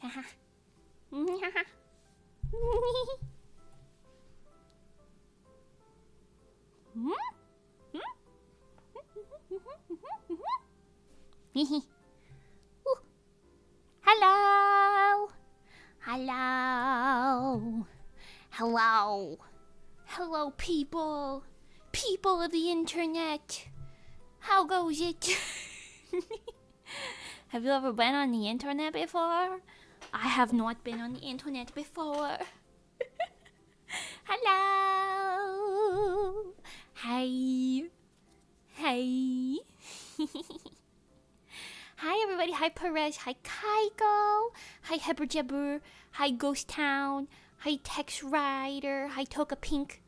Hello. Hello. Hello. Hello, people. People of the internet. How goes it? Have you ever been on the internet before? I have not been on the internet before. Hello. Hey. Hey. Hi, everybody. Hi, Perez. Hi, Kaiko. Hi, Heberjebber. Hi, Ghost Town. Hi, Tex Rider. Hi, Toka Pink.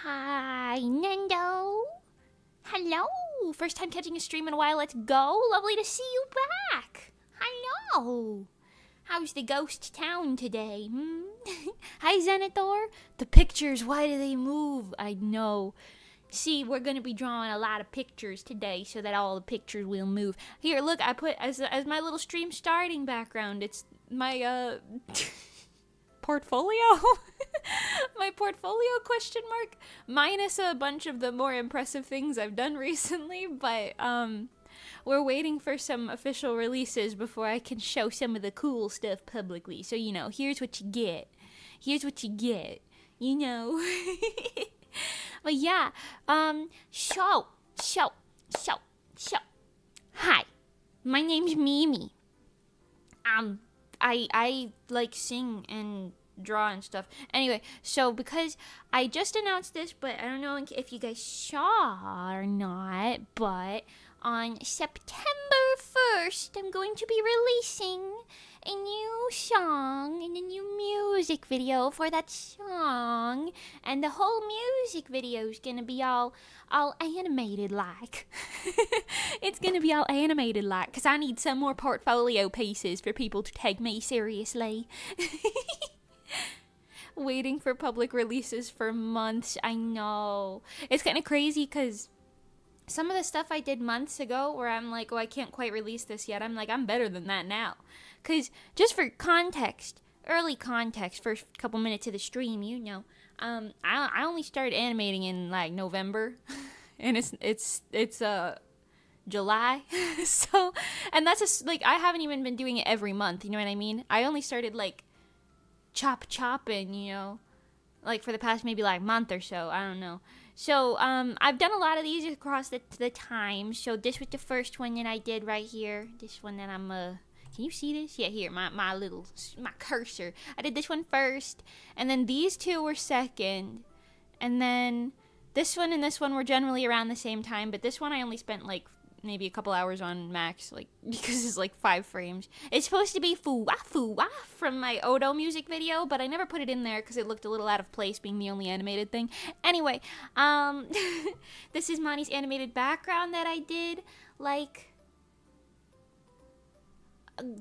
Hi, Nendo. Hello. First time catching a stream in a while. Let's go. Lovely to see you back. Hello. How's the Ghost Town today? Hi, Zenithor. The pictures, why do they move? I know. See, we're going to be drawing a lot of pictures today so that all the pictures will move. Here, look, I put as my little stream starting background. It's my portfolio. My portfolio question mark, minus a bunch of the more impressive things I've done recently, but we're waiting for some official releases before I can show some of the cool stuff publicly. So, you know, here's what you get. Here's what you get. You know. But yeah, so. Hi, my name's Mimi. I like sing and draw and stuff. Anyway, so because I just announced this, but I don't know if you guys saw or not, but on September 1st, I'm going to be releasing a new song and a new music video for that song, and the whole music video is gonna be all animated like. It's gonna be all animated like, because I need some more portfolio pieces for people to take me seriously. Waiting for public releases for months. I know, it's kind of crazy because some of the stuff I did months ago where I'm like, oh, I can't quite release this yet, I'm like, I'm better than that now. Because just for context, early context, first couple minutes of the stream, you know, I only started animating in like November, and it's July. So, and that's just like, I haven't even been doing it every month, you know what I mean? I only started like chopping, you know, like for the past maybe like month or so, I don't know. So, I've done a lot of these across the time. So this was the first one that I did right here. This one that I'm, can you see this? Yeah, here, my cursor. I did this one first, and then these two were second, and then this one and this one were generally around the same time, but this one I only spent like maybe a couple hours on max, like, because it's like 5 frames. It's supposed to be Foo-wah from my Odo music video, but I never put it in there because it looked a little out of place being the only animated thing. Anyway, this is Monty's animated background that I did like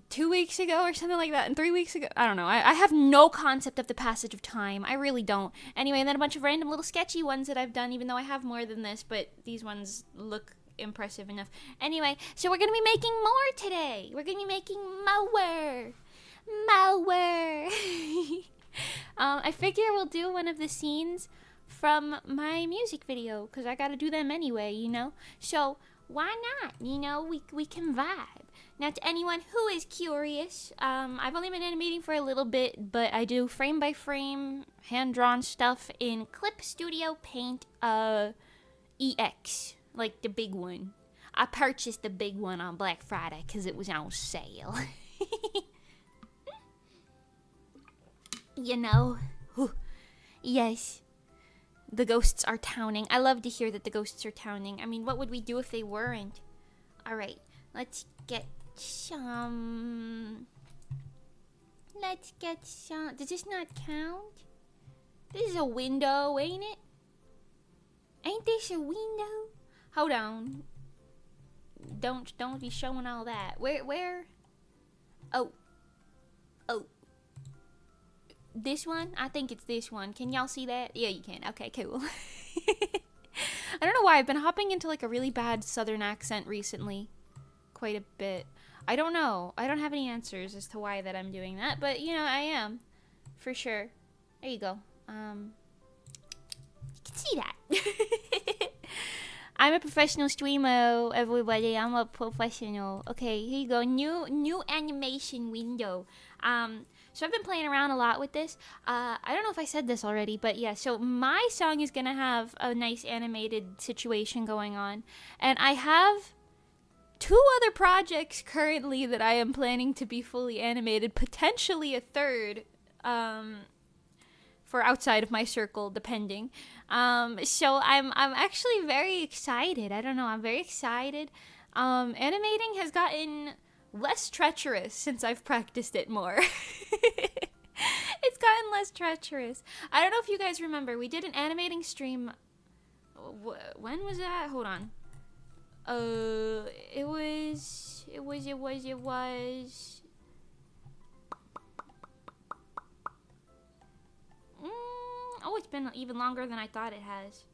2 weeks ago or something like that, and 3 weeks ago. I don't know. I have no concept of the passage of time. I really don't. Anyway, and then a bunch of random little sketchy ones that I've done, even though I have more than this, but these ones look impressive enough. Anyway, so we're gonna be making more today. We're gonna be making more. I figure we'll do one of the scenes from my music video, because I gotta do them anyway, you know? So why not? You know, we can vibe. Now, to anyone who is curious, I've only been animating for a little bit, but I do frame by frame hand-drawn stuff in Clip Studio Paint EX. Like the big one. I purchased the big one on Black Friday because it was on sale. You know? Yes. The ghosts are towning. I love to hear that the ghosts are towning. I mean, what would we do if they weren't? Alright, let's get some... Does this not count? This is a window, ain't it? Ain't this a window? Hold on. Don't be showing all that. Where? Oh. This one? I think it's this one. Can y'all see that? Yeah, you can. Okay, cool. I don't know why. I've been hopping into like a really bad southern accent recently. Quite a bit. I don't know. I don't have any answers as to why that I'm doing that, but you know, I am. For sure. There you go. You can see that. I'm a professional streamer, everybody. I'm a professional. Okay, here you go. New animation window. So I've been playing around a lot with this. I don't know if I said this already, but yeah, so my song is gonna have a nice animated situation going on. And I have 2 other projects currently that I am planning to be fully animated, potentially a third, for outside of my circle, depending. So I'm actually very excited. I don't know, I'm very excited. Animating has gotten less treacherous since I've practiced it more. It's gotten less treacherous. I don't know if you guys remember, we did an animating stream. When was that? Hold on. It was. Oh, it's been even longer than I thought it has.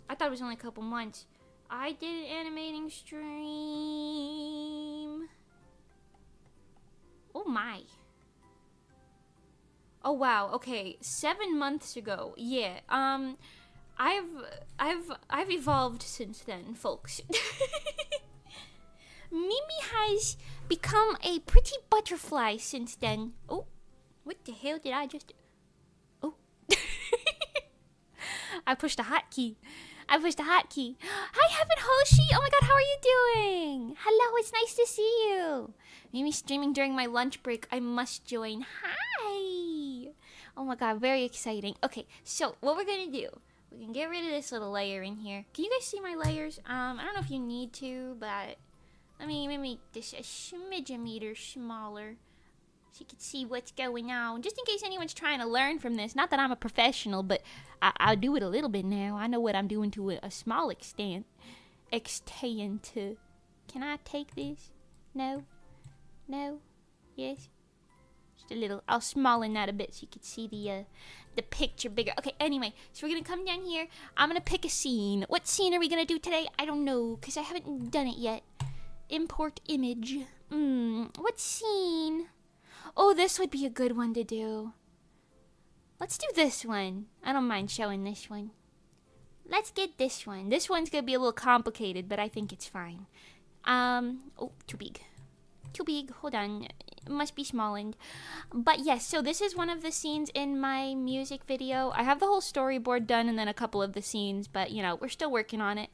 I thought it was only a couple months. I did an animating stream. Oh my. Oh wow. Okay, 7 months ago. Yeah. I've evolved since then, folks. Mimi has become a pretty butterfly since then. Oh, what the hell did I just... Oh. I pushed a hotkey. Hi, Heaven Hoshi. Oh my god, how are you doing? Hello, it's nice to see you. Mimi streaming during my lunch break. I must join. Hi. Oh my god, very exciting. Okay, so what we're gonna do... We can get rid of this little layer in here. Can you guys see my layers? I don't know if you need to, but let me make this a smidge-a-meter smaller so you can see what's going on. Just in case anyone's trying to learn from this. Not that I'm a professional, but I'll do it a little bit now. I know what I'm doing to a small extent. Can I take this? No? No? Yes? Just a little. I'll smallen that a bit so you can see the picture bigger. Okay, anyway, so we're gonna come down here. I'm gonna pick a scene. What scene are we gonna do today? I don't know, because I haven't done it yet. Import image. What scene? Oh, this would be a good one to do. Let's do this one. I don't mind showing this one. Let's get this one. This one's gonna be a little complicated, but I think it's fine. Oh, too big. Too big. Hold on. It must be smallened. But yes, so this is one of the scenes in my music video. I have the whole storyboard done and then a couple of the scenes, but you know, we're still working on it.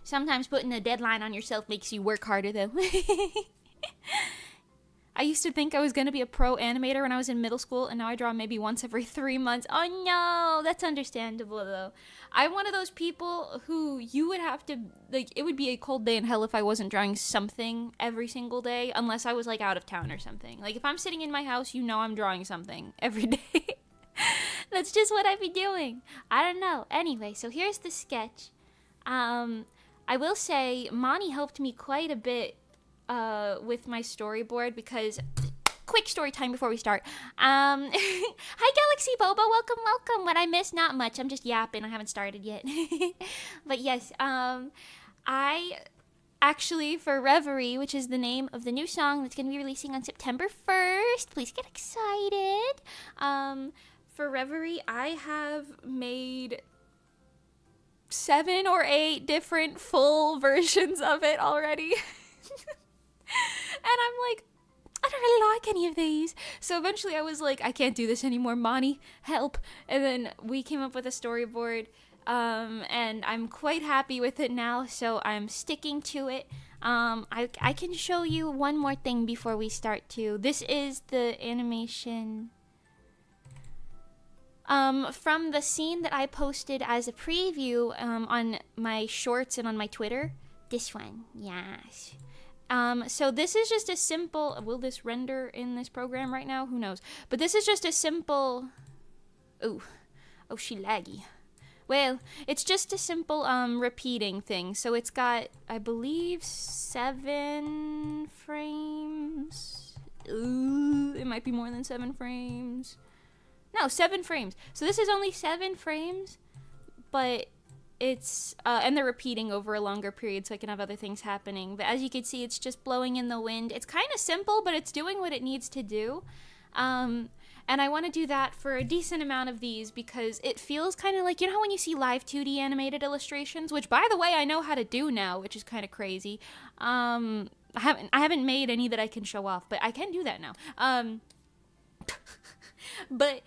Sometimes putting a deadline on yourself makes you work harder though. I used to think I was going to be a pro animator when I was in middle school, and now I draw maybe once every 3 months. Oh no, that's understandable though. I'm one of those people who you would have to, like, it would be a cold day in hell if I wasn't drawing something every single day, unless I was like out of town or something. Like if I'm sitting in my house, you know I'm drawing something every day. That's just what I'd be doing. I don't know. Anyway, so here's the sketch. I will say, Monty helped me quite a bit with my storyboard because... Quick story time before we start. Hi, Galaxy Boba. Welcome, welcome. What I missed? Not much. I'm just yapping. I haven't started yet. But yes, I actually, for Reverie, which is the name of the new song that's going to be releasing on September 1st, please get excited. For Reverie, I have made 7 or 8 different full versions of it already. And I'm like, I don't really like any of these. So eventually I was like, I can't do this anymore, Monty, help. And then we came up with a storyboard, and I'm quite happy with it now, so I'm sticking to it. I can show you one more thing before we start too. This is the animation from the scene that I posted as a preview on my shorts and on my Twitter. This one, yes. So this is just a simple... Will this render in this program right now? Who knows? But this is just a simple... Oh, she laggy. Well, it's just a simple repeating thing. So it's got, I believe, 7 frames. Ooh, it might be more than 7 frames. No, 7 frames. So this is only 7 frames, but it's and they're repeating over a longer period so I can have other things happening. But as you can see, it's just blowing in the wind. It's kind of simple, but it's doing what it needs to do. And I want to do that for a decent amount of these because it feels kind of like, you know how when you see live 2D animated illustrations, which by the way I know how to do now, which is kind of crazy. I haven't made any that I can show off, but I can do that now. But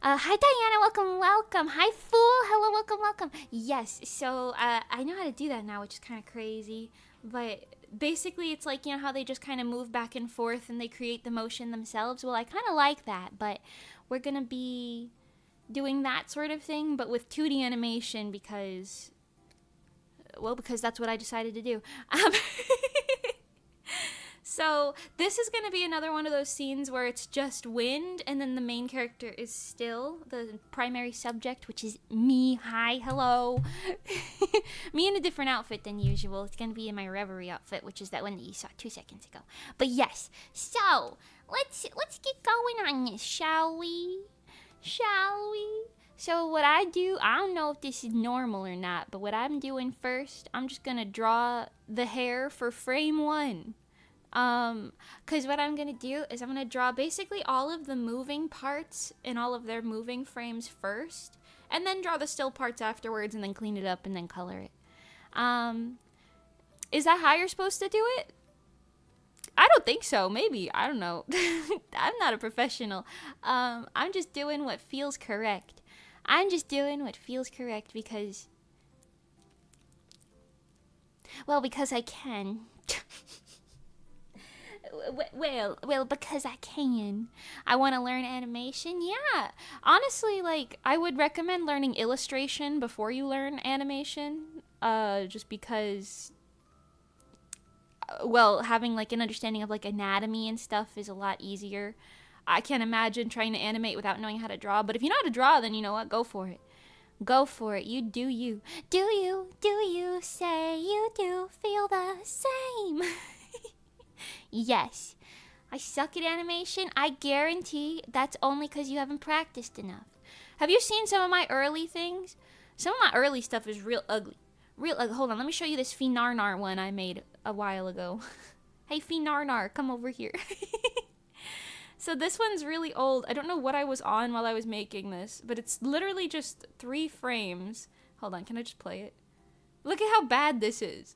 hi Diana, welcome. Hi Fool, hello, welcome. Yes, so I know how to do that now, which is kind of crazy. But basically it's like, you know how they just kind of move back and forth and they create the motion themselves. Well, I kind of like that, but we're gonna be doing that sort of thing, but with 2D animation because that's what I decided to do. So this is going to be another one of those scenes where it's just wind and then the main character is still the primary subject, which is me. Hi, hello. Me in a different outfit than usual. It's going to be in my Reverie outfit, which is that one that you saw 2 seconds ago. But yes, so let's get going on this, shall we? So what I do, I don't know if this is normal or not, but what I'm doing first, I'm just going to draw the hair for frame 1. Because what I'm gonna do is I'm gonna draw basically all of the moving parts in all of their moving frames first, and then draw the still parts afterwards, and then clean it up and then color it. Is that how you're supposed to do it? I don't think so. Maybe. I don't know. I'm not a professional. I'm just doing what feels correct. Because, well, because I can. Well, because I can. I want to learn animation. Yeah. Honestly, like, I would recommend learning illustration before you learn animation. Just because, well, having, like, an understanding of, like, anatomy and stuff is a lot easier. I can't imagine trying to animate without knowing how to draw. But if you know how to draw, then you know what? Go for it. Go for it. You do you. Do you say you do feel the same? Yes, I suck at animation. I guarantee that's only because you haven't practiced enough. Have you seen some of my early things? Some of my early stuff is real ugly. Hold on, let me show you this Fanart one I made a while ago. Hey, Fanart, come over here. So this one's really old. I don't know what I was on while I was making this, but it's literally just 3 frames. Hold on, can I just play it? Look at how bad this is.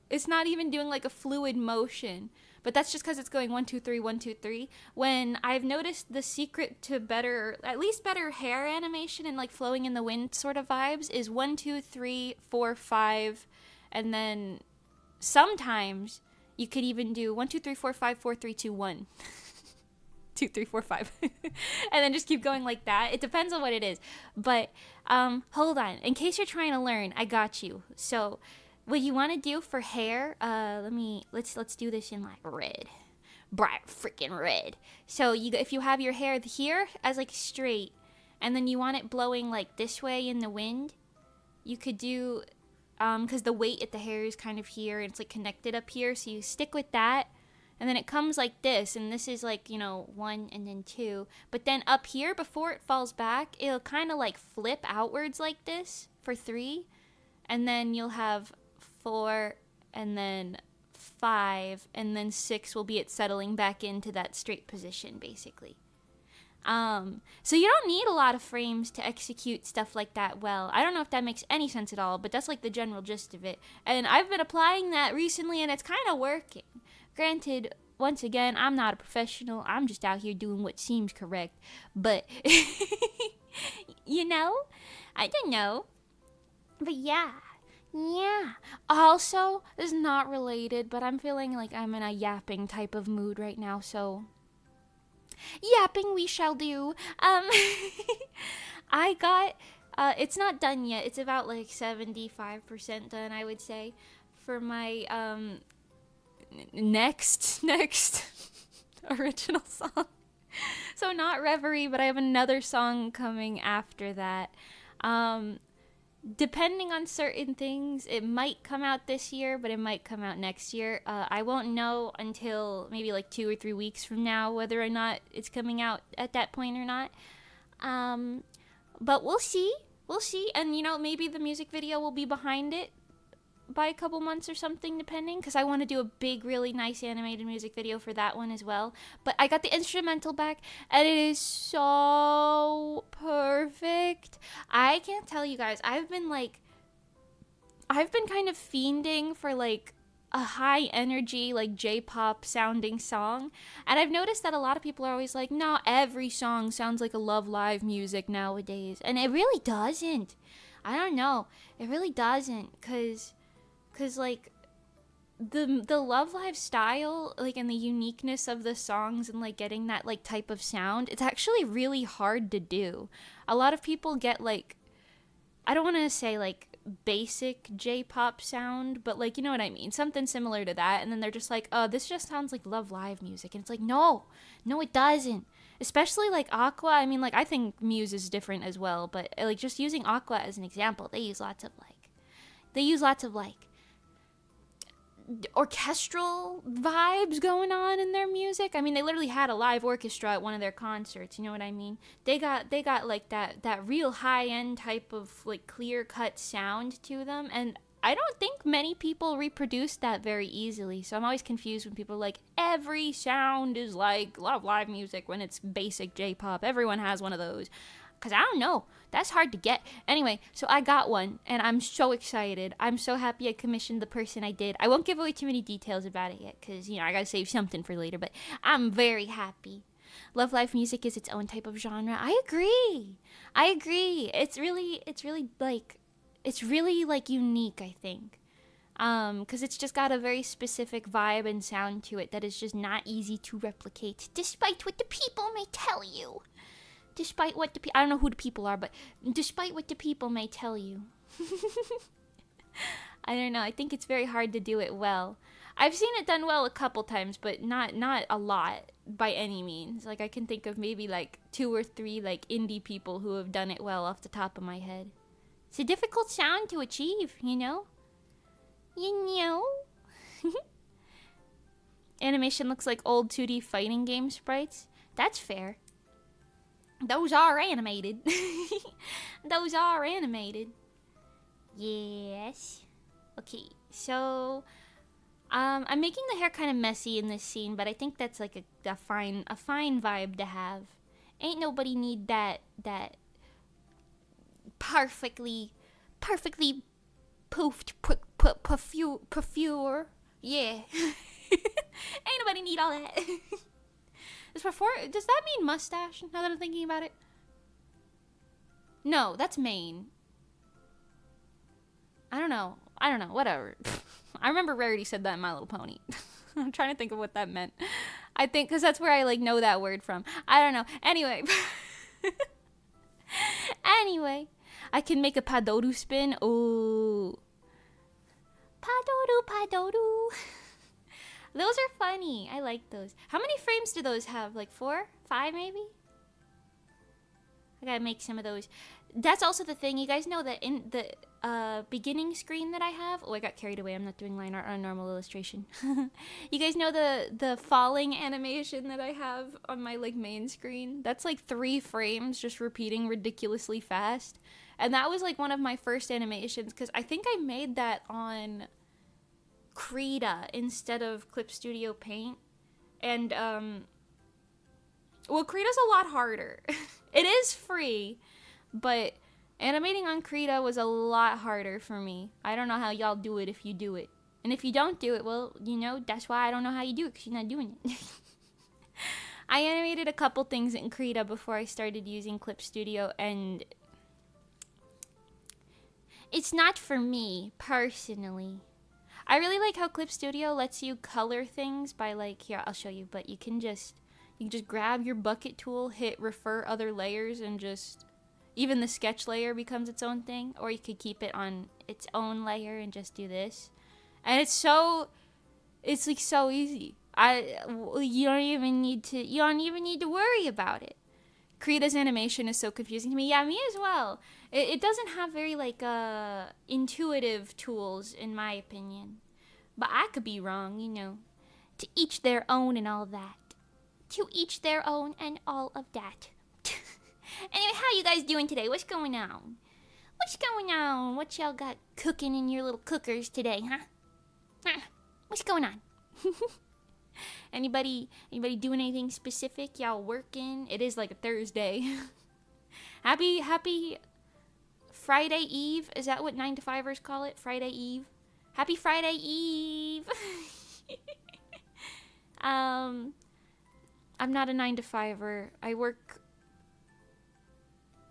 It's not even doing like a fluid motion. But that's just because it's going 1, 2, 3, 1, 2, 3. When I've noticed the secret to at least better hair animation and like flowing in the wind sort of vibes is 1, 2, 3, 4, 5, and then sometimes you could even do 1, 2, 3, 4, 5, 4, 3, 2, 1. 2, 3, 4, 5. And then just keep going like that. It depends on what it is. But hold on. In case you're trying to learn, I got you. So what you want to do for hair, let's do this in like red. Bright freaking red. So if you have your hair here as like straight, and then you want it blowing like this way in the wind, you could do, because the weight at the hair is kind of here, and it's like connected up here, so you stick with that, and then it comes like this, and this is like, 1 and then 2, but then up here, before it falls back, it'll kind of like flip outwards like this for 3, and then you'll have 4, and then 5, and then 6 will be it settling back into that straight position, basically. So you don't need a lot of frames to execute stuff like that well. I don't know if that makes any sense at all, but that's like the general gist of it. And I've been applying that recently, and it's kind of working. Granted, once again, I'm not a professional. I'm just out here doing what seems correct. But, I don't know. But yeah. Also, this is not related, but I'm feeling like I'm in a yapping type of mood right now, so yapping we shall do. I got, it's not done yet. It's about like 75% done, I would say, for my next original song. So not Reverie, but I have another song coming after that. Depending on certain things, it might come out this year, but it might come out next year. I won't know until maybe like 2 or 3 weeks from now whether or not it's coming out at that point or not. But we'll see. we'll see. And, you know, maybe the music video will be behind it by a couple months or something, depending, because I want to do a big, really nice animated music video for that one as well. But I got the instrumental back, and it is so perfect. I can't tell you guys, I've been kind of fiending for like a high energy, like J-pop sounding song, and I've noticed that a lot of people are always like, no, every song sounds like a Love Live music nowadays, and it really doesn't. I don't know, it really doesn't, cause like the Love Live style, like, and the uniqueness of the songs and like getting that like type of sound, it's actually really hard to do. A lot of people get like, I don't want to say like basic J-pop sound, but like, you know what I mean, something similar to that, and then they're just like, oh, this just sounds like Love Live music, and it's like, no it doesn't. Especially like Aqua. I mean, like, I think Muse is different as well, but like just using Aqua as an example, they use lots of like orchestral vibes going on in their music. I mean, they literally had a live orchestra at one of their concerts, you know what I mean? They got like that real high-end type of like clear-cut sound to them, and I don't think many people reproduce that very easily. So I'm always confused when people are like, every sound is like Love Live music, when it's basic J-pop. Everyone has one of those. Because I don't know. That's hard to get. Anyway, so I got one, and I'm so excited. I'm so happy I commissioned the person I did. I won't give away too many details about it yet, because, you know, I gotta save something for later, but I'm very happy. Love Live music is its own type of genre. I agree. It's really like unique, I think. Because it's just got a very specific vibe and sound to it that is just not easy to replicate, despite what the people may tell you. I don't know who the people are, but despite what the people may tell you. I don't know, I think it's very hard to do it well. I've seen it done well a couple times, but not a lot by any means. Like, I can think of maybe like 2 or 3 like indie people who have done it well off the top of my head. It's a difficult sound to achieve, you know? Animation looks like old 2D fighting game sprites. That's fair. Those are animated. Those are animated. Yes. Okay, so I'm making the hair kind of messy in this scene, but I think that's like a fine vibe to have. Ain't nobody need that perfectly poofed pufure. Yeah. Ain't nobody need all that. Does that mean mustache, now that I'm thinking about it? No, that's mane. I don't know, whatever. I remember Rarity said that in My Little Pony. I'm trying to think of what that meant. I think, because that's where I like know that word from. I don't know. Anyway. I can make a Padoru spin. Ooh. Padoru. Those are funny. I like those. How many frames do those have? Like 4? 5 maybe? I gotta make some of those. That's also the thing. You guys know that in the beginning screen that I have... Oh, I got carried away. I'm not doing line art on a normal illustration. You guys know the falling animation that I have on my like main screen? That's like 3 frames just repeating ridiculously fast. And that was like one of my first animations, because I think I made that on Krita instead of Clip Studio Paint. And well, Krita's a lot harder. It is free, but animating on Krita was a lot harder for me. I don't know how y'all do it if you do it. And if you don't do it, well, you know, that's why I don't know how you do it, because you're not doing it. I animated a couple things in Krita before I started using Clip Studio, and it's not for me, personally. I really like how Clip Studio lets you color things by like, here, I'll show you, but you can just grab your bucket tool, hit refer other layers, and just, even the sketch layer becomes its own thing, or you could keep it on its own layer and just do this. And it's like so easy. You don't even need to worry about it. Krita's animation is so confusing to me. Yeah, me as well. It doesn't have very like intuitive tools, in my opinion. But I could be wrong, you know. To each their own and all that. To each their own and all of that. Anyway, how you guys doing today? What's going on? What's going on? What y'all got cooking in your little cookers today, huh? What's going on? Anybody doing anything specific? Y'all working? It is like a Thursday. Happy Friday Eve. Is that what 9-to-5ers call it? Friday Eve. Happy Friday Eve. I'm not a 9-to-5er. I work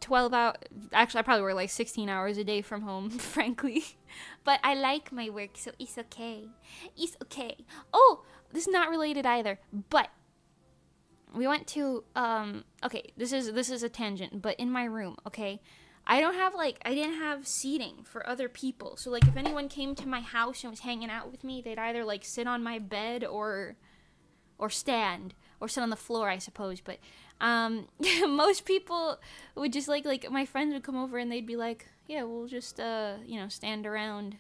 12 hours. Actually, I probably work like 16 hours a day from home, frankly. But I like my work, so it's okay. It's okay. Oh, this is not related either, but we went to okay, this is a tangent, but in my room, okay, I didn't have seating for other people. So like if anyone came to my house and was hanging out with me, they'd either like sit on my bed or stand or sit on the floor, I suppose. But most people would just like my friends would come over and they'd be like, yeah, we'll just stand around,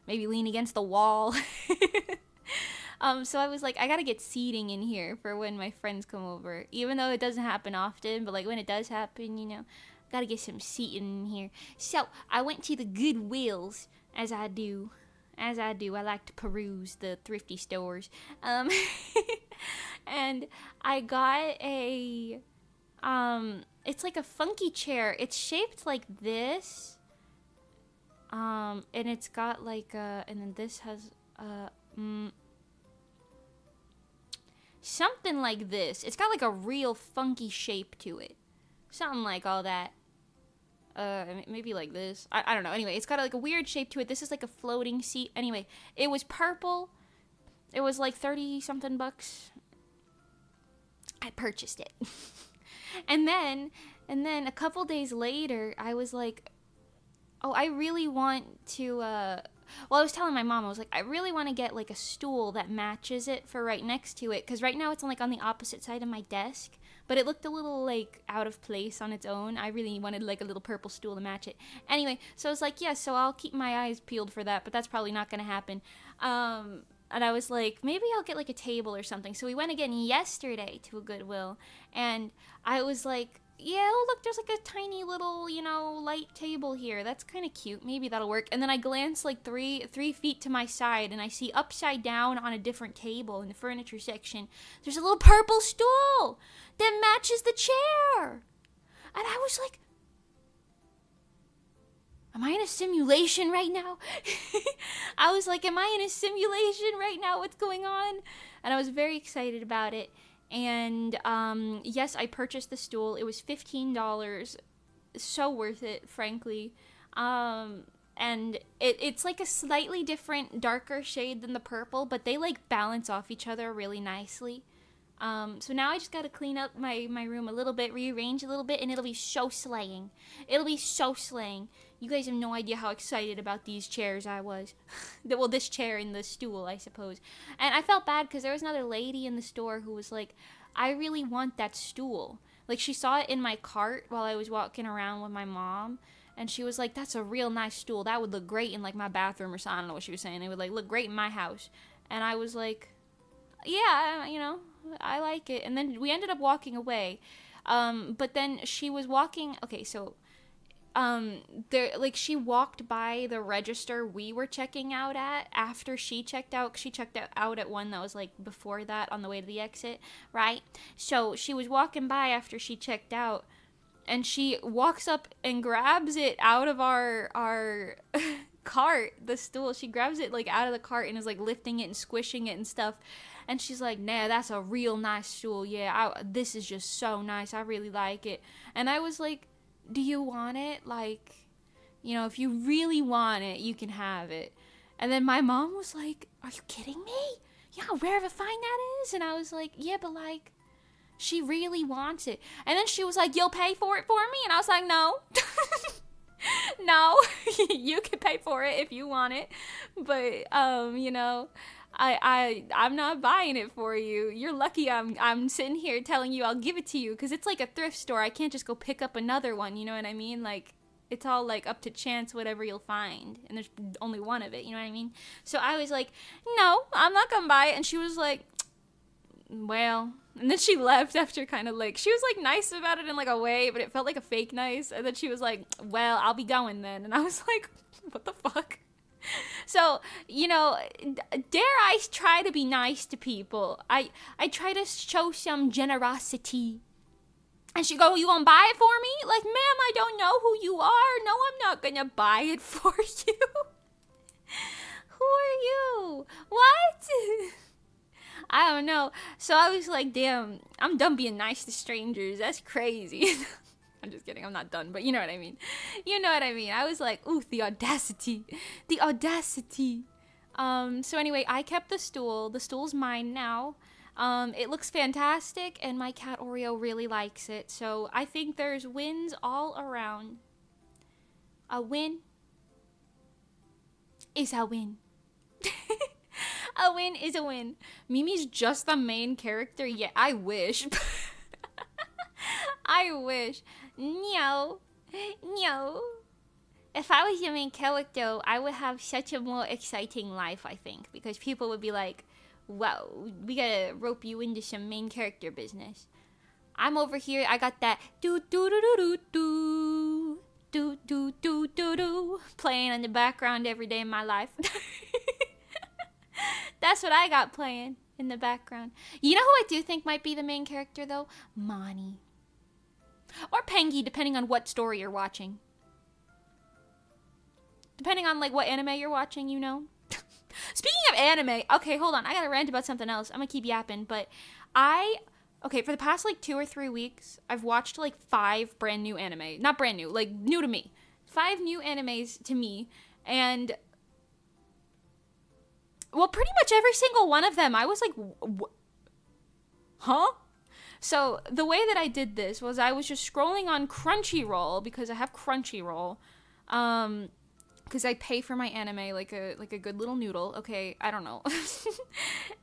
maybe lean against the wall. So I was like, I gotta get seating in here for when my friends come over. Even though it doesn't happen often, but like when it does happen, gotta get some seating in here. So I went to the Goodwills, as I do. I like to peruse the thrifty stores. And I got it's like a funky chair. It's shaped like this. And it's got like and then this has something like this. It's got like a real funky shape to it. Something like all that. Maybe like this. I don't know. Anyway, it's got like a weird shape to it. This is like a floating seat. Anyway, it was purple. It was like 30 something bucks. I purchased it. and then a couple days later, I was like, oh, I really want to I was telling my mom, I was like, I really want to get like a stool that matches it for right next to it, because right now it's on the opposite side of my desk, but it looked a little like out of place on its own. I really wanted like a little purple stool to match it. Anyway, so I was like, yeah, so I'll keep my eyes peeled for that, but that's probably not going to happen. And I was like, maybe I'll get like a table or something. So we went again yesterday to a Goodwill, and I was like, yeah, oh, look, there's like a tiny little, light table here. That's kind of cute. Maybe that'll work. And then I glance like three feet to my side, and I see upside down on a different table in the furniture section, there's a little purple stool that matches the chair. And I was like, am I in a simulation right now? I was like, am I in a simulation right now? What's going on? And I was very excited about it. And yes, I purchased the stool. It was $15. So worth it, frankly. And it's like a slightly different, darker shade than the purple, but they like balance off each other really nicely. So now I just gotta clean up my room a little bit, rearrange a little bit, and it'll be so slaying. It'll be so slaying. You guys have no idea how excited about these chairs I was. Well, this chair and the stool, I suppose. And I felt bad because there was another lady in the store who was like, I really want that stool. Like, she saw it in my cart while I was walking around with my mom, and she was like, that's a real nice stool. That would look great in, like, my bathroom or something. I don't know what she was saying. It would, like, look great in my house. And I was like, yeah, I like it. And then we ended up walking away. But then she was walking, okay, so she walked by the register we were checking out at after she checked out. She checked out at one that was like before that on the way to the exit, right? So she was walking by after she checked out, and she walks up and grabs it out of our cart, the stool. She grabs it like out of the cart and is like lifting it and squishing it and stuff. And she's like, nah, that's a real nice stool. Yeah, this is just so nice. I really like it. And I was like, do you want it? Like, if you really want it, you can have it. And then my mom was like, are you kidding me? You know how rare of a find that is? And I was like, yeah, but like, she really wants it. And then she was like, you'll pay for it for me? And I was like, no. No, you can pay for it if you want it. But, I'm not buying it for you. You're lucky I'm sitting here telling you I'll give it to you, because it's like a thrift store. I can't just go pick up another one, you know what I mean? Like, it's all like up to chance whatever you'll find, and there's only one of it, you know what I mean? So I was like, no, I'm not gonna buy it. And she was like, well, And then she left after kind of like, she was like nice about it in like a way, but it felt like a fake nice. And then she was like, well, I'll be going then. And I was like, what the fuck? So, you know, dare I try to be nice to people? I try to show some generosity. And she go, you gonna buy it for me? Like, ma'am, I don't know who you are. No, I'm not gonna buy it for you. Who are you? What? I don't know. So I was like, damn, I'm done being nice to strangers. That's crazy. I'm just kidding. I'm not done, but you know what I mean. You know what I mean. I was like, ooh, the audacity. The audacity. So anyway, I kept the stool. The stool's mine now. It looks fantastic, and my cat Oreo really likes it. So I think there's wins all around. A win is a win. A win is a win. Mimi's just the main character. Yeah, I wish. I wish. No. No. If I was the main character, I would have such a more exciting life, I think. Because people would be like, wow, we gotta rope you into some main character business. I'm over here, I got that do-do-do-do-do-do, do-do-do-do-do, playing in the background every day of my life. That's what I got playing in the background. You know who I do think might be the main character, though? Mani. Or Pengi, depending on what story you're watching. Depending on, like, what anime you're watching, you know? Speaking of anime, okay, hold on. I gotta rant about something else. I'm gonna keep yapping, but okay, for the past, like, 2 or 3 weeks, I've watched, like, 5 brand new anime. Not brand new, like, new to me. 5 new animes to me, and, well, pretty much every single one of them, I was like, huh? So, the way that I did this was I was just scrolling on Crunchyroll, because I have Crunchyroll, because I pay for my anime like a good little noodle. Okay, I don't know.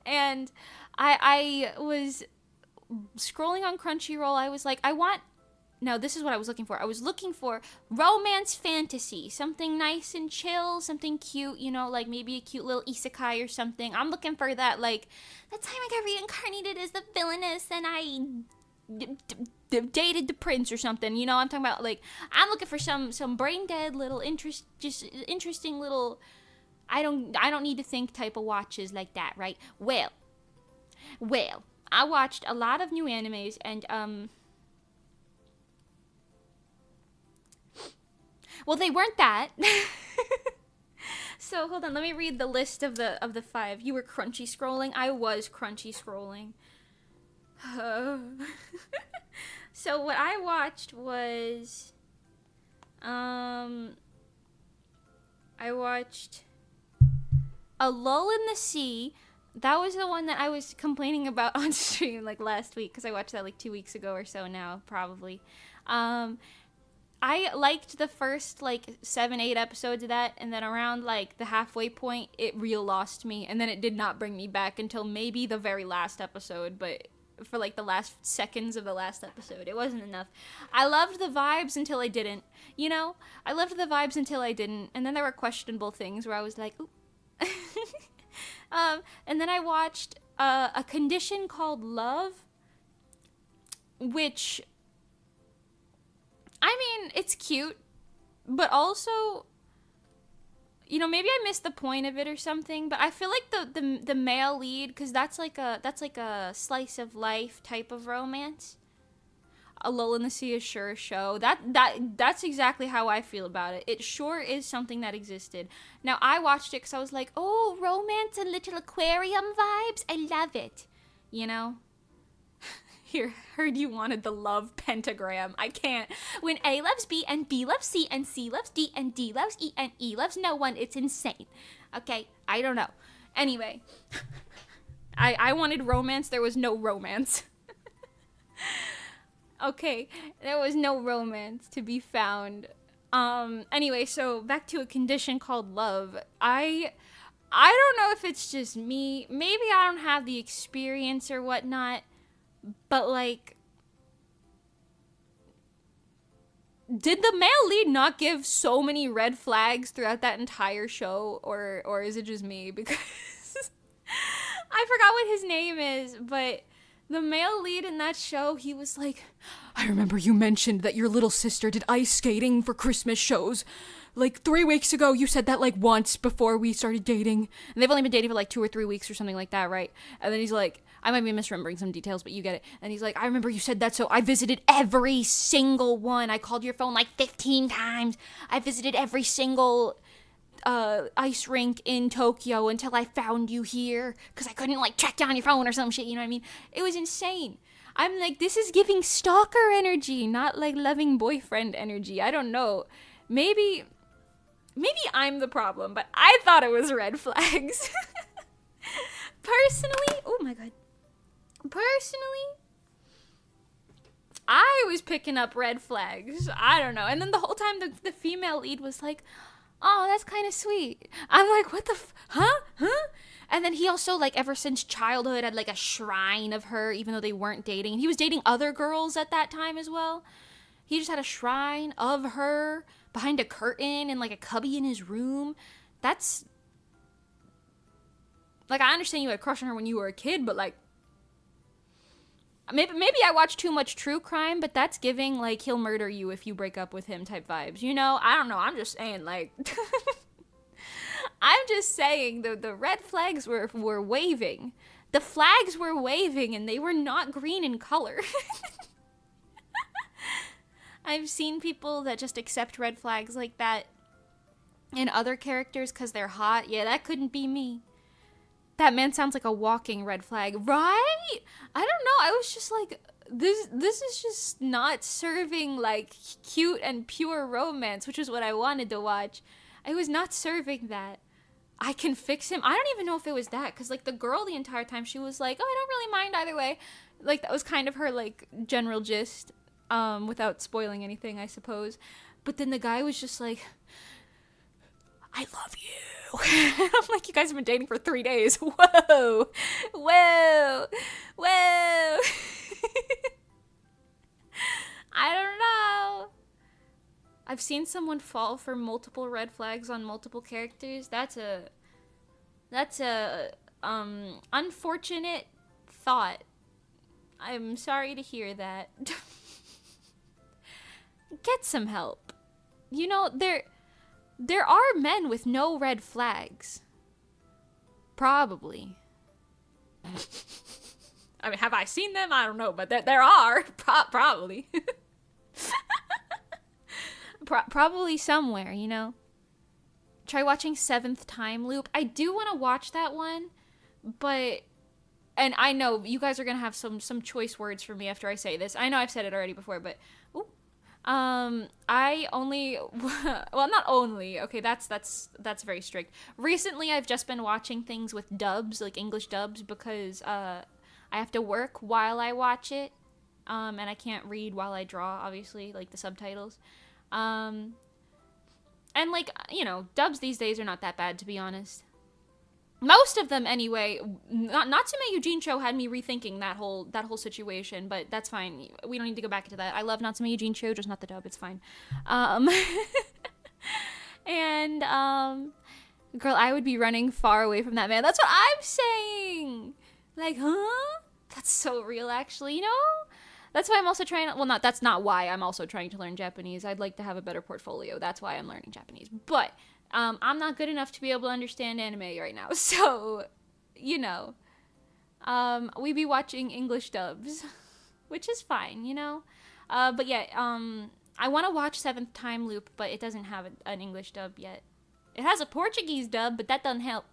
And I was scrolling on Crunchyroll. I was like, now this is what I was looking for. I was looking for romance fantasy, something nice and chill, something cute, you know, like maybe a cute little isekai or something. I'm looking for that, like, the time I got reincarnated as the villainess and I dated the prince or something, you know. I'm talking about, like, I'm looking for some brain dead little interesting little I don't need to think type of watches like that, right? Well, I watched a lot of new animes, and well, they weren't that. So hold on, let me read the list of the 5. You were crunchy scrolling. I was crunchy scrolling. So what I watched was, I watched A Lull in the Sea. That was the one that I was complaining about on stream, like, last week, because I watched that, like, 2 weeks ago or so now, probably. I liked the first, like, 7-8 episodes of that, and then around, like, the halfway point, it real lost me, and then it did not bring me back until maybe the very last episode, but for, like, the last seconds of the last episode, it wasn't enough. I loved the vibes until I didn't, you know? I loved the vibes until I didn't, and then there were questionable things where I was like, ooh. And then I watched A Condition Called Love, which, I mean, it's cute, but also, you know, maybe I missed the point of it or something, but I feel like the male lead, because that's like a slice of life type of romance. A Lull in the Sea is sure a show. That's exactly how I feel about it. It sure is something that existed. Now, I watched it because I was like, oh, romance and little aquarium vibes. I love it. You know? Here, heard you wanted the love pentagram. I can't. When A loves B and B loves C and C loves D and D loves E and E loves no one, it's insane. Okay? I don't know. Anyway. I wanted romance. There was no romance. Okay, there was no romance to be found. Anyway, so back to A Condition Called Love. I don't know if it's just me. Maybe I don't have the experience or whatnot, but, like, did the male lead not give so many red flags throughout that entire show, or is it just me? Because I forgot what his name is, but The male lead in that show, he was like, I remember you mentioned that your little sister did ice skating for Christmas shows. Like 3 weeks ago, you said that like once before we started dating. And they've only been dating for like 2 or 3 weeks or something like that, right? And then he's like, I might be misremembering some details, but you get it. And he's like, I remember you said that, so I visited every single one. I called your phone like 15 times. I visited every single ice rink in Tokyo until I found you here because I couldn't like track down your phone or some shit, you know what I mean? It was insane. I'm like, this is giving stalker energy, not like loving boyfriend energy. I don't know. Maybe I'm the problem, but I thought it was red flags. Personally, oh my god. Personally, I was picking up red flags. I don't know. And then the whole time the female lead was like, oh, that's kind of sweet. I'm like, what the huh? And then he also, like, ever since childhood had, like, a shrine of her, even though they weren't dating. And he was dating other girls at that time as well. He just had a shrine of her behind a curtain and, like, a cubby in his room. That's, like, I understand you had a crush on her when you were a kid, but, like, maybe I watch too much true crime, but that's giving, like, he'll murder you if you break up with him type vibes. You know? I don't know. I'm just saying, like... I'm just saying the red flags were waving. The flags were waving, and they were not green in color. I've seen people that just accept red flags like that in other characters because they're hot. Yeah, that couldn't be me. That man sounds like a walking red flag, right? I don't know. I was just like, this is just not serving like cute and pure romance, which is what I wanted to watch. I was not serving that. I can fix him. I don't even know if it was that, because like the girl the entire time she was like, oh, I don't really mind either way. Like that was kind of her like general gist, without spoiling anything, I suppose. But then the guy was just like, I love you. I'm like, you guys have been dating for 3 days. Whoa. I don't know. I've seen someone fall for multiple red flags on multiple characters. That's a unfortunate thought. I'm sorry to hear that. Get some help. You know, there are men with no red flags. Probably. I mean, have I seen them? I don't know, but there are. Probably. Probably somewhere, you know? Try watching Seventh Time Loop. I do want to watch that one, but... And I know you guys are going to have some choice words for me after I say this. I know I've said it already before, but... I only... Well, not only. Okay, that's very strict. Recently, I've just been watching things with dubs, like English dubs, because I have to work while I watch it. And I can't read while I draw, obviously, like the subtitles. And like, you know, dubs these days are not that bad, to be honest. Most of them, anyway. Natsume Yujincho had me rethinking that whole situation, but that's fine. We don't need to go back into that. I love Natsume Yujincho, just not the dub. It's fine. And girl, I would be running far away from that man. That's what I'm saying. Like, huh? That's so real, actually. You know. That's why I'm also trying to, well, that's not why I'm also trying to learn Japanese. I'd like to have a better portfolio. That's why I'm learning Japanese. But I'm not good enough to be able to understand anime right now. So, you know, we be watching English dubs, which is fine, you know? But yeah, I want to watch Seventh Time Loop, but it doesn't have an English dub yet. It has a Portuguese dub, but that doesn't help.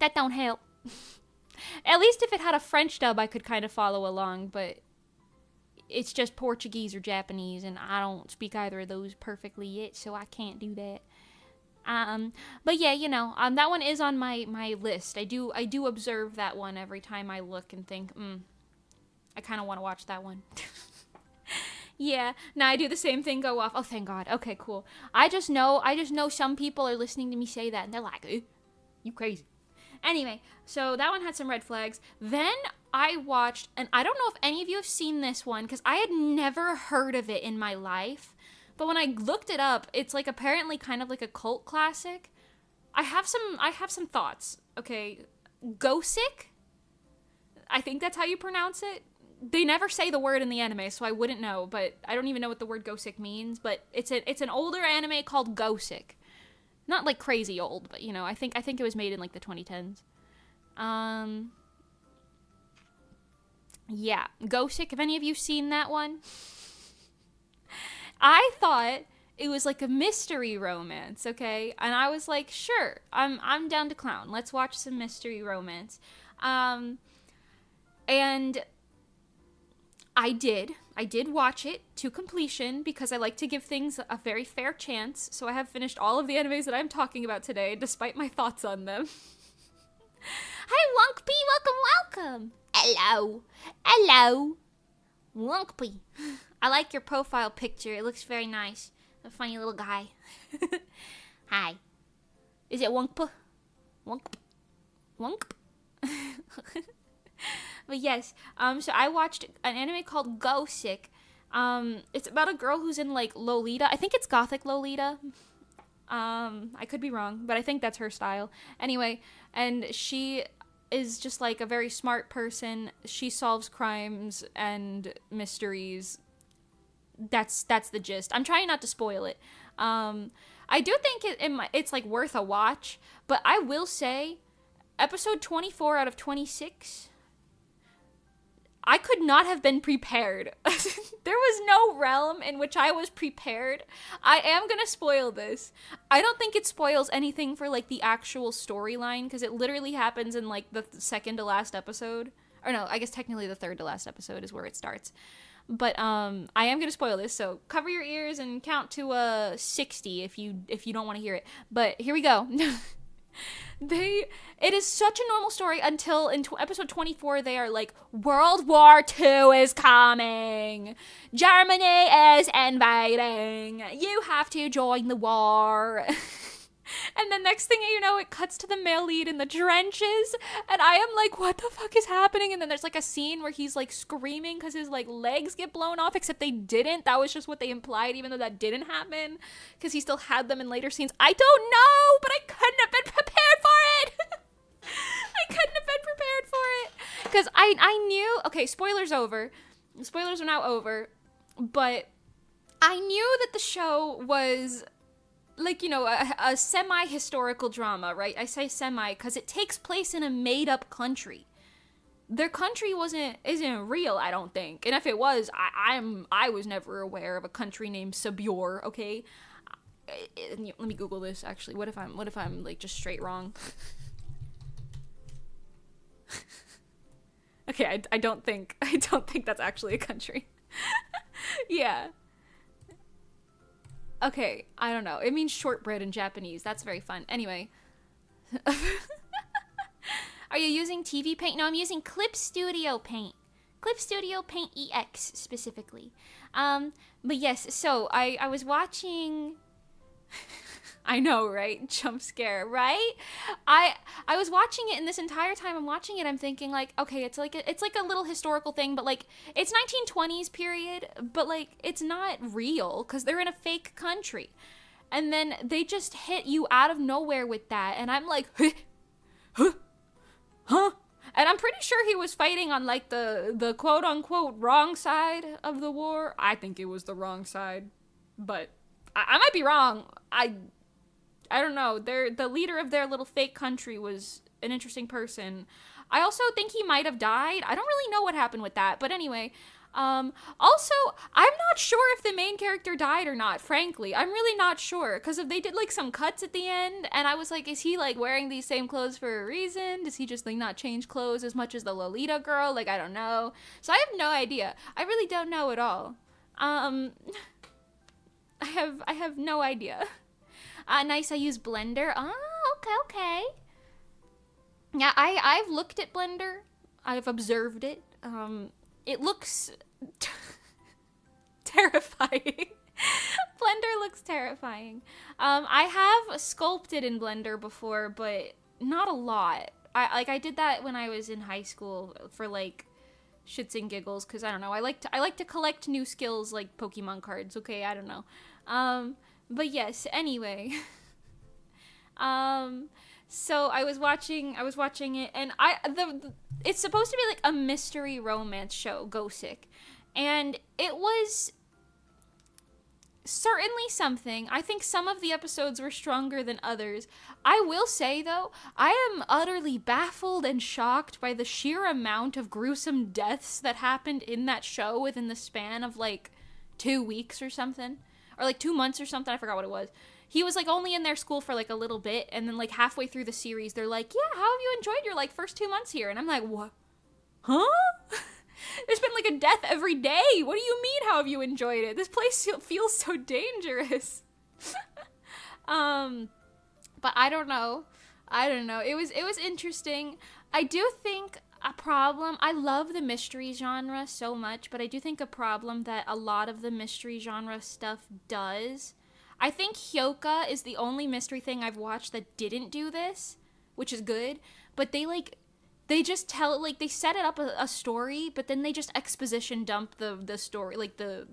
That don't help. At least if it had a French dub, I could kind of follow along, but... It's just Portuguese or Japanese, and I don't speak either of those perfectly yet, so I can't do that. But yeah, you know, that one is on my list. I do observe that one every time I look and think, I kind of want to watch that one. Yeah, now I do the same thing, go off. Oh, thank God. Okay, cool. I just know some people are listening to me say that, and they're like, you crazy. Anyway, so that one had some red flags. Then I watched, and I don't know if any of you have seen this one, because I had never heard of it in my life. But when I looked it up, it's like apparently kind of like a cult classic. I have some thoughts. Okay, Gosick? I think that's how you pronounce it. they never say the word in the anime, so I wouldn't know, but I don't even know what the word gosick means, but it's an older anime called Gosick. Not like crazy old, but you know, I think it was made in like the 2010s. Yeah, Gosick. Have any of you seen that one? I thought it was like a mystery romance, okay? And I was like, sure, I'm down to clown. Let's watch some mystery romance. And I did watch it to completion because I like to give things a very fair chance. So I have finished all of the animes that I'm talking about today, despite my thoughts on them. Hi, Wonkpy, welcome. Hello, Wonkpy. I like your profile picture. It looks very nice. A funny little guy. Hi. Is it Wonkpa? Wonk? But yes, so I watched an anime called Gosick. It's about a girl who's in, like, Lolita. I think it's Gothic Lolita. I could be wrong, but I think that's her style. Anyway, and she is just, like, a very smart person. She solves crimes and mysteries. That's the gist. I'm trying not to spoil it. I do think it's, like, worth a watch, but I will say, episode 24 out of 26... I could not have been prepared. There was no realm in which I was prepared. I am gonna spoil this. I don't think it spoils anything for, like, the actual storyline, because it literally happens in, like, the second to last episode. Or no, I guess technically the third to last episode is where it starts. But I am gonna spoil this, so cover your ears and count to 60 if you don't want to hear it. But here we go. It is such a normal story until in episode 24 they are like, World War II is coming, Germany is invading, you have to join the war. And then next thing you know, it cuts to the male lead in the trenches, and I am like, what the fuck is happening? And then there's like a scene where he's like screaming because his like legs get blown off, except they didn't. That was just what they implied, even though that didn't happen, because he still had them in later scenes. I don't know, but I couldn't have been prepared for it. I couldn't have been prepared for it, because I knew, okay, spoilers over. Spoilers are now over, but I knew that the show was, like, you know, a semi-historical drama, right? I say semi because it takes place in a made-up country. Their country isn't real, I don't think. And if it was, I was never aware of a country named Sabure, okay? Let me Google this, actually. What if I'm like just straight wrong? Okay, I don't think that's actually a country. Yeah. Okay, I don't know. It means shortbread in Japanese. That's very fun. Anyway. Are you using TV Paint? No, I'm using Clip Studio Paint. Clip Studio Paint EX, specifically. But yes, so I was watching... I know, right? Jump scare, right? I was watching it, and this entire time I'm watching it, I'm thinking, like, okay, it's like a little historical thing, but, like, it's 1920s period, but, like, it's not real, because they're in a fake country. And then they just hit you out of nowhere with that, and I'm like, huh? And I'm pretty sure he was fighting on, like, the quote-unquote wrong side of the war. I think it was the wrong side, but I might be wrong. I don't know. The leader of their little fake country was an interesting person. I also think he might have died. I don't really know what happened with that. But anyway, also, I'm not sure if the main character died or not, frankly. I'm really not sure. Because if they did, like, some cuts at the end, and I was like, is he, like, wearing these same clothes for a reason? Does he just, like, not change clothes as much as the Lolita girl? Like, I don't know. So I have no idea. I really don't know at all. I have no idea. Nice, I use Blender. Oh, okay. Yeah, I've looked at Blender. I've observed it. It looks terrifying. Blender looks terrifying. I have sculpted in Blender before, but not a lot. I did that when I was in high school for, like, shits and giggles, because I don't know. I like to collect new skills like Pokemon cards. Okay, I don't know. But yes, anyway. So I was watching it, and it's supposed to be like a mystery romance show, Go Sick. And it was certainly something. I think some of the episodes were stronger than others. I will say, though, I am utterly baffled and shocked by the sheer amount of gruesome deaths that happened in that show within the span of, like, 2 weeks or something. Or, like, 2 months or something. I forgot what it was. He was, like, only in their school for, like, a little bit, and then, like, halfway through the series, they're like, yeah, how have you enjoyed your, like, first 2 months here? And I'm like, what? Huh? There's been, like, a death every day. What do you mean, how have you enjoyed it? This place feels so dangerous. But I don't know. It was interesting. I do think a problem, I love the mystery genre so much, but I do think a problem that a lot of the mystery genre stuff does. I think Hyoka is the only mystery thing I've watched that didn't do this, which is good, but they just tell, like, they set it up a story, but then they just exposition dump the story, like, the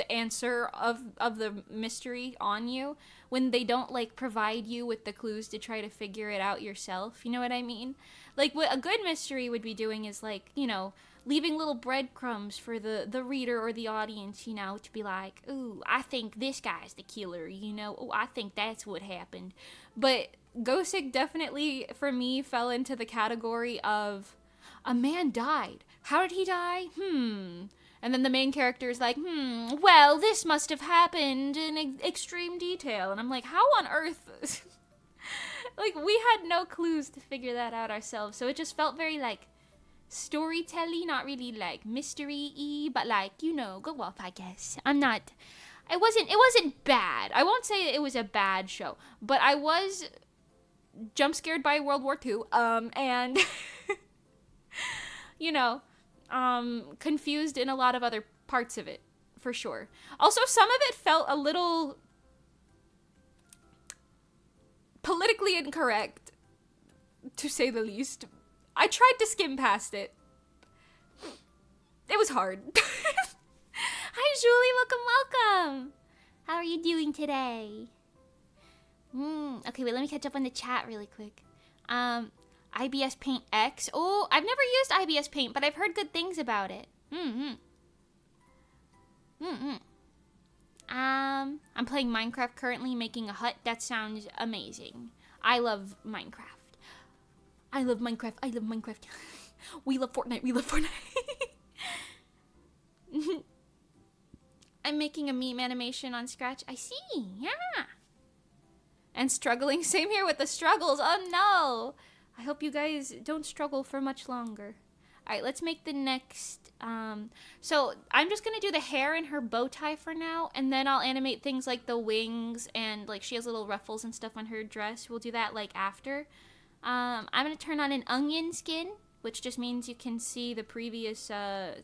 answer of the mystery on you, when they don't, like, provide you with the clues to try to figure it out yourself. You know what I mean? Like, what a good mystery would be doing is, like, you know, leaving little breadcrumbs for the reader or the audience, you know, to be like, ooh, I think this guy's the killer, you know? Oh, I think that's what happened. But Gosick definitely, for me, fell into the category of, a man died. How did he die? And then the main character is like, well, this must have happened in extreme detail. And I'm like, how on earth? Like, we had no clues to figure that out ourselves. So it just felt very, like, storytelling, not really, like, mystery-y, but, like, you know, go off, I guess. It wasn't bad. I won't say it was a bad show, but I was jump scared by World War II, and, you know, confused in a lot of other parts of it, for sure. Also, some of it felt a little politically incorrect, to say the least. I tried to skim past it. It was hard. Hi, Julie. Welcome. How are you doing today? Okay, wait, let me catch up on the chat really quick. IBS Paint X. Oh, I've never used IBS Paint, but I've heard good things about it. I'm playing Minecraft currently, making a hut. That sounds amazing. I love Minecraft. I love Minecraft. We love Fortnite. I'm making a meme animation on Scratch. I see, yeah. And struggling. Same here with the struggles. Oh no. I hope you guys don't struggle for much longer. Alright, let's make the next, so I'm just gonna do the hair and her bow tie for now, and then I'll animate things like the wings, and, like, she has little ruffles and stuff on her dress. We'll do that, like, after. I'm gonna turn on an onion skin, which just means you can see the previous,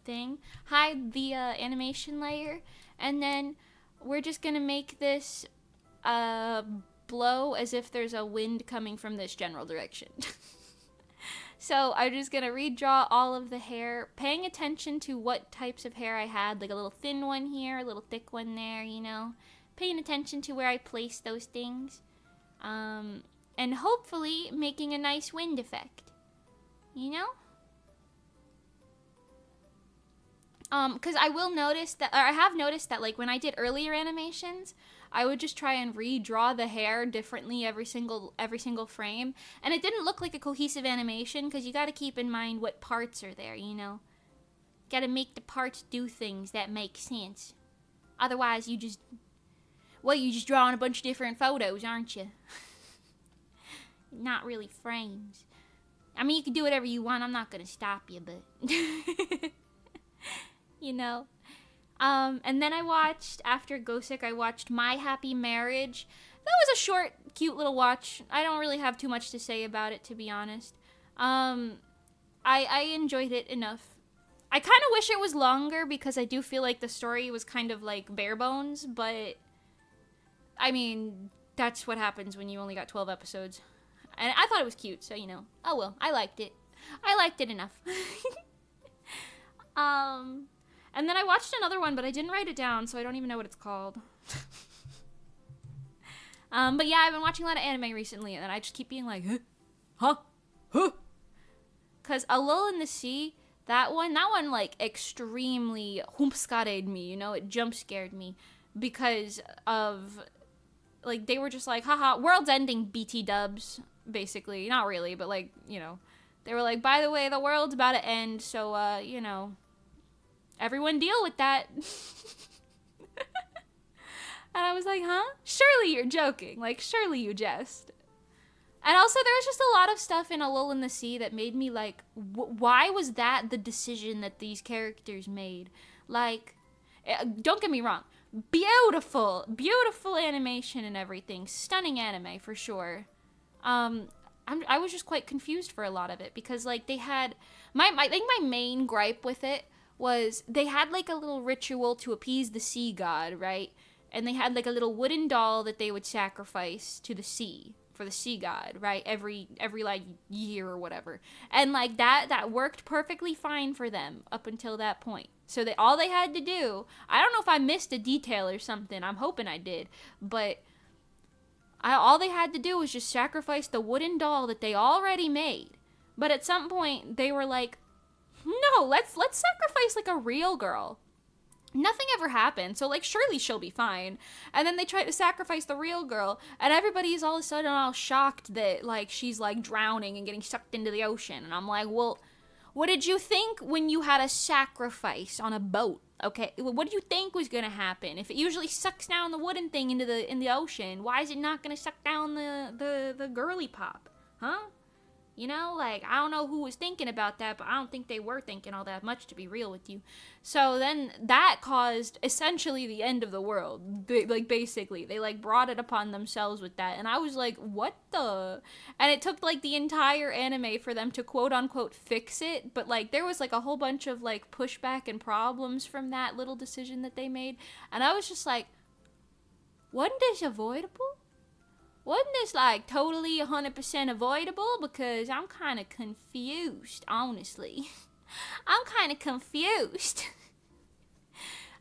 thing. Hide the, animation layer, and then we're just gonna make this, blow as if there's a wind coming from this general direction. So I'm just gonna redraw all of the hair, paying attention to what types of hair I had, like a little thin one here, a little thick one there, you know, paying attention to where I place those things, and hopefully making a nice wind effect, you know? Because I will notice that, or I have noticed that, like, when I did earlier animations, I would just try and redraw the hair differently every single frame, and it didn't look like a cohesive animation, because you gotta keep in mind what parts are there, you know? Gotta make the parts do things that make sense. Otherwise, you're just drawing a bunch of different photos, aren't you? Not really frames. I mean, you can do whatever you want, I'm not gonna stop you, but... you know? And then I watched, after Gosick, I watched My Happy Marriage. That was a short, cute little watch. I don't really have too much to say about it, to be honest. I enjoyed it enough. I kind of wish it was longer, because I do feel like the story was kind of, like, bare bones, but, I mean, that's what happens when you only got 12 episodes. And I thought it was cute, so, you know. Oh well, I liked it. I liked it enough. And then I watched another one, but I didn't write it down, so I don't even know what it's called. But yeah, I've been watching a lot of anime recently, and I just keep being like, huh, huh, because A Lull in the Sea, that one, like extremely humpscarred me. You know, it jump scared me because of like they were just like, haha, world's ending, BT dubs, basically. Not really, but like, you know, they were like, by the way, the world's about to end, so you know, everyone deal with that. And I was like, huh? Surely you're joking. Like, surely you jest. And also, there was just a lot of stuff in A Lull in the Sea that made me like, why was that the decision that these characters made? Like, don't get me wrong. Beautiful, beautiful animation and everything. Stunning anime, for sure. I was just quite confused for a lot of it because, like, they had... I think my main gripe with it was they had, like, a little ritual to appease the sea god, right? And they had like a little wooden doll that they would sacrifice to the sea for the sea god, right? Every like year or whatever. And like that worked perfectly fine for them up until that point. So all they had to do, I don't know if I missed a detail or something. I'm hoping I did, but all they had to do was just sacrifice the wooden doll that they already made. But at some point they were like, "No, let's sacrifice like a real girl." Nothing ever happened, so like surely she'll be fine. And then they try to sacrifice the real girl, and everybody's all of a sudden all shocked that like she's like drowning and getting sucked into the ocean. And I'm like, well, what did you think when you had a sacrifice on a boat? Okay, what did you think was gonna happen? If it usually sucks down the wooden thing into the ocean, why is it not gonna suck down the girly pop? Huh? You know, like, I don't know who was thinking about that, but I don't think they were thinking all that much, to be real with you. So then that caused essentially the end of the world. Like, basically. They, like, brought it upon themselves with that. And I was like, what the? And it took, like, the entire anime for them to quote-unquote fix it. But, like, there was, like, a whole bunch of, like, pushback and problems from that little decision that they made. And I was just like, wasn't this avoidable? Wasn't this, like, totally 100% avoidable? Because I'm kind of confused, honestly. I'm kind of confused.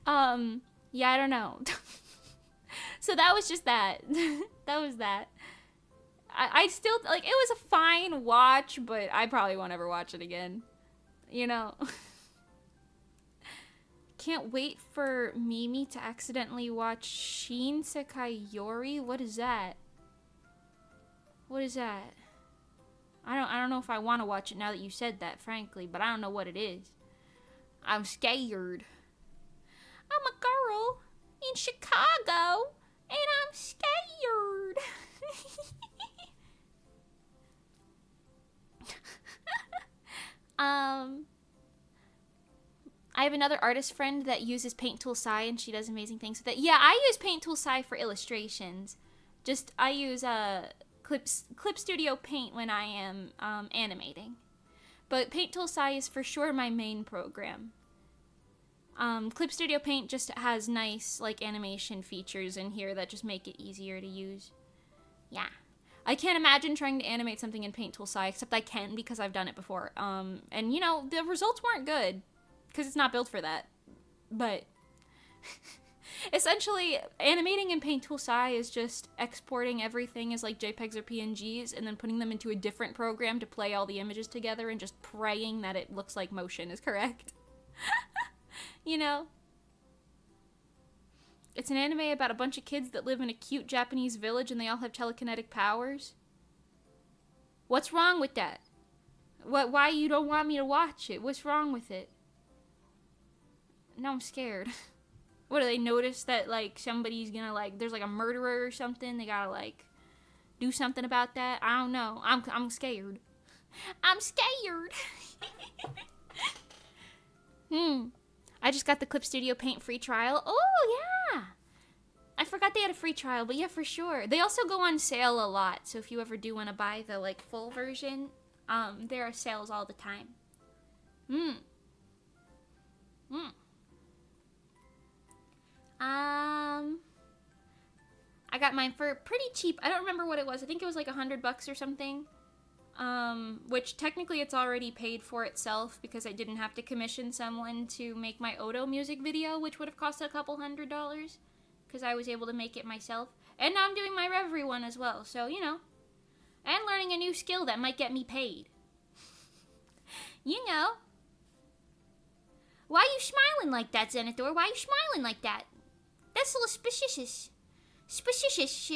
Yeah, I don't know. So that was just that. That was that. I still, like, it was a fine watch, but I probably won't ever watch it again. You know? Can't wait for Mimi to accidentally watch Shin Sekai Yori. What is that? What is that? I don't know if I want to watch it now that you said that, frankly, but I don't know what it is. I'm scared. I'm a girl in Chicago, and I'm scared. I have another artist friend that uses Paint Tool Sai, and she does amazing things with it. Yeah, I use Paint Tool Sai for illustrations. I use Clip Studio Paint when I am animating. But Paint Tool Sai is for sure my main program. Clip Studio Paint just has nice like animation features in here that just make it easier to use. Yeah. I can't imagine trying to animate something in Paint Tool Sai, except I can because I've done it before. And you know, the results weren't good because it's not built for that. But essentially, animating in Paint Tool Sai is just exporting everything as like JPEGs or PNGs and then putting them into a different program to play all the images together and just praying that it looks like motion is correct. You know? It's an anime about a bunch of kids that live in a cute Japanese village and they all have telekinetic powers. What's wrong with that? Why you don't want me to watch it? What's wrong with it? Now I'm scared. What, do they notice that, like, somebody's gonna, like, there's, like, a murderer or something? They gotta, like, do something about that? I don't know. I'm scared. I'm scared. I just got the Clip Studio Paint free trial. Oh, yeah. I forgot they had a free trial, but yeah, for sure. They also go on sale a lot, so if you ever do want to buy the, like, full version, there are sales all the time. I got mine for pretty cheap. I don't remember what it was. I think it was like $100 or something. Which technically it's already paid for itself because I didn't have to commission someone to make my Odo music video, which would have cost a couple $100. because I was able to make it myself. And now I'm doing my Reverie one as well, so, you know. And learning a new skill that might get me paid. You know. Why are you smiling like that, Zenithor? Why are you smiling like that? That's a little suspicious. Suspicious.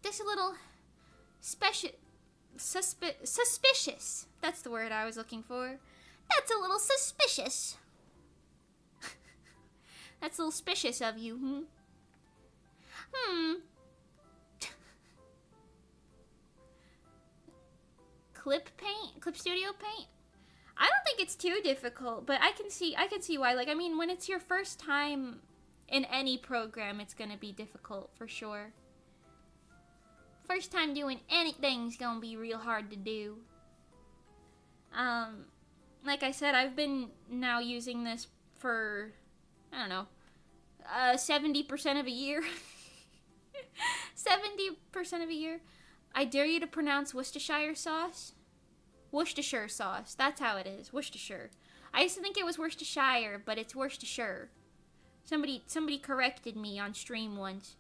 That's a little suspicious. That's the word I was looking for. That's a little suspicious. That's a little suspicious of you, Clip Studio Paint? I don't think it's too difficult, but I can see why. Like, I mean, when it's your first time in any program, it's gonna be difficult for sure. First time doing anything's gonna be real hard to do. Like I said, I've been now using this for, I don't know, 70% of a year. 70% of a year. I dare you to pronounce Worcestershire sauce. Worcestershire sauce. That's how it is. Worcestershire. I used to think it was Worcestershire, but it's Worcestershire. Somebody corrected me on stream once.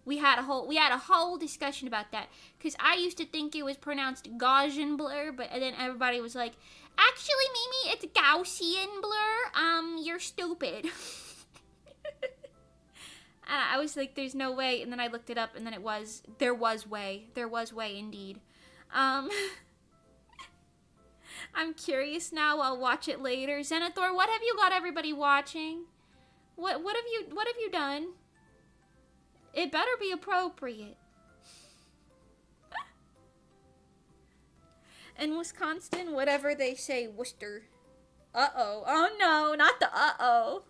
We had a whole discussion about that, because I used to think it was pronounced Gaussian blur, but then everybody was like, actually, Mimi, it's Gaussian blur. You're stupid. And I was like, there's no way. And then I looked it up, and then there was way indeed. I'm curious now. I'll watch it later. Zenithor, what have you got everybody watching? What have you done? It better be appropriate. In Wisconsin, whatever they say, Worcester. Uh-oh. Oh no, not the uh-oh.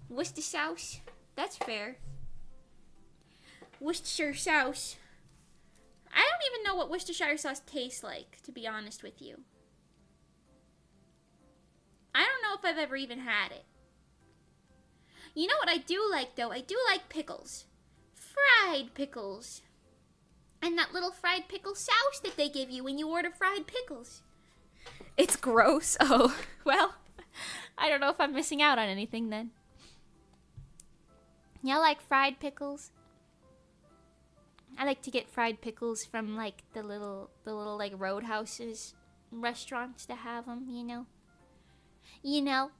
Worcester sauce. That's fair. Worcestershire sauce. I don't even know what Worcestershire sauce tastes like, to be honest with you. I don't know if I've ever even had it. You know what I do like, though? I do like pickles. Fried pickles. And that little fried pickle sauce that they give you when you order fried pickles. It's gross. Oh, well, I don't know if I'm missing out on anything then. Y'all like fried pickles? I like to get fried pickles from, like, the little like, roadhouses, restaurants that have them, you know? You know?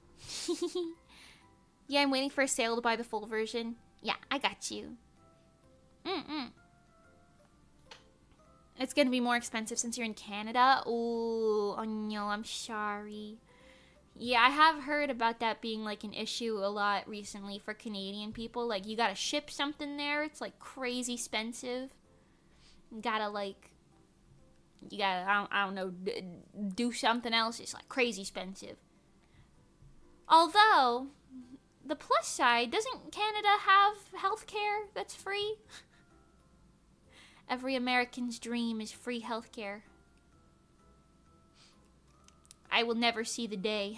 Yeah, I'm waiting for a sale to buy the full version. Yeah, I got you. It's gonna be more expensive since you're in Canada. Ooh, oh no, I'm sorry. Yeah, I have heard about that being, like, an issue a lot recently for Canadian people. Like, you gotta ship something there. It's, like, crazy expensive. You gotta, I don't know, do something else. It's, like, crazy expensive. Although, the plus side, doesn't Canada have healthcare that's free? Every American's dream is free healthcare. I will never see the day.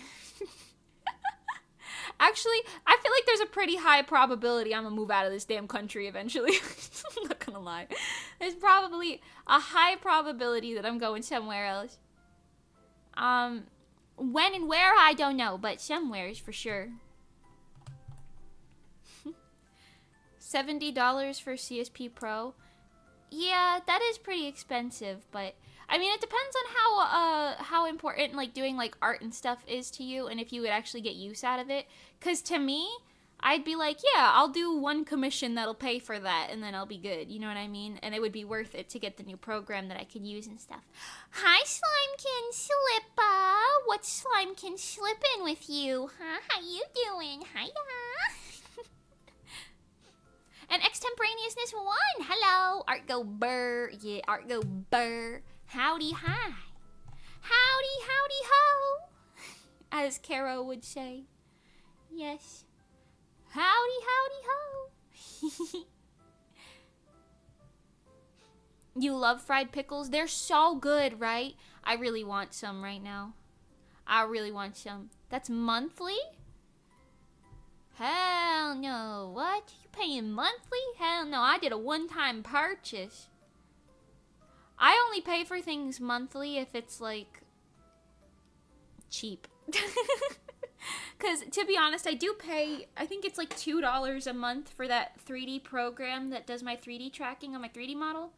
Actually, I feel like there's a pretty high probability I'm gonna move out of this damn country eventually. I'm not gonna lie. There's probably a high probability that I'm going somewhere else. When and where, I don't know, but somewhere is for sure. $70 for CSP Pro. Yeah, that is pretty expensive, but I mean, it depends on how important, like, doing, like, art and stuff is to you, and if you would actually get use out of it. Because to me, I'd be like, yeah, I'll do one commission that'll pay for that, and then I'll be good, you know what I mean? And it would be worth it to get the new program that I could use and stuff. Hi, Slimekin Slippa! What's Slimekin slipping with you? Huh? How you doing? Hiya! And Extemporaneousness 1, hello! Art go burr, yeah, Art go burr. Howdy, hi. Howdy, howdy, ho. As Caro would say. Yes. Howdy, howdy, ho. You love fried pickles? They're so good, right? I really want some right now. I really want some. That's monthly? Hell no. What? You paying monthly? Hell no. I did a one-time purchase. I only pay for things monthly if it's, like, cheap. Because, to be honest, I do pay, I think it's like $2 a month for that 3D program that does my 3D tracking on my 3D model.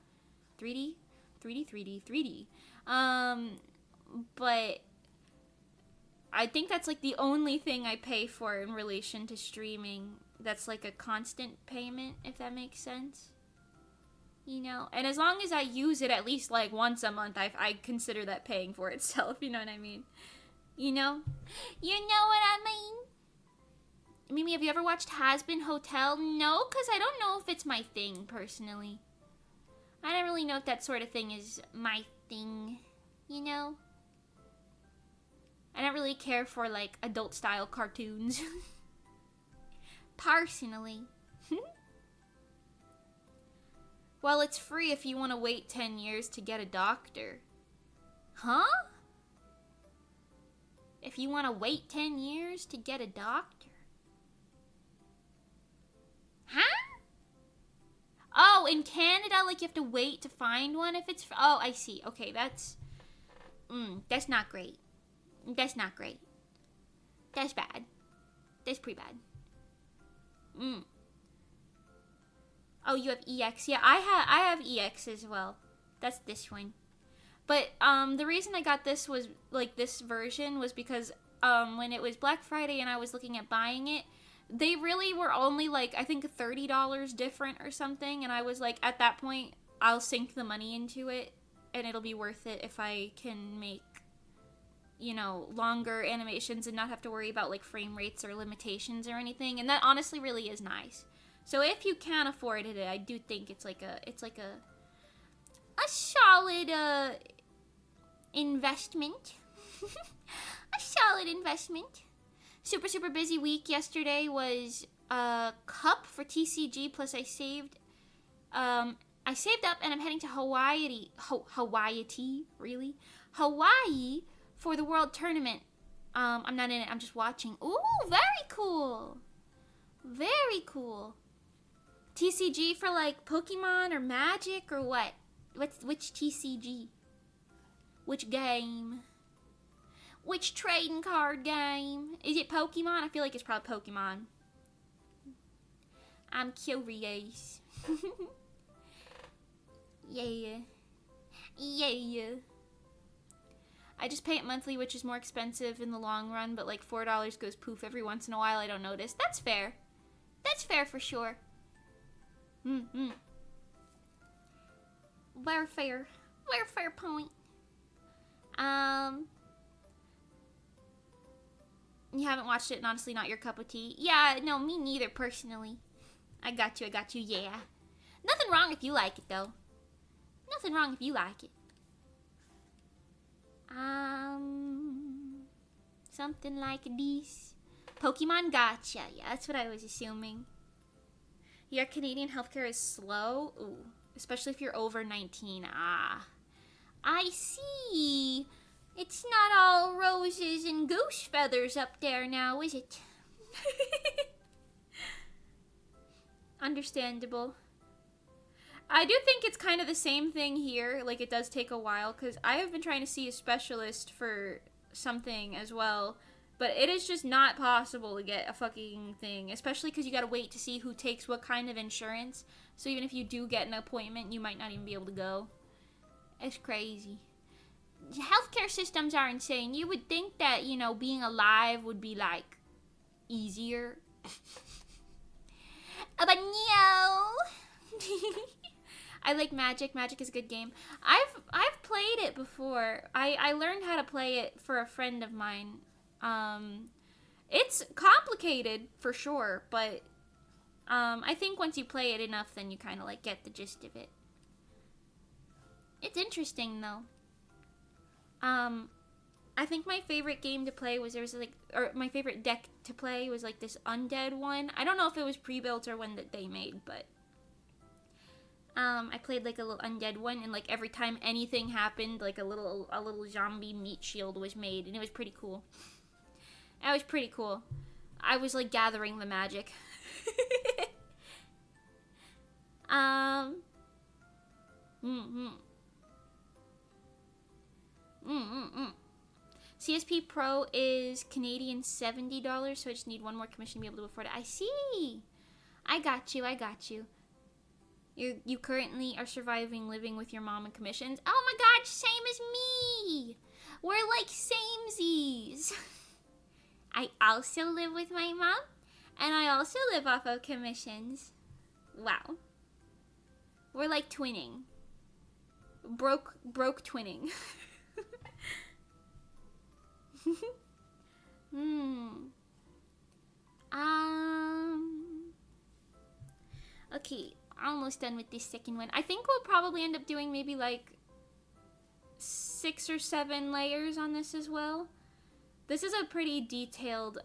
3D? 3D, 3D, 3D. But I think that's like the only thing I pay for in relation to streaming that's like a constant payment, if that makes sense. You know? And as long as I use it at least like once a month, I consider that paying for itself, you know what I mean? You know? You know what I mean? Mimi, have you ever watched Has Been Hotel? No, because I don't know if it's my thing, personally. I don't really know if that sort of thing is my thing, you know? I don't really care for, like, adult-style cartoons. Personally. Well, it's free if you want to wait 10 years to get a doctor. Huh? If you want to wait 10 years to get a doctor. Huh? Oh, in Canada, like, you have to wait to find one if it's... Oh, I see. Okay, that's not great. That's not great. That's bad. That's pretty bad. Oh, you have EX. Yeah, I have EX as well. That's this one. But the reason I got this was like this version was because when it was Black Friday and I was looking at buying it, they really were only like I think $30 different or something, and I was like at that point I'll sink the money into it and it'll be worth it if I can make, you know, longer animations and not have to worry about like frame rates or limitations or anything. And that honestly really is nice. So if you can afford it, I do think it's like a solid investment. A solid investment. Super busy week. Yesterday was a cup for TCG, plus I saved up and I'm heading to Hawaii for the World Tournament. I'm not in it, I'm just watching. Ooh, very cool. Very cool. TCG for like Pokemon or Magic or what? Which TCG? Which game? Which trading card game? Is it Pokemon? I feel like it's probably Pokemon. I'm curious. Yeah. I just pay it monthly, which is more expensive in the long run, but like $4 goes poof every once in a while. I don't notice. That's fair. That's fair for sure. Very fair point. You haven't watched it and honestly not your cup of tea. Yeah, no, me neither personally. I got you, yeah. Nothing wrong if you like it though. Nothing wrong if you like it. Something like this. Pokemon Gotcha. Yeah, that's what I was assuming. Your Canadian healthcare is slow? Ooh. Especially if you're over 19. Ah. I see. It's not all roses and goose feathers up there now, is it? Understandable. I do think it's kind of the same thing here. Like, it does take a while, because I have been trying to see a specialist for something as well. But it is just not possible to get a fucking thing. Especially because you gotta wait to see who takes what kind of insurance. So even if you do get an appointment, you might not even be able to go. It's crazy. Healthcare systems are insane. You would think that, you know, being alive would be, like, easier. But no! I like Magic. Magic is a good game. I've played it before. I learned how to play it for a friend of mine. It's complicated for sure, but I think once you play it enough, then you kind of like get the gist of it. It's interesting though. I think my favorite game to play was my favorite deck to play was like this undead one. I don't know if it was pre-built or one that they made, but I played like a little undead one, and like every time anything happened, like a little zombie meat shield was made, and it was pretty cool. That was pretty cool. I was like gathering the magic. CSP Pro is Canadian $70, so I just need one more commission to be able to afford it. I see. I got you. You currently are surviving living with your mom and commissions. Oh my gosh, same as me. We're like samesies. I also live with my mom, and I also live off of commissions. Wow. We're like twinning. Broke twinning. Okay, almost done with this second one. I think we'll probably end up doing maybe like 6 or 7 layers on this as well. This is a pretty detailed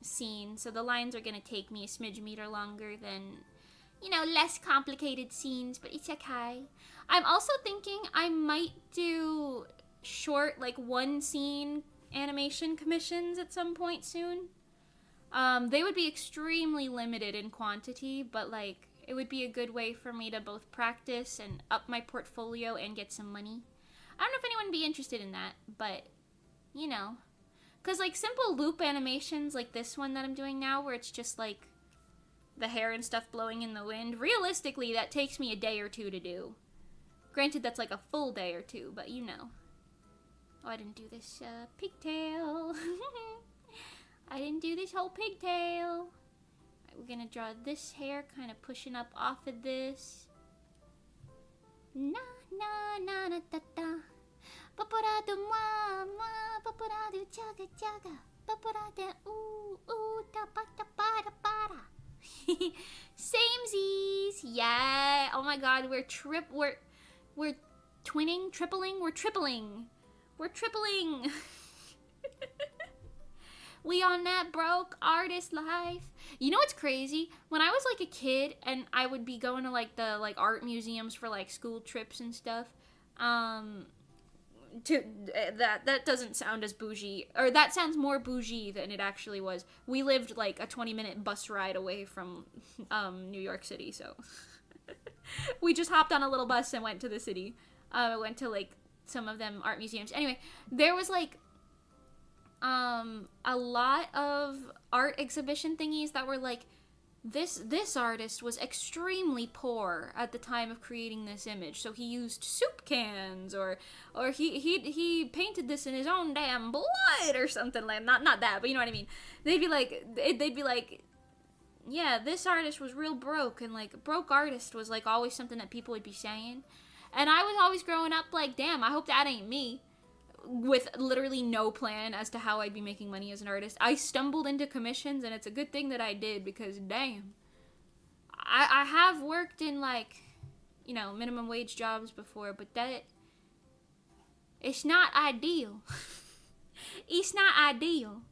scene, so the lines are gonna take me a smidge meter longer than, you know, less complicated scenes, but it's okay. I'm also thinking I might do short, like, 1 scene animation commissions at some point soon. They would be extremely limited in quantity, but, like, it would be a good way for me to both practice and up my portfolio and get some money. I don't know if anyone would be interested in that, but, you know. Because, like, simple loop animations like this one that I'm doing now, where it's just, like, the hair and stuff blowing in the wind, realistically, that takes me a day or 2 to do. Granted, that's like a full day or 2, but you know. Oh, I didn't do this pigtail. I didn't do this whole pigtail. Right, we're gonna draw this hair kind of pushing up off of this. Na na na na da da. Paparado ma ma paparado jaga jaga. Paparado ooh ooh da ba da ba da ba da. Samesies, yeah. Oh my god, we're twinning, tripling, we're tripling. We on that broke artist life. You know what's crazy? When I was like a kid and I would be going to like the like art museums for like school trips and stuff, that doesn't sound as bougie, or that sounds more bougie than it actually was. We lived like a 20-minute bus ride away from New York City, so we just hopped on a little bus and went to the city. Went to like some of them art museums. Anyway, there was like a lot of art exhibition thingies that were like, this artist was extremely poor at the time of creating this image, so he used soup cans, or he painted this in his own damn blood or something, like not that, but you know what I mean. They'd be like, yeah, this artist was real broke, and like broke artist was like always something that people would be saying, and I was always growing up like, damn, I hope that ain't me. With literally no plan as to how I'd be making money as an artist. I stumbled into commissions, and it's a good thing that I did, because damn. I have worked in, like, you know, minimum wage jobs before, but it's not ideal. It's not ideal.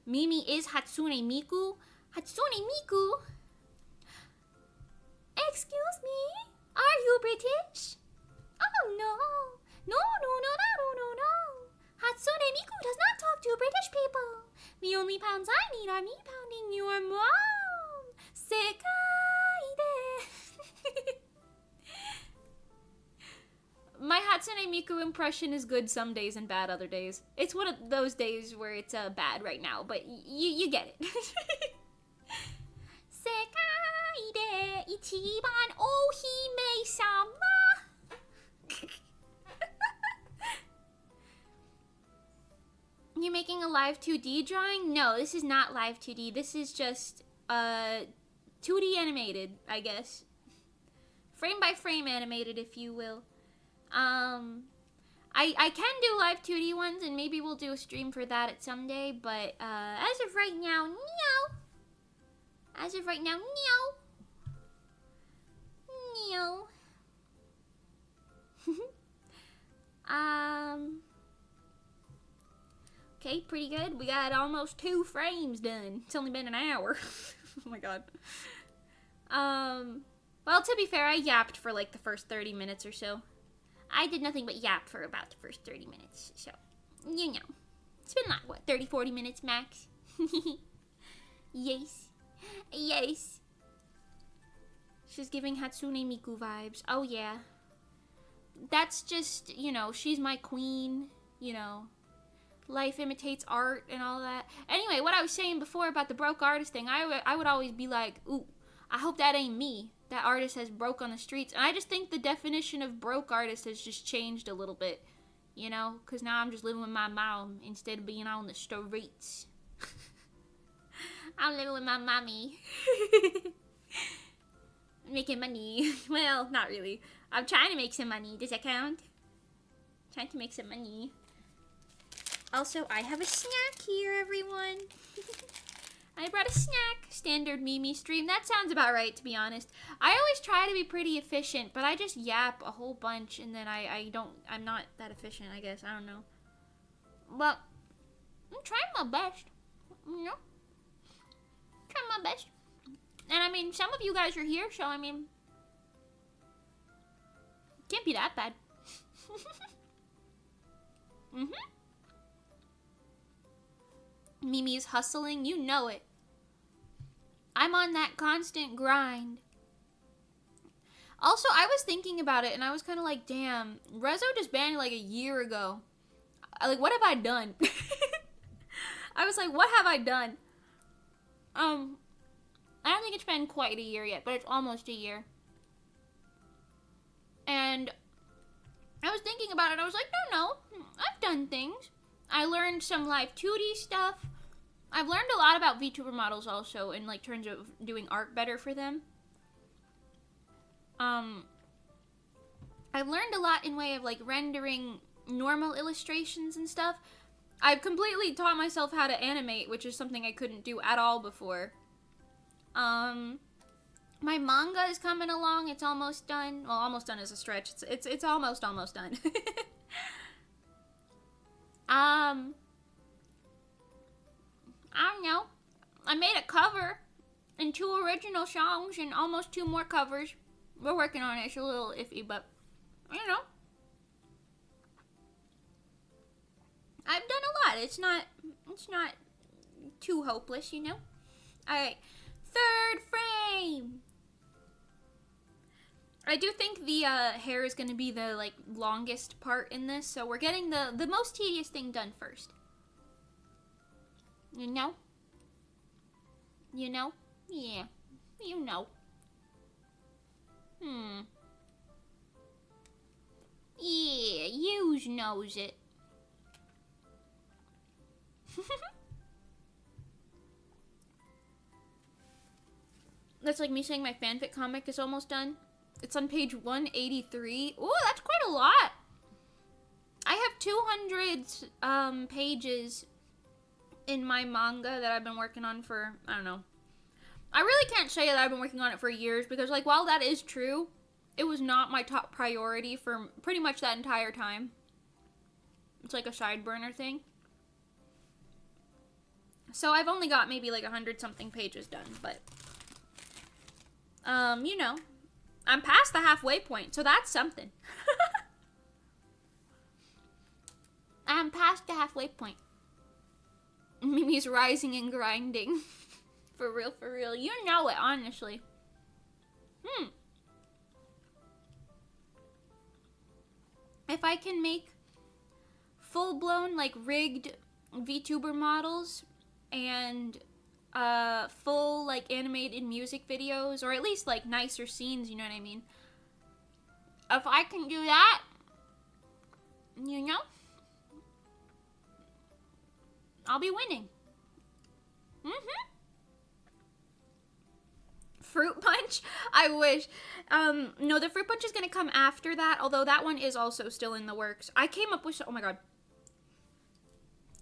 Mimi is Hatsune Miku. Hatsune Miku? Excuse me? Are you British? Oh no. No. Hatsune Miku does not talk to British people. The only pounds I need are me pounding your mom. Sekai de. My Hatsune Miku impression is good some days and bad other days. It's one of those days where it's bad right now, but you get it. Sekai de ichiban ohime-sama. You're making a live 2D drawing? No, this is not live 2D. This is just 2D animated, I guess. Frame by frame animated, if you will. I can do live 2D ones, and maybe we'll do a stream for that at some day, but as of right now, no. As of right now, no. Okay, pretty good. We got almost 2 frames done. It's only been an hour. Oh my god. Well, to be fair, I yapped for like the first 30 minutes or so. I did nothing but yap for about the first 30 minutes, so, you know. It's been like, what, 30, 40 minutes max? Yes. She's giving Hatsune Miku vibes. Oh, yeah. That's just, you know, she's my queen, you know. life imitates art and all that. Anyway, what I was saying before about the broke artist thing, I would always be like, ooh, I hope that ain't me. That artist has broke on the streets. And I just think the definition of broke artist has just changed a little bit. You know, because now I'm just living with my mom instead of being on the streets. I'm living with my mommy. Making money. Well, not really. I'm trying to make some money. Does that count? Trying to make some money. Also, I have a snack here, everyone. I brought a snack. Standard Mimi stream. That sounds about right, to be honest. I always try to be pretty efficient, but I just yap a whole bunch, and then I'm not that efficient, I guess. I don't know. But I'm trying my best. You know? Trying my best. And I mean, some of you guys are here, so I mean, can't be that bad. Mimi's hustling, you know it. I'm on that constant grind. Also, I was thinking about it, and I was kind of like, damn, Rezo just banned like a year ago. Like, what have I done? I was like, what have I done? I don't think it's been quite a year yet, but it's almost a year. And I was thinking about it, and I was like, no, I've done things. I learned some live 2D stuff. I've learned a lot about VTuber models also, in like terms of doing art better for them. I've learned a lot in way of like rendering normal illustrations and stuff. I've completely taught myself how to animate, which is something I couldn't do at all before. My manga is coming along. It's almost done. Well, almost done is a stretch. It's almost done. I don't know. I made a cover and 2 original songs and almost 2 more covers. We're working on it. It's a little iffy, but you know, I've done a lot. It's not too hopeless, you know. All right, 3rd frame. I do think the hair is going to be the like longest part in this, so we're getting the most tedious thing done first. You know? You know? Yeah. You know. Yeah, yous knows it. That's like me saying my fanfic comic is almost done. It's on page 183. Ooh, that's quite a lot. I have 200 pages in my manga that I've been working on for, I don't know. I really can't say that I've been working on it for years because, like, while that is true, it was not my top priority for pretty much that entire time. It's like a side burner thing. So I've only got maybe like 100-something pages done, but, you know, I'm past the halfway point, so that's something. I'm past the halfway point. Mimi's rising and grinding. For real, for real. You know it, honestly. If I can make full-blown, like, rigged VTuber models and full, like, animated music videos, or at least, like, nicer scenes, you know what I mean? If I can do that, you know, I'll be winning. Fruit Punch? I wish. No, the Fruit Punch is going to come after that, although that one is also still in the works. I came up with, oh my god.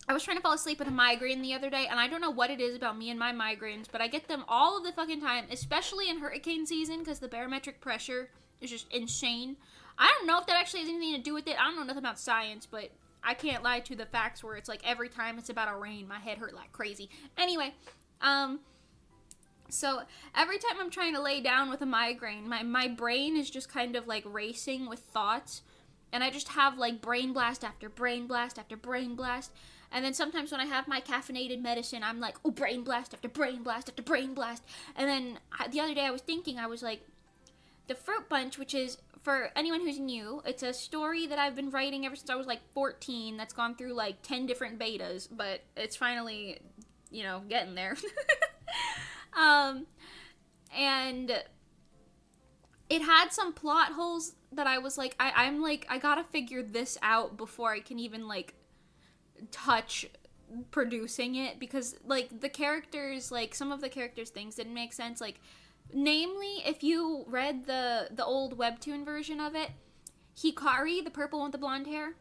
I was trying to fall asleep with a migraine the other day, and I don't know what it is about me and my migraines, but I get them all of the fucking time, especially in hurricane season, because the barometric pressure is just insane. I don't know if that actually has anything to do with it. I don't know nothing about science, but I can't lie to the facts where it's like every time it's about a rain, my head hurt like crazy. Anyway, so every time I'm trying to lay down with a migraine, my brain is just kind of like racing with thoughts, and I just have like brain blast after brain blast after brain blast. And then sometimes when I have my caffeinated medicine, I'm like, oh, brain blast after brain blast after brain blast. And then the other day I was thinking, I was like, The Fruit Bunch, which is, for anyone who's new, it's a story that I've been writing ever since I was like 14 that's gone through like 10 different betas, but it's finally, getting there. And it had some plot holes that I was like, I'm like, I gotta figure this out before I can even like touch producing it, because like the characters, like some of the characters' things didn't make sense. Like, namely, if you read the old webtoon version of it, Hikari, the purple one with the blonde hair,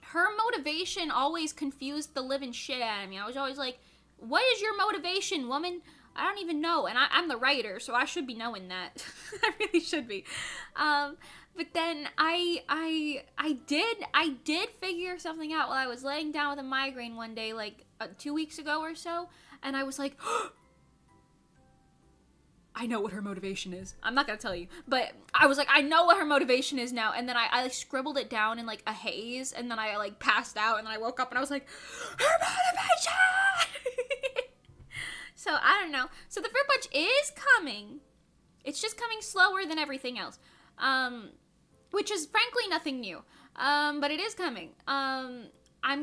her motivation always confused the living shit out of me. I was always like, what is your motivation, woman? I don't even know, and I'm the writer, so I should be knowing that. I really should be. But then I did figure something out while I was laying down with a migraine one day, like 2 weeks ago or so, and I was like, I know what her motivation is. I'm not gonna tell you, but I was like, I know what her motivation is now, and then I like scribbled it down in like a haze, and then I like passed out, and then I woke up and I was like, her motivation! So, I don't know. So, the Fruit Bunch is coming. It's just coming slower than everything else. Which is, frankly, nothing new. But it is coming. I'm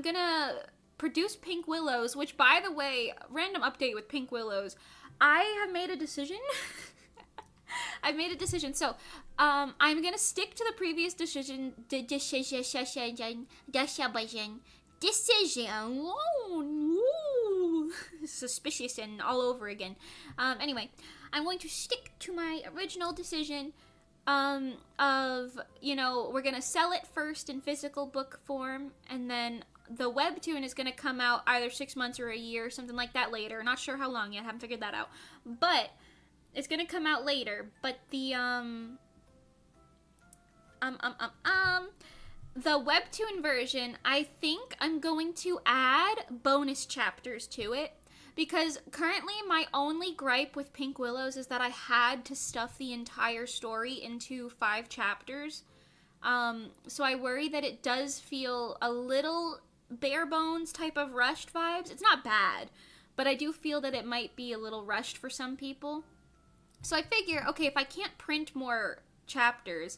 gonna produce Pink Willows, which, by the way, random update with Pink Willows. I have made a decision. I've made a decision. So, I'm gonna stick to the previous decision. Whoa, suspicious and all over again. Anyway, I'm going to stick to my original decision of, we're gonna sell it first in physical book form, and then the webtoon is gonna come out either 6 months or a year, something like that later. Not sure how long yet, haven't figured that out. But it's gonna come out later. But the webtoon version, I think I'm going to add bonus chapters to it, because currently my only gripe with Pink Willows is that I had to stuff the entire story into 5 chapters. So I worry that it does feel a little bare bones type of rushed vibes. It's not bad, but I do feel that it might be a little rushed for some people. So I figure, okay, if I can't print more chapters,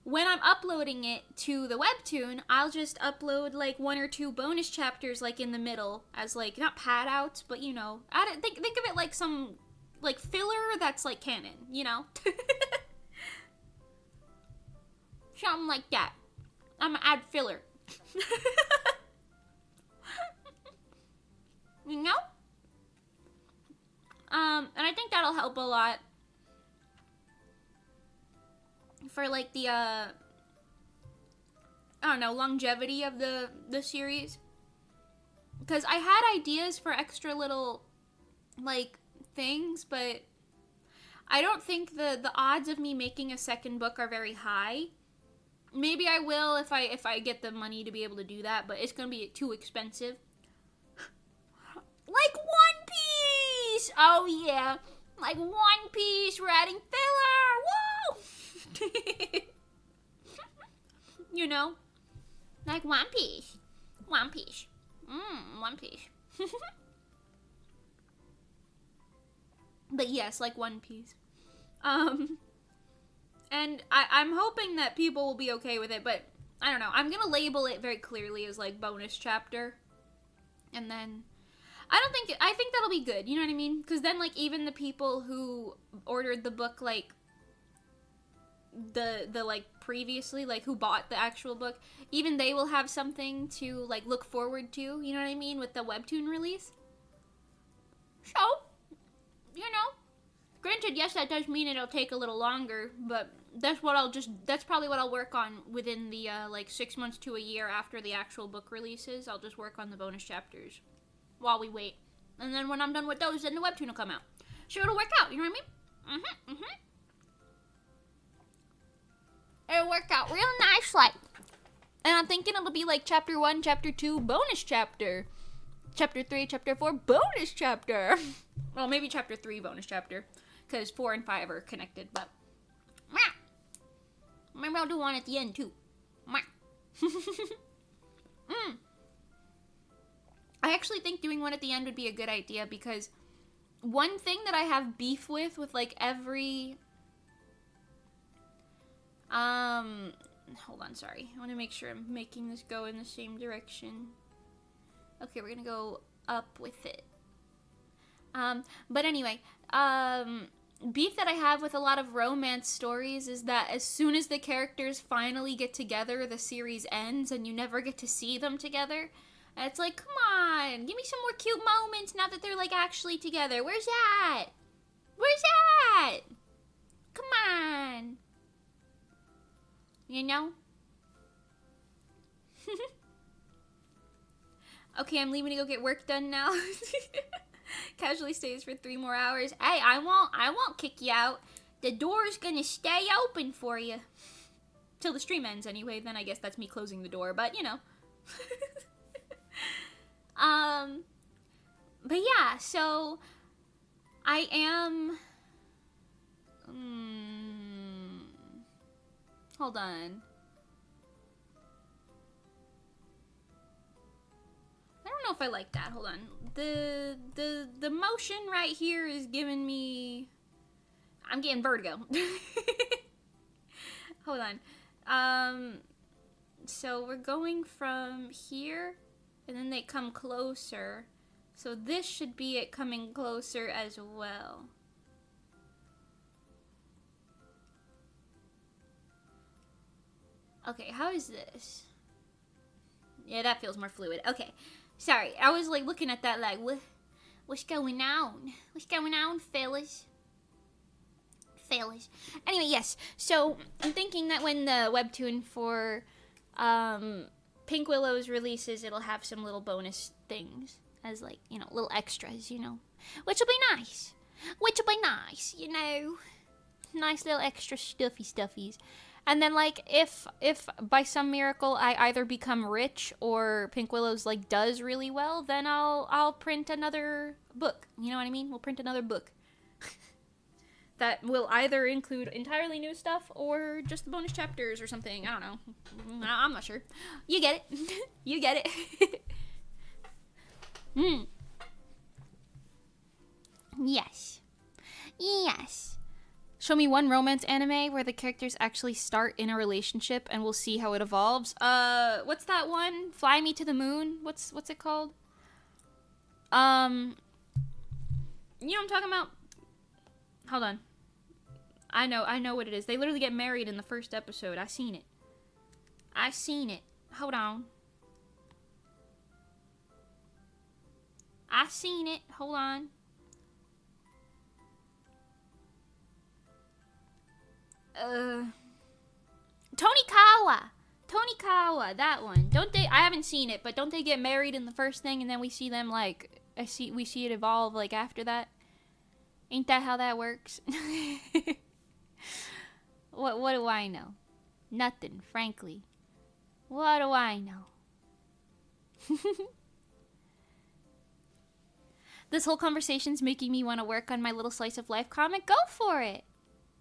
when I'm uploading it to the webtoon, I'll just upload like 1 or 2 bonus chapters like in the middle as like, not pad outs, but add it, think of it like some like filler that's like canon, Something like that. I'm gonna add filler. And I think that'll help a lot for like the I don't know, longevity of the series, because I had ideas for extra little like things, but I don't think the odds of me making a second book are very high. Maybe I will if I get the money to be able to do that, but it's gonna be too expensive. Like One Piece! Oh yeah, like One Piece, we're adding filler! Woo! Like One Piece. One Piece. One Piece. But yes, like One Piece. And I'm hoping that people will be okay with it, but I don't know. I'm gonna label it very clearly as like bonus chapter. And then I think that'll be good, you know what I mean? Because then like even the people who ordered the book like the like previously, like who bought the actual book, even they will have something to like look forward to, you know what I mean, with the webtoon release. So, granted, yes, that does mean it'll take a little longer, but that's probably what I'll work on within the like 6 months to a year after the actual book releases. I'll just work on the bonus chapters while we wait, and then when I'm done with those, then the webtoon will come out. Sure, it'll work out, you know what I mean? It'll work out real nice, like. And I'm thinking it'll be like chapter 1, chapter 2, bonus chapter. Chapter 3, chapter 4, bonus chapter. Well, maybe chapter 3, bonus chapter. Because 4 and 5 are connected, but. Maybe I'll do one at the end, too. I actually think doing one at the end would be a good idea, because one thing that I have beef with like every Hold on, sorry. I want to make sure I'm making this go in the same direction. Okay, we're gonna go up with it. But anyway, beef that I have with a lot of romance stories is that as soon as the characters finally get together, the series ends and you never get to see them together. And it's like, come on, give me some more cute moments now that they're like actually together. Where's that? Where's that? Come on. You know? Okay, I'm leaving to go get work done now. Casually stays for 3 more hours. Hey, I won't kick you out. The door's gonna stay open for you. Till the stream ends anyway, then I guess that's me closing the door, but you know. But yeah, so I am hold on. I don't know if I like that. Hold on. The motion right here is giving me, I'm getting vertigo. Hold on. So we're going from here and then they come closer. So this should be it coming closer as well. Okay, how is this? Yeah, that feels more fluid. Okay. Sorry, I was like looking at that like, what's going on? What's going on, fellas? Fellas. Anyway, yes. So I'm thinking that when the webtoon for Pink Willow's releases, it'll have some little bonus things as like, you know, little extras, you know, which will be nice. Which will be nice, you know. Nice little extra stuffies. And then, like, if by some miracle I either become rich or Pink Willow's, like, does really well, then I'll print another book. You know what I mean? We'll print another book. That will either include entirely new stuff or just the bonus chapters or something. I don't know. I'm not sure. You get it. You get it. Yes. Yes. Show me one romance anime where the characters actually start in a relationship and we'll see how it evolves. What's that one? Fly Me to the Moon? What's it called? You know what I'm talking about? Hold on. I know what it is. They literally get married in the first episode. I seen it. Hold on. I seen it. Hold on. Tonikawa, that one. Don't they? I haven't seen it, but don't they get married in the first thing, and then we see them like we see it evolve like after that? Ain't that how that works? What do I know? Nothing, frankly. What do I know? This whole conversation's making me want to work on my little slice of life comic. Go for it.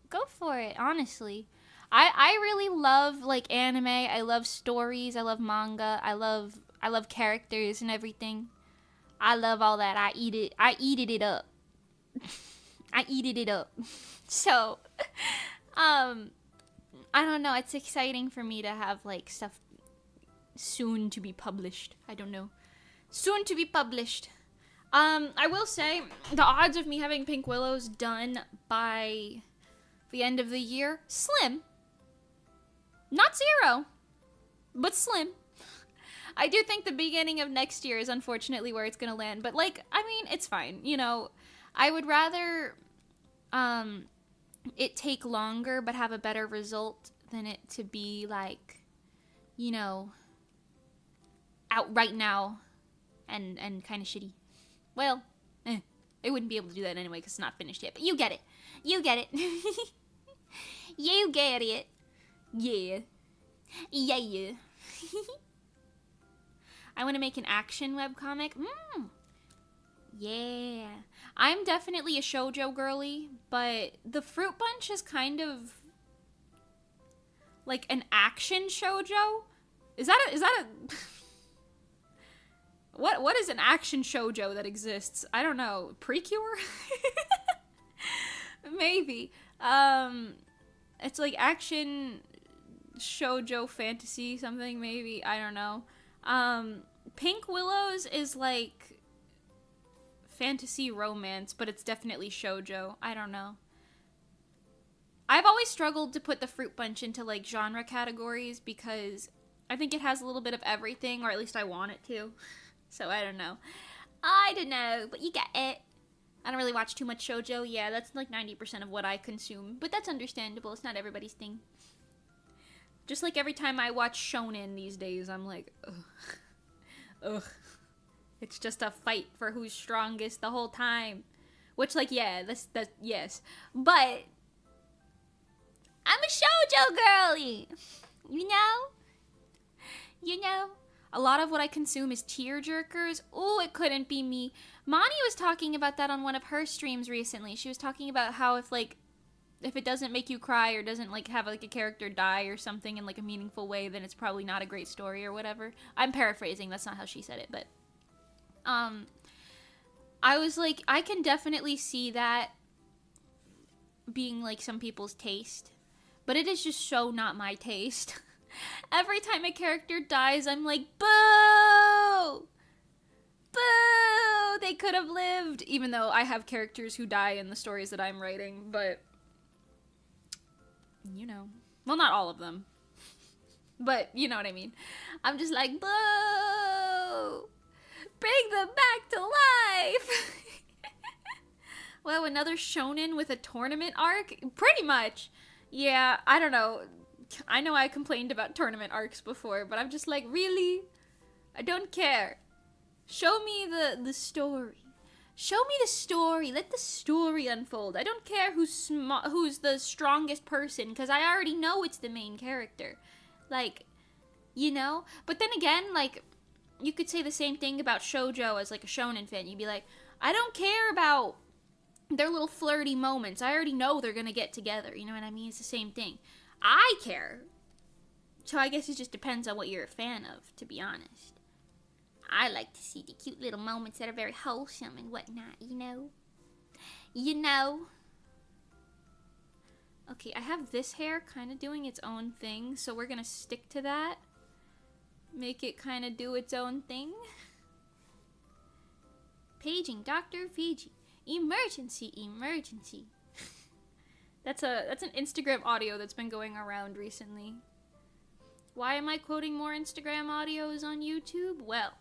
Go for it, honestly. I really love like anime. I love stories. I love manga. I love characters and everything. I love all that. I eat it it up. I eat it up. So, I don't know. It's exciting for me to have like stuff soon to be published. I don't know. Soon to be published. I will say the odds of me having Pink Willows done by the end of the year, slim. Not 0, but slim. I do think the beginning of next year is unfortunately where it's gonna land, but like, I mean, it's fine. You know, I would rather it take longer but have a better result than it to be like, you know, out right now and kind of shitty. Well, I wouldn't be able to do that anyway because it's not finished yet, but you get it. You get it. You get it. Yeah. Yeah. I want to make an action webcomic. Yeah. I'm definitely a shoujo girly, but the Fruit Bunch is kind of like an action shoujo. Is that a What is an action shoujo that exists? I don't know. Precure? Maybe. It's like action shoujo fantasy something maybe. I don't know. Pink Willows is like fantasy romance, but it's definitely shoujo. I don't know. I've always struggled to put the Fruit Punch into like genre categories because I think it has a little bit of everything, or at least I want it to. So I don't know. I don't know, but you get it. I don't really watch too much shoujo. Yeah, that's like 90% of what I consume, but that's understandable. It's not everybody's thing. Just like every time I watch shonen these days, I'm like, ugh. Ugh. It's just a fight for who's strongest the whole time. Which, like, yeah, that's yes. But I'm a shoujo girly. You know? You know? A lot of what I consume is tearjerkers. Oh, it couldn't be me. Mani was talking about that on one of her streams recently. She was talking about how if it doesn't make you cry or doesn't like have like a character die or something in like a meaningful way, then it's probably not a great story or whatever. I'm paraphrasing. That's not how she said it, but I was like, I can definitely see that being like some people's taste, but it is just so not my taste. Every time a character dies, I'm like, boo! Boo! They could have lived! Even though I have characters who die in the stories that I'm writing, but you know. Well, not all of them. But you know what I mean. I'm just like, boo! Bring them back to life! Well, another shonen with a tournament arc? Pretty much. Yeah, I don't know. I know I complained about tournament arcs before, but I'm just like, really? I don't care. Show me the story. Show me the story. Let the story unfold. I don't care who's the strongest person, because I already know it's the main character. Like, you know? But then again, like, you could say the same thing about shoujo as like a shonen fan. You'd be like, I don't care about their little flirty moments. I already know they're gonna get together. You know what I mean? It's the same thing. I care. So I guess it just depends on what you're a fan of, to be honest. I like to see the cute little moments that are very wholesome and whatnot, you know? You know? Okay, I have this hair kind of doing its own thing, so we're gonna stick to that. Make it kind of do its own thing. Paging Dr. Fiji. Emergency, emergency. That's an Instagram audio that's been going around recently. Why am I quoting more Instagram audios on YouTube? Well,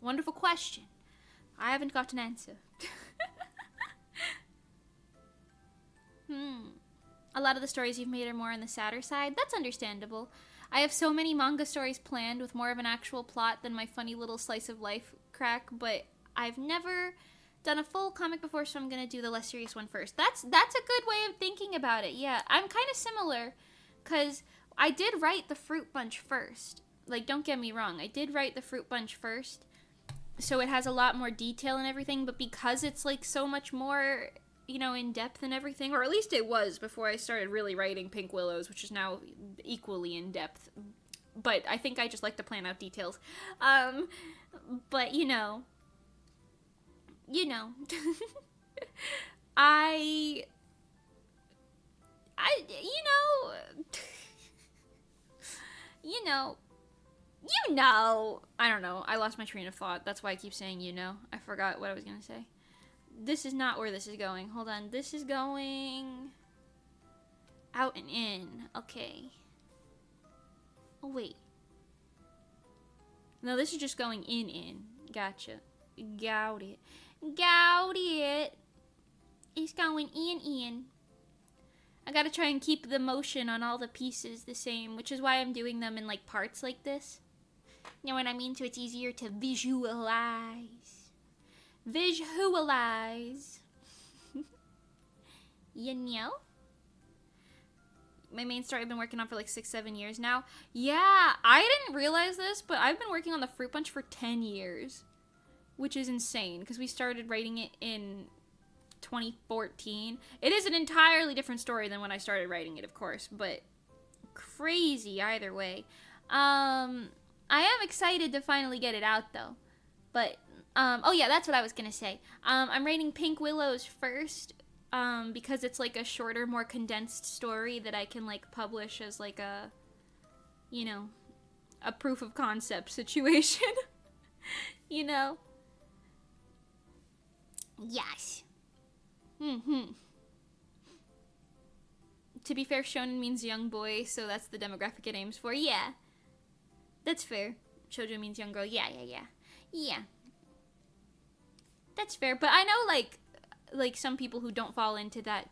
wonderful question. I haven't got an answer. A lot of the stories you've made are more on the sadder side. That's understandable. I have so many manga stories planned with more of an actual plot than my funny little slice of life crack, but I've never done a full comic before, so I'm gonna do the less serious one first. That's a good way of thinking about it. Yeah, I'm kind of similar, because I did write the Fruit Bunch first. Like, don't get me wrong, I did write the Fruit Bunch first, so it has a lot more detail and everything, but because it's like so much more, you know, in depth and everything, or at least it was before I started really writing Pink Willows, which is now equally in depth, but I think I just like to plan out details. But you know, I I don't know. I lost my train of thought. That's why I keep saying, you know. I forgot what I was going to say. This is not where this is going. Hold on. This is going out and in. Okay. Oh, wait. No, this is just going in. Gotcha. Got it. Got it. It's going in. I gotta try and keep the motion on all the pieces the same, which is why I'm doing them in like parts like this. You know what I mean? So it's easier to visualize. Visualize. You know? My main story I've been working on for like 6-7 years now. Yeah, I didn't realize this, but I've been working on the Fruit Punch for 10 years. Which is insane, because we started writing it in 2014. It is an entirely different story than when I started writing it, of course, but crazy either way. I am excited to finally get it out, though. But, oh yeah, that's what I was gonna say. I'm writing Pink Willows first, because it's like a shorter, more condensed story that I can like publish as like a, you know, a proof of concept situation. You know? Yes. To be fair, shonen means young boy, so that's the demographic it aims for. Yeah. That's fair. Shoujo means young girl. Yeah. Yeah. That's fair. But I know, like some people who don't fall into that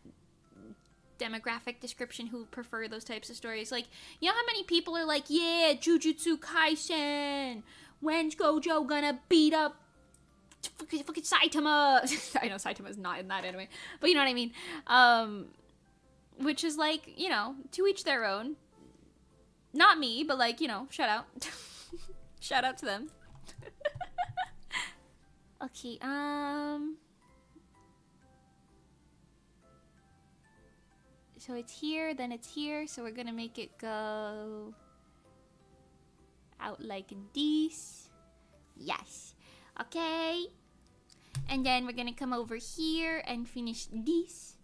demographic description who prefer those types of stories. Like, you know how many people are like, yeah, Jujutsu Kaisen, when's Gojo gonna beat up fucking Saitama? I know Saitama's not in that anime, but you know what I mean. Which is like, you know, to each their own. Not me, but like, you know, shout out. Shout out to them. Okay, so it's here, then it's here, so we're gonna make it go out like this. Yes. Okay. And then we're gonna come over here and finish this.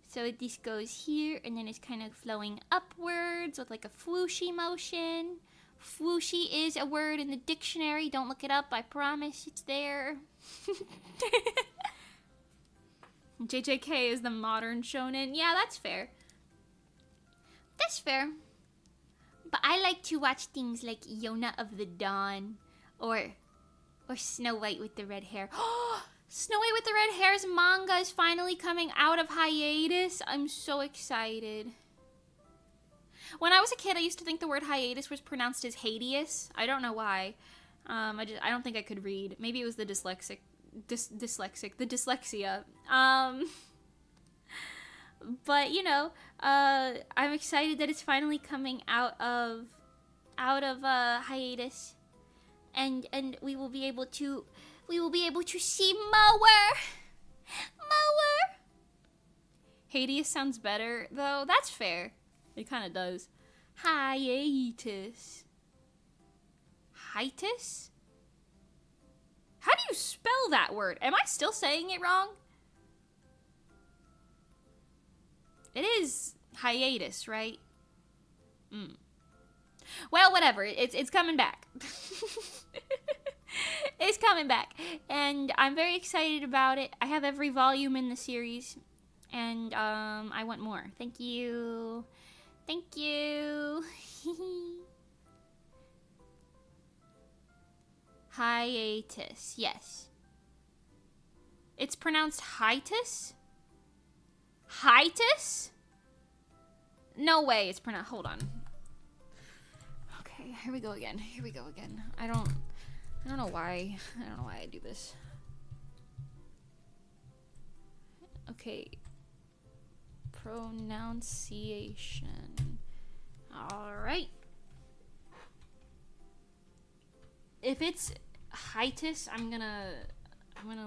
So this goes here, and then it's kind of flowing upwards with like a swooshy motion. Swooshy is a word in the dictionary. Don't look it up, I promise it's there. JJK is the modern shonen. Yeah, that's fair. That's fair. But I like to watch things like Yona of the Dawn or Snow White with the red hair. Snow White with the Red Hair's manga is finally coming out of hiatus. I'm so excited. When I was a kid, I used to think the word hiatus was pronounced as hideous. I don't know why. I don't think I could read. Maybe it was the the dyslexia. But you know, I'm excited that it's finally coming out of hiatus, and we will be able to see more. Hideous sounds better though. That's fair. It kind of does. Hiatus. Hiatus? How do you spell that word? Am I still saying it wrong? It is hiatus, right? Well, whatever. It's coming back. It's coming back. And I'm very excited about it. I have every volume in the series. And I want more. Thank you. Thank you. Hiatus. Yes. It's pronounced hiatus? Hiatus? No way it's pronounced. Hold on. Okay, here we go again. I don't know why. I don't know why I do this. Okay. Pronunciation. Alright. If it's hiatus, I'm gonna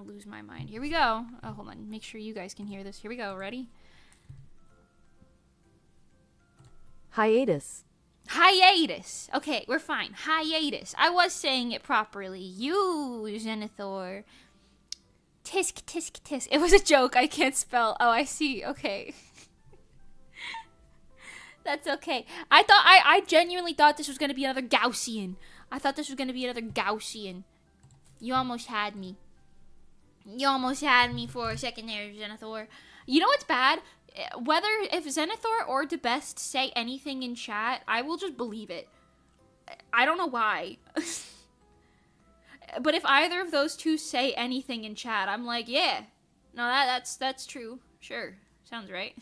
lose my mind. Here we go. Oh, hold on. Make sure you guys can hear this. Here we go. Ready? Hiatus. Hiatus. Okay, we're fine. Hiatus. I was saying it properly. You, Zenithor. Tisk, tisk, tisk. It was a joke. I can't spell. Oh, I see. Okay. That's okay. I genuinely thought this was going to be another Gaussian. You almost had me. For a second there, Zenithor. You know what's bad? Whether if Zenithor or DeBest say anything in chat, I will just believe it. I don't know why. But if either of those two say anything in chat, I'm like, yeah. No, that's true. Sure. Sounds right.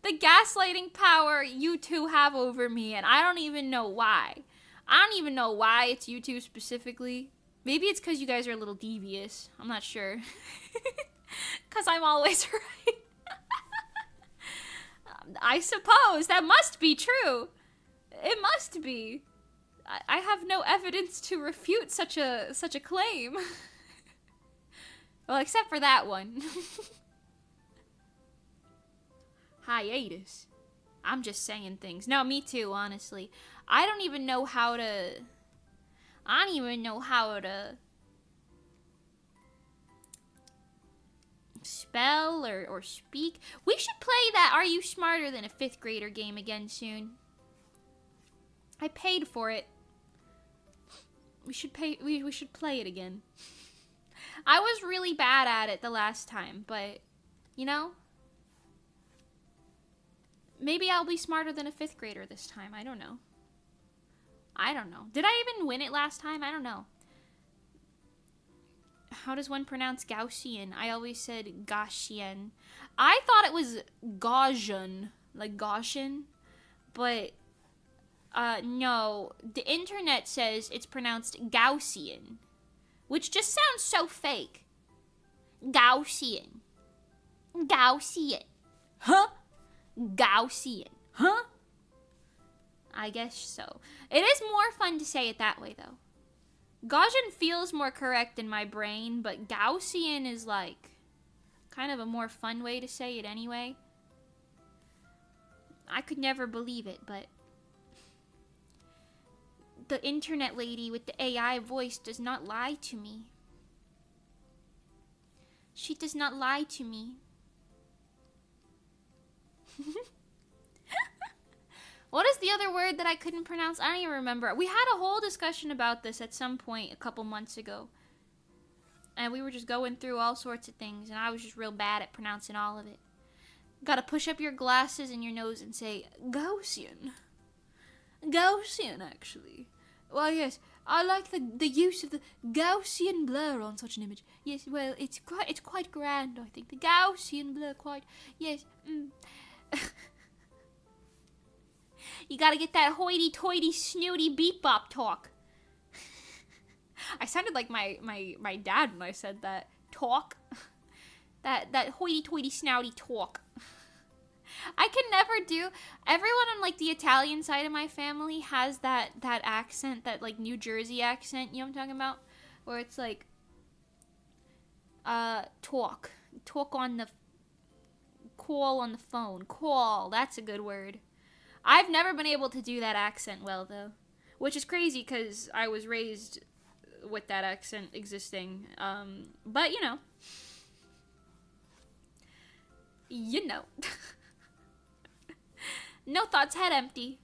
The gaslighting power you two have over me, and I don't even know why. I don't even know why it's you two specifically. Maybe it's because you guys are a little devious. I'm not sure. Because I'm always right. I suppose that must be true. It must be. I have no evidence to refute such a claim. Well, except for that one. Hiatus. I'm just saying things. No, me too, honestly. I don't even know how to... spell or speak. We should play that Are You Smarter Than a Fifth Grader game again soon. I paid for it. We should play it again. I was really bad at it the last time, but you know, maybe I'll be smarter than a fifth grader this time. I don't know. Did I even win it last time? I don't know. How does one pronounce Gaussian? I always said Gaussian. I thought it was Gaussian, like Gaussian, but no. The internet says it's pronounced Gaussian, which just sounds so fake. Gaussian. Gaussian. Huh? Gaussian. Huh? I guess so. It is more fun to say it that way, though. Gaussian feels more correct in my brain, but Gaussian is like kind of a more fun way to say it anyway. I could never believe it, but the internet lady with the AI voice does not lie to me. She does not lie to me. What is the other word that I couldn't pronounce? I don't even remember. We had a whole discussion about this at some point a couple months ago. And we were just going through all sorts of things, and I was just real bad at pronouncing all of it. Gotta push up your glasses and your nose and say, Gaussian. Gaussian, actually. Well, yes, I like the use of the Gaussian blur on such an image. Yes, well, it's quite grand, I think. The Gaussian blur, quite, yes. You gotta get that hoity-toity, snooty beep-bop talk. I sounded like my dad when I said that. Talk. That hoity-toity, snouty talk. I can never do... Everyone on, like, the Italian side of my family has that accent, that, like, New Jersey accent, you know what I'm talking about? Where it's like, talk. Talk on the... Call on the phone. Call. That's a good word. I've never been able to do that accent well, though. Which is crazy, because I was raised with that accent existing. But, you know. You know. No thoughts, head empty.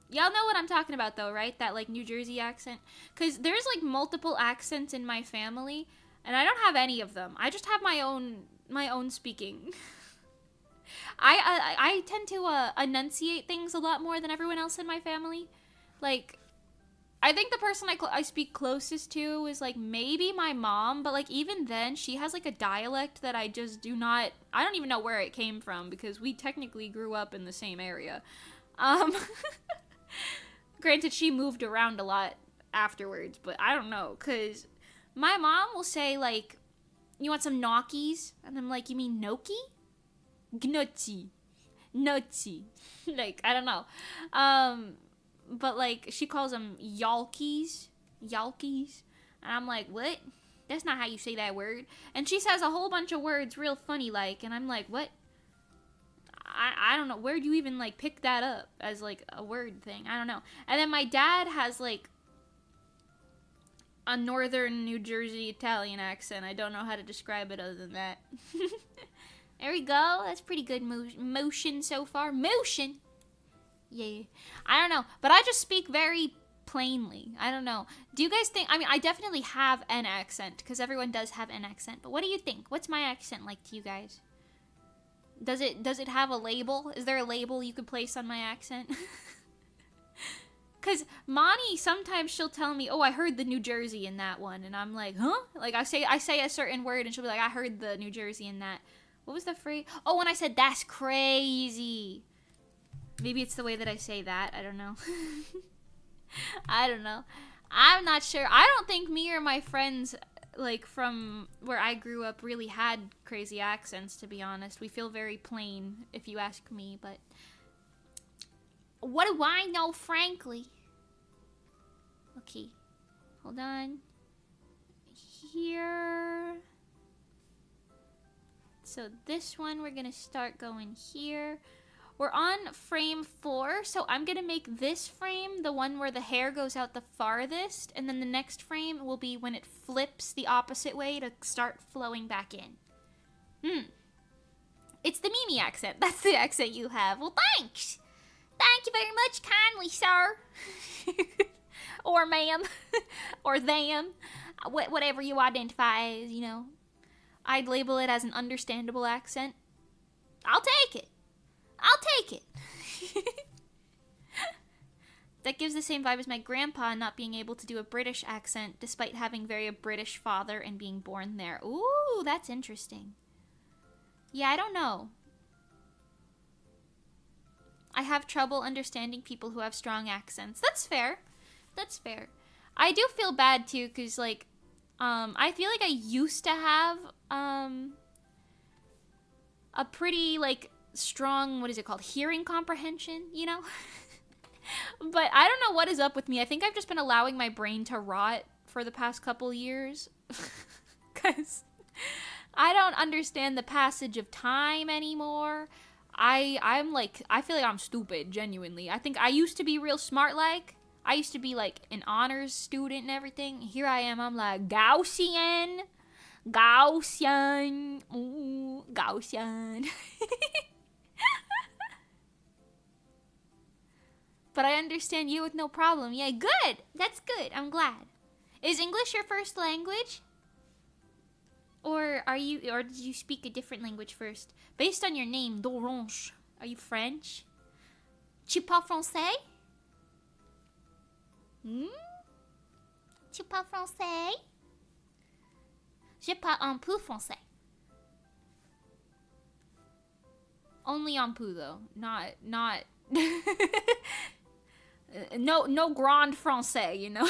Y'all know what I'm talking about, though, right? That, like, New Jersey accent. Because there's, like, multiple accents in my family, and I don't have any of them. I just have my own speaking. I tend to enunciate things a lot more than everyone else in my family. Like, I think the person I speak closest to is, like, maybe my mom, but, like, even then, she has, like, a dialect that I just do not... I don't even know where it came from, because we technically grew up in the same area. Granted, she moved around a lot afterwards, but I don't know, because my mom will say, like, you want some gnocchis? And I'm like, you mean gnocchi? Gnocchi. Gnocchi. Like, I don't know. But, like, she calls them yalkies. Yalkies. And I'm like, what? That's not how you say that word. And she says a whole bunch of words real funny, like, and I'm like, what? I don't know. Where'd you even, like, pick that up as, like, a word thing? I don't know. And then my dad has, like, a northern New Jersey Italian accent. I don't know how to describe it other than that. There we go. That's pretty good motion so far. Motion! Yeah. I don't know. But I just speak very plainly. I don't know. Do you guys think... I mean, I definitely have an accent, because everyone does have an accent. But what do you think? What's my accent like to you guys? Does it have a label? Is there a label you could place on my accent? Because Monty, sometimes she'll tell me, oh, I heard the New Jersey in that one. And I'm like, huh? Like, I say a certain word, and she'll be like, I heard the New Jersey in that. What was the phrase? Oh, when I said, that's crazy. Maybe it's the way that I say that. I don't know. I don't know. I'm not sure. I don't think me or my friends, like, from where I grew up really had crazy accents, to be honest. We feel very plain, if you ask me, but... What do I know, frankly? Okay. Hold on. Here... So this one, we're gonna start going here. We're on frame 4, so I'm going to make this frame the one where the hair goes out the farthest, and then the next frame will be when it flips the opposite way to start flowing back in. It's the Mimi accent. That's the accent you have. Well, thanks. Thank you very much kindly, sir. Or ma'am. Or them. Whatever you identify as, you know. I'd label it as an understandable accent. I'll take it. I'll take it. That gives the same vibe as my grandpa not being able to do a British accent despite having very a British father and being born there. Ooh, that's interesting. Yeah, I don't know. I have trouble understanding people who have strong accents. That's fair. That's fair. I do feel bad too, because like, I feel like I used to have a pretty like strong, what is it called? Hearing comprehension, you know? But I don't know what is up with me. I think I've just been allowing my brain to rot for the past couple years. Because I don't understand the passage of time anymore. I'm like, I feel like I'm stupid, genuinely. I think I used to be real smart, like. I used to be like an honors student and everything. Here I am, I'm like, Gaussian. Ooh, Gaussian. But I understand you with no problem. Yeah, good. That's good. I'm glad. Is English your first language? Or did you speak a different language first? Based on your name, d'Orange, are you French? Tu parles français? Tu parles français? Je parle un peu français. Only un peu though, not no grand français, you know.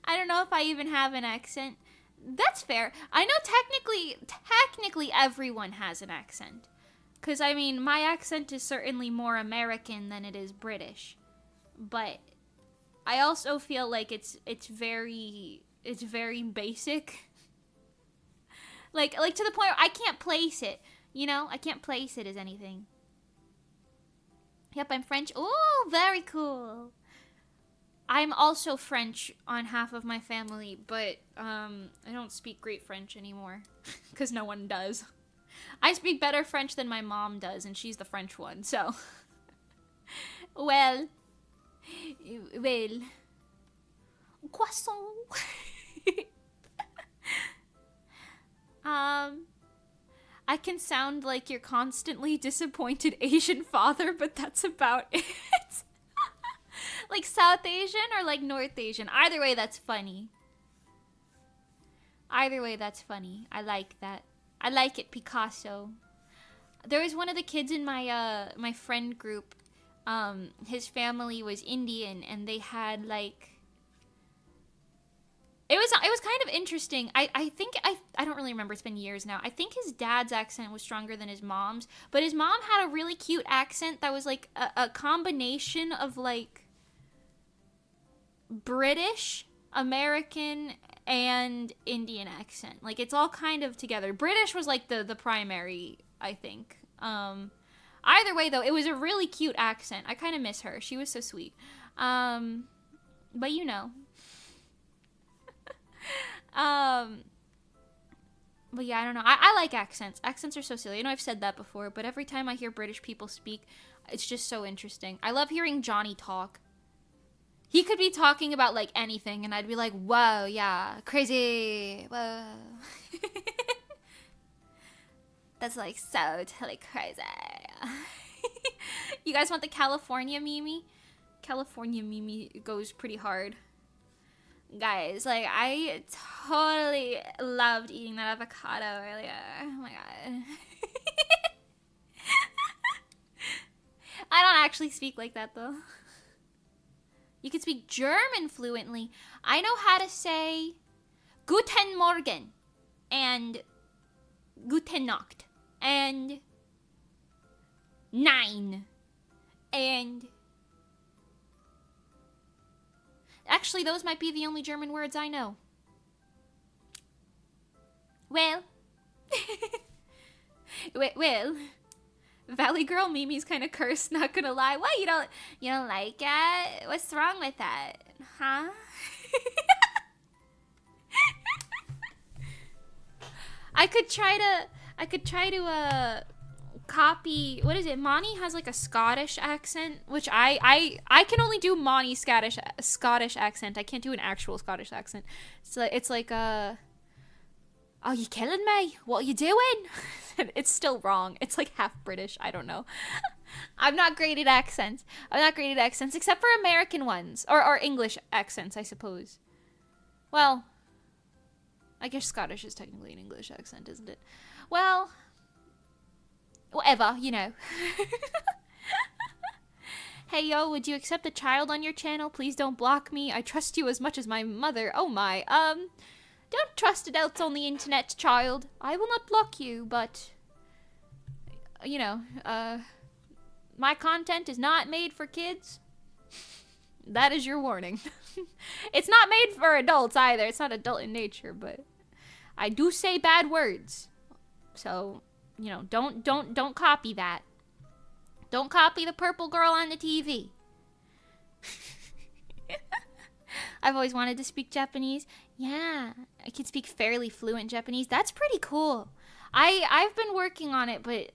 I don't know if I even have an accent. That's fair. I know technically everyone has an accent. Because, I mean, my accent is certainly more American than it is British. But I also feel like it's very basic. Like to the point where I can't place it. You know? I can't place it as anything. Yep, I'm French. Oh, very cool. I'm also French on half of my family, but I don't speak great French anymore. Because no one does. I speak better French than my mom does, and she's the French one, so. Well. Croissant. I can sound like your constantly disappointed Asian father, but that's about it. Like South Asian or like North Asian. Either way, that's funny. Either way, that's funny. I like that. I like it, Picasso. There was one of the kids in my my friend group. His family was Indian, and they had like. It was kind of interesting. I think I don't really remember. It's been years now. I think his dad's accent was stronger than his mom's, but his mom had a really cute accent that was like a combination of like British, American, and Indian accent. Like it's all kind of together. British was like the primary, I think. Either way though, it was a really cute accent. I kind of miss her. She was so sweet. But you know. But yeah, I don't know. I like accents. Accents are so silly. I know I've said that before, but every time I hear British people speak, it's just so interesting. I love hearing Johnny talk. He could be talking about like anything, and I'd be like, whoa, yeah, crazy, whoa. That's like so totally crazy. You guys want the California Mimi? California Mimi goes pretty hard. Guys, like, I totally loved eating that avocado earlier. Oh my god. I don't actually speak like that, though. You can speak German fluently. I know how to say Guten Morgen and Gute Nacht and Nein and... Actually, those might be the only German words I know. Well. Well. Valley Girl Mimi's kind of cursed, not gonna lie. What, you don't like it? What's wrong with that? Huh? I could try to copy, what is it? Monty has like a Scottish accent, which I can only do Monty's Scottish accent. I can't do an actual Scottish accent. So it's like are you killing me? What are you doing? It's still wrong. It's like half British. I don't know. I'm not great at accents. Except for American ones or English accents, I suppose. Well, I guess Scottish is technically an English accent, isn't it? Well, whatever, you know. Hey, yo, would you accept a child on your channel? Please don't block me. I trust you as much as my mother. Oh my, don't trust adults on the internet, child. I will not block you, but, you know, my content is not made for kids. That is your warning. It's not made for adults either. It's not adult in nature, but I do say bad words. So, you know, don't copy that. Don't copy the purple girl on the TV. I've always wanted to speak Japanese. Yeah, I can speak fairly fluent Japanese. That's pretty cool. I've been working on it, but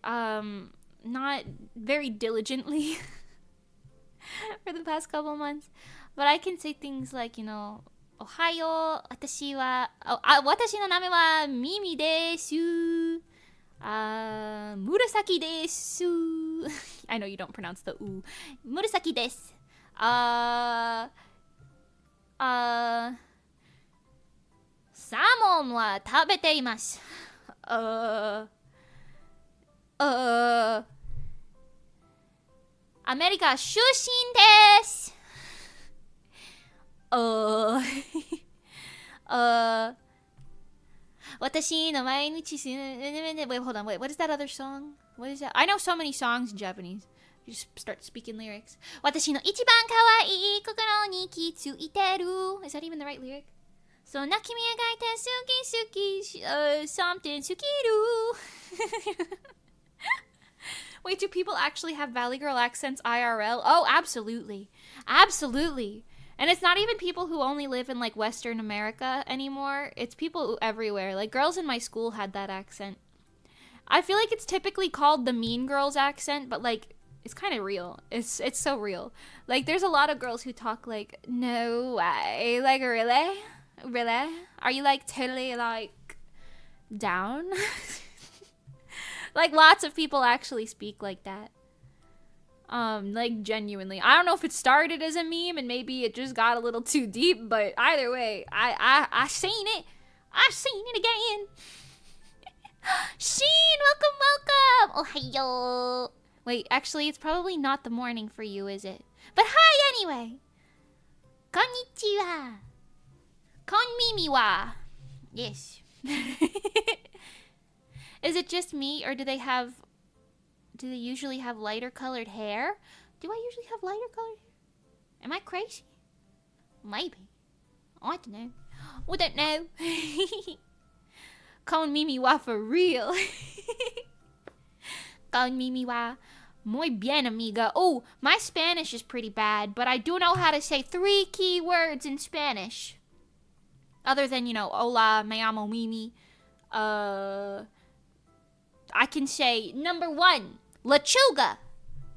not very diligently for the past couple months. But I can say things like, you know, Ohayo, watashi no name wa Mimi desu. Murasaki desu. I know you don't pronounce the u. Murasaki desu. Salmon wa tabete imasu. America 出身です。私の毎日 Wait, hold on. Wait, what is that other song? What is that? I know so many songs in Japanese. You just start speaking lyrics. 私の一番可愛い心に気づいてる. Is that even the right lyric? そんな君がいて好き something 好きる. Wait, do people actually have Valley Girl accents IRL? Oh, absolutely. Absolutely. And it's not even people who only live in, like, Western America anymore. It's people everywhere. Like, girls in my school had that accent. I feel like it's typically called the Mean Girls accent, but, like, it's kind of real. It's so real. Like, there's a lot of girls who talk like, no way. Like, really? Really? Are you, like, totally, like, down? Like, lots of people actually speak like that. Like, genuinely. I don't know if it started as a meme and maybe it just got a little too deep, but either way, I seen it. I seen it again. Sheen, welcome. Ohayo. Wait, actually, it's probably not the morning for you, is it? But hi anyway. Konnichiwa. Konmimi wa. Yes. Is it just me, or do they usually have lighter colored hair? Do I usually have lighter colored hair? Am I crazy? Maybe. I don't know. We don't know. Con Mimi wa for real. Con Mimi wa. Muy bien, amiga. Oh, my Spanish is pretty bad, but I do know how to say 3 key words in Spanish. Other than, you know, hola, me llamo Mimi. I can say, number 1, lechuga.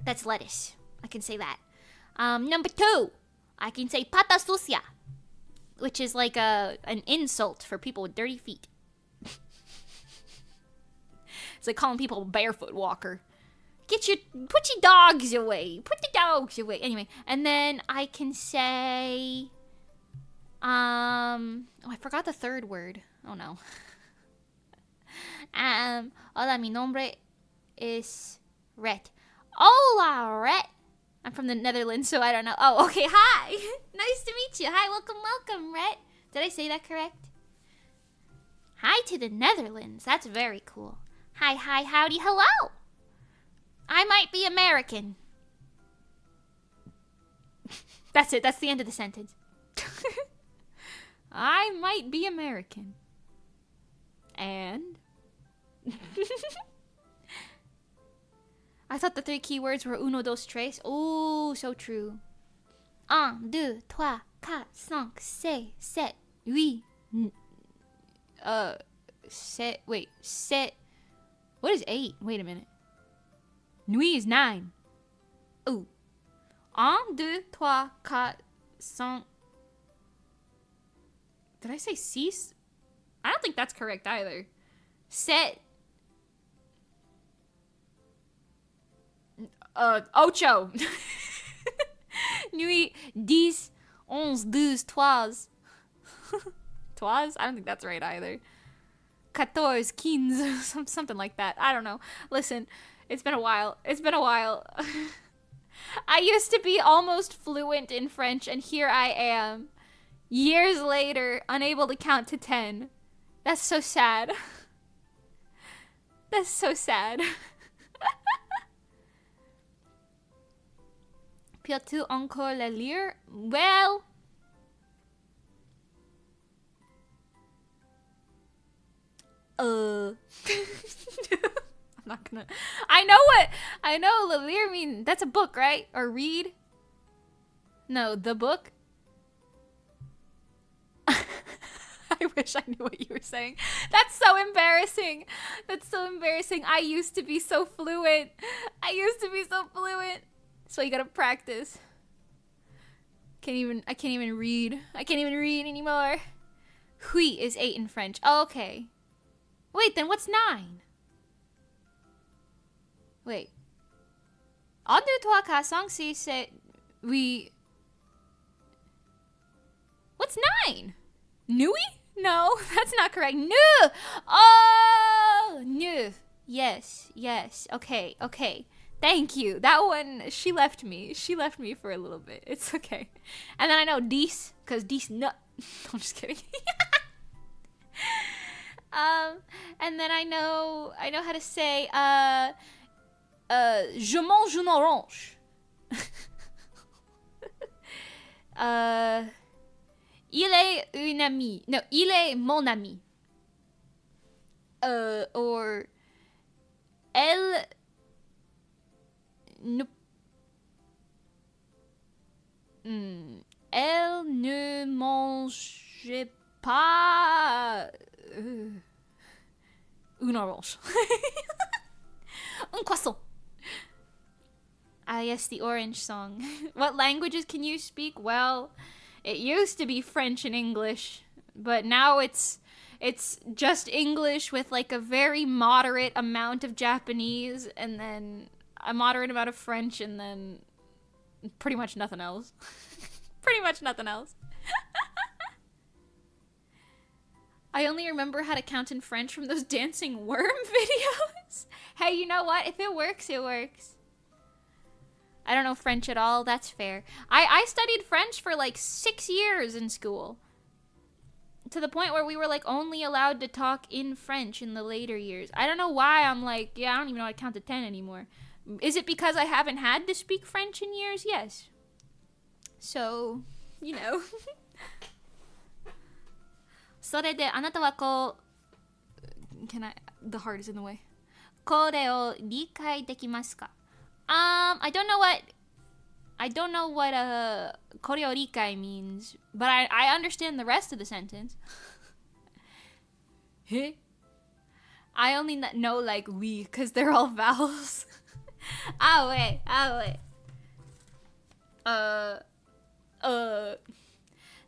That's lettuce. I can say that. Number 2, I can say pata sucia, which is like an insult for people with dirty feet. It's like calling people a barefoot walker. Put your dogs away. Put the dogs away. Anyway, and then I can say, oh, I forgot the third word. Oh no. Hola, mi nombre es Ret. Hola, Ret. I'm from the Netherlands, so I don't know. Oh, okay, hi. Nice to meet you. Hi, welcome, Ret. Did I say that correct? Hi to the Netherlands. That's very cool. Hi, howdy, hello. I might be American. That's it. That's the end of the sentence. I might be American. And... I thought the 3 keywords were uno, dos, tres. Oh, so true. 1, 2, 3, 4, 5, 6, 7, 8. Set. What is 8? Wait a minute. Nuit is 9. Ooh. 1, 2, 3, 4, 5. Did I say six? I don't think that's correct either. Set. Ocho. Nuit, 10, 11, 12, 12. 12? I don't think that's right either. 14, 15, something like that. I don't know. Listen, it's been a while. I used to be almost fluent in French, and here I am, years later, unable to count to 10. That's so sad. That's so sad. Peux-tu encore le lire? Well... I'm not gonna... I know le lire means... That's a book, right? Or read? No, the book? I wish I knew what you were saying. That's so embarrassing. I used to be so fluent. So you gotta practice. I can't even read anymore. Hui is 8 in French. Oh, okay. Wait, then what's 9? Wait. 1, 2, 3, 4, 5, 6, 7, 8. What's 9? Nuit? No, that's not correct. Ne! Oh! Ne. Yes. Okay. Thank you. That one, she left me for a little bit. It's okay. And then I know dies, because dies nut. I'm just kidding. And then I know how to say, je mange une orange. Il est une amie. No, il est mon ami. Or, elle ne... Elle ne mangeait pas... une orange. Un croissant. Ah, yes, the orange song. What languages can you speak? Well, it used to be French and English, but now it's just English with like a very moderate amount of Japanese, and then a moderate amount of French, and then pretty much nothing else. I only remember how to count in French from those dancing worm videos. Hey, you know what? If it works, it works. I don't know French at all. That's fair. I studied French for like 6 years in school. To the point where we were like only allowed to talk in French in the later years. I don't know why I'm like, yeah, I don't even know how to count to 10 anymore. Is it because I haven't had to speak French in years? Yes. So, you know. それであなたはこう Can I... The heart is in the way. これを理解できますか? I don't know what これを理解 means, but I understand the rest of the sentence. I only know like we, because they're all vowels. Ah ouais.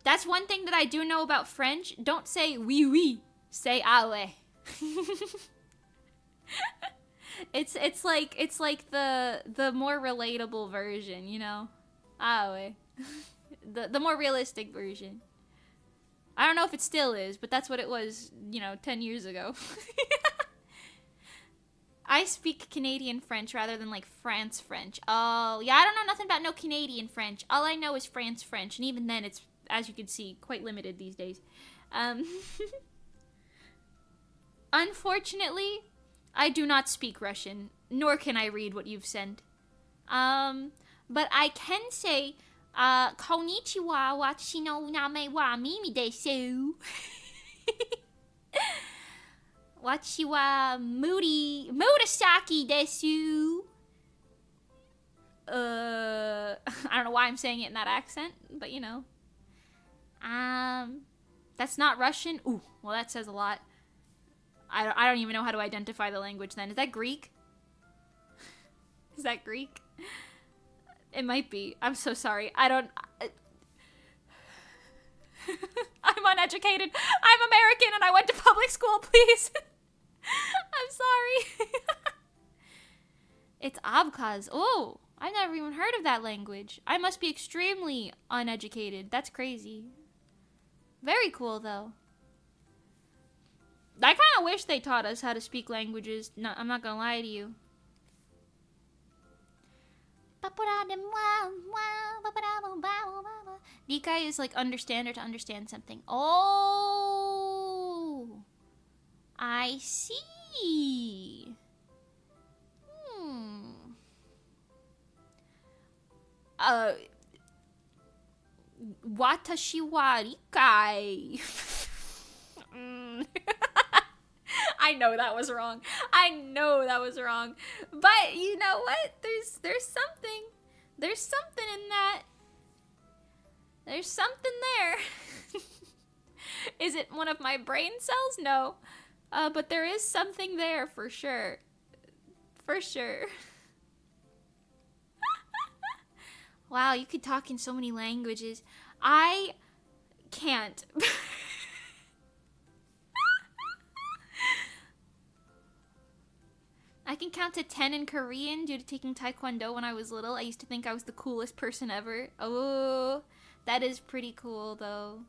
That's one thing that I do know about French. Don't say oui. Say ah ouais. It's like the more relatable version, you know? Ah ouais. The more realistic version. I don't know if it still is, but that's what it was, 10 years ago. I speak Canadian French rather than like France French. Oh, yeah, I don't know nothing about no Canadian French. All I know is France French, and even then it's, as you can see, quite limited these days. Unfortunately, I do not speak Russian, nor can I read what you've sent. But I can say, konnichiwa, watashi no name wa Mimi desu. Watashi wa Murasaki desu. I don't know why I'm saying it in that accent, but you know. That's not Russian. Ooh, well that says a lot. I don't even know how to identify the language then. Is that Greek? Is that Greek? It might be. I'm so sorry. I'm uneducated. I'm American and I went to public school, please. I'm sorry. It's Abkhaz. Oh, I've never even heard of that language. I must be extremely uneducated. That's crazy. Very cool, though. I kind of wish they taught us how to speak languages. No, I'm not gonna lie to you. Nikai is like understand or to understand something. Oh, I see. Watashi wa rikai. I know that was wrong. I know that was wrong. But you know what? There's something. There's something in that. There's something there. Is it one of my brain cells? No. But there is something there for sure. For sure. Wow, you could talk in so many languages. I can't. I can count to 10 in Korean due to taking Taekwondo when I was little. I used to think I was the coolest person ever. Oh, that is pretty cool, though.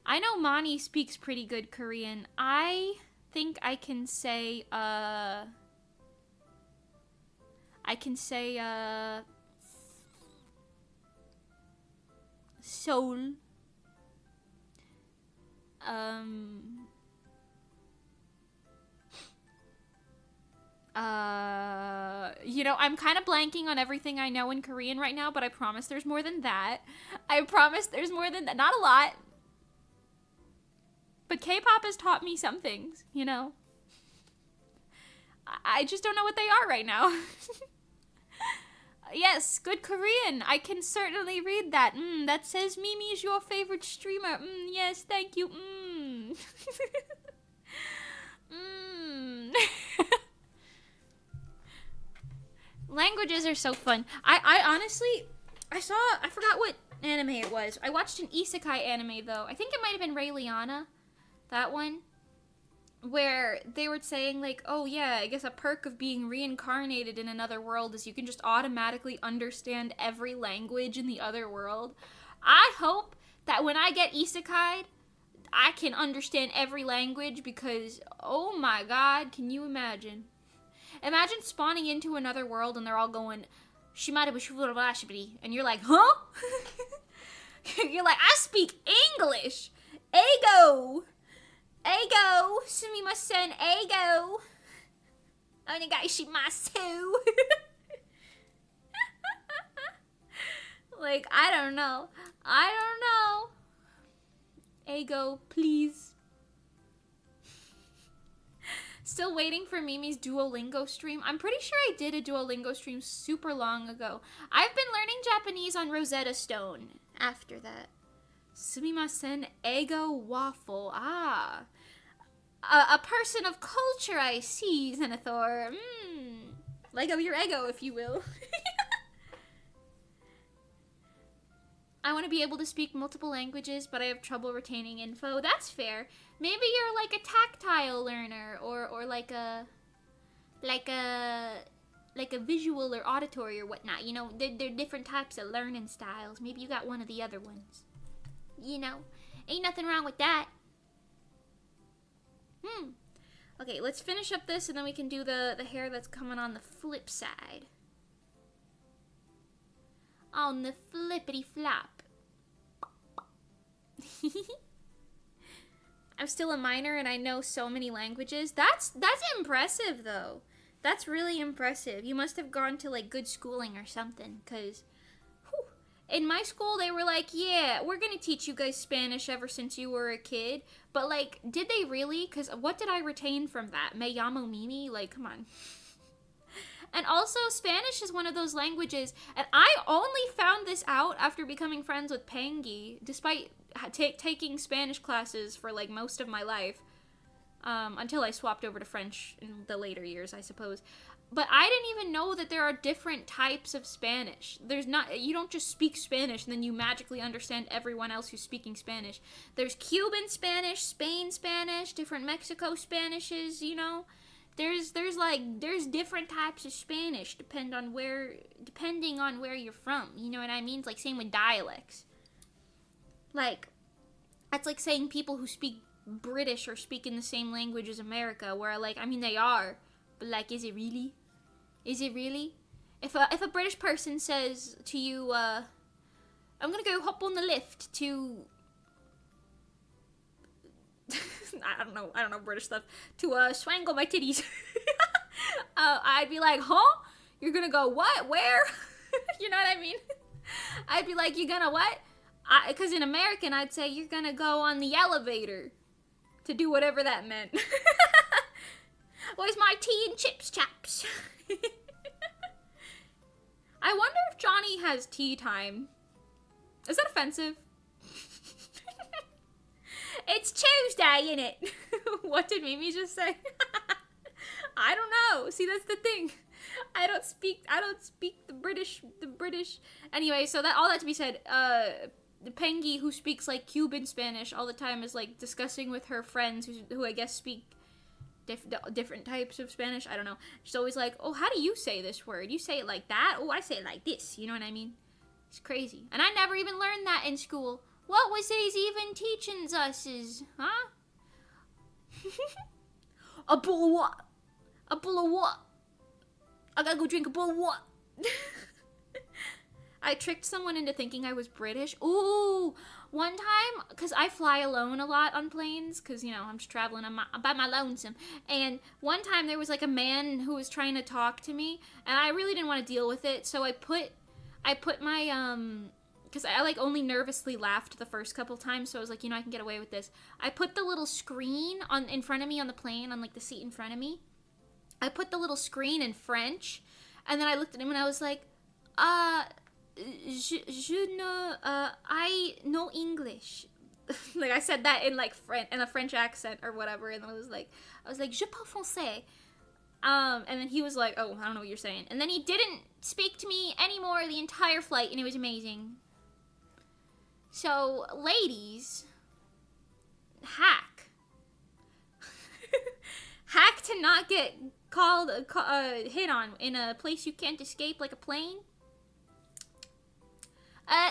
I know Mani speaks pretty good Korean. I think I can say, Seoul. You know, I'm kind of blanking on everything I know in Korean right now, but I promise there's more than that. I promise there's more than that. Not a lot. But K-pop has taught me some things, you know. I just don't know what they are right now. Yes, good Korean. I can certainly read that. That says Mimi is your favorite streamer. Yes, thank you. Languages are so fun. I honestly, I forgot what anime it was. I watched an isekai anime, though. I think it might have been Ray Liana. That one. Where they were saying, like, oh yeah, I guess a perk of being reincarnated in another world is you can just automatically understand every language in the other world. I hope that when I get isekai'd, I can understand every language because, oh my god, can you imagine? Imagine spawning into another world and they're all going, and you're like, huh? You're like, I speak English! Ego! Ego! Sumimasen, ego! Onegaishimasu! Like, I don't know. Ego, please. Still waiting for Mimi's Duolingo stream. I'm pretty sure I did a Duolingo stream super long ago. I've been learning Japanese on Rosetta Stone after that. Sumimasen, ego waffle. Ah. A person of culture, I see, Zenithor. Lego your ego, if you will. I want to be able to speak multiple languages, but I have trouble retaining info. That's fair. Maybe you're like a tactile learner, or like a visual or auditory or whatnot. You know, they're different types of learning styles. Maybe you got one of the other ones. You know, ain't nothing wrong with that. Okay, let's finish up this and then we can do the hair that's coming on the flip side. On the flippity flop. I'm still a minor and I know so many languages. That's impressive though. That's really impressive. You must have gone to like good schooling or something, cause in my school, they were like, yeah, we're going to teach you guys Spanish ever since you were a kid. But, like, did they really? Because what did I retain from that? Me llamo Mimi? Like, come on. And also, Spanish is one of those languages, and I only found this out after becoming friends with Pangy, despite taking Spanish classes for, like, most of my life, until I swapped over to French in the later years, I suppose. But I didn't even know that there are different types of Spanish. You don't just speak Spanish and then you magically understand everyone else who's speaking Spanish. There's Cuban Spanish, Spain Spanish, different Mexico Spanishes, you know? There's different types of Spanish depending on where you're from. You know what I mean? It's like same with dialects. Like, that's like saying people who speak British or speak in the same language as America, where, like, I mean, they are, but, like, is it really? Is it really? If a British person says to you, I'm gonna go hop on the lift to I don't know British stuff, to swangle my titties, I'd be like, huh? You're gonna go what? Where? You know what I mean? I'd be like, you gonna what? Because in American, I'd say you're gonna go on the elevator to do whatever that meant. Where's my tea and chips, chaps? I wonder if Johnny has tea time. Is that offensive? It's Tuesday, innit? What did Mimi just say? I don't know. See, that's the thing. I don't speak the British. Anyway, so all that to be said, Pengy, who speaks like Cuban Spanish all the time, is like discussing with her friends who I guess speak different types of Spanish. I don't know. She's always like, oh, how do you say this word? You say it like that? Oh, I say it like this. You know what I mean? It's crazy. And I never even learned that in school. What was they's even teaching us is, huh? A bowl of what? A bowl of what? I gotta go drink a bowl of what? I tricked someone into thinking I was British. Ooh, one time, because I fly alone a lot on planes, because, you know, I'm just traveling by my lonesome. And one time there was, like, a man who was trying to talk to me, and I really didn't want to deal with it, so I put my, because I, like, only nervously laughed the first couple times, so I was like, you know, I can get away with this. I put the little screen in front of me on the plane, on, like, the seat in front of me. I put the little screen in French, and then I looked at him and I was like, I know English. Like, I said that in, like, in a French accent or whatever, and I was like, je parle français. And then he was like, oh, I don't know what you're saying. And then he didn't speak to me anymore the entire flight, and it was amazing. So, ladies, hack. Hack to not get hit on in a place you can't escape, like a plane.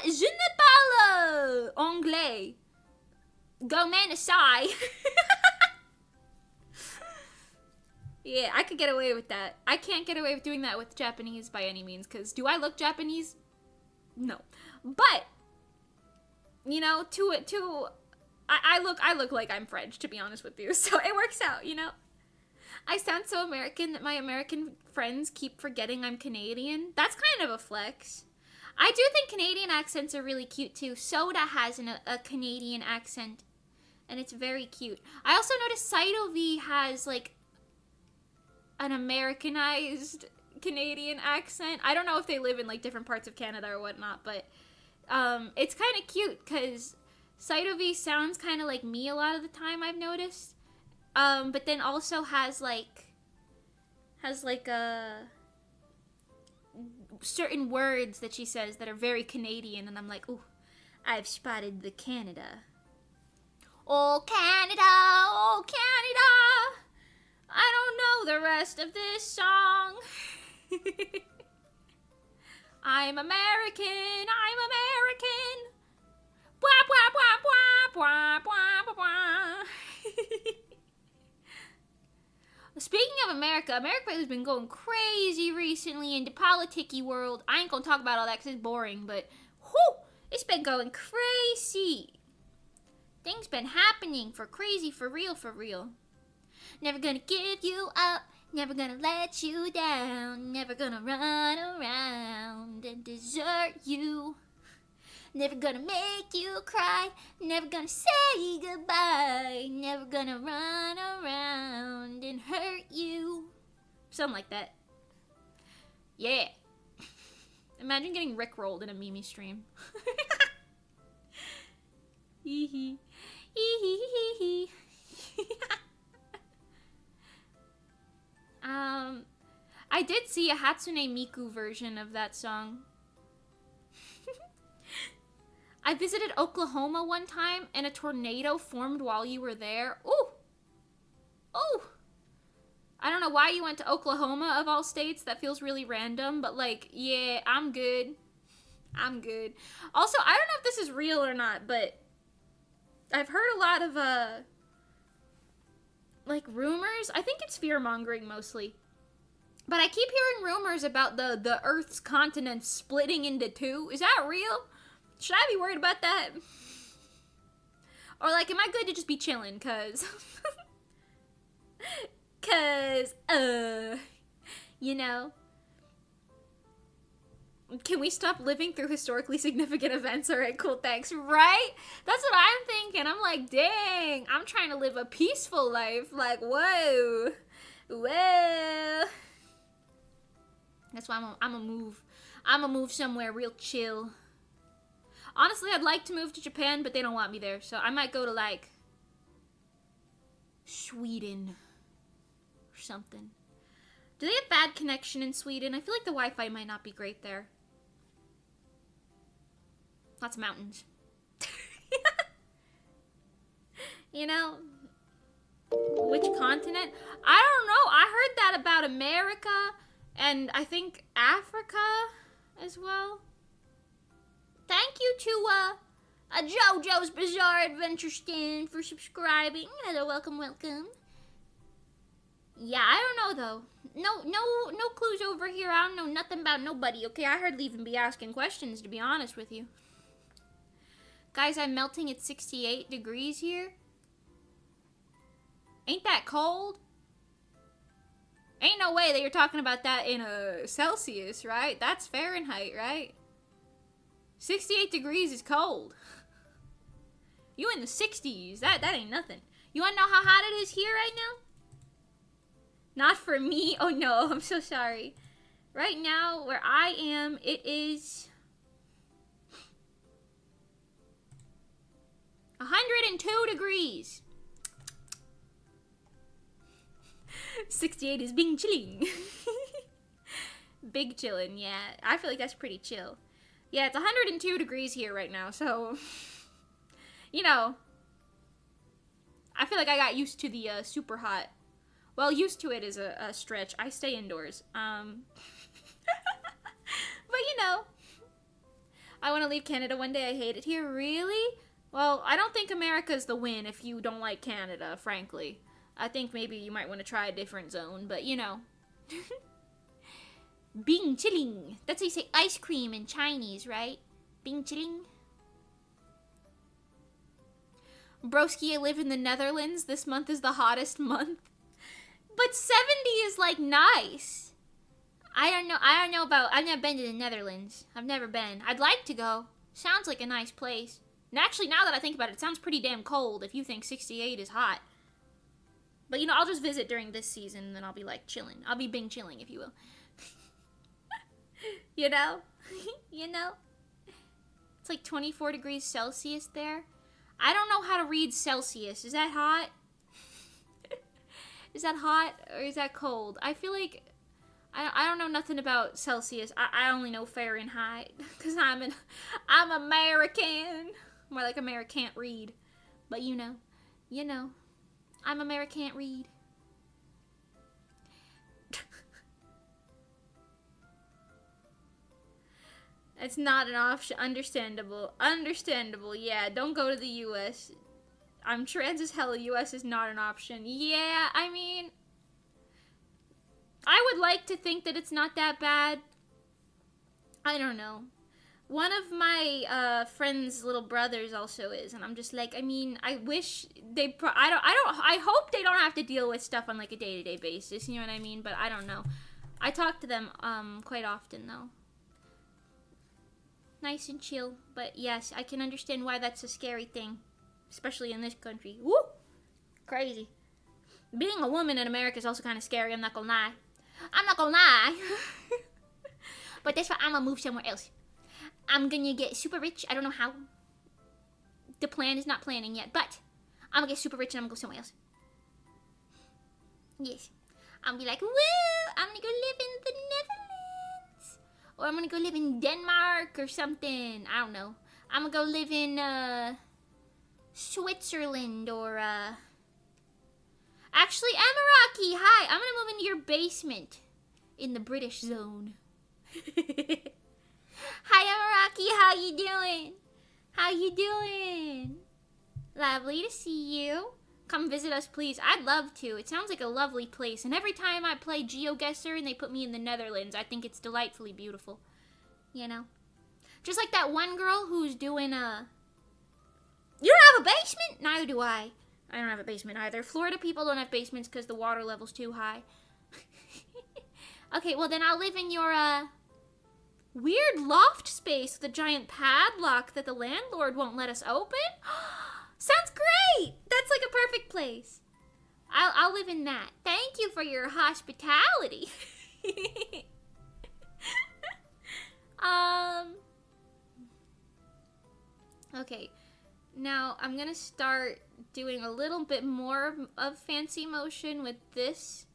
Je ne parle anglais. Go man aside. Yeah, I could get away with that. I can't get away with doing that with Japanese by any means, because do I look Japanese? No. But, you know, I look like I'm French, to be honest with you, so it works out, you know? I sound so American that my American friends keep forgetting I'm Canadian. That's kind of a flex. I do think Canadian accents are really cute, too. Soda has a Canadian accent, and it's very cute. I also noticed Saito has, like, an Americanized Canadian accent. I don't know if they live in, like, different parts of Canada or whatnot, but it's kind of cute, because Saito sounds kind of like me a lot of the time, I've noticed. But then also has certain words that she says that are very Canadian, and I'm like, ooh, I've spotted the Canada. Oh, Canada, oh, Canada, I don't know the rest of this song. I'm American, I'm American. Bwah, bwah, bwah, bwah, bwah, bwah, bwah. Speaking of America has been going crazy recently in the politicky world. I ain't gonna talk about all that because it's boring, but whew, it's been going crazy. Things been happening for real. Never gonna give you up, never gonna let you down, never gonna run around and desert you. Never gonna make you cry, never gonna say goodbye, never gonna run around and hurt you. Something like that. Yeah. Imagine getting rickrolled in a Mimi stream. Hee hee. Hee hee hee hee. I did see a Hatsune Miku version of that song. I visited Oklahoma one time and a tornado formed while you were there. Ooh! Ooh! I don't know why you went to Oklahoma of all states. That feels really random, but like, yeah, I'm good. I'm good. Also, I don't know if this is real or not, but I've heard a lot of, like, rumors. I think it's fear-mongering mostly. But I keep hearing rumors about the Earth's continents splitting into two. Is that real? Should I be worried about that? Or, like, am I good to just be chilling? Cause... you know... Can we stop living through historically significant events? Alright, cool, thanks. Right? That's what I'm thinking. I'm like, dang, I'm trying to live a peaceful life. Like, whoa. Whoa. That's why I'm gonna move somewhere real chill. Honestly, I'd like to move to Japan, but they don't want me there. So I might go to, like, Sweden or something. Do they have bad connection in Sweden? I feel like the Wi-Fi might not be great there. Lots of mountains. You know? Which continent? I don't know. I heard that about America and I think Africa as well. Thank you to JoJo's Bizarre Adventure Stand for subscribing. Hello, welcome, welcome. Yeah, I don't know though. No clues over here. I don't know nothing about nobody, okay? I hardly even be asking questions, to be honest with you. Guys, I'm melting at 68 degrees here. Ain't that cold? Ain't no way that you're talking about that in Celsius, right? That's Fahrenheit, right? 68 degrees is cold. You in the 60s. That ain't nothing. You wanna know how hot it is here right now? Not for me. Oh no, I'm so sorry. Right now, where I am, it is 102 degrees. 68 is being chilling. Big chillin', yeah. I feel like that's pretty chill. Yeah, it's 102 degrees here right now, so... you know. I feel like I got used to the super hot. Well, used to it is a stretch. I stay indoors. But you know. I want to leave Canada one day. I hate it here. Really? Well, I don't think America's the win if you don't like Canada, frankly. I think maybe you might want to try a different zone, but you know. Bing chilling. That's how you say ice cream in Chinese, right? Bing chilling. Broski, I live in the Netherlands. This month is the hottest month. But 70 is like nice. I don't know about, I've never been to the Netherlands. I've never been. I'd like to go. Sounds like a nice place. And actually, now that I think about it, it sounds pretty damn cold if you think 68 is hot. But you know, I'll just visit during this season and then I'll be like chilling. I'll be Bing chilling, if you will. You know? You know? It's like 24 degrees Celsius there. I don't know how to read Celsius. Is that hot? Is that hot or is that cold? I feel like I don't know nothing about Celsius. I only know Fahrenheit because I'm American. More like American can't read. But you know, I'm American can't read. It's not an option. Understandable. Understandable. Yeah, don't go to the U.S. I'm trans as hell. The U.S. is not an option. Yeah, I mean, I would like to think that it's not that bad. I don't know. One of my friend's little brothers also is, and I'm just like, I mean, I wish they. I hope they don't have to deal with stuff on like a day-to-day basis. You know what I mean? But I don't know. I talk to them quite often though. Nice and chill, but yes, I can understand why that's a scary thing, especially in this country. Woo! Crazy. Being a woman in America is also kind of scary, I'm not gonna lie. I'm not gonna lie. But that's why I'm gonna move somewhere else. I'm gonna get super rich. I don't know how. The plan is not planning yet, but I'm gonna get super rich and I'm gonna go somewhere else. Yes. I'm gonna be like, woo! I'm gonna go live in the Netherlands. Or I'm gonna go live in Denmark or something. I don't know. I'm gonna go live in, Switzerland or, Actually, Amaraki, hi! I'm gonna move into your basement. In the British zone. Hi, Amaraki, how you doing? How you doing? Lovely to see you. Come visit us, please. I'd love to. It sounds like a lovely place. And every time I play GeoGuessr and they put me in the Netherlands, I think it's delightfully beautiful. You know? Just like that one girl who's doing You don't have a basement? Neither do I. I don't have a basement either. Florida people don't have basements because the water level's too high. Okay, well then I'll live in your, weird loft space with a giant padlock that the landlord won't let us open? Sounds great! That's like a perfect place. I'll live in that. Thank you for your hospitality. Okay. Now, I'm gonna start doing a little bit more of fancy motion with this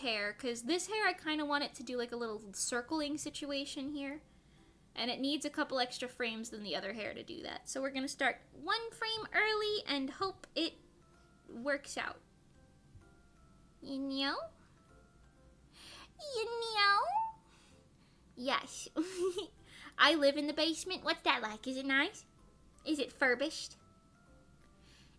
hair, because this hair I kind of want it to do like a little circling situation here, and it needs a couple extra frames than the other hair to do that. So we're gonna start one frame early and hope it works out. You know? You know? Yes. I live in the basement. What's that like? Is it nice? Is it furbished?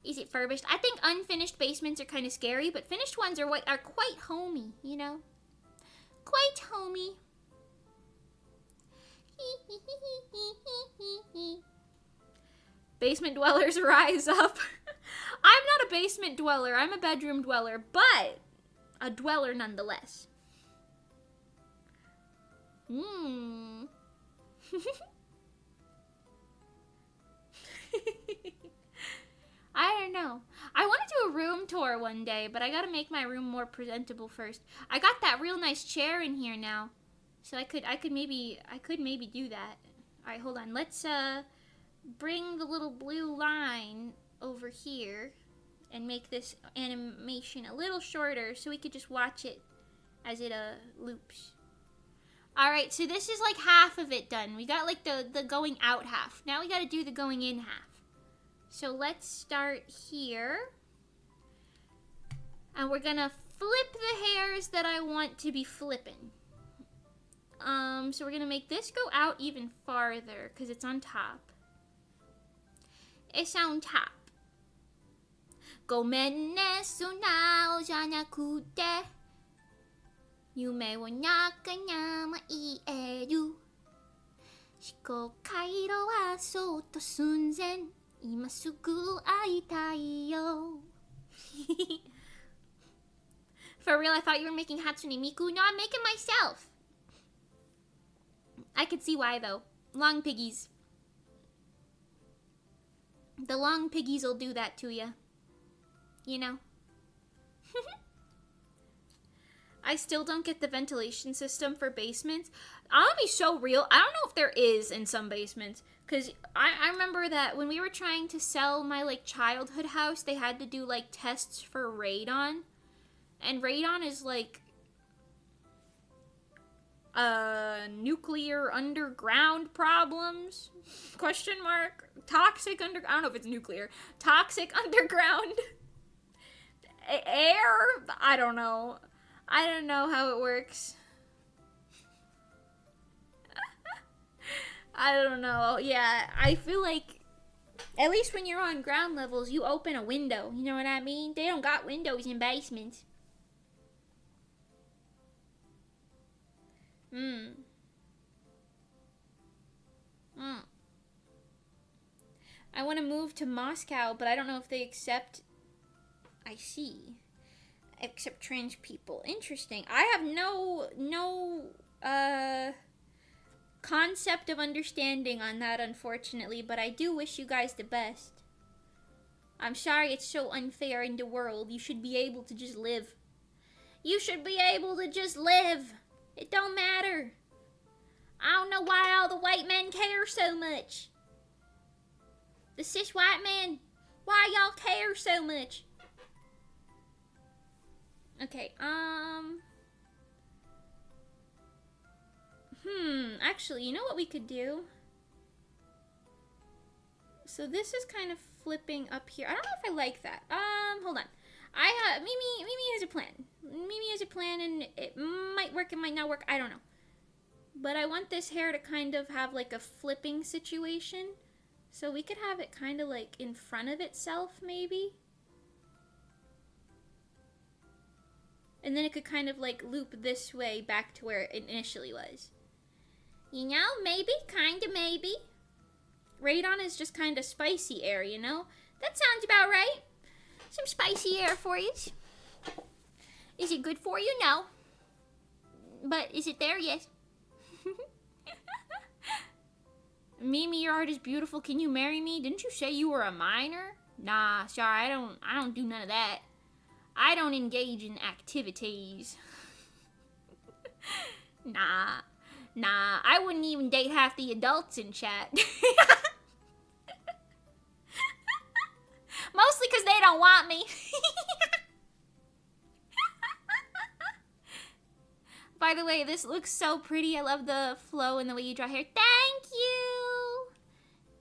Is it furbished? I think unfinished basements are kind of scary, but finished ones are quite homey, you know? Quite homey. Basement dwellers rise up. I'm not a basement dweller. I'm a bedroom dweller, but a dweller nonetheless. I don't know. I want to do a room tour one day, but I gotta make my room more presentable first. I got that real nice chair in here now, so I could maybe do that. All right, hold on. Let's bring the little blue line over here and make this animation a little shorter so we could just watch it as it loops. All right, so this is like half of it done. We got like the going out half. Now we got to do the going in half. So let's start here. And we're gonna flip the hairs that I want to be flipping. So we're gonna make this go out even farther because it's on top. It's on top. ごめんね、素直じゃなくて夢を中に甘いえる思考回路はそっと寸前今すぐ会いたいよ For real, I thought you were making Hatsune Miku. No, I'm making myself. I could see why though. Long piggies. The long piggies will do that to you. You know? I still don't get the ventilation system for basements. I'll be so real. I don't know if there is in some basements. Because I remember that when we were trying to sell my, like, childhood house, they had to do, like, tests for radon. And radon is, like, nuclear underground problems? Question mark? Toxic I don't know if it's nuclear. Toxic underground air? I don't know. I don't know how it works. I don't know. Yeah, I feel like, at least when you're on ground levels, you open a window. You know what I mean? They don't got windows in basements. I want to move to Moscow, but I don't know if they accept... I see. Accept trans people. Interesting. I have no concept of understanding on that, unfortunately, but I do wish you guys the best. I'm sorry it's so unfair in the world. You should be able to just live. You should be able to just live. It don't matter. I don't know why all the white men care so much. The cis white men, why y'all care so much? Okay, actually, you know what we could do? So this is kind of flipping up here. I don't know if I like that. Hold on. Mimi has a plan. Mimi has a plan, and it might work, it might not work, I don't know. But I want this hair to kind of have like a flipping situation. So we could have it kind of like in front of itself, maybe. And then it could kind of like loop this way back to where it initially was. You know, maybe, kinda maybe. Radon is just kind of spicy air, you know? That sounds about right. Some spicy air for you. Is it good for you? No. But is it there? Yes. Mimi, your art is beautiful. Can you marry me? Didn't you say you were a minor? Nah, sorry, I don't do none of that. I don't engage in activities. Nah, I wouldn't even date half the adults in chat. Mostly because they don't want me. By the way, this looks so pretty. I love the flow and the way you draw hair. Thank you.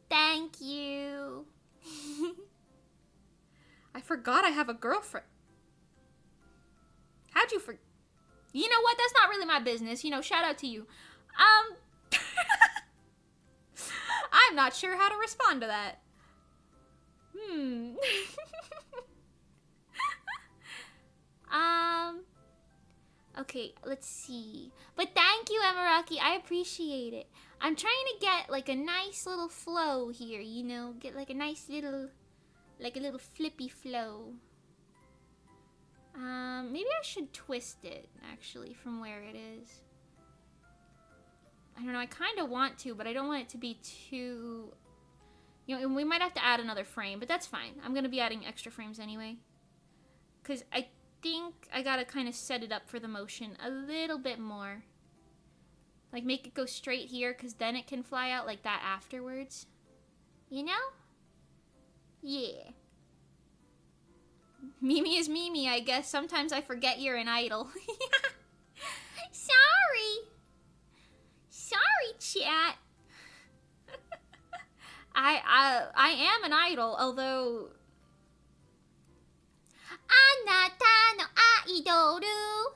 Thank you. I forgot I have a girlfriend. How'd you You know what? That's not really my business. You know, shout out to you. I'm not sure how to respond to that. Okay, let's see. But thank you, Emiraki. I appreciate it. I'm trying to get like a nice little flow here, you know? Get like a nice little, like a little flippy flow. Maybe I should twist it, actually, from where it is. I don't know, I kind of want to, but I don't want it to be too... You know, we might have to add another frame, but that's fine. I'm going to be adding extra frames anyway. Because I think I got to kind of set it up for the motion a little bit more. Like, make it go straight here, because then it can fly out like that afterwards. You know? Yeah. Mimi is Mimi, I guess. Sometimes I forget you're an idol. Sorry. Sorry, chat. I am an idol, although... Anata no aidoru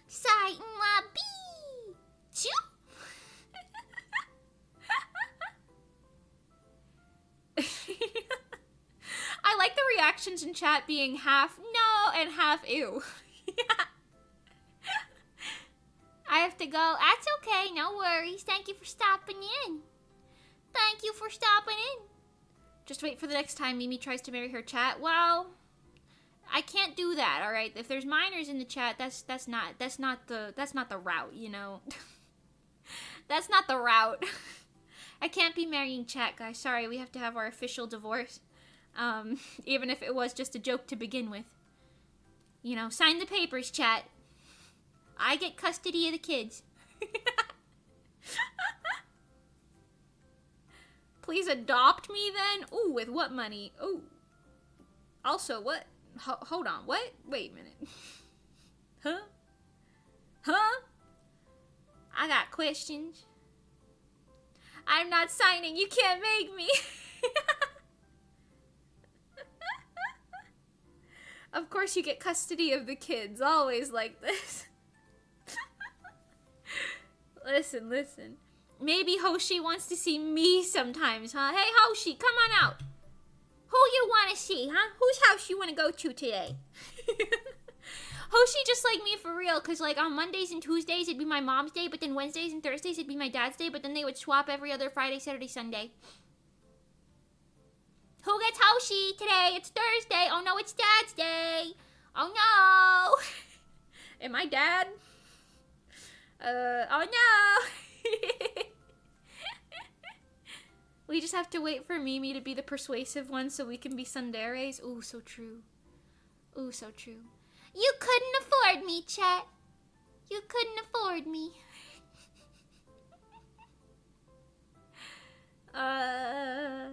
sain wa bichu. I like the reactions in chat being half no and half ew. I have to go. That's okay, no worries. Thank you for stopping in. Thank you for stopping in. Just wait for the next time Mimi tries to marry her chat. Well, I can't do that, all right? If there's minors in the chat, that's not the route, you know. That's not the route. I can't be marrying chat, guys. Sorry, we have to have our official divorce. Even if it was just a joke to begin with. You know, sign the papers, chat. I get custody of the kids. Please adopt me then? Ooh, with what money? Ooh. Also, what? Hold on, what? Wait a minute. Huh? Huh? I got questions. I'm not signing. You can't make me. Of course you get custody of the kids. Always like this. Listen. Maybe Hoshi wants to see me sometimes, huh? Hey, Hoshi, come on out. Who you want to see, huh? Whose house you want to go to today? Hoshi just like me for real, because like on Mondays and Tuesdays it'd be my mom's day, but then Wednesdays and Thursdays it'd be my dad's day, but then they would swap every other Friday, Saturday, Sunday. Who gets Hoshi today? It's Thursday. Oh no, it's Dad's day. Oh no. Am I Dad? Oh no. We just have to wait for Mimi to be the persuasive one so we can be tsunderes. Ooh, so true. Ooh, so true. You couldn't afford me, chat. You couldn't afford me. Have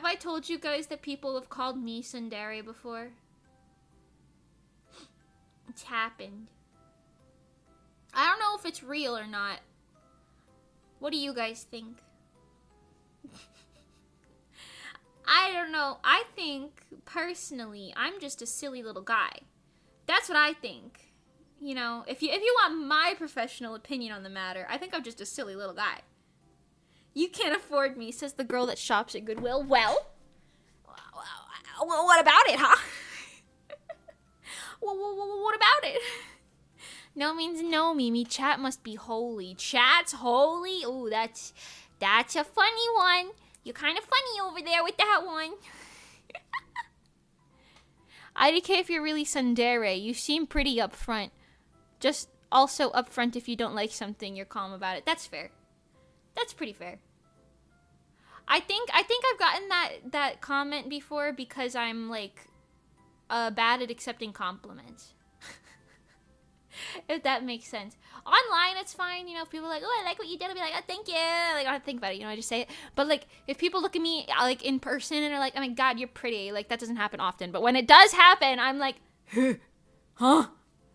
I told you guys that people have called me tsundere before? It's happened. I don't know if it's real or not. What do you guys think? I don't know. I think, personally, I'm just a silly little guy. That's what I think. You know, if you want my professional opinion on the matter, I think I'm just a silly little guy. You can't afford me, says the girl that shops at Goodwill. Well, what about it, huh? What about it? No means no, Mimi. Chat must be holy. Chat's holy? Ooh, that's a funny one. You're kind of funny over there with that one. IDK if you're really tsundere. You seem pretty upfront. Just also upfront if you don't like something, you're calm about it. That's fair. That's pretty fair. I think I've gotten that comment before because I'm like bad at accepting compliments. If that makes sense. Online, it's fine. You know, if people are like, oh, I like what you did, I'll be like, oh, thank you. Like, I don't have to think about it. You know, I just say it. But, like, if people look at me, like, in person and are like, oh, my God, you're pretty. Like, that doesn't happen often. But when it does happen, I'm like, huh?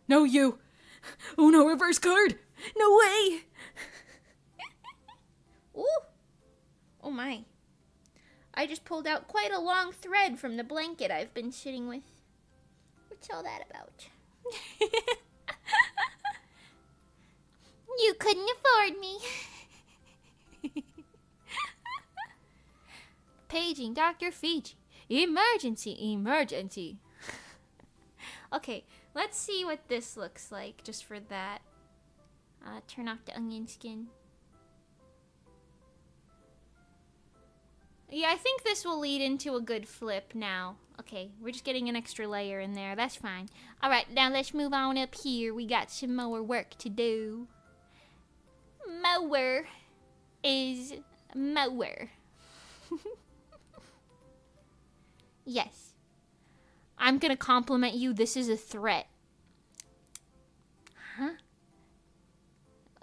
No, you. Oh, no, reverse card. No way. Ooh. Oh, my. I just pulled out quite a long thread from the blanket I've been sitting with. What's all that about? You couldn't afford me. Paging Dr. Fiji. Emergency. Okay, let's see what this looks like just for that. Turn off the onion skin. Yeah, I think this will lead into a good flip now. Okay, we're just getting an extra layer in there. That's fine. Alright, now let's move on up here. We got some more work to do. Mower is mower. Yes. I'm gonna compliment you. This is a threat. Huh?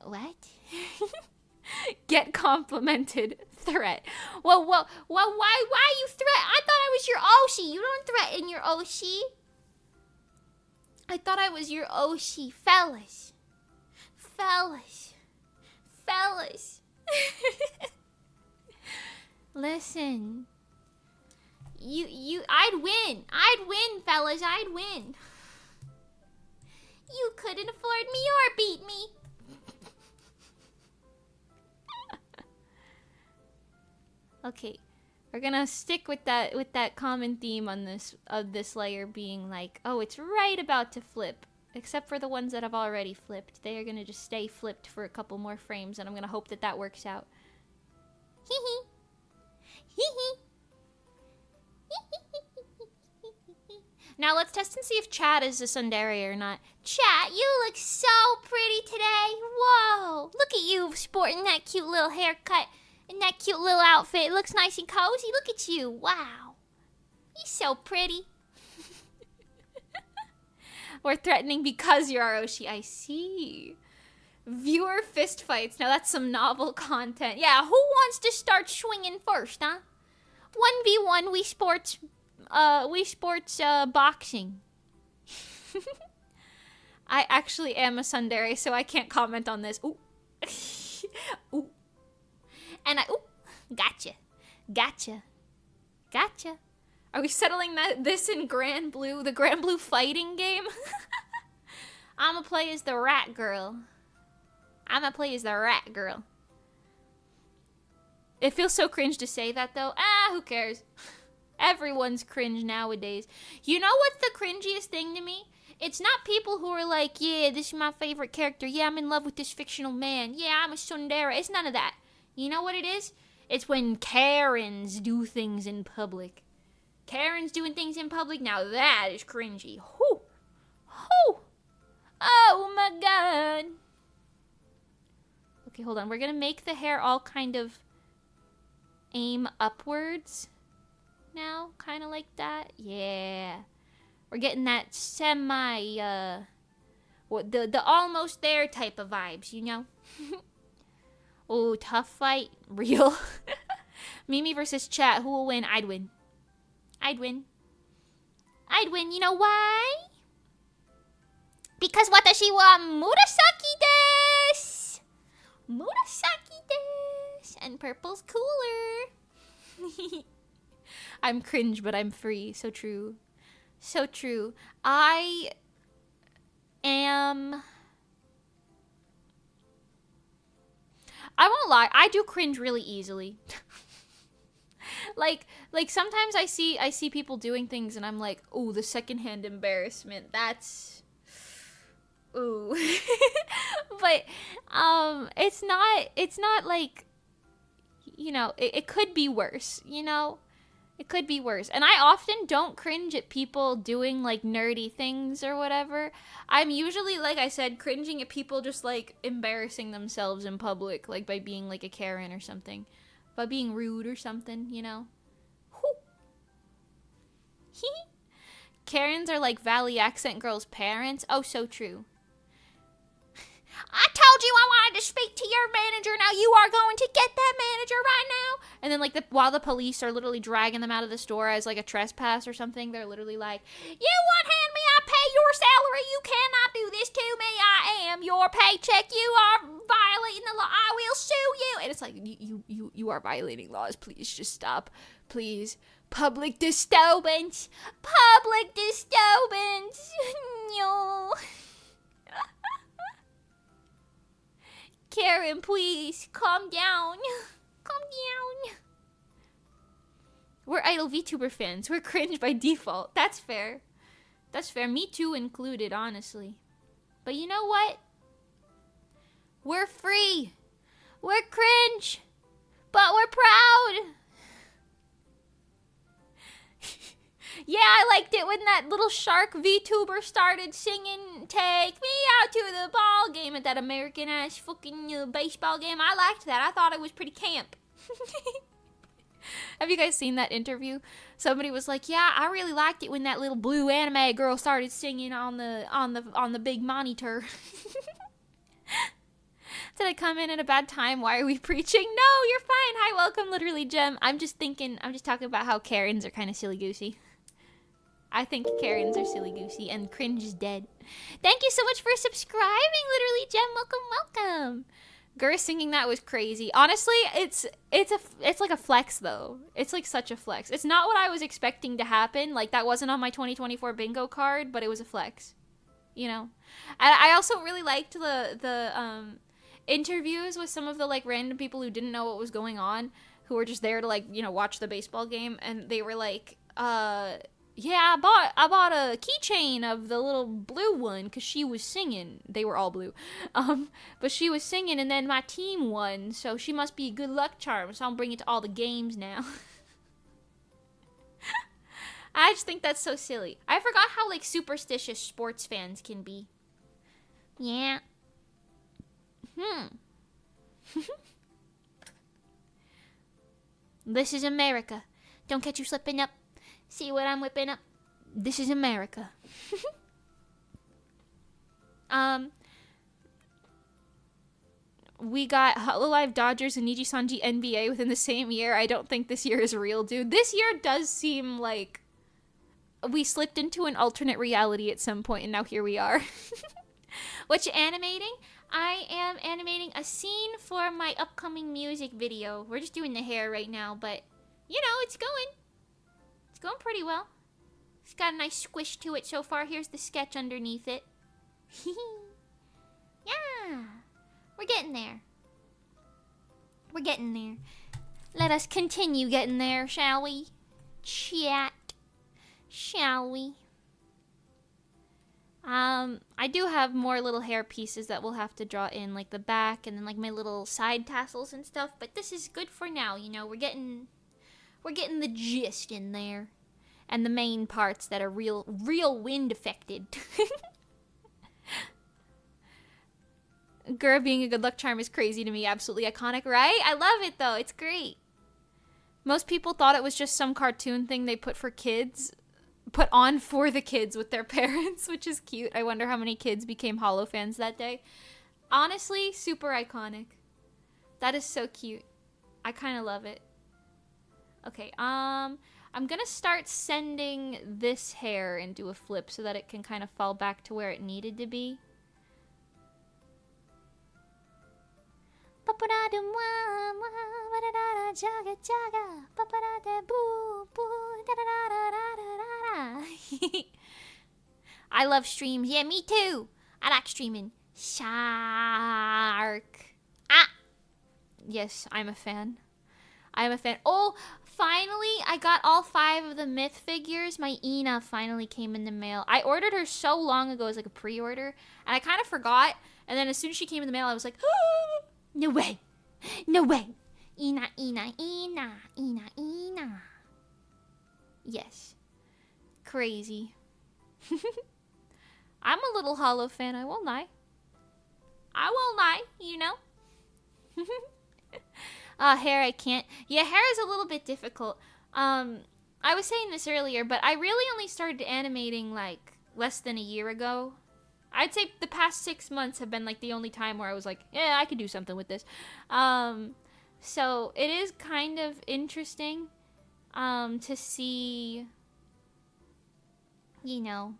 What? Get complimented. Threat. Well, why you threat? I thought I was your Oshi. You don't threaten your Oshi. I thought I was your Oshi. Fellas. Listen. I'd win, fellas. I'd win. You couldn't afford me or beat me. Okay, we're gonna stick with that common theme on this layer being like, oh, it's right about to flip. Except for the ones that have already flipped. They are gonna just stay flipped for a couple more frames, and I'm gonna hope that works out. Hee hee. Now let's test and see if Chat is a tsundere or not. Chat, you look so pretty today. Whoa, look at you sporting that cute little haircut and that cute little outfit. It looks nice and cozy. Look at you. Wow, you're so pretty. We're threatening because you're our Oshi. I see. Viewer fist fights. Now that's some novel content. Yeah, who wants to start swinging first, huh? 1v1, we sports boxing. I actually am a tsundere, so I can't comment on this. Ooh. Ooh. And gotcha. Are we settling this in Grand Blue, the Grand Blue fighting game? I'ma play as the rat girl. It feels so cringe to say that, though. Who cares? Everyone's cringe nowadays. You know what's the cringiest thing to me? It's not people who are like, yeah, this is my favorite character. Yeah, I'm in love with this fictional man. Yeah, I'm a tsundere. It's none of that. You know what it is? It's when Karens do things in public. Karen's doing things in public, now that is cringy. Whew. Oh my God. Okay, hold on. We're gonna make the hair all kind of aim upwards now. Kind of like that. Yeah. We're getting that the almost there type of vibes, you know? Oh, tough fight. Real. Mimi versus chat. Who will win? I'd win. I'd win. I'd win. You know why? Because watashi wa murasaki desu. Murasaki desu. And purple's cooler. I'm cringe, but I'm free. So true. So true. I won't lie, I do cringe really easily. like sometimes I see people doing things and I'm like, "Ooh, the secondhand embarrassment. That's ooh." But it's not like, you know, it could be worse, you know? It could be worse. And I often don't cringe at people doing, like, nerdy things or whatever. I'm usually, like I said, cringing at people just, like, embarrassing themselves in public, like, by being, like, a Karen or something. By being rude or something, you know? Karens are, like, Valley accent girls' parents. Oh, so true. I told you I wanted to speak to your manager. Now you are going to get that manager right now. And then, like, while the police are literally dragging them out of the store as, like, a trespass or something, they're literally like, "You won't hand me, I pay your salary. You cannot do this to me. I am your paycheck. You are violating the law. I will sue you." And it's like, you are violating laws. Please just stop. Please. Public disturbance. Public disturbance. No. Karen, please, calm down. Calm down. We're idle VTuber fans. We're cringe by default. That's fair. That's fair. Me too included, honestly. But you know what? We're free. We're cringe. But we're proud. Yeah, I liked it when that little shark VTuber started singing "Take Me Out to the Ball Game" at that American-ass fucking baseball game. I liked that. I thought it was pretty camp. Have you guys seen that interview? Somebody was like, "Yeah, I really liked it when that little blue anime girl started singing on the big monitor." Did I come in at a bad time? Why are we preaching? No, you're fine. Hi, welcome, literally, Gem. I'm just talking about how Karens are kind of silly-goosey. I think Karens are silly-goosey, and cringe is dead. Thank you so much for subscribing, literally, Gem. Welcome, welcome. Gur singing that was crazy. Honestly, it's like a flex, though. It's like such a flex. It's not what I was expecting to happen. Like, that wasn't on my 2024 bingo card, but it was a flex. You know? I also really liked the interviews with some of the, like, random people who didn't know what was going on, who were just there to, like, you know, watch the baseball game, and they were like, yeah, I bought a keychain of the little blue one because she was singing. They were all blue. But she was singing, and then my team won, so she must be a good luck charm, so I'll bring it to all the games now. I just think that's so silly. I forgot how, like, superstitious sports fans can be. Yeah. This is America. Don't catch you slipping up. See what I'm whipping up? This is America. We got Hololive Dodgers and Niji-Sanji NBA within the same year. I don't think this year is real, dude. This year does seem like we slipped into an alternate reality at some point, and now here we are. What you animating? I am animating a scene for my upcoming music video. We're just doing the hair right now, but, you know, it's going. It's going pretty well. It's got a nice squish to it so far. Here's the sketch underneath it. Yeah. We're getting there. We're getting there. Let us continue getting there, shall we? Chat. Shall we? I do have more little hair pieces that we'll have to draw in, like the back and then like my little side tassels and stuff, but this is good for now, you know. We're getting the gist in there. And the main parts that are real wind affected. Gur being a good luck charm is crazy to me. Absolutely iconic, right? I love it though. It's great. Most people thought it was just some cartoon thing they put on for the kids with their parents, which is cute. I wonder how many kids became Hollow fans that day. Honestly, super iconic. That is so cute. I kind of love it. Okay, I'm gonna start sending this hair into a flip so that it can kind of fall back to where it needed to be. I love streams. Yeah, me too. I like streaming. Shark. Ah! Yes, I'm a fan. I'm a fan. Oh, finally, I got all 5 of the myth figures. My Ina finally came in the mail. I ordered her so long ago as like a pre-order, and I kind of forgot. And then as soon as she came in the mail, I was like, oh, no way. No way. Ina, Ina, Ina, Ina, Ina. Yes. Crazy. I'm a little Hollow fan, I won't lie. I won't lie, you know? Hair I can't. Yeah, hair is a little bit difficult. I was saying this earlier, but I really only started animating like less than a year ago. I'd say the past 6 months have been like the only time where I was like, yeah, I could do something with this. So it is kind of interesting to see, you know,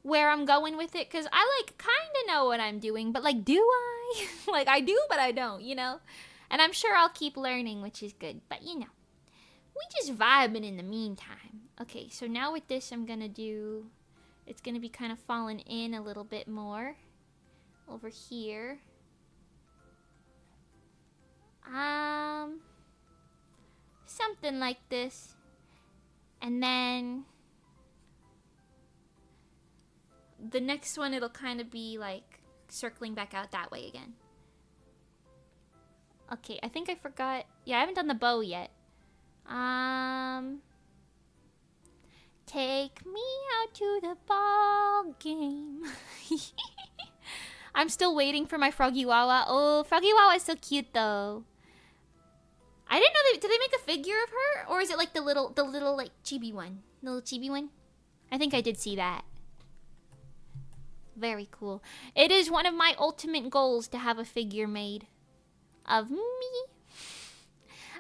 where I'm going with it, because I like kind of know what I'm doing, but like, do I? Like, I do, but I don't, you know? And I'm sure I'll keep learning, which is good, but you know, we just vibing in the meantime. Okay, so now with this, I'm gonna do, it's gonna be kind of falling in a little bit more over here. Something like this. And then the next one, it'll kind of be like circling back out that way again. Okay, I think I forgot. Yeah, I haven't done the bow yet. Take me out to the ball game. I'm still waiting for my Froggy Wawa. Oh, Froggy Wawa is so cute though. I didn't know did they make a figure of her? Or is it like the little like chibi one? The little chibi one? I think I did see that. Very cool. It is one of my ultimate goals to have a figure made of me.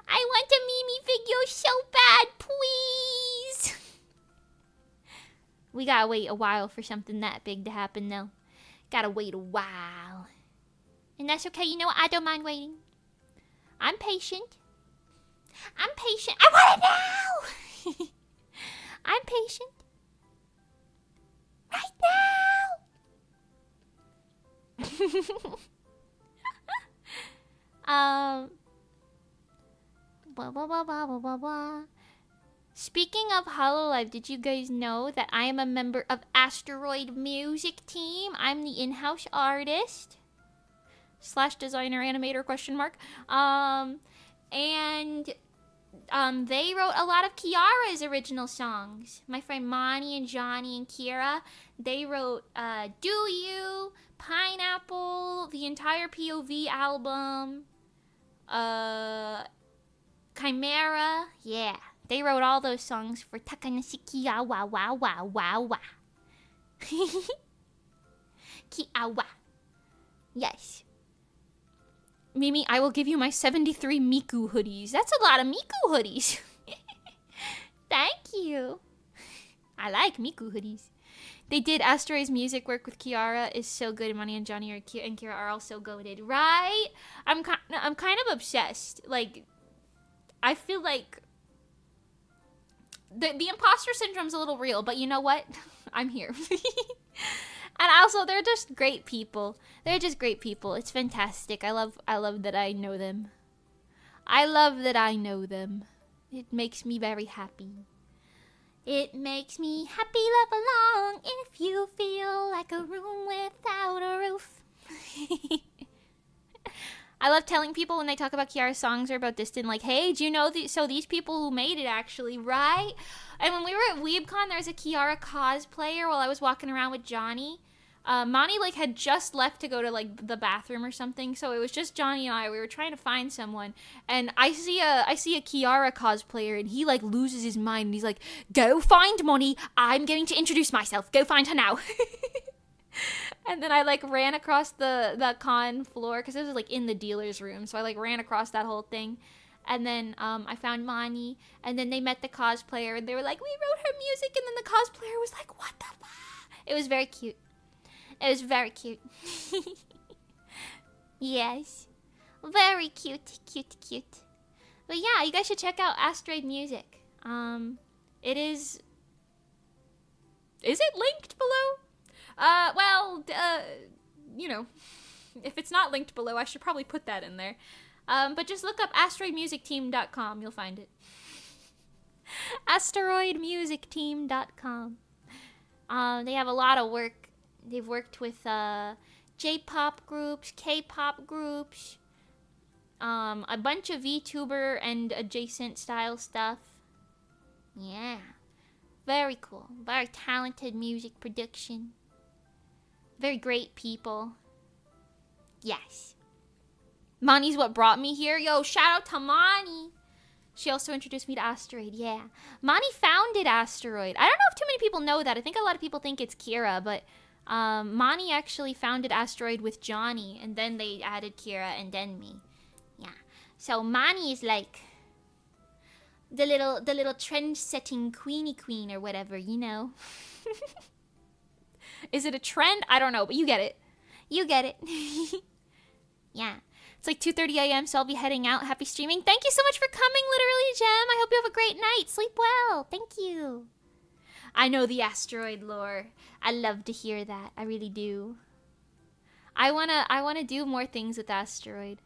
I want a Mimi figure so bad, please. We gotta wait a while for something that big to happen though. Gotta wait a while. And that's okay, you know what? I don't mind waiting. I'm patient. I'm patient. I want it now! I'm patient. Right now! Blah, blah, blah, blah, blah, blah, blah. Speaking of Hololive, did you guys know that I am a member of Asteroid Music Team? I'm the in-house artist / designer animator ? And they wrote a lot of Kiara's original songs. My friend Monty and Johnny and Kira, they wrote Do You, Pineapple, the entire POV album, Chimera, yeah. They wrote all those songs for Takanashi Kiawa wa wa wa wa. Kiawa. Yes. Mimi, I will give you my 73 Miku hoodies. That's a lot of Miku hoodies. Thank you. I like Miku hoodies. They did Asteroid's music work with Kiara is so good. Money and Johnny and Kira are all so goated, right? I'm kind of obsessed. Like, I feel like the imposter syndrome's a little real, but you know what? I'm here. And also, they're just great people. They're just great people. It's fantastic. I love that I know them. I love that I know them. It makes me very happy. It makes me happy, love along, if you feel like a room without a roof. I love telling people when they talk about Kiara's songs or about Distant, like, hey, do you know, so these people who made it actually, right? And when we were at WeebCon, there was a Kiara cosplayer while I was walking around with Johnny. Monty, like, had just left to go to, like, the bathroom or something, so it was just Johnny and I. We were trying to find someone, and I see a Kiara cosplayer, and he, like, loses his mind, and he's like, go find Monty, I'm going to introduce myself, go find her now. And then I like ran across the con floor because it was like in the dealer's room. So I like ran across that whole thing. And then I found Mani, and then they met the cosplayer, and they were like, we wrote her music, and then the cosplayer was like, what the fuck? It was very cute. It was very cute. Yes. Very cute, cute, cute. But yeah, you guys should check out Asteroid Music. It is... Is it linked below? You know, if it's not linked below, I should probably put that in there. But just look up asteroidmusicteam.com. You'll find it. asteroidmusicteam.com. They have a lot of work. They've worked with J-pop groups, K-pop groups, a bunch of VTuber and adjacent style stuff. Yeah. Very cool. Very talented music production. Very great people. Yes. Mani's what brought me here. Yo, shout out to Mani. She also introduced me to Asteroid. Yeah. Mani founded Asteroid. I don't know if too many people know that. I think a lot of people think it's Kira, but Mani actually founded Asteroid with Johnny, and then they added Kira and then me. Yeah. So Mani is like the little trend-setting queenie queen or whatever, you know. Is it a trend? I don't know, but you get it. You get it. Yeah. It's like 2:30 a.m., so I'll be heading out. Happy streaming. Thank you so much for coming, literally, Gem. I hope you have a great night. Sleep well. Thank you. I know the asteroid lore. I love to hear that. I really do. I wanna do more things with asteroid.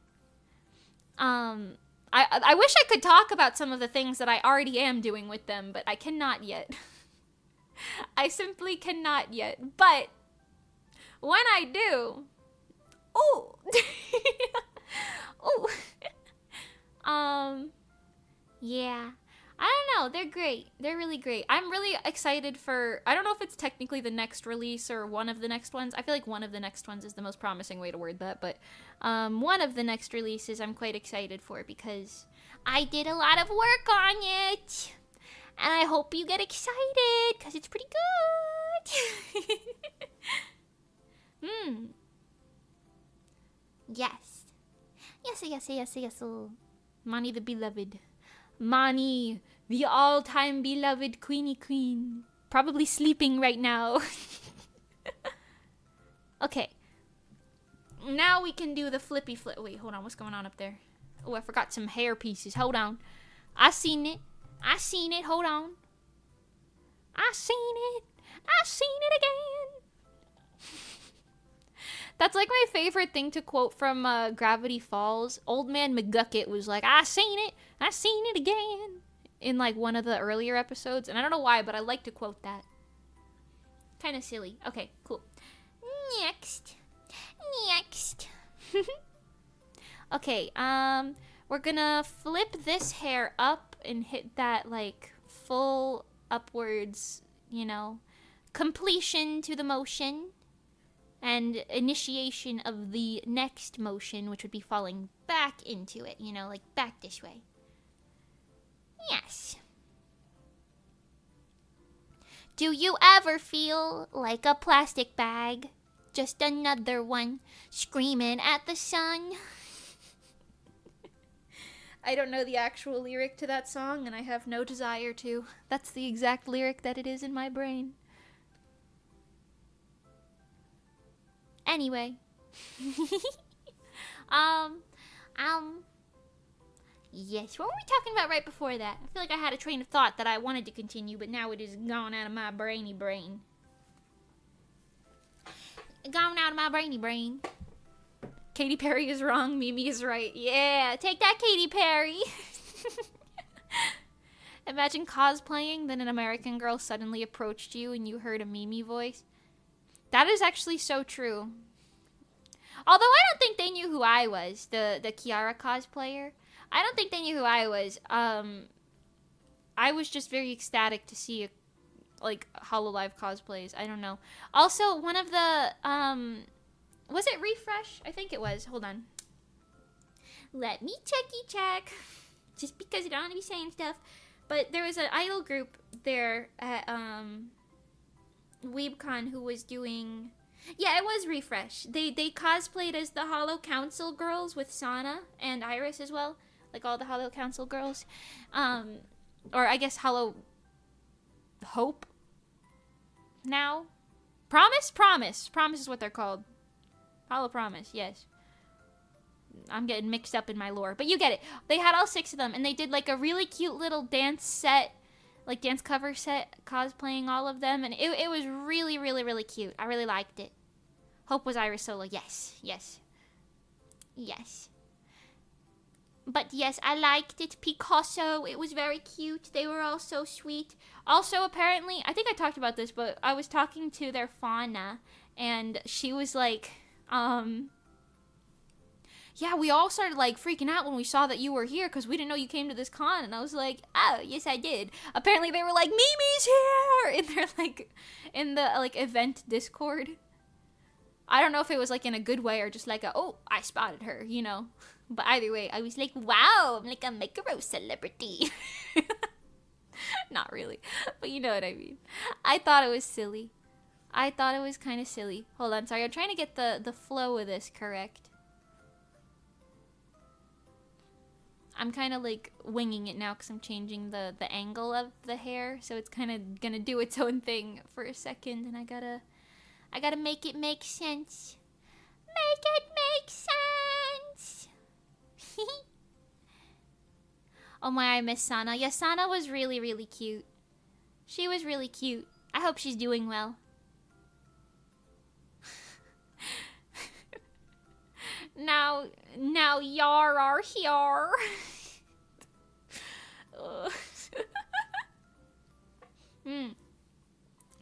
I wish I could talk about some of the things that I already am doing with them, but I cannot yet. I simply cannot yet. But when I do, oh. Oh. Yeah. I don't know. They're great. They're really great. I'm really excited for... I don't know if it's technically the next release or one of the next ones. I feel like one of the next ones is the most promising way to word that. But one of the next releases I'm quite excited for because I did a lot of work on it. And I hope you get excited because it's pretty good. Yes. Yes. Mani the beloved. Mani, the all-time beloved queenie queen. Probably sleeping right now. Okay. Now we can do the flippy flip. Wait, hold on. What's going on up there? Oh, I forgot some hair pieces. Hold on. I seen it. Hold on. I seen it again. That's like my favorite thing to quote from Gravity Falls. Old Man McGucket was like, I seen it again. In like one of the earlier episodes. And I don't know why, but I like to quote that. Kind of silly. Okay, cool. Next. Okay, we're gonna flip this hair up and hit that like full upwards, you know, completion to the motion. And initiation of the next motion, which would be falling back into it, you know, like back this way. Yes. Do you ever feel like a plastic bag? Just another one screaming at the sun? I don't know the actual lyric to that song, and I have no desire to. That's the exact lyric that it is in my brain. Anyway. Yes, what were we talking about right before that? I feel like I had a train of thought that I wanted to continue, but now it is gone out of my brainy brain. Gone out of my brainy brain. Katy Perry is wrong, Mimi is right. Yeah, take that, Katy Perry. Imagine cosplaying, then an American girl suddenly approached you and you heard a Mimi voice. That is actually so true. Although I don't think they knew who I was, the Kiara cosplayer. I don't think they knew who I was. I was just very ecstatic to see like Hololive cosplays. I don't know. Also, one of the was it Refresh? I think it was. Hold on. Let me check. Just because I don't want to be saying stuff. But there was an idol group there at WeebCon who was doing... Yeah, it was Refresh. They cosplayed as the Hollow Council girls with Sana and Iris as well. Like all the Hollow Council girls. Or I guess Hollow Hope now. Promise? Promise. Promise is what they're called. Hollow Promise, yes. I'm getting mixed up in my lore. But you get it. They had all 6 of them, and they did like a really cute little dance set, like dance cover set, cosplaying all of them, and it was really, really, really cute. I really liked it. Hope was Iris Solo. Yes, yes, yes. But yes, I liked it. Picasso, it was very cute. They were all so sweet. Also, apparently, I think I talked about this, but I was talking to their fauna, and she was like, yeah, we all started like freaking out when we saw that you were here because we didn't know you came to this con. And I was like, oh, yes, I did. Apparently, they were like, Mimi's here! And they're like, in the like event Discord. I don't know if it was like in a good way or just like oh, I spotted her, you know. But either way, I was like, wow, I'm like a Micro celebrity. Not really, but you know what I mean. I thought it was silly. I thought it was kind of silly. Hold on, sorry. I'm trying to get the flow of this correct. I'm kind of like winging it now because I'm changing the angle of the hair. So it's kind of going to do its own thing for a second. And I gotta make it make sense. Make it make sense. Oh my, I miss Sana. Yeah, Sana was really, really cute. She was really cute. I hope she's doing well. Now y'all are here.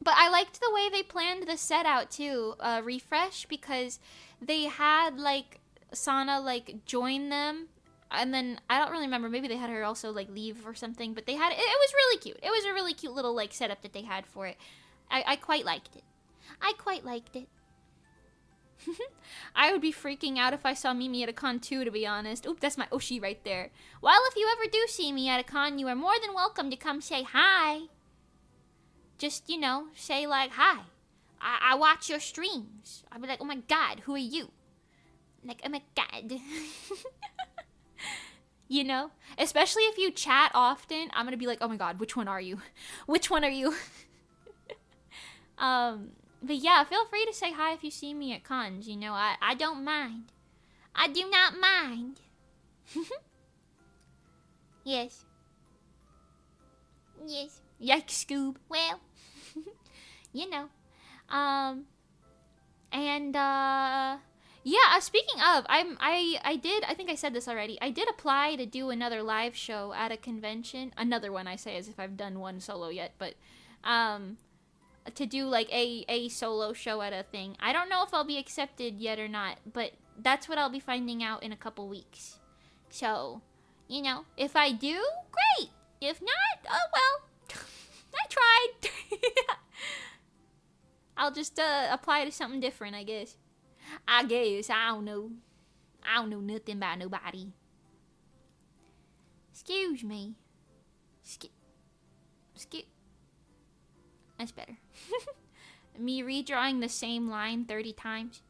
But I liked the way they planned the set out too, Refresh, because they had like Sana like join them, and then I don't really remember, maybe they had her also like leave or something, but they had it was really cute. It was a really cute little like setup that they had for it. I quite liked it. I quite liked it. I would be freaking out if I saw Mimi at a con too, to be honest. Oop, that's my Oshi right there. Well, if you ever do see me at a con, you are more than welcome to come say hi. Just, you know, say like, hi. I watch your streams. I'll be like, oh my god, who are you? Like, oh my god. You know? Especially if you chat often, I'm gonna be like, oh my god, which one are you? Which one are you? But yeah, feel free to say hi if you see me at cons, you know, I don't mind. I do not mind. Yes. Yes. Yikes, Scoob. Well, you know. Yeah, speaking of, I think I said this already. I did apply to do another live show at a convention. Another one, I say as if I've done one solo yet, but, to do like a solo show at a thing. I don't know if I'll be accepted yet or not, but that's what I'll be finding out in a couple weeks. So, you know, if I do, great. If not, oh well. I tried. I'll just apply to something different, I guess. I don't know. I don't know nothing about nobody. Excuse me. That's better. Me redrawing the same line 30 times.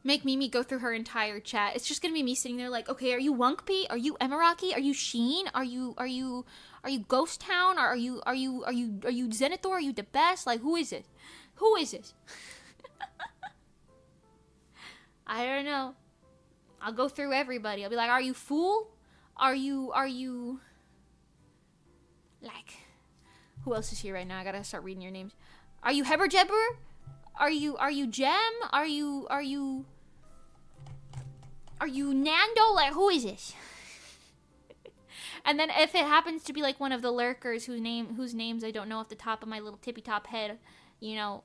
Make Mimi go through her entire chat. It's just gonna be me sitting there like, okay, are you Wunkpy? Are you Emeraki? Are you Sheen? Are you Ghost Town? Are you Zenithor? Are you the best? Like, who is it? Who is it? I don't know. I'll go through everybody. I'll be like, are you Fool? Are you like, who else is here right now? I gotta start reading your names. Are you Heber Jebber? Are you Gem? Are you Nando? Like, who is this? And then if it happens to be like one of the lurkers whose names I don't know off the top of my little tippy top head, you know,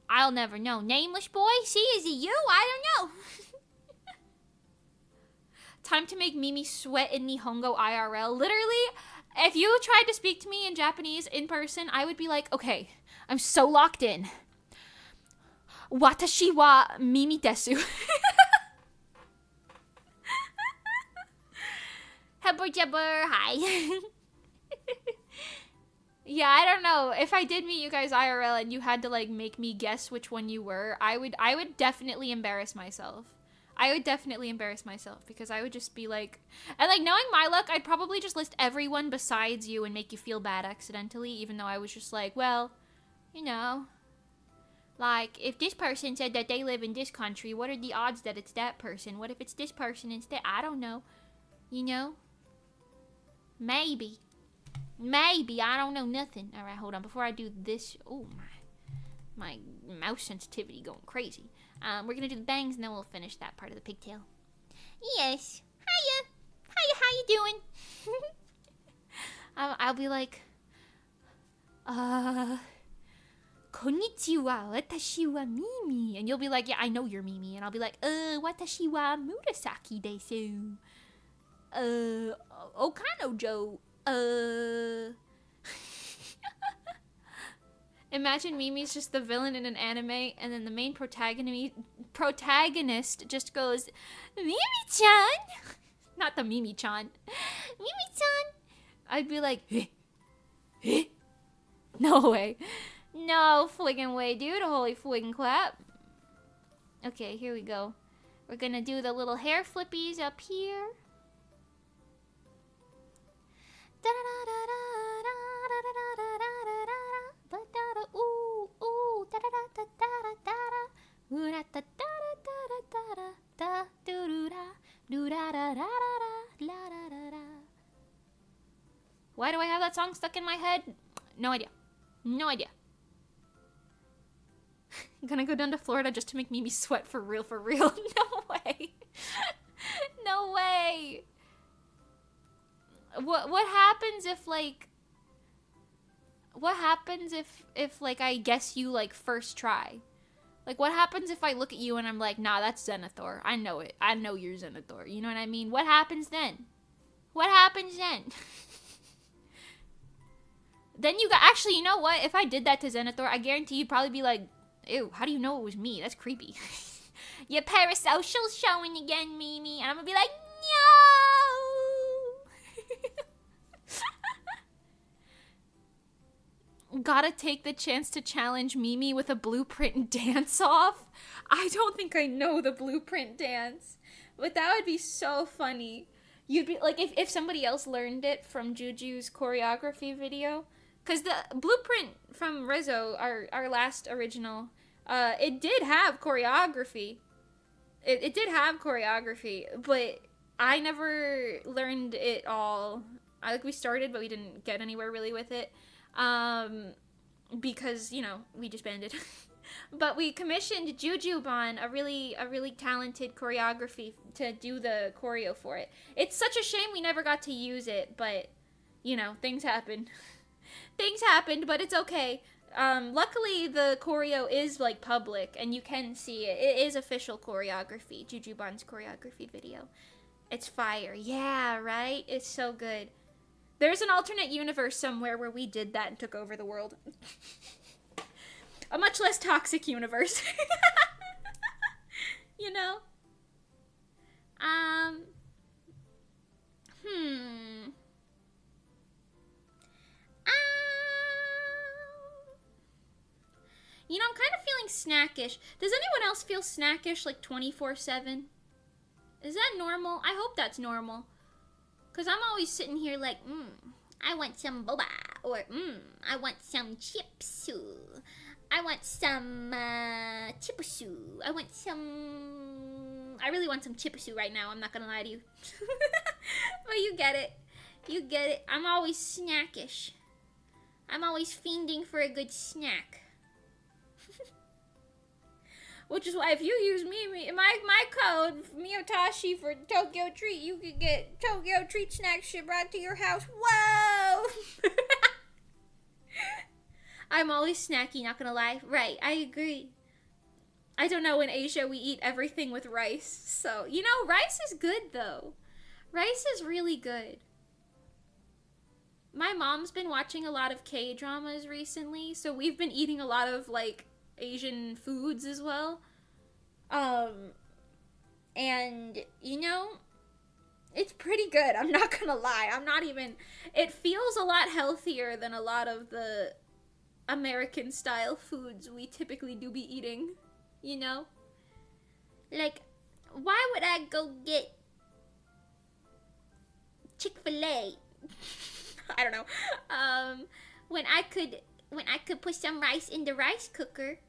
I'll never know. Nameless boy? See, is it you? I don't know. Time to make Mimi sweat in Nihongo IRL. Literally, if you tried to speak to me in Japanese in person, I would be like, okay, I'm so locked in. Watashi wa Mimi desu. Hebber jebber, hi. Yeah, Yeah, I don't know. If I did meet you guys IRL and you had to like make me guess which one you were, I would definitely embarrass myself. I would definitely embarrass myself because I would just be like, and like knowing my luck, I'd probably just list everyone besides you and make you feel bad accidentally, even though I was just like, well, you know, like if this person said that they live in this country, what are the odds that it's that person? What if it's this person instead? I don't know. You know? Maybe. Maybe. I don't know nothing. All right, hold on. Before I do this, oh my mouse sensitivity going crazy. We're gonna do the bangs and then we'll finish that part of the pigtail. Yes. Hiya. Hiya, how you doing? I'll be like, konnichiwa, watashi wa Mimi. And you'll be like, yeah, I know you're Mimi. And I'll be like, watashi wa Murasaki desu. Okanojo. Imagine Mimi's just the villain in an anime, and then the main protagonist just goes, Mimi-chan! Not the Mimi-chan. Mimi-chan! I'd be like, eh? No way. No friggin' way, dude. Holy friggin' clap. Okay, here we go. We're gonna do the little hair flippies up here. Why do I have that song stuck in my head? No idea. No idea. I'm gonna go down to Florida just to make Mimi sweat for real, for real. No way. No way. What happens if like what happens if like I guess you like first try? Like what happens if I look at you and I'm like, nah, that's Zenithor. I know it. I know you're Zenithor. You know what I mean? What happens then? What happens then? Then you got actually, you know what? If I did that to Zenithor, I guarantee you'd probably be like, ew, how do you know it was me? That's creepy. Your parasocial's showing again, Mimi. And I'm gonna be like, no! Gotta take the chance to challenge Mimi with a blueprint dance-off. I don't think I know the blueprint dance. But that would be so funny. You'd be like, if somebody else learned it from Juju's choreography video. Because the blueprint from Rizzo, our last original, it did have choreography. It did have choreography, but I never learned it all. We started, but we didn't get anywhere really with it. Because, you know, we disbanded. But we commissioned Jujubon, a really talented choreography, to do the choreo for it. It's such a shame we never got to use it, but, you know, things happen. Things happened, but it's okay. Luckily, the choreo is, like, public, and you can see it. It is official choreography, Jujubon's choreography video. It's fire. Yeah, right? It's so good. There's an alternate universe somewhere where we did that and took over the world. A much less toxic universe. You know? You know, I'm kind of feeling snackish. Does anyone else feel snackish like 24/7? Is that normal? I hope that's normal. Because I'm always sitting here like, I want some boba. Or, I want some chips. I want some chipusu. I really want some chipusu right now. I'm not going to lie to you. But you get it. You get it. I'm always snackish. I'm always fiending for a good snack. Which is why if you use my code, Miyotashi, for Tokyo Treat, you could get Tokyo Treat snack shipped right to your house. Whoa! I'm always snacky, not gonna lie. Right, I agree. I don't know, in Asia we eat everything with rice. So, you know, rice is good though. Rice is really good. My mom's been watching a lot of K-dramas recently, so we've been eating a lot of, like, Asian foods as well. And, you know, It's pretty good. I'm not gonna lie. I'm not even. It feels a lot healthier than a lot of the American style foods we typically do be eating. You know? Like, why would I go get Chick-fil-A? I don't know. When I could put some rice in the rice cooker,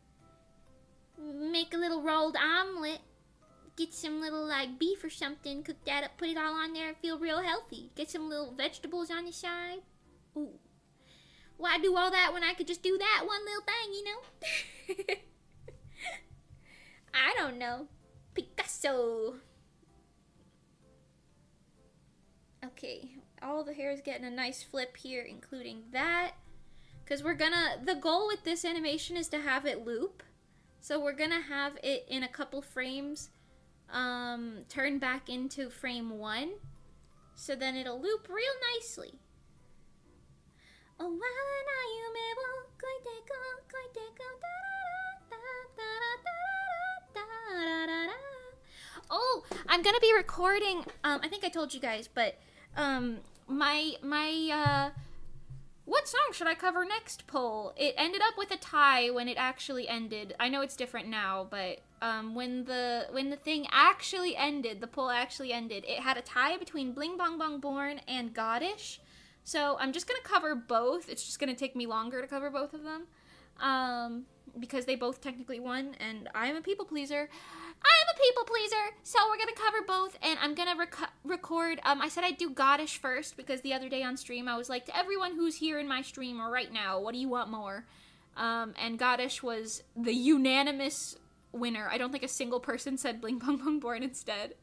make a little rolled omelet, get some little like beef or something, cook that up, put it all on there, and feel real healthy. Get some little vegetables on the side. Ooh. Why do all that when I could just do that one little thing, you know? I don't know. Picasso. Okay, all the hair is getting a nice flip here, including that. Because the goal with this animation is to have it loop. So we're gonna have it in a couple frames, turn back into frame 1. So then it'll loop real nicely. Oh, I'm gonna be recording, I think I told you guys, but, what song should I cover next poll? It ended up with a tie when it actually ended. I know it's different now, but, when the thing actually ended, the poll actually ended, it had a tie between Bling Bong Bong Born and Goddish. So I'm just gonna cover both. It's just gonna take me longer to cover both of them. Because they both technically won, and I'm a people pleaser. So we're gonna cover both, and I'm gonna record. I said I'd do Goddish first because the other day on stream I was like, to everyone who's here in my stream or right now, what do you want more? And Goddish was the unanimous winner. I don't think a single person said Bling Bong Bong Born instead.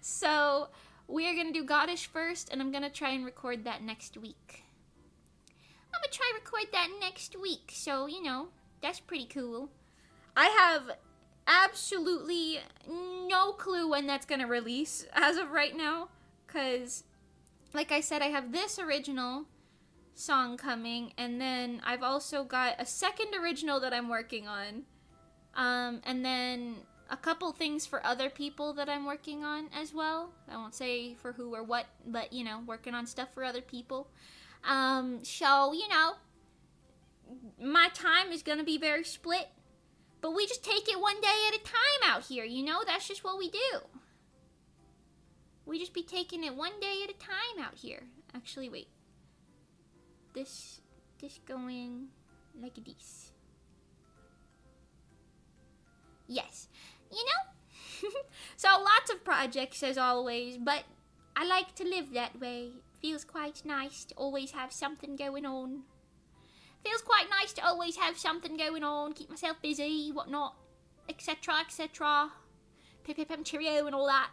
So we are gonna do Goddish first, and I'm gonna try and record that next week. So, you know, that's pretty cool. I have absolutely no clue when that's gonna release as of right now, because, like I said, I have this original song coming, and then I've also got a second original that I'm working on, and then a couple things for other people that I'm working on as well. I won't say for who or what, but, you know, working on stuff for other people. So, you know, my time is gonna be very split, but we just take it one day at a time out here, you know? That's just what we do. We just be taking it one day at a time out here. Actually, wait. This going like this. Yes. You know? So lots of projects as always, but I like to live that way. Feels quite nice to always have something going on. Keep myself busy, whatnot, etc., etc. Pip pip and cheerio and all that.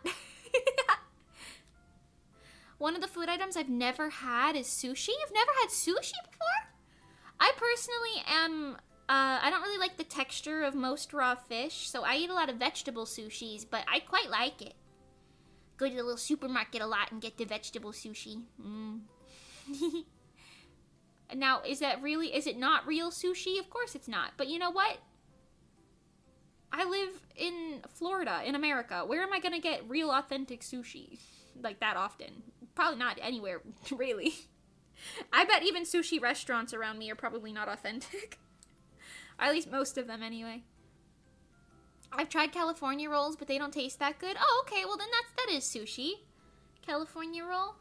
One of the food items I've never had is sushi. I've never had sushi before. I personally am, I don't really like the texture of most raw fish, so I eat a lot of vegetable sushis, but I quite like it. Go to the little supermarket a lot and get the vegetable sushi. Now, is it not real sushi? Of course it's not. But you know what? I live in Florida, in America. Where am I going to get real authentic sushi? Like that often? Probably not anywhere, really. I bet even sushi restaurants around me are probably not authentic. Or at least most of them anyway. I've tried California rolls, but they don't taste that good. Oh, okay, well then that is sushi. California roll.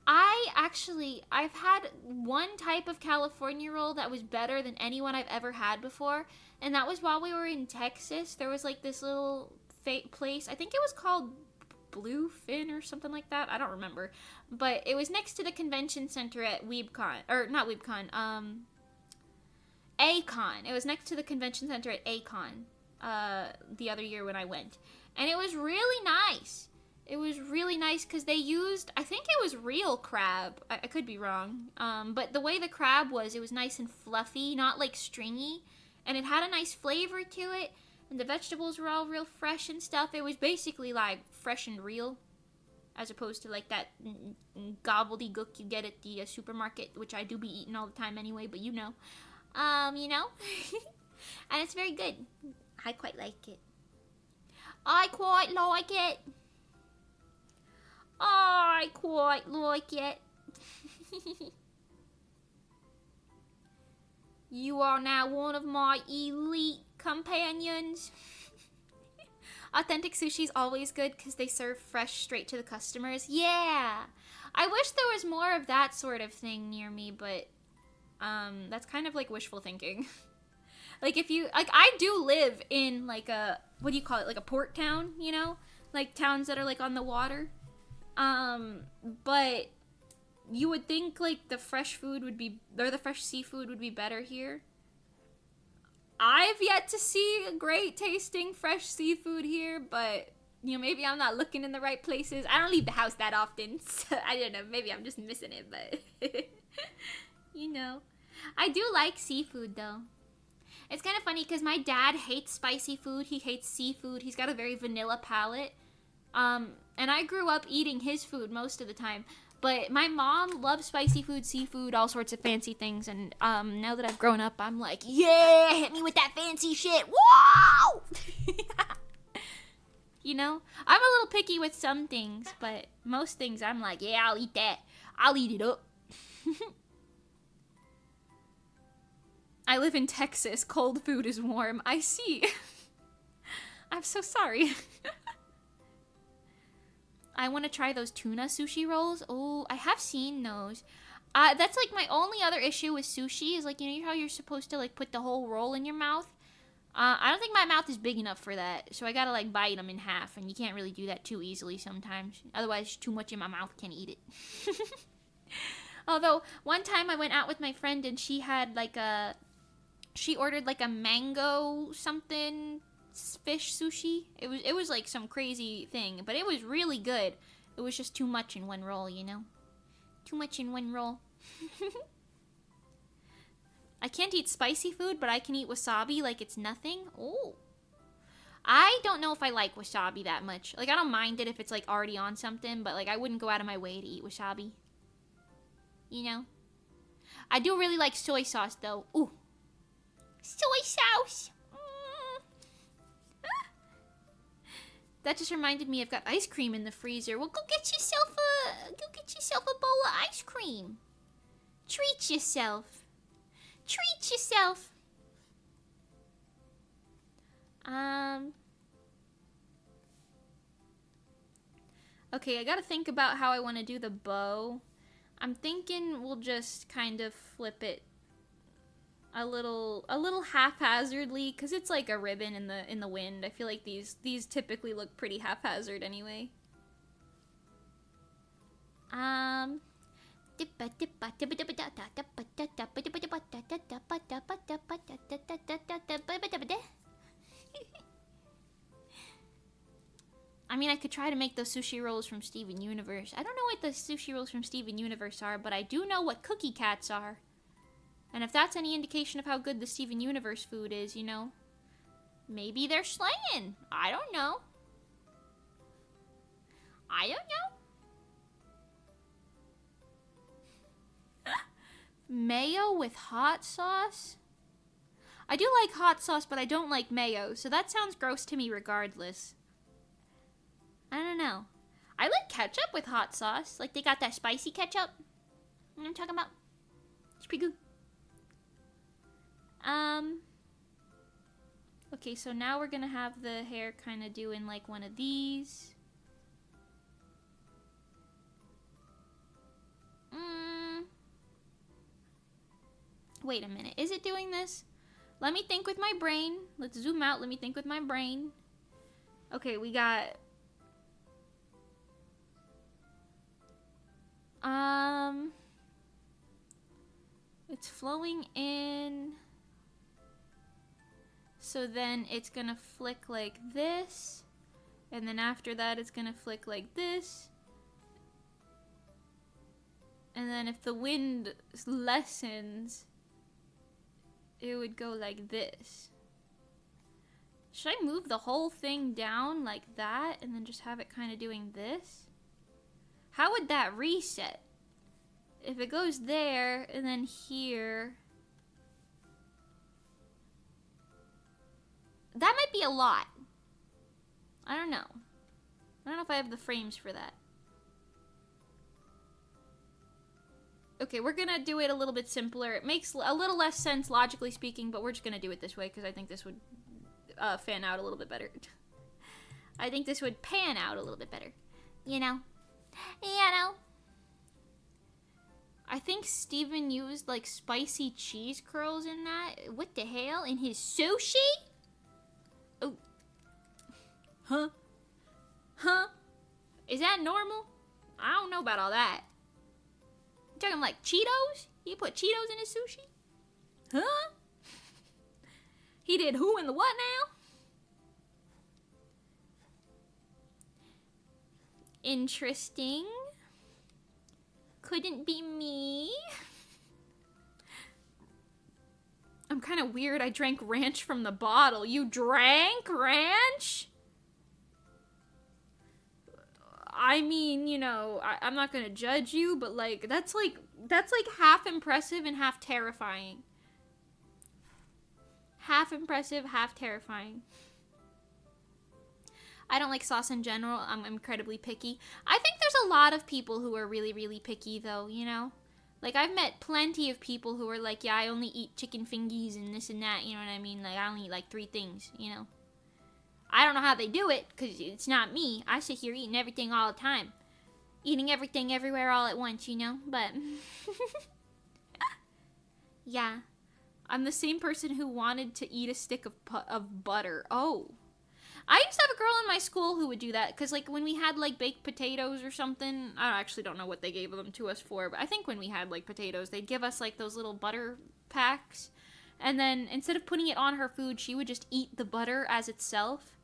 I've had one type of California roll that was better than anyone I've ever had before, and that was while we were in Texas. There was like this little place, I think it was called Bluefin or something like that, I don't remember, but it was next to the convention center at WeebCon, or not WeebCon, A-Con. It was next to the convention center at A-Con, the other year when I went, and it was really nice. It was really nice because they used, I think it was real crab. I could be wrong. But the way the crab was, it was nice and fluffy, not like stringy. And it had a nice flavor to it. And the vegetables were all real fresh and stuff. It was basically like fresh and real. As opposed to like that gobbledygook you get at the supermarket, which I do be eating all the time anyway, but you know. You know? And it's very good. I quite like it. I quite like it. You are now one of my elite companions. Authentic sushi is always good because they serve fresh straight to the customers. Yeah. I wish there was more of that sort of thing near me, but that's kind of like wishful thinking. Like if you like I do live in like a what do you call it? Like a port town, you know? Like towns that are like on the water. But you would think like the fresh food would be or the fresh seafood would be better here. I've yet to see a great tasting fresh seafood here, but you know, maybe I'm not looking in the right places. I don't leave the house that often, so I don't know, maybe I'm just missing it, but you know. I do like seafood though. It's kind of funny because my dad hates spicy food. He hates seafood. He's got a very vanilla palate. And I grew up eating his food most of the time. But my mom loves spicy food, seafood, all sorts of fancy things. And now that I've grown up, I'm like, yeah, hit me with that fancy shit. Whoa! You know? I'm a little picky with some things, but most things I'm like, yeah, I'll eat that. I'll eat it up. I live in Texas. Cold food is warm. I see. I'm so sorry. I want to try those tuna sushi rolls. Oh, I have seen those. That's like my only other issue with sushi is like, you know how you're supposed to like put the whole roll in your mouth? I don't think my mouth is big enough for that. So I gotta like bite them in half, and you can't really do that too easily sometimes. Otherwise, too much in my mouth, can't eat it. Although, one time I went out with my friend and she had like she ordered like a mango something fish sushi. It was like some crazy thing, but it was really good. It was just too much in one roll, you know? Too much in one roll. I can't eat spicy food, but I can eat wasabi like it's nothing. Oh. I don't know if I like wasabi that much. Like, I don't mind it if it's like already on something, but like I wouldn't go out of my way to eat wasabi. You know? I do really like soy sauce though. Ooh. Soy sauce. That just reminded me I've got ice cream in the freezer. Well, go get yourself a bowl of ice cream. Treat yourself. Treat yourself. Okay, I gotta think about how I want to do the bow. I'm thinking we'll just kind of flip it a little haphazardly because it's like a ribbon in the wind. I feel like these typically look pretty haphazard anyway. I mean, I could try to make those sushi rolls from Steven Universe. I don't know what the sushi rolls from Steven Universe are, but I do know what cookie cats are. And if that's any indication of how good the Steven Universe food is, you know, maybe they're slaying. I don't know. I don't know. Mayo with hot sauce? I do like hot sauce, but I don't like mayo, so that sounds gross to me regardless. I don't know. I like ketchup with hot sauce. Like, they got that spicy ketchup. You know what I'm talking about? It's pretty good. Okay, so now we're gonna have the hair kind of doing like one of these. Wait a minute, is it doing this? Let me think with my brain. Let's zoom out, let me think with my brain. Okay, we got... It's flowing in... So then it's gonna flick like this. And then after that it's gonna flick like this. And then if the wind lessens, it would go like this. Should I move the whole thing down like that and then just have it kind of doing this? How would that reset? If it goes there and then here... That might be a lot. I don't know. I don't know if I have the frames for that. Okay, we're gonna do it a little bit simpler. It makes a little less sense logically speaking, but we're just gonna do it this way because I think this would fan out a little bit better. I think this would pan out a little bit better. You know? I think Steven used, like, spicy cheese curls in that. What the hell? In his sushi? Oh. Huh? Huh? Is that normal? I don't know about all that. You talking like Cheetos? He put Cheetos in his sushi? Huh? He did who and the what now? Interesting. Couldn't be me. I'm kind of weird. I drank ranch from the bottle. You drank ranch? I mean, you know, I'm not gonna judge you, but like that's like half impressive and half terrifying. Half impressive, half terrifying. I don't like sauce in general. I'm incredibly picky. I think there's a lot of people who are really, really picky, though, you know? Like, I've met plenty of people who are like, yeah, I only eat chicken fingies and this and that, you know what I mean? Like, I only eat, like, 3 things, you know? I don't know how they do it, because it's not me. I sit here eating everything all the time. Eating everything everywhere all at once, you know? But, yeah. I'm the same person who wanted to eat a stick of butter. Oh. I used to have a girl in my school who would do that, because, like, when we had, like, baked potatoes or something, I actually don't know what they gave them to us for, but I think when we had, like, potatoes, they'd give us, like, those little butter packs, and then instead of putting it on her food, she would just eat the butter as itself.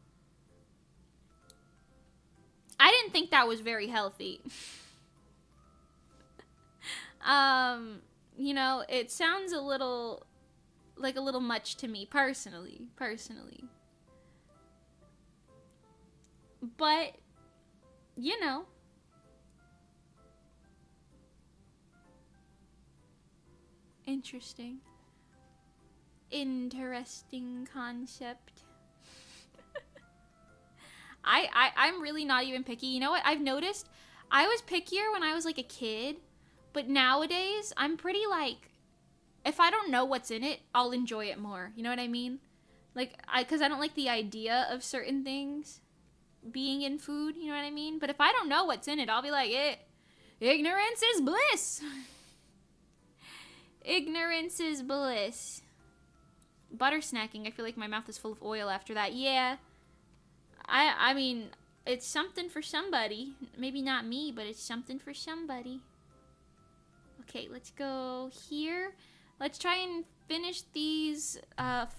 I didn't think that was very healthy. You know, it sounds a little much to me, personally. But, you know. Interesting concept. I'm really not even picky. You know what? I've noticed I was pickier when I was like a kid, but nowadays I'm pretty like, if I don't know what's in it, I'll enjoy it more. You know what I mean? Like, because I don't like the idea of certain things being in food, you know what I mean? But if I don't know what's in it, I'll be like, ignorance is bliss. Ignorance is bliss. Butter snacking, I feel like my mouth is full of oil after that. Yeah. I mean, it's something for somebody. Maybe not me, but it's something for somebody. Okay, let's go here. Let's try and finish these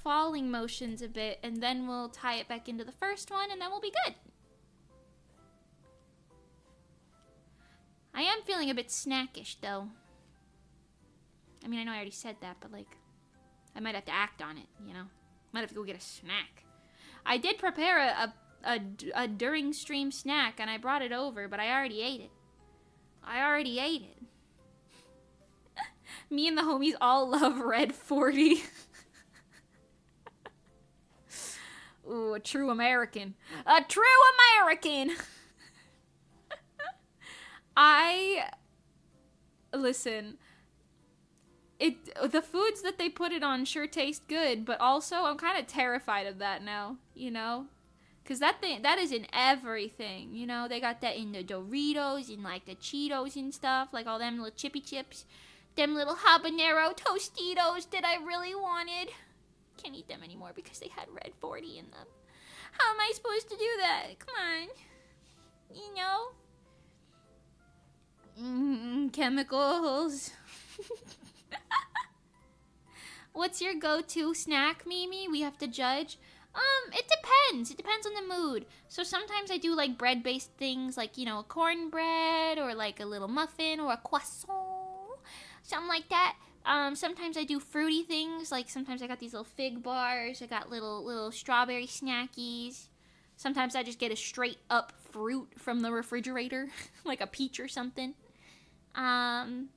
falling motions a bit, and then we'll tie it back into the first one, and then we'll be good. I am feeling a bit snackish, though. I mean, I know I already said that, but, like, I might have to act on it, you know? Might have to go get a snack. I did prepare a during stream snack, and I brought it over, but I already ate it. Me and the homies all love Red 40. Ooh, a true American. A true American! Listen, the foods that they put it on sure taste good, but also I'm kind of terrified of that now, you know? Because that is in everything, you know? They got that in the Doritos and, like, the Cheetos and stuff, like all them little chippy chips. Them little habanero Tostitos that I really wanted. Can't eat them anymore because they had Red 40 in them. How am I supposed to do that? Come on. You know? Chemicals. What's your go-to snack, Mimi? We have to judge. It depends. It depends on the mood. So sometimes I do, like, bread-based things, like, you know, a cornbread, or, like, a little muffin, or a croissant, something like that. Sometimes I do fruity things, like, sometimes I got these little fig bars, I got little strawberry snackies. Sometimes I just get a straight-up fruit from the refrigerator, like a peach or something. And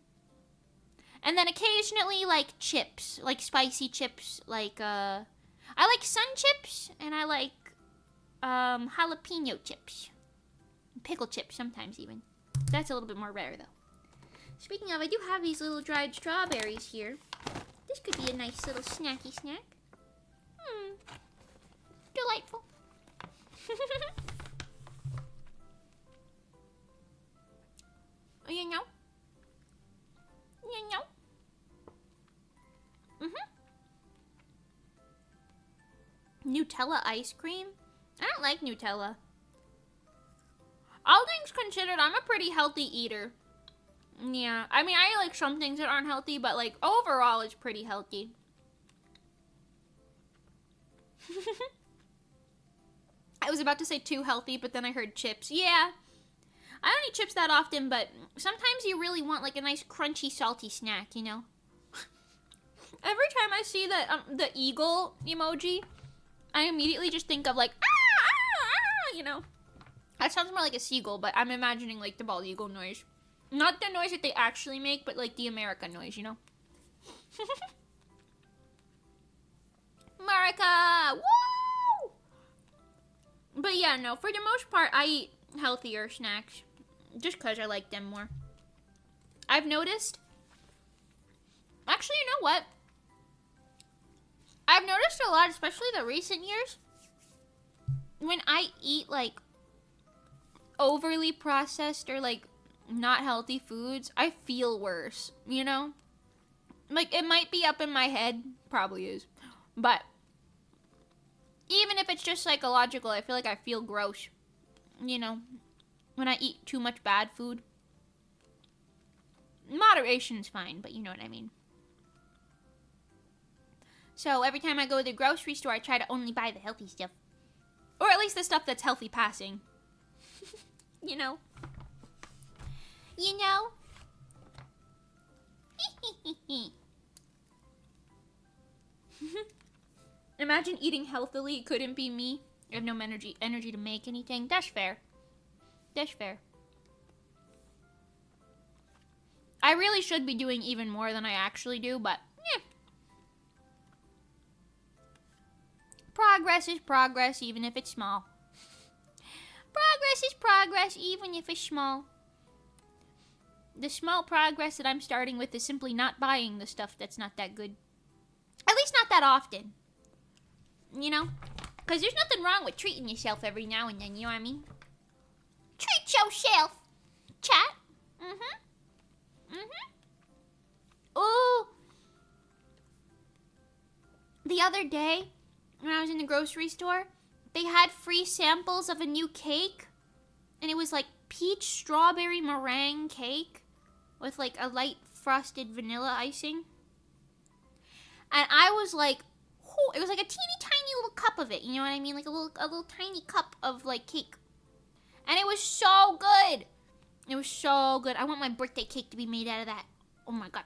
then occasionally, like, chips, like spicy chips, like, I like sun chips, and I like, jalapeno chips. Pickle chips sometimes, even. That's a little bit more rare, though. Speaking of, I do have these little dried strawberries here. This could be a nice little snacky snack. Delightful. You know? You know? Nutella ice cream? I don't like Nutella. All things considered, I'm a pretty healthy eater. Yeah, I mean, I like some things that aren't healthy, but like overall, it's pretty healthy. I was about to say too healthy, but then I heard chips. Yeah, I don't eat chips that often, but sometimes you really want like a nice crunchy, salty snack, you know? Every time I see the eagle emoji, I immediately just think of like, you know? That sounds more like a seagull, but I'm imagining like the bald eagle noise. Not the noise that they actually make, but like the America noise, you know? America! Woo! But yeah, no, for the most part, I eat healthier snacks. Just because I like them more. I've noticed... Actually, you know what? I've noticed a lot, especially the recent years, when I eat like overly processed or like not healthy foods, I feel worse, you know? Like, it might be up in my head, probably is, but even if it's just psychological, I feel like I feel gross, you know, when I eat too much bad food. Moderation's fine, but you know what I mean. So every time I go to the grocery store, I try to only buy the healthy stuff. Or at least the stuff that's healthy passing. You know? You know? Imagine eating healthily. It couldn't be me. I have no energy to make anything. That's fair. That's fair. I really should be doing even more than I actually do, but yeah. Progress is progress, even if it's small. Progress is progress, even if it's small. The small progress that I'm starting with is simply not buying the stuff that's not that good. At least not that often. You know? Because there's nothing wrong with treating yourself every now and then, you know what I mean? Treat yourself, chat. Ooh. The other day, when I was in the grocery store, they had free samples of a new cake. And it was like peach strawberry meringue cake with like a light frosted vanilla icing. And I was like, whoo, it was like a teeny tiny little cup of it. You know what I mean? Like a little tiny cup of like cake. And it was so good. It was so good. I want my birthday cake to be made out of that. Oh my god.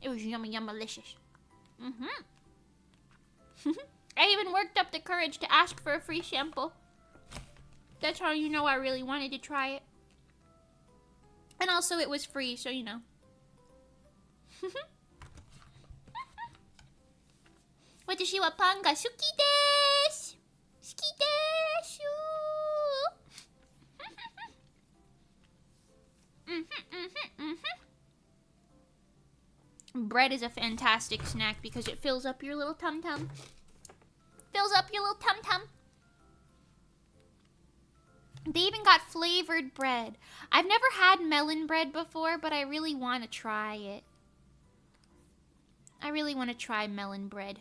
It was yummy, yummalicious. I even worked up the courage to ask for a free sample. That's how you know I really wanted to try it. And also it was free, so you know. Watashi wa pan ga suki desu. Suki desu. Bread is a fantastic snack because it fills up your little tum-tum. Fills up your little tum-tum. They even got flavored bread. I've never had melon bread before, but I really want to try it. I really want to try melon bread.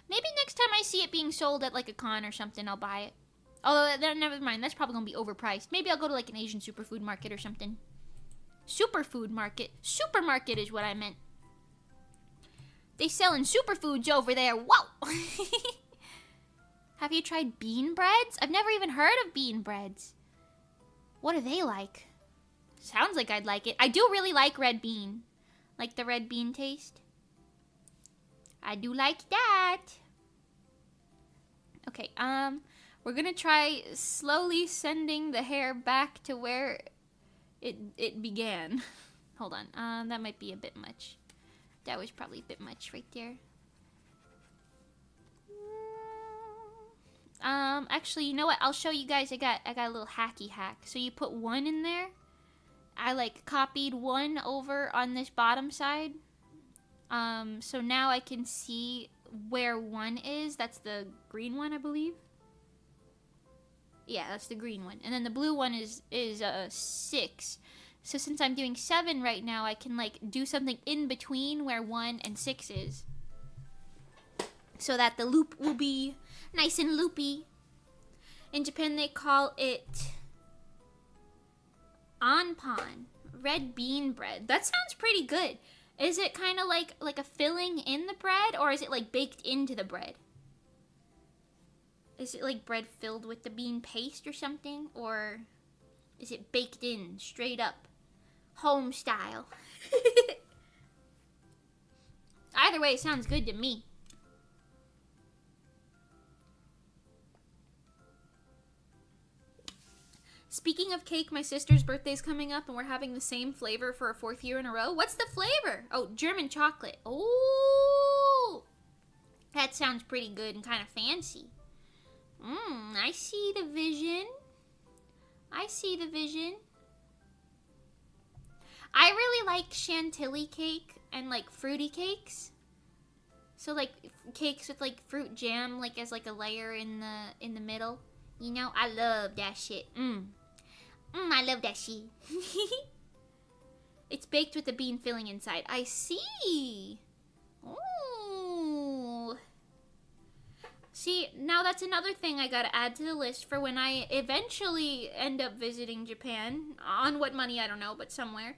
Maybe next time I see it being sold at like a con or something, I'll buy it. Although, never mind, that's probably going to be overpriced. Maybe I'll go to like an Asian superfood market or something. Superfood market. Supermarket is what I meant. They selling superfoods over there. Whoa! Have you tried bean breads? I've never even heard of bean breads. What are they like? Sounds like I'd like it. I do really like red bean. Like the red bean taste. I do like that. Okay, we're gonna try slowly sending the hair back to where it began. Hold on, that might be a bit much. That was probably a bit much right there. Actually, you know what? I'll show you guys. I got a little hacky hack. So you put one in there, I like copied one over on this bottom side. So now I can see where one is. That's the green one, I believe. Yeah, that's the green one. And then the blue one is 6. So since I'm doing 7 right now, I can like do something in between where 1 and 6 is. So that the loop will be nice and loopy. In Japan, they call it anpan, red bean bread. That sounds pretty good. Is it kind of like a filling in the bread, or is it like baked into the bread? Is it like bread filled with the bean paste or something, or is it baked in straight up, home style? Either way, it sounds good to me. Speaking of cake, my sister's birthday's coming up and we're having the same flavor for a 4th year in a row. What's the flavor? Oh, German chocolate. Oh, that sounds pretty good and kind of fancy. I see the vision. I see the vision. I really like chantilly cake and like fruity cakes. So like cakes with like fruit jam like as like a layer in the middle. You know, I love that shit. I love that shit. It's baked with the bean filling inside. I see. Ooh. See, now that's another thing I gotta add to the list for when I eventually end up visiting Japan. On what money, I don't know, but somewhere.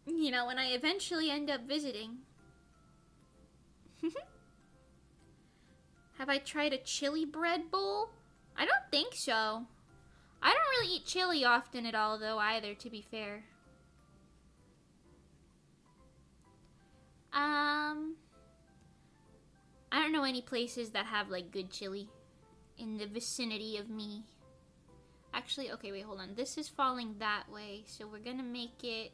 You know, when I eventually end up visiting. Have I tried a chili bread bowl? I don't think so. I don't really eat chili often at all, though, either, to be fair. I don't know any places that have, like, good chili in the vicinity of me. Actually, okay, wait, hold on. This is falling that way, so we're gonna make it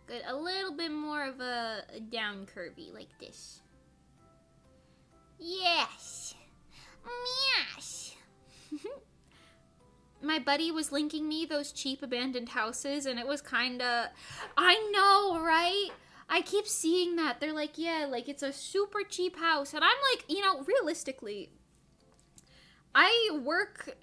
good. A little bit more of a down curvy, like this. Yes! Yes! My buddy was linking me those cheap abandoned houses, and it was kinda... I know, right? I keep seeing that. They're like, yeah, like, it's a super cheap house. And I'm like, you know, realistically, I work...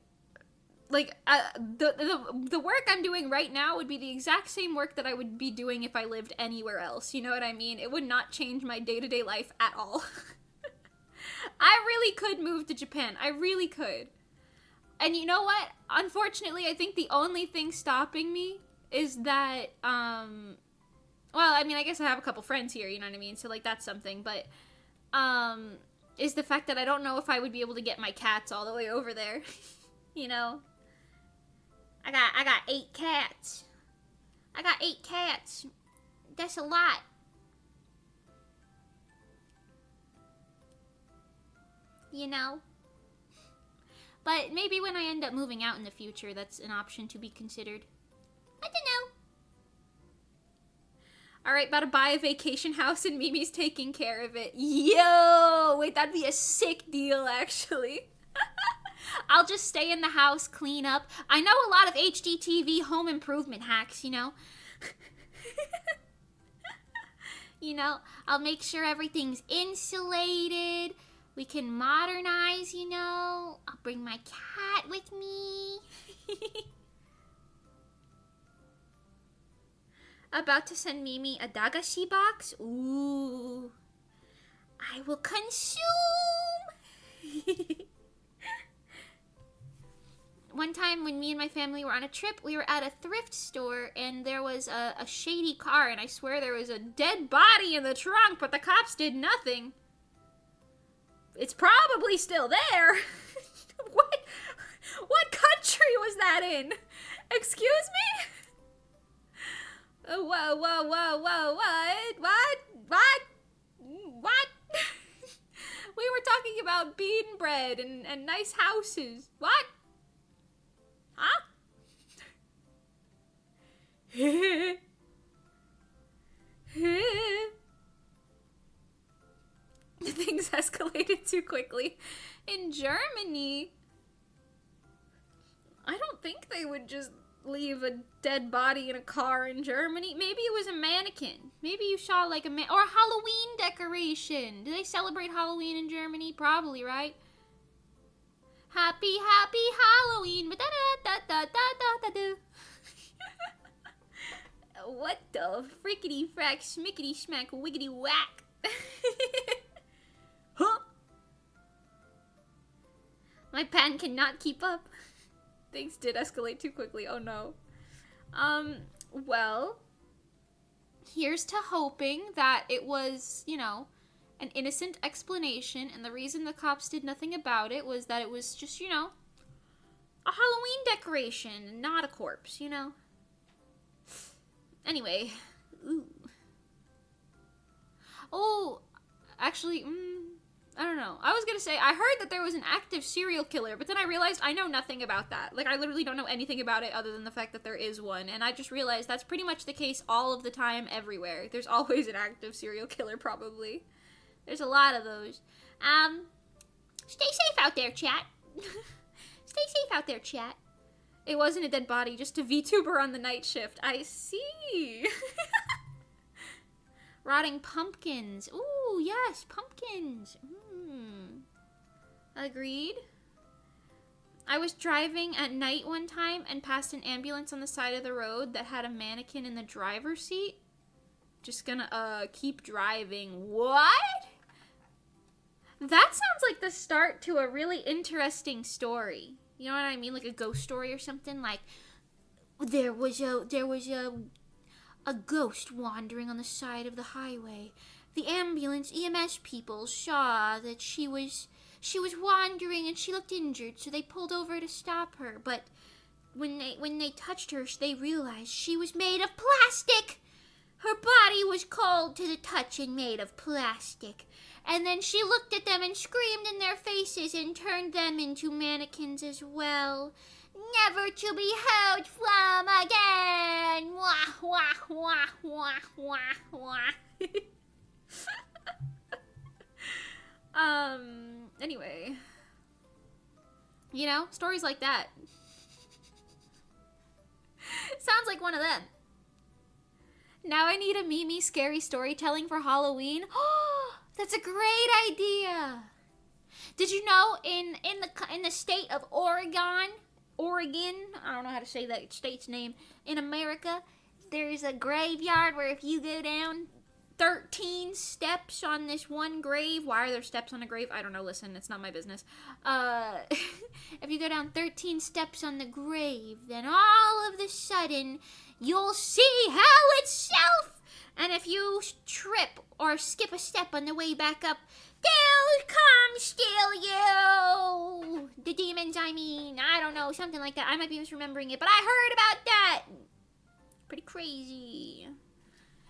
Like, the work I'm doing right now would be the exact same work that I would be doing if I lived anywhere else. You know what I mean? It would not change my day-to-day life at all. I really could move to Japan. I really could. And you know what? Unfortunately, I think the only thing stopping me is that, well, I mean, I guess I have a couple friends here, you know what I mean? So, like, that's something. But, is the fact that I don't know if I would be able to get my cats all the way over there. You know? I got 8 cats. I got 8 cats. That's a lot. You know? But maybe when I end up moving out in the future, that's an option to be considered. I don't know. Alright, about to buy a vacation house and Mimi's taking care of it. Yo! Wait, that'd be a sick deal, actually. I'll just stay in the house, clean up. I know a lot of HGTV home improvement hacks, you know? You know, I'll make sure everything's insulated. We can modernize, you know. I'll bring my cat with me. About to send Mimi a dagashi box. Ooh. I will consume. One time when me and my family were on a trip, we were at a thrift store and there was a shady car, and I swear there was a dead body in the trunk, but the cops did nothing. It's probably still there. What country was that in? Excuse me? Whoa, what? We were talking about bean bread and nice houses. What? Huh? Things escalated too quickly. In Germany, I don't think they would just leave a dead body in a car in Germany. Maybe it was a mannequin. Maybe you saw like a or a Halloween decoration. Do they celebrate Halloween in Germany? Probably, right? Happy Halloween. What the frickety frack smickety smack wiggity whack? Huh? My pen cannot keep up. Things did escalate too quickly. Oh no. Well, here's to hoping that it was, you know, an innocent explanation, and the reason the cops did nothing about it was that it was just, you know, a Halloween decoration, not a corpse, you know? Anyway. Ooh. Oh, actually, I don't know. I was gonna say, I heard that there was an active serial killer, but then I realized I know nothing about that. Like, I literally don't know anything about it other than the fact that there is one, and I just realized that's pretty much the case all of the time, everywhere. There's always an active serial killer, probably. There's a lot of those. Stay safe out there, chat. Stay safe out there, chat. It wasn't a dead body, just a VTuber on the night shift. I see. Rotting pumpkins. Ooh, yes, pumpkins. Agreed. I was driving at night one time and passed an ambulance on the side of the road that had a mannequin in the driver's seat. Just gonna, keep driving. What? That sounds like the start to a really interesting story. You know what I mean? Like a ghost story or something. Like, there was a ghost wandering on the side of the highway. The ambulance EMS people saw that she was wandering and she looked injured, so they pulled over to stop her. But when they touched her, they realized she was made of plastic. Her body was cold to the touch and made of plastic. And then she looked at them and screamed in their faces and turned them into mannequins as well. Never to be heard from again. Wah, wah, wah, wah, wah, wah. Anyway. You know, stories like that. Sounds like one of them. Now I need a Mimi scary storytelling for Halloween. Oh, that's a great idea. Did you know in the state of Oregon, I don't know how to say that state's name, in America, there's a graveyard where if you go down 13 steps on this one grave, why are there steps on a grave? I don't know, listen, it's not my business. If you go down 13 steps on the grave, then all of a sudden, you'll see hell itself! And if you trip or skip a step on the way back up, they'll come steal you! The demons, I mean. I don't know, something like that. I might be misremembering it, but I heard about that! Pretty crazy.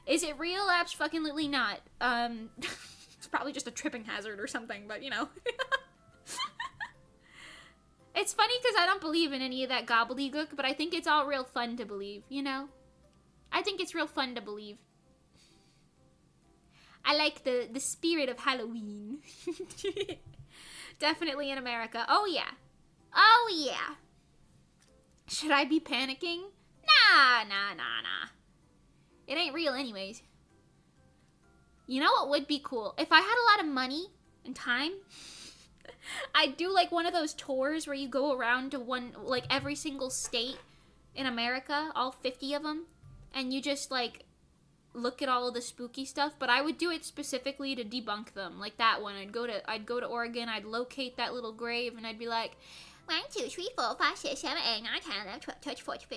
Is it real? Absolutely not. It's probably just a tripping hazard or something, but you know. It's funny because I don't believe in any of that gobbledygook, but I think it's all real fun to believe, you know? I think it's real fun to believe. I like the spirit of Halloween. Definitely in America. Oh, yeah. Oh, yeah. Should I be panicking? Nah. It ain't real anyways. You know what would be cool? If I had a lot of money and time, I'd do like one of those tours where you go around to like every single state in America, all 50 of them, and you just like look at all of the spooky stuff, but I would do it specifically to debunk them. Like that one, I'd go to Oregon, I'd locate that little grave, and I'd be like, 1, 2, 3, 4, 5, 6, 7, 8, 9, 10, 11, 12, 13, 14,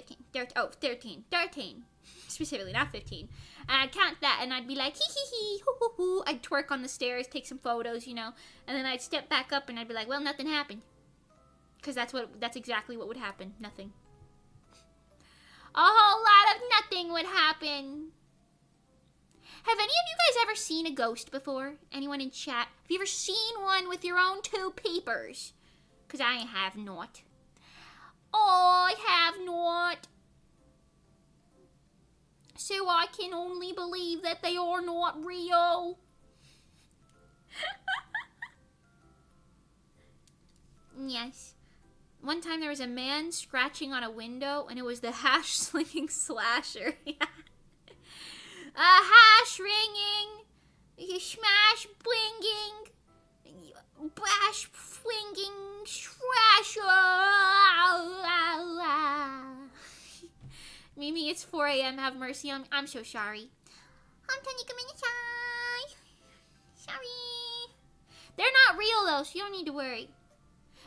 15, 13. Specifically, not 15. And I'd count that, and I'd be like, hee hee hee, hoo hoo hoo. I'd twerk on the stairs, take some photos, you know, and then I'd step back up, and I'd be like, well, nothing happened. Because that's exactly what would happen. Nothing. A whole lot of nothing would happen. Have any of you guys ever seen a ghost before? Anyone in chat? Have you ever seen one with your own 2 peepers? Because I have not. Oh, I have not. So I can only believe that they are not real. Yes. One time there was a man scratching on a window, and it was the hash slinging slasher. A hash ringing, smash blinging, bash flinging, slasher. Mimi, it's 4 a.m. Have mercy on me. I'm so sorry. Sorry. They're not real though, so you don't need to worry.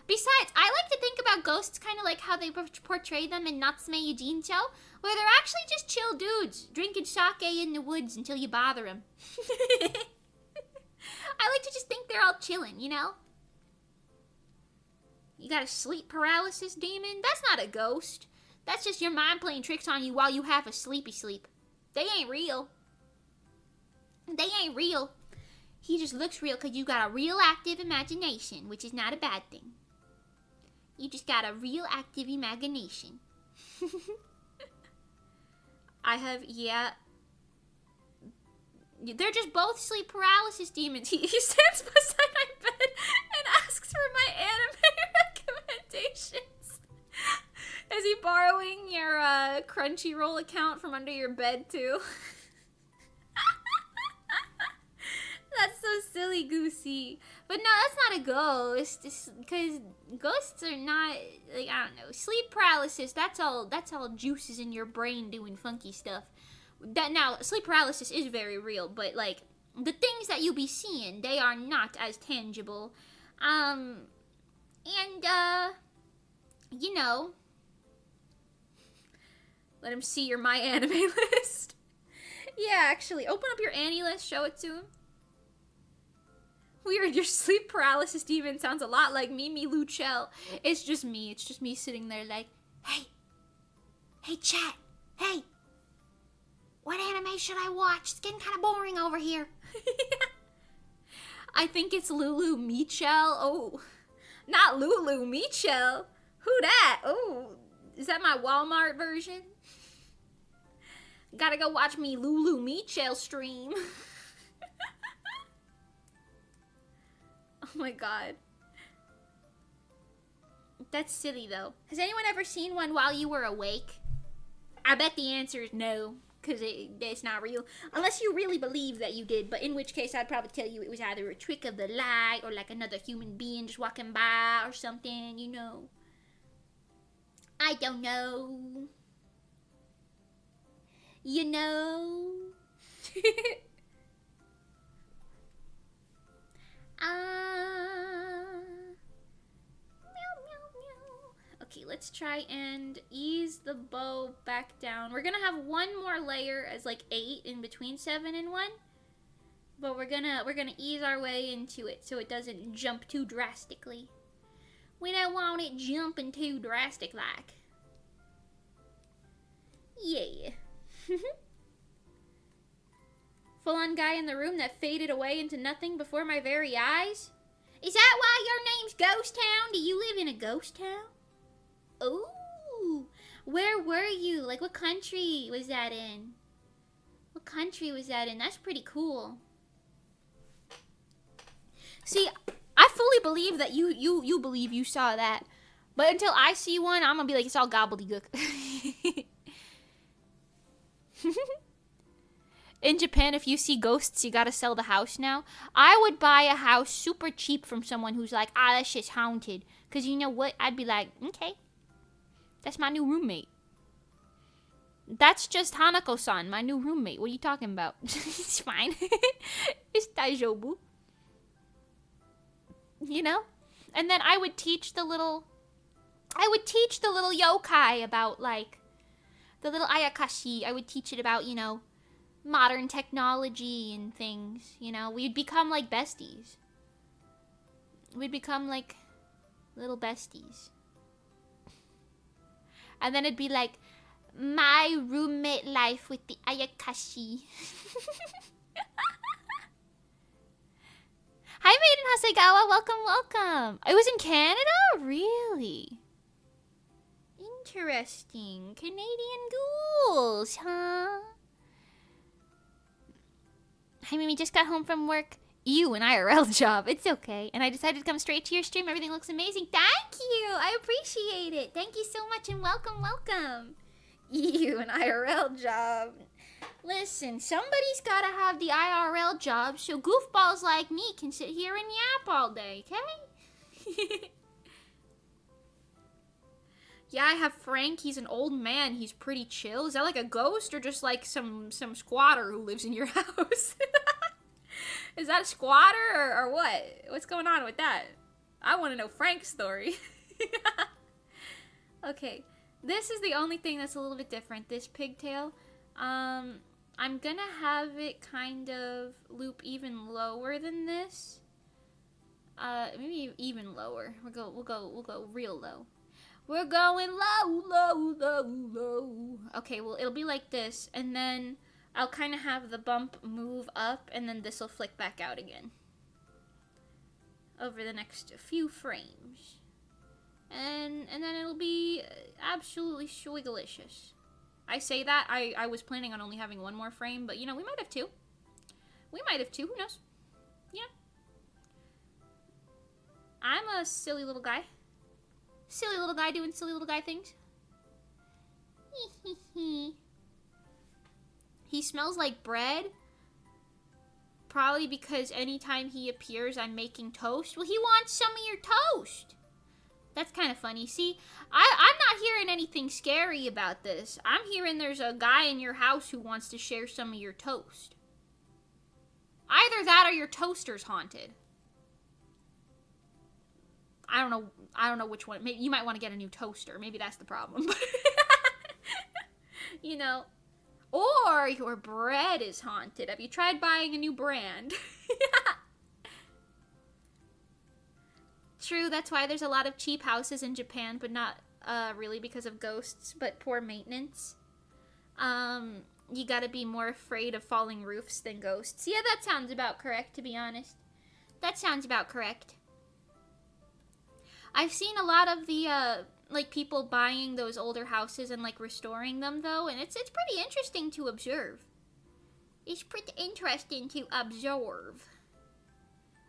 Besides, I like to think about ghosts kind of like how they portray them in Natsume Yujin show, where they're actually just chill dudes drinking sake in the woods until you bother them. I like to just think they're all chilling, you know? You got a sleep paralysis demon? That's not a ghost. That's just your mind playing tricks on you while you have a sleepy sleep. They ain't real. They ain't real. He just looks real because you got a real active imagination, which is not a bad thing. You just got a real active imagination. I have, yeah. They're just both sleep paralysis demons. He stands beside my bed and asks for my anime recommendations. Is he borrowing your Crunchyroll account from under your bed too? That's so silly, Goosey. But no, that's not a ghost. Because ghosts are not, like, I don't know. Sleep paralysis, that's all juices in your brain doing funky stuff. Now, sleep paralysis is very real, but, like, the things that you be seeing, they are not as tangible. You know, let him see your My Anime list. Yeah, actually, open up your Annie list, show it to him. Weird, your sleep paralysis demon sounds a lot like Mimi Luchel. It's just me sitting there like, hey chat, hey, what anime should I watch? It's getting kind of boring over here. I think it's Lulu Michel. Oh, not Lulu Michel. Who that? Oh, is that my Walmart version? Gotta go watch me Lulu Michel stream. Oh my god. That's silly though. Has anyone ever seen one while you were awake? I bet the answer is no, because it's not real. Unless you really believe that you did, but in which case I'd probably tell you it was either a trick of the light or like another human being just walking by or something, you know. I don't know. You know. Okay, let's try and ease the bow back down. We're gonna have one more layer as like 8 in between 7 and 1. But we're gonna ease our way into it so it doesn't jump too drastically. We don't want it jumping too drastic like. Yeah. Full-on guy in the room that faded away into nothing before my very eyes? Is that why your name's Ghost Town? Do you live in a ghost town? Ooh, where were you? Like, what country was that in? What country was that in? That's pretty cool. See, I fully believe that you believe you saw that. But until I see one, I'm gonna be like, it's all gobbledygook. In Japan, if you see ghosts, you gotta sell the house now. I would buy a house super cheap from someone who's like, that shit's haunted. Because you know what? I'd be like, okay. That's my new roommate. That's just Hanako-san, my new roommate. What are you talking about? It's fine. It's daijoubu. You know? And then I would teach the little yokai about, like, the little ayakashi. I would teach it about, you know, modern technology and things, you know. We'd become like besties. We'd become like little besties. And then it'd be like, my roommate life with the ayakashi. Hi, Maiden Hasegawa. Welcome. It was in Canada? Really? Interesting. Canadian ghouls, huh? Hi, Mimi. Just got home from work. you, an IRL job. It's okay. And I decided to come straight to your stream. Everything looks amazing. Thank you. I appreciate it. Thank you so much and welcome, welcome. You, an IRL job. Listen, somebody's gotta have the IRL job so goofballs like me can sit here and yap all day, okay? Yeah, I have Frank. He's an old man. He's pretty chill. Is that like a ghost or just like some squatter who lives in your house? Is that a squatter or what? What's going on with that? I want to know Frank's story. Okay, this is the only thing that's a little bit different. This pigtail. I'm gonna have it kind of loop even lower than this. Maybe even lower. We'll go real low. We're going low, low, low, low. Okay, well, it'll be like this, and then I'll kind of have the bump move up, and then this will flick back out again. Over the next few frames. And then it'll be absolutely swigglicious. I say that, I was planning on only having one more frame, but, you know, we might have two. We might have two, who knows? Yeah. I'm a silly little guy. Silly little guy doing silly little guy things. He smells like bread. Probably because anytime he appears, I'm making toast. Well, he wants some of your toast. That's kind of funny. See, I'm not hearing anything scary about this. I'm hearing there's a guy in your house who wants to share some of your toast. Either that or your toaster's haunted. I don't know which one. Maybe you might want to get a new toaster. Maybe that's the problem. You know. Or your bread is haunted. Have you tried buying a new brand? True, that's why there's a lot of cheap houses in Japan, but not really because of ghosts, but poor maintenance. You gotta be more afraid of falling roofs than ghosts. Yeah, that sounds about correct, to be honest. That sounds about correct. I've seen a lot of the, like, people buying those older houses and, like, restoring them, though, and it's pretty interesting to observe. It's pretty interesting to observe.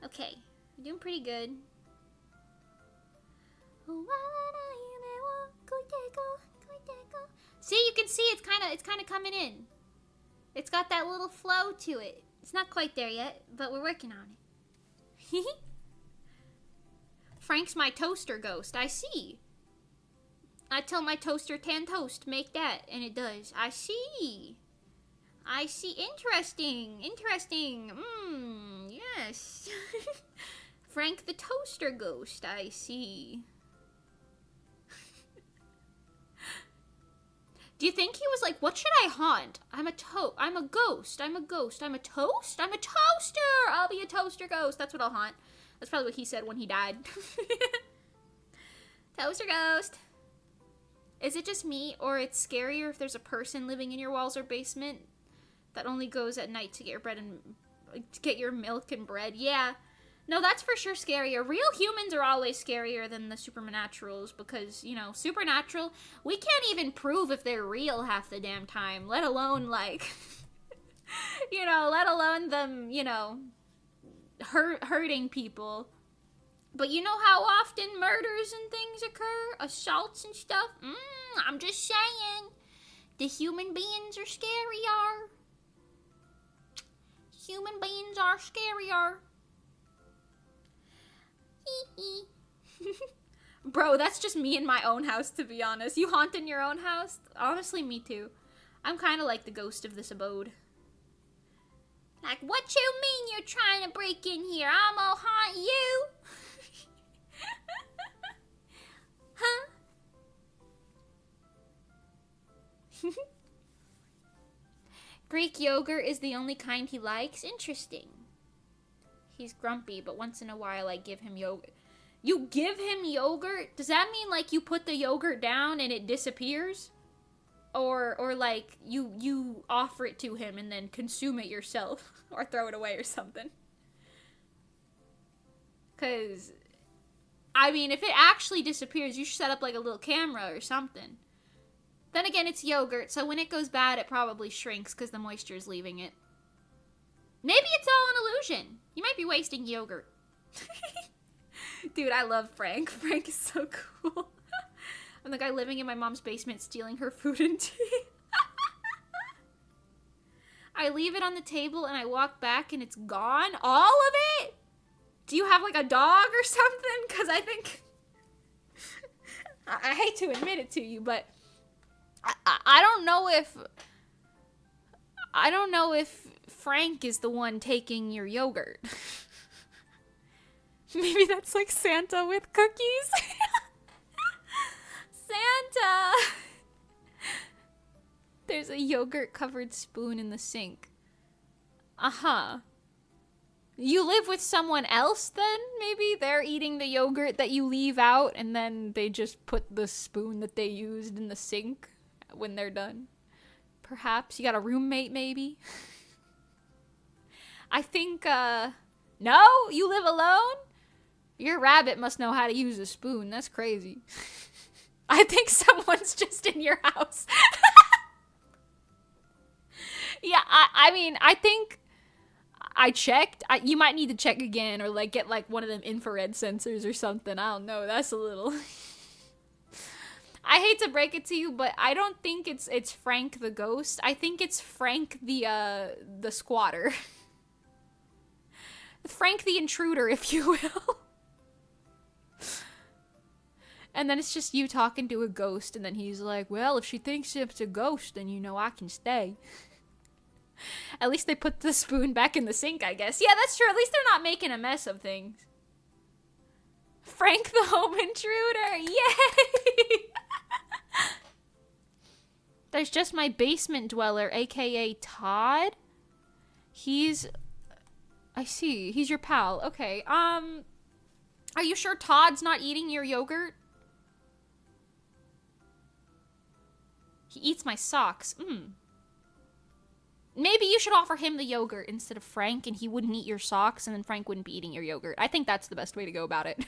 Okay, we're doing pretty good. See, you can see it's kind of coming in. It's got that little flow to it. It's not quite there yet, but we're working on it. Frank's my toaster ghost. I see. I tell my toaster, tan toast, make that, and it does. I see. I see. Interesting. Interesting. Yes. Frank the toaster ghost. I see. Do you think he was like, what should I haunt? I'm a ghost. I'm a ghost. I'm a toast. I'm a toaster. I'll be a toaster ghost. That's what I'll haunt. That's probably what he said when he died. Toaster ghost. Is it just me, or it's scarier if there's a person living in your walls or basement that only goes at night to get your bread and to get your milk and bread? Yeah. No, that's for sure scarier. Real humans are always scarier than the supernaturals because, you know, supernatural, we can't even prove if they're real half the damn time, let alone, like, you know, let alone them, you know, hurting people. But you know how often murders and things occur? Assaults and stuff? I'm just saying. The human beings are scarier. Human beings are scarier. Bro, that's just me in my own house, to be honest. You haunt in your own house? Honestly, me too. I'm kind of like the ghost of this abode. Like, what you mean you're trying to break in here? I'm gonna haunt you. Huh? Greek yogurt is the only kind he likes? Interesting. He's grumpy, but once in a while I give him yogurt. You give him yogurt? Does that mean, like, you put the yogurt down and it disappears? Or like, you offer it to him and then consume it yourself? Or throw it away or something? Because, I mean, if it actually disappears, you should set up, like, a little camera or something. Then again, it's yogurt, so when it goes bad, it probably shrinks because the moisture is leaving it. Maybe it's all an illusion. You might be wasting yogurt. Dude, I love Frank. Frank is so cool. I'm the guy living in my mom's basement stealing her food and tea. I leave it on the table and I walk back and it's gone. All of it? Do you have like a dog or something? Because I think... I hate to admit it to you, but I don't know if... I don't know if Frank is the one taking your yogurt. Maybe that's like Santa with cookies. Santa! There's a yogurt-covered spoon in the sink. Uh-huh. You live with someone else then? Maybe they're eating the yogurt that you leave out and then they just put the spoon that they used in the sink when they're done. Perhaps. You got a roommate, maybe? I think, no? You live alone? Your rabbit must know how to use a spoon. That's crazy. I think someone's just in your house. Yeah, I mean, I think I checked. You might need to check again or, like, get, like, one of them infrared sensors or something. I don't know. That's a little... I hate to break it to you, but I don't think it's Frank the ghost. I think it's Frank the squatter. Frank the intruder, if you will. And then it's just you talking to a ghost, and then he's like, well, if she thinks it's a ghost, then you know I can stay. At least they put the spoon back in the sink, I guess. Yeah, that's true. At least they're not making a mess of things. Frank the home intruder! Yay! There's just my basement dweller, aka Todd. I see. He's your pal. Okay. Are you sure Todd's not eating your yogurt? He eats my socks. Maybe you should offer him the yogurt instead of Frank, and he wouldn't eat your socks, and then Frank wouldn't be eating your yogurt. I think that's the best way to go about it.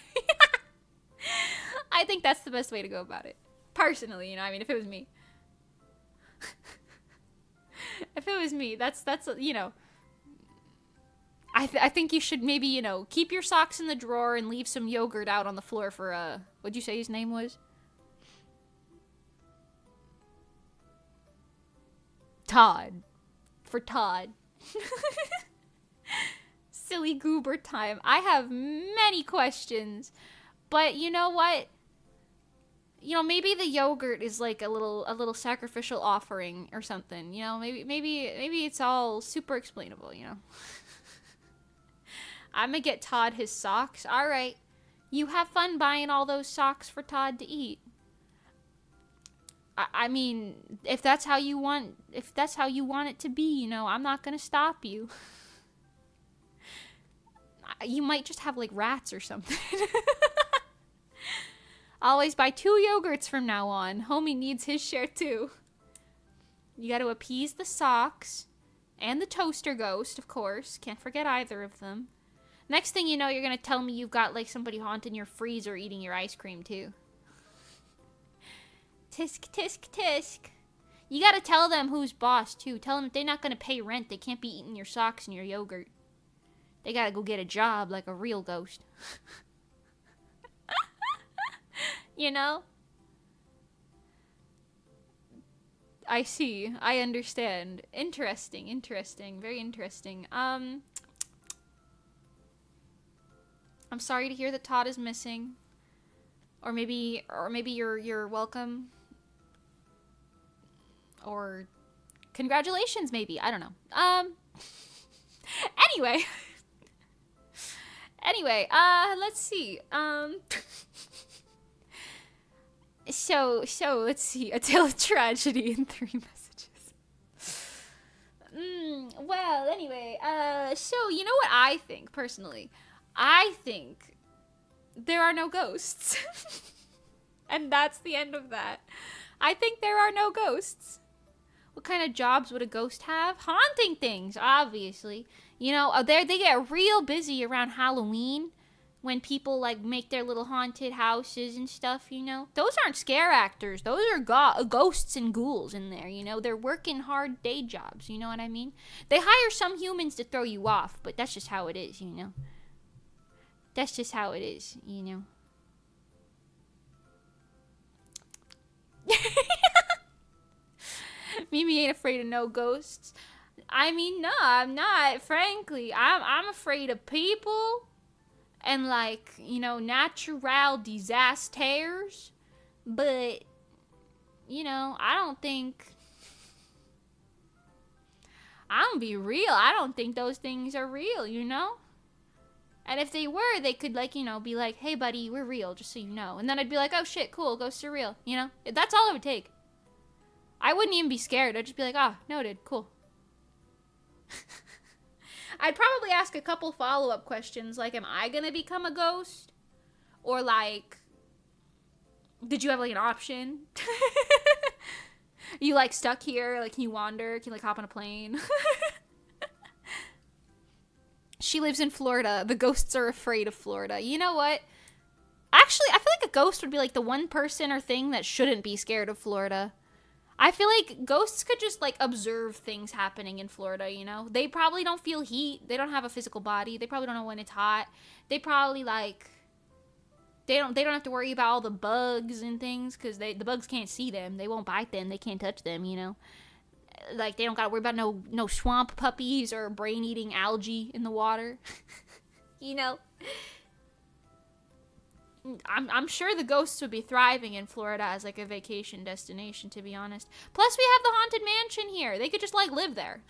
I think that's the best way to go about it. Personally, you know, I mean, if it was me. If it was me, that's you know... I think you should maybe, you know, keep your socks in the drawer and leave some yogurt out on the floor for, what'd you say his name was? Todd. For Todd. Silly goober time. I have many questions, but you know what? You know, maybe the yogurt is like a little sacrificial offering or something. You know, maybe it's all super explainable, you know. I'm gonna get Todd his socks. All right. You have fun buying all those socks for Todd to eat. I mean, if that's how you want it to be, you know, I'm not gonna stop you. You might just have like rats or something. Always buy 2 yogurts from now on. Homie needs his share too. You gotta appease the socks and the toaster ghost, of course. Can't forget either of them. Next thing you know, you're gonna tell me you've got like somebody haunting your freezer eating your ice cream too. Tisk, tisk, tisk. You gotta tell them who's boss, too. Tell them if they're not gonna pay rent, they can't be eating your socks and your yogurt. They gotta go get a job like a real ghost. You know? I see. I understand. Interesting, interesting. Very interesting. I'm sorry to hear that Todd is missing. Or maybe you're welcome. Or congratulations, maybe. I don't know. Anyway, let's see. So let's see. A tale of tragedy in 3 messages. Well, anyway, so you know what I think, personally? I think there are no ghosts. And that's the end of that. I think there are no ghosts. What kind of jobs would a ghost have? Haunting things, obviously. You know, they get real busy around Halloween when people like make their little haunted houses and stuff, you know, those aren't scare actors. Those are ghosts and ghouls in there, you know. They're working hard day jobs, you know what I mean? They hire some humans to throw you off, but that's just how it is, you know. That's just how it is, you know. Mimi ain't afraid of no ghosts. I mean, no, I'm not. Frankly, I'm afraid of people and, like, you know, natural disasters. But, you know, I'm gonna be real. I don't think those things are real, you know? And if they were, they could, like, you know, be like, hey, buddy, we're real, just so you know. And then I'd be like, oh, shit, cool, ghosts are real, you know? That's all it would take. I wouldn't even be scared. I'd just be like, ah, noted, cool. I'd probably ask a couple follow-up questions, like, am I gonna become a ghost? Or, like, did you have, like, an option? You, like, stuck here? Like, can you wander? Can you, like, hop on a plane? She lives in Florida. The ghosts are afraid of Florida. You know what? Actually, I feel like a ghost would be, like, the one person or thing that shouldn't be scared of Florida. I feel like ghosts could just, like, observe things happening in Florida, you know? They probably don't feel heat. They don't have a physical body. They probably don't know when it's hot. They probably, like, they don't have to worry about all the bugs and things, because the bugs can't see them. They won't bite them. They can't touch them, you know? Like, they don't gotta worry about no swamp puppies or brain-eating algae in the water. You know? I'm sure the ghosts would be thriving in Florida as, like, a vacation destination, to be honest. Plus, we have the Haunted Mansion here. They could just, like, live there.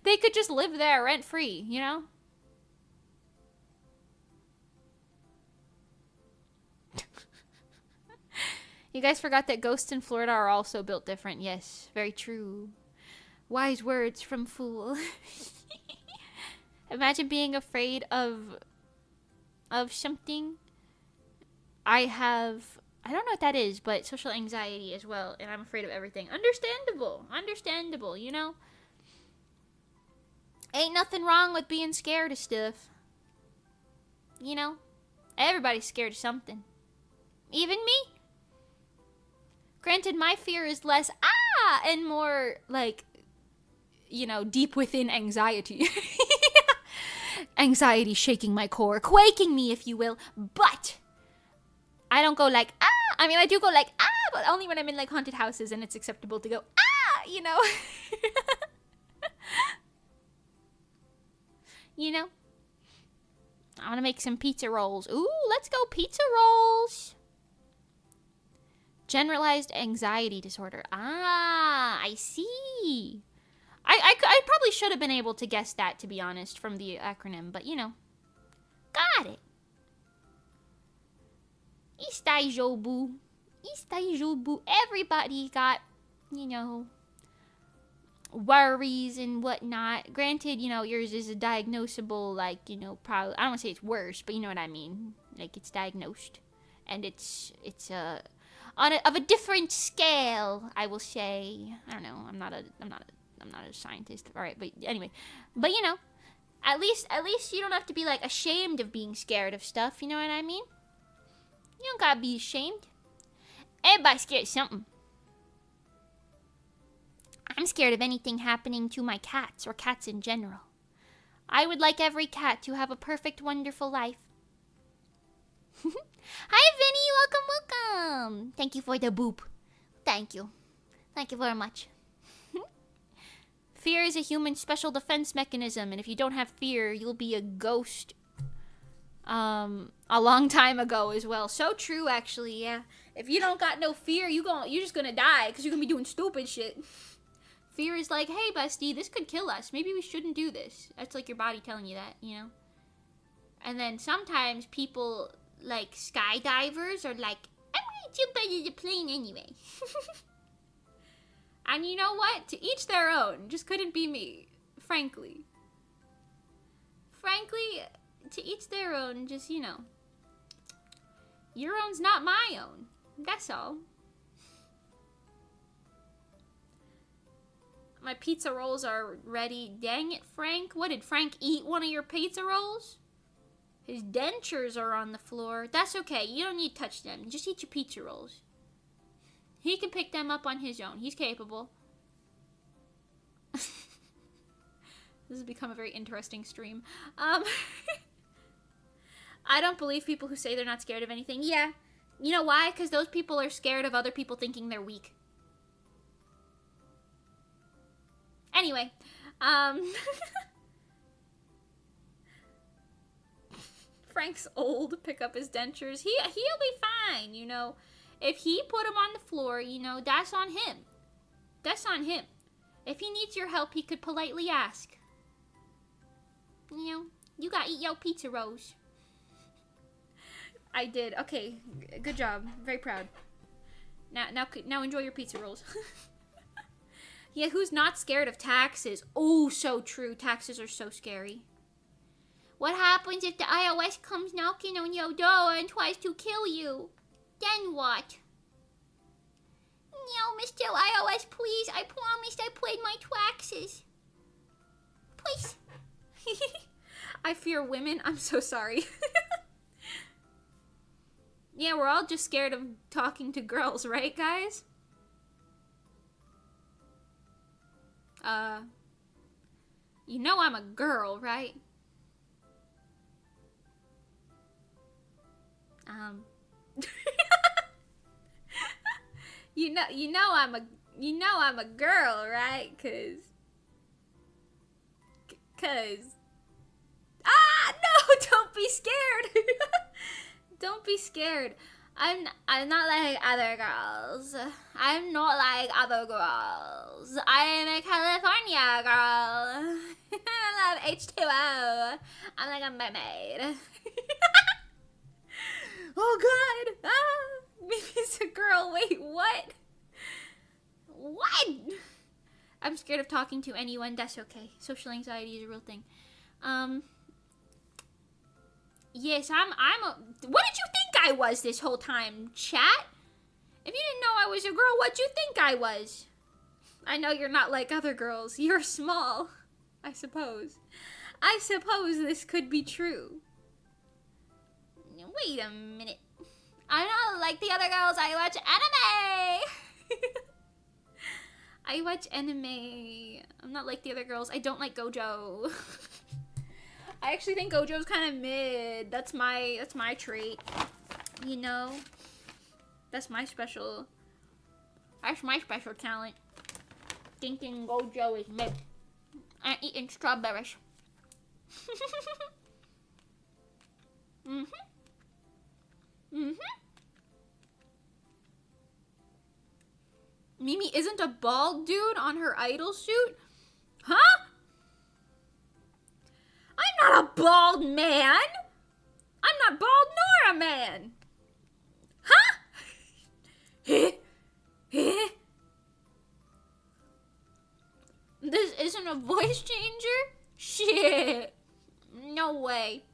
They could just live there rent-free, you know? You guys forgot that ghosts in Florida are also built different. Yes, very true. Wise words from Fool. Imagine being afraid of something. I don't know what that is, but social anxiety as well, and I'm afraid of everything. Understandable, you know? Ain't nothing wrong with being scared of stuff. You know? Everybody's scared of something. Even me. Granted, my fear is less, and more, like, you know, deep within anxiety. Anxiety shaking my core, quaking me, if you will. But I don't go like, I mean, I do go like, but only when I'm in, like, haunted houses and it's acceptable to go, you know. You know? I want to make some pizza rolls. Ooh, let's go pizza rolls. Generalized anxiety disorder. I see. I probably should have been able to guess that, to be honest, from the acronym, but, you know. Got it. Istaijobu. Everybody got, you know, worries and whatnot. Granted, you know, yours is a diagnosable, like, you know, probably, I don't want to say it's worse, but you know what I mean. Like, it's diagnosed. And it's of a different scale, I will say. I don't know. I'm not a scientist. All right, but anyway. But you know, at least you don't have to be, like, ashamed of being scared of stuff. You know what I mean? You don't gotta be ashamed. Everybody's scared of something. I'm scared of anything happening to my cats, or cats in general. I would like every cat to have a perfect, wonderful life. Hi, Vinny. Welcome. Thank you for the boop. Thank you very much. Fear is a human special defense mechanism, and if you don't have fear, you'll be a ghost. A long time ago as well. So true, actually. Yeah. If you don't got no fear, you're just gonna die because you're gonna be doing stupid shit. Fear is like, hey, bestie, this could kill us. Maybe we shouldn't do this. That's like your body telling you that, you know. And then sometimes people, like, skydivers are like, I'm gonna jump out of the plane anyway. And you know what? To each their own. Just couldn't be me. Frankly, to each their own. Just, you know. Your own's not my own. That's all. My pizza rolls are ready. Dang it, Frank. What, did Frank eat one of your pizza rolls? His dentures are on the floor. That's okay. You don't need to touch them. Just eat your pizza rolls. He can pick them up on his own. He's capable. This has become a very interesting stream. I don't believe people who say they're not scared of anything. Yeah. You know why? Because those people are scared of other people thinking they're weak. Anyway. Frank's old. Pick up his dentures. He'll be fine, you know. If he put them on the floor, you know, that's on him. That's on him. If he needs your help, he could politely ask. You know, you gotta eat your pizza rolls. I did. Okay, good job. Very proud. Now enjoy your pizza rolls. Yeah, who's not scared of taxes? Oh, so true. Taxes are so scary. What happens if the IRS comes knocking on your door and tries to kill you? Then what? No, Mr. IRS, please. I promised I paid my taxes. Please. I fear women. I'm so sorry. Yeah, we're all just scared of talking to girls, right, guys? You know I'm a girl, right? You know I'm a girl, right? Cause no, don't be scared. Don't be scared. I'm not like other girls. I'm not like other girls. I am a California girl. I love H2O. I'm like a mermaid. Oh God! Mimi's a girl. Wait, what? What? I'm scared of talking to anyone. That's okay. Social anxiety is a real thing. Yes, I'm a... What did you think I was this whole time, chat? If you didn't know I was a girl, what'd you think I was? I know you're not like other girls. You're small. I suppose. I suppose this could be true. Wait a minute. I'm not like the other girls. I watch anime. I watch anime. I'm not like the other girls. I don't like Gojo. I actually think Gojo's kind of mid. That's my trait. You know? That's my special talent. Thinking Gojo is mid. And eating strawberries. Mm-hmm. Mm-hmm. Mimi isn't a bald dude on her idol suit? Huh? I'm not a bald man. I'm not bald nor a man. Huh? This isn't a voice changer? Shit. No way.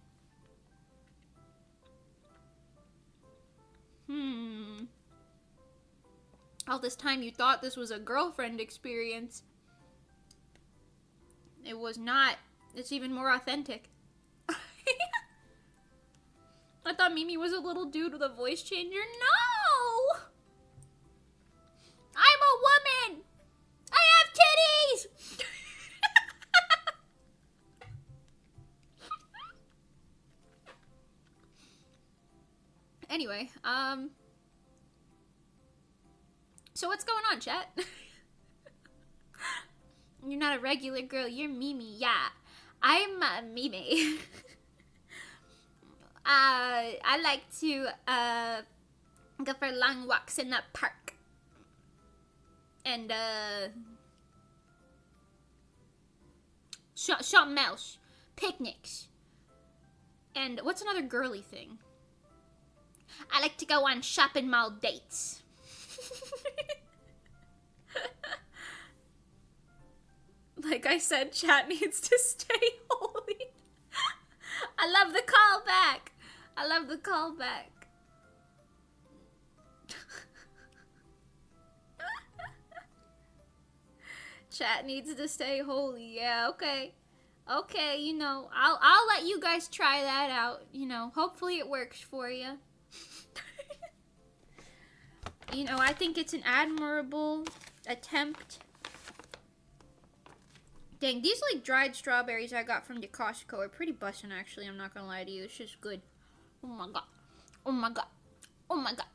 All this time you thought this was a girlfriend experience. It was not. It's even more authentic. I thought Mimi was a little dude with a voice changer. No! I'm a woman! I have titties! Anyway, so what's going on, chat? You're not a regular girl, you're Mimi. Yeah, I'm Mimi. I like to go for long walks in the park. And something else. Picnics. And what's another girly thing? I like to go on shopping mall dates. Like I said, chat needs to stay holy. I love the callback. I love the callback. Chat needs to stay holy. Yeah, okay. Okay, you know, I'll let you guys try that out. You know, hopefully it works for you. You know, I think it's an admirable attempt. Dang, these like dried strawberries I got from the Costco are pretty bussin' actually, I'm not gonna lie to you. It's just good. Oh my god. Oh my god. Oh my god.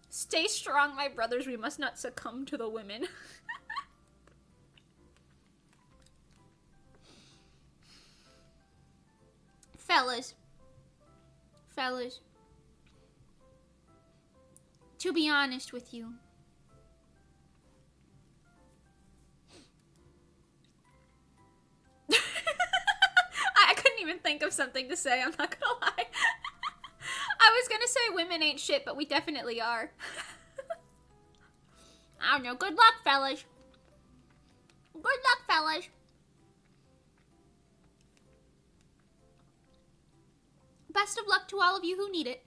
Stay strong, my brothers. We must not succumb to the women. Fellas. Fellas. To be honest with you. I couldn't even think of something to say, I'm not gonna lie. I was gonna say women ain't shit, but we definitely are. I don't know. Good luck, fellas. Good luck, fellas. Best of luck to all of you who need it.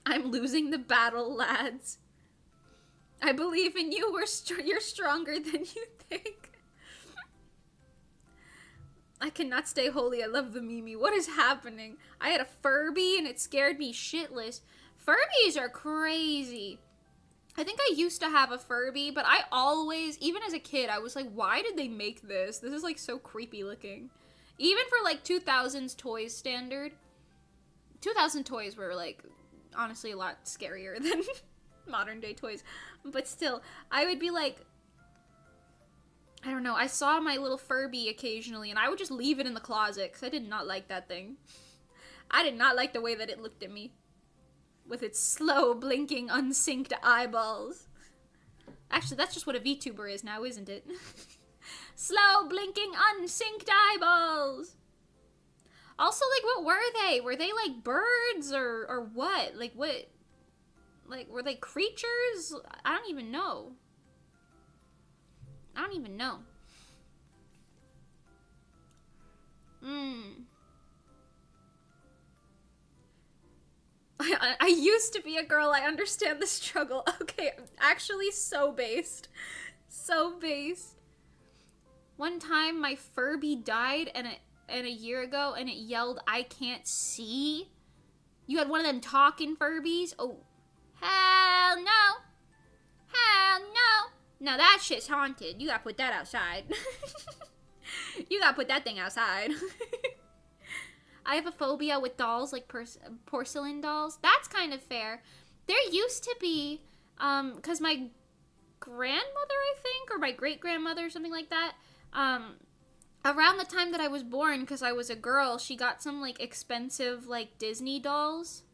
I'm losing the battle, lads. I believe in you. You're stronger than you think. I cannot stay holy. I love the Mimi. What is happening? I had a Furby and it scared me shitless. Furbies are crazy. I think I used to have a Furby, but I always, even as a kid, I was like, why did they make this? This is like so creepy looking. Even for like 2000s toys standard. 2000 toys were like, honestly, a lot scarier than modern day toys. But still, I would be like, I don't know, I saw my little Furby occasionally and I would just leave it in the closet because I did not like that thing. I did not like the way that it looked at me. With its slow, blinking, unsynced eyeballs. Actually, that's just what a VTuber is now, isn't it? Slow, blinking, unsynced eyeballs. Also, like, what were they? Were they, like, birds or what? Like, what? Like, were they creatures? I don't even know. I don't even know. I used to be a girl. I understand the struggle. Okay, actually so based. So based. One time my Furby died and a year ago and it yelled, "I can't see." You had one of them talking Furbies? Oh, hell no. Hell no. Now that shit's haunted. You gotta put that outside. You gotta put that thing outside. I have a phobia with dolls, like porcelain dolls. That's kind of fair. There used to be, because my grandmother, I think, or my great-grandmother, something like that, around the time that I was born, because I was a girl, she got some, like, expensive, like, Disney dolls.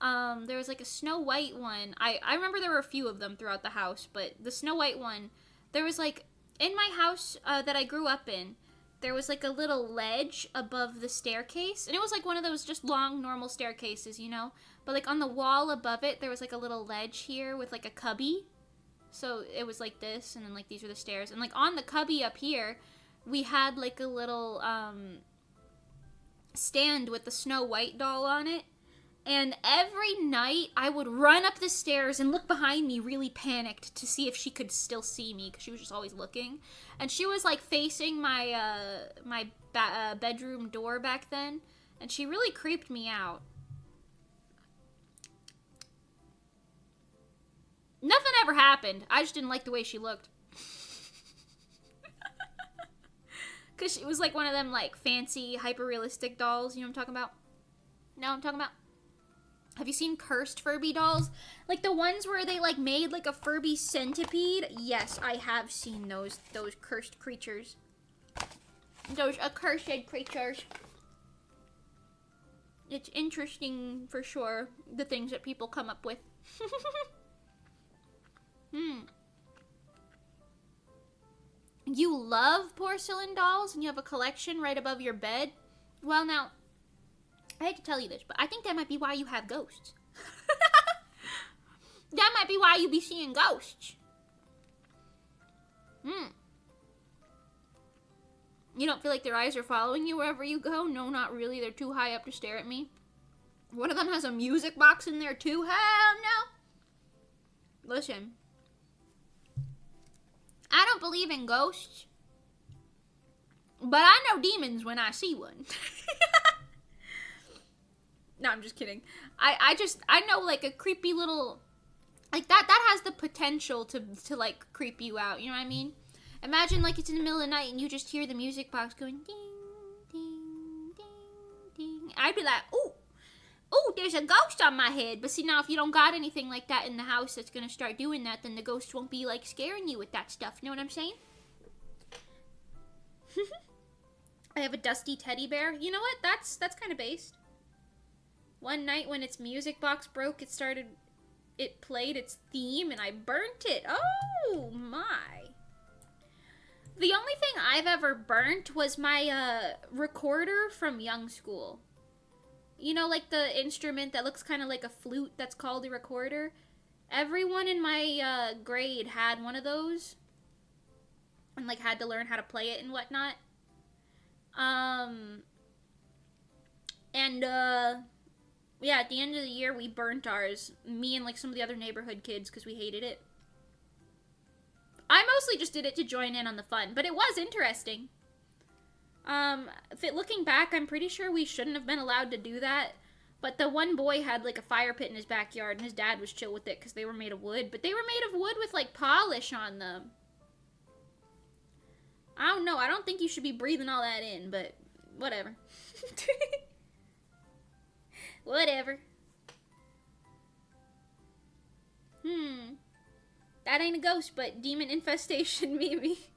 There was, like, a Snow White one. I remember there were a few of them throughout the house, but the Snow White one, there was, like, in my house that I grew up in, there was, like, a little ledge above the staircase. And it was, like, one of those just long, normal staircases, you know? But, like, on the wall above it, there was, like, a little ledge here with, like, a cubby. So it was, like, this, and then, like, these were the stairs. And, like, on the cubby up here, we had, like, a little, stand with the Snow White doll on it. And every night, I would run up the stairs and look behind me really panicked to see if she could still see me, because she was just always looking. And she was, like, facing my, bedroom door back then, and she really creeped me out. Nothing ever happened. I just didn't like the way she looked. Because she was, like, one of them, like, fancy, hyper-realistic dolls, you know what I'm talking about? Know what I'm talking about? Have you seen cursed Furby dolls? Like the ones where they like made like a Furby centipede? Yes, I have seen those cursed creatures. Those accursed creatures. It's interesting for sure, the things that people come up with. You love porcelain dolls and you have a collection right above your bed? Well, now, I hate to tell you this, but I think that might be why you have ghosts. That might be why you be seeing ghosts. You don't feel like their eyes are following you wherever you go? No, not really. They're too high up to stare at me. One of them has a music box in there too. Hell no. Listen. I don't believe in ghosts. But I know demons when I see one. No, I'm just kidding. I know like a creepy little, like that has the potential to like creep you out. You know what I mean? Imagine like it's in the middle of the night and you just hear the music box going ding, ding, ding, ding. I'd be like, ooh, there's a ghost on my head. But see, now if you don't got anything like that in the house that's gonna start doing that, then the ghost won't be like scaring you with that stuff. You know what I'm saying? I have a dusty teddy bear. You know what? That's kind of based. One night when its music box broke, it played its theme and I burnt it. Oh my. The only thing I've ever burnt was my recorder from Young School. You know, like the instrument that looks kind of like a flute that's called a recorder? Everyone in my grade had one of those. And like had to learn how to play it and whatnot. Yeah, at the end of the year, we burnt ours. Me and, like, some of the other neighborhood kids, because we hated it. I mostly just did it to join in on the fun, but it was interesting. Looking back, I'm pretty sure we shouldn't have been allowed to do that, but the one boy had, like, a fire pit in his backyard, and his dad was chill with it, because they were made of wood, but they were made of wood with, like, polish on them. I don't know, I don't think you should be breathing all that in, but whatever. Whatever. That ain't a ghost, but demon infestation, maybe.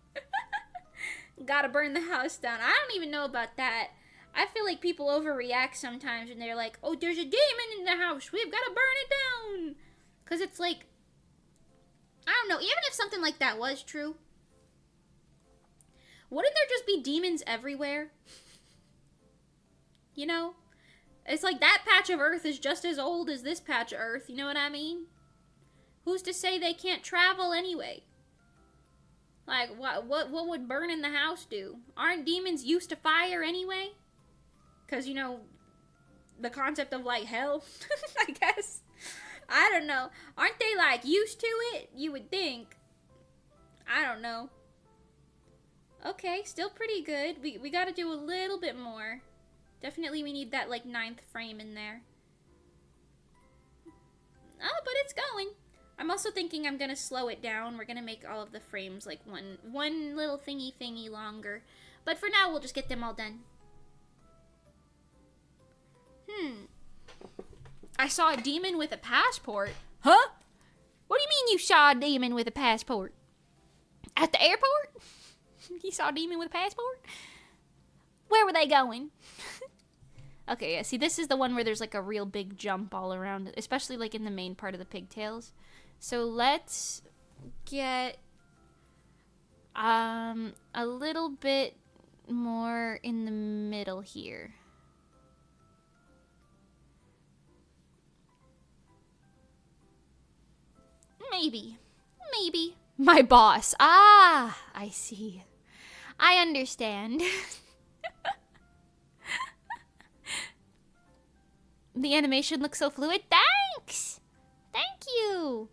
Gotta burn the house down. I don't even know about that. I feel like people overreact sometimes when they're like, oh, there's a demon in the house. We've gotta burn it down. Because it's like, I don't know. Even if something like that was true, wouldn't there just be demons everywhere? You know? It's like that patch of Earth is just as old as this patch of Earth, you know what I mean? Who's to say they can't travel anyway? Like, what would burning the house do? Aren't demons used to fire anyway? Because, you know, the concept of, like, hell, I guess. I don't know. Aren't they, like, used to it? You would think. I don't know. Okay, still pretty good. We gotta do a little bit more. Definitely we need that, like, 9th frame in there. Oh, but it's going. I'm also thinking I'm gonna slow it down. We're gonna make all of the frames, like, one little thingy longer. But for now, we'll just get them all done. I saw a demon with a passport. Huh? What do you mean you saw a demon with a passport? At the airport? You saw a demon with a passport? Where were they going? Okay, yeah, see, this is the one where there's, like, a real big jump all around, especially, like, in the main part of the pigtails. So let's get a little bit more in the middle here. Maybe. My boss. Ah, I see. I understand. The animation looks so fluid. Thanks! Thank you!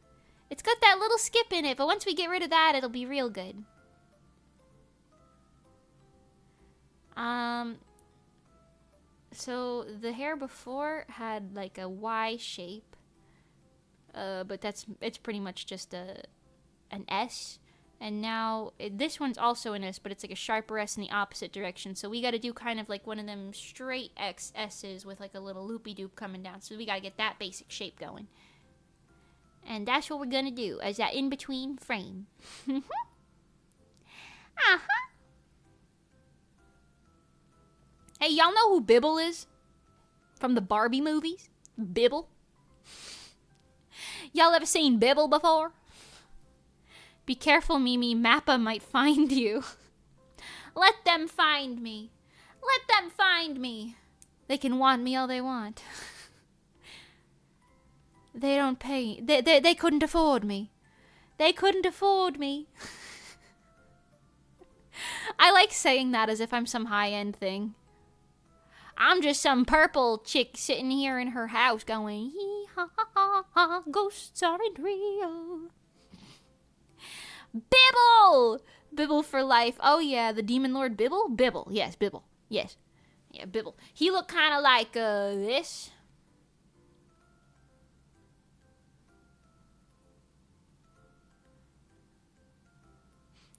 It's got that little skip in it, but once we get rid of that, it'll be real good. So the hair before had like a Y shape. But it's pretty much just an S. And now, this one's also an S, but it's like a sharper S in the opposite direction. So we gotta do kind of like one of them straight S's with like a little loopy-doop coming down. So we gotta get that basic shape going. And that's what we're gonna do, as that in-between frame. Hey, y'all know who Bibble is? From the Barbie movies? Bibble? Y'all ever seen Bibble before? Be careful, Mimi. Mappa might find you. Let them find me. Let them find me. They can want me all they want. They don't pay. They couldn't afford me. They couldn't afford me. I like saying that as if I'm some high-end thing. I'm just some purple chick sitting here in her house going, hee ha ha ha ha, ghosts aren't real. Bibble! Bibble for life. Oh yeah, the demon lord Bibble? Bibble, yes, Bibble. Yes. Yeah, Bibble. He looked kind of like this.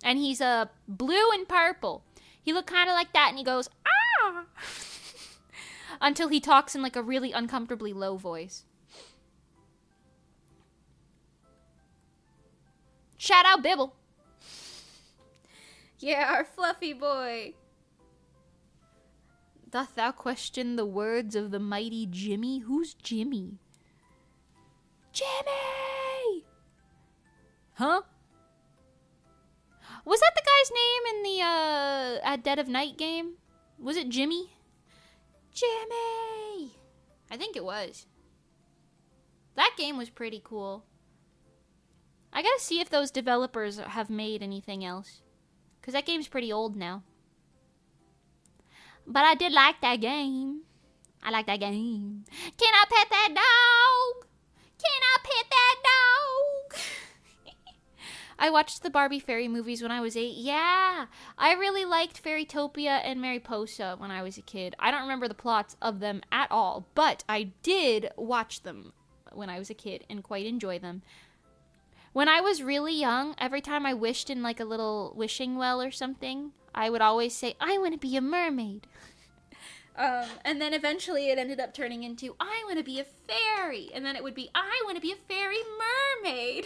And he's blue and purple. He looked kind of like that, and he goes, ah! Until he talks in like a really uncomfortably low voice. Shout out Bibble. Yeah, our fluffy boy. Doth thou question the words of the mighty Jimmy? Who's Jimmy? Jimmy! Huh? Was that the guy's name in the at Dead of Night game? Was it Jimmy? Jimmy! I think it was. That game was pretty cool. I gotta see if those developers have made anything else. Because that game's pretty old now. But I did like that game. I like that game. Can I pet that dog? Can I pet that dog? I watched the Barbie Fairy movies when I was 8. Yeah, I really liked Fairytopia and Mariposa when I was a kid. I don't remember the plots of them at all, but I did watch them when I was a kid and quite enjoy them. When I was really young, every time I wished in like a little wishing well or something, I would always say, I want to be a mermaid. And then eventually it ended up turning into, I want to be a fairy. And then it would be, I want to be a fairy mermaid.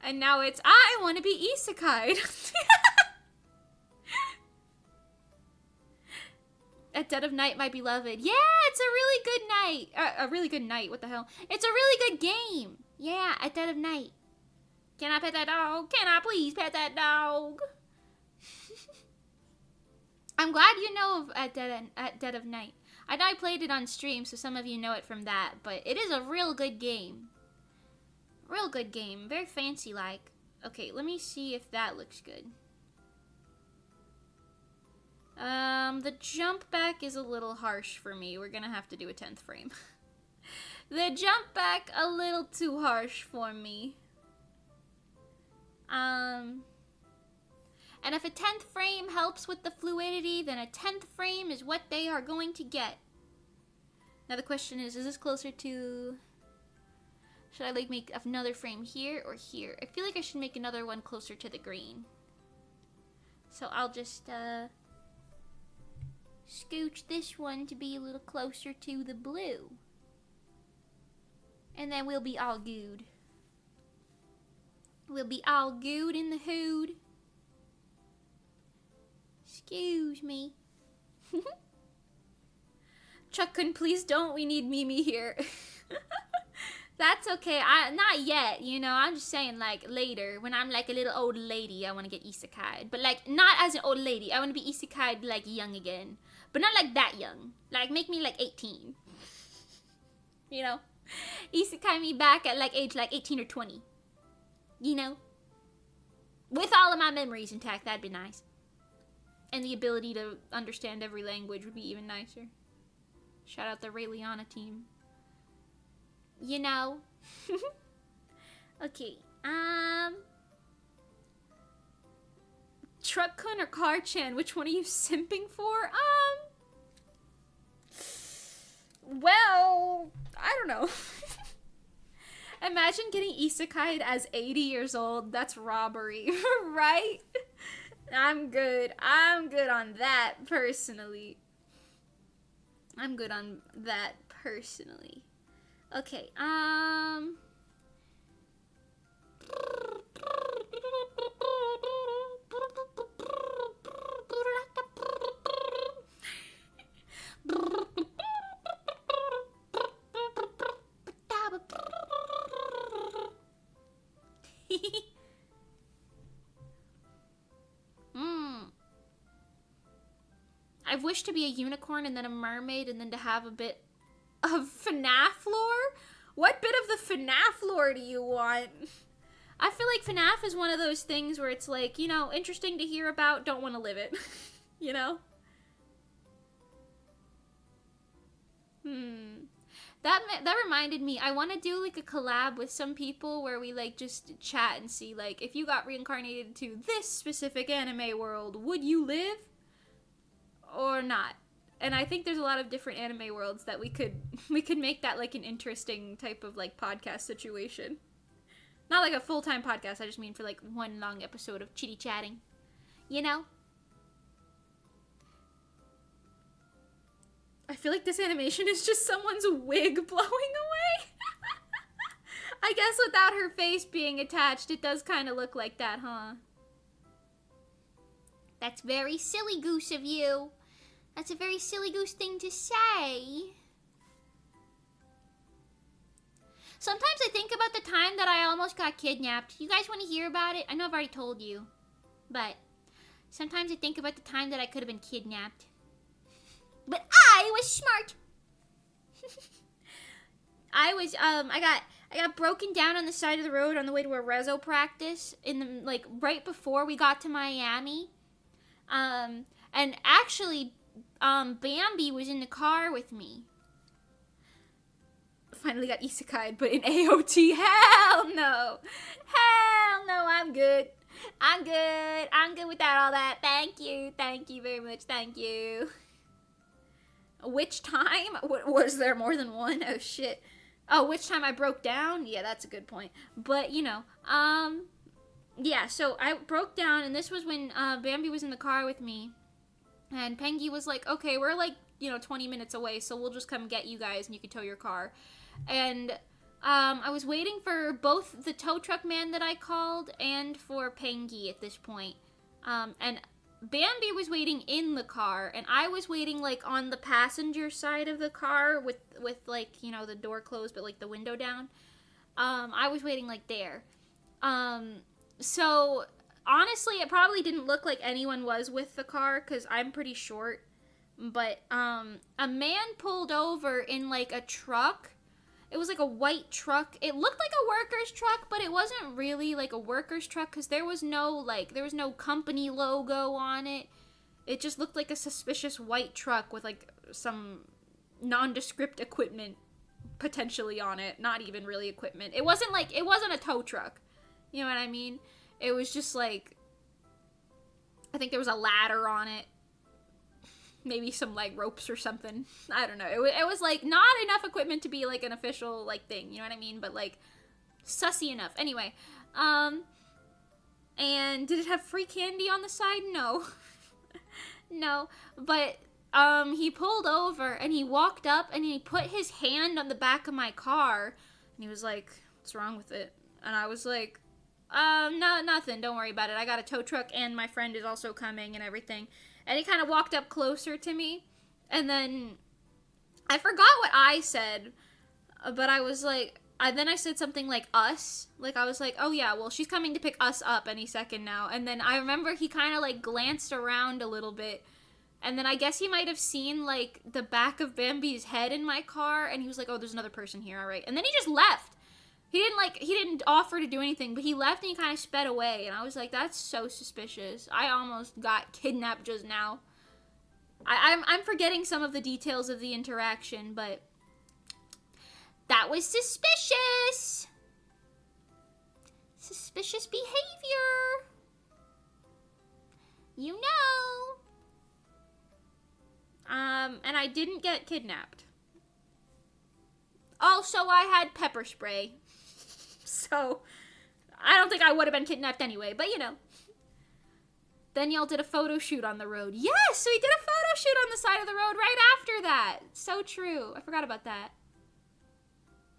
And now it's, I want to be isekai'd. At Dead of Night, my beloved. Yeah, it's a really good night. A really good night, what the hell? It's a really good game. Yeah, at Dead of Night. Can I pet that dog? Can I please pet that dog? I'm glad you know of at Dead of Night. I know I played it on stream, so some of you know it from that, but it is a real good game. Real good game. Very fancy-like. Okay, let me see if that looks good. The jump back is a little harsh for me. We're gonna have to do a 10th frame. The jump back a little too harsh for me. And if a 10th frame helps with the fluidity, then a 10th frame is what they are going to get. Now the question is this closer to... Should I like make another frame here or here? I feel like I should make another one closer to the green. So I'll just scooch this one to be a little closer to the blue. And then we'll be all good. We'll be all good in the hood. Excuse me. Chuck-kun, please don't. We need Mimi here. That's okay. Not yet, you know. I'm just saying, like, later. When I'm, like, a little old lady, I want to get isekai'd. But, like, not as an old lady. I want to be isekai'd, like, young again. But not, like, that young. Like, make me, like, 18. You know? Isekai me back at, like, age, like, 18 or 20. You know? With all of my memories intact, that'd be nice. And the ability to understand every language would be even nicer. Shout out the Rayliana team. You know. Okay. Truck-kun or Car-chan? Which one are you simping for? Well, I don't know. Imagine getting isekai'd as 80 years old. That's robbery, right? I'm good. I'm good on that personally. I'm good on that personally. Okay, I've wished to be a unicorn and then a mermaid and then to have a bit of FNAF lore? What bit of the FNAF lore do you want? I feel like FNAF is one of those things where it's like, you know, interesting to hear about, don't want to live it. You know? Hmm. That reminded me. I want to do like a collab with some people where we like just chat and see like if you got reincarnated to this specific anime world, would you live or not? And I think there's a lot of different anime worlds that we could make that like an interesting type of like podcast situation. Not like a full-time podcast, I just mean for like one long episode of chitty chatting. You know? I feel like this animation is just someone's wig blowing away. I guess without her face being attached, it does kind of look like that, huh? That's very silly goose of you. That's a very silly goose thing to say. Sometimes I think about the time that I almost got kidnapped. You guys want to hear about it? I know I've already told you. But sometimes I think about the time that I could have been kidnapped. But I was smart. I got broken down on the side of the road on the way to a rezo practice in the like right before we got to Miami. And actually Bambi was in the car with me. Finally got isekai'd, but in AOT. Hell no. Hell no, I'm good. I'm good without all that. Thank you very much. Thank you. Which time? Was there more than one? Oh shit. Oh, which time I broke down? Yeah, that's a good point. But, you know, yeah, so I broke down, and this was when Bambi was in the car with me, and Pengy was like, okay, we're like, 20 minutes away, so we'll just come get you guys, and you can tow your car. And I was waiting for both the tow truck man that I called and for Pengy at this point. And Bambi was waiting in the car, and I was waiting, like, on the passenger side of the car with like, the door closed, but, like, the window down. I was waiting, like, there. So, honestly, it probably didn't look like anyone was with the car, because I'm pretty short. But, a man pulled over in, like, a truck. It was like a white truck. It looked like a worker's truck, but it wasn't really like a worker's truck because there was no company logo on it. It just looked like a suspicious white truck with like some nondescript equipment potentially on it. Not even really equipment. It wasn't a tow truck. You know what I mean? It was just like, I think there was a ladder on it. Maybe some, like, ropes or something. I don't know. It was, like, not enough equipment to be, like, an official, like, thing. You know what I mean? But, like, sussy enough. Anyway. And did it have free candy on the side? No. No. But, he pulled over, and he walked up, and he put his hand on the back of my car. And he was like, what's wrong with it? And I was like, no, nothing. Don't worry about it. I got a tow truck, and my friend is also coming and everything. And he kind of walked up closer to me. And then I forgot what I said. But I was like, then I said something like us. Like, I was like, oh yeah, well, she's coming to pick us up any second now. And then I remember he kind of like glanced around a little bit. And then I guess he might have seen like the back of Bambi's head in my car. And he was like, oh, there's another person here. All right. And then he just left. He didn't offer to do anything, but he left and he kind of sped away. And I was like, that's so suspicious. I almost got kidnapped just now. I'm forgetting some of the details of the interaction, but that was suspicious. Suspicious behavior. You know. And I didn't get kidnapped. Also, I had pepper spray. So, I don't think I would have been kidnapped anyway, but Then y'all did a photo shoot on the road. Yes, we did a photo shoot on the side of the road right after that. So true. I forgot about that.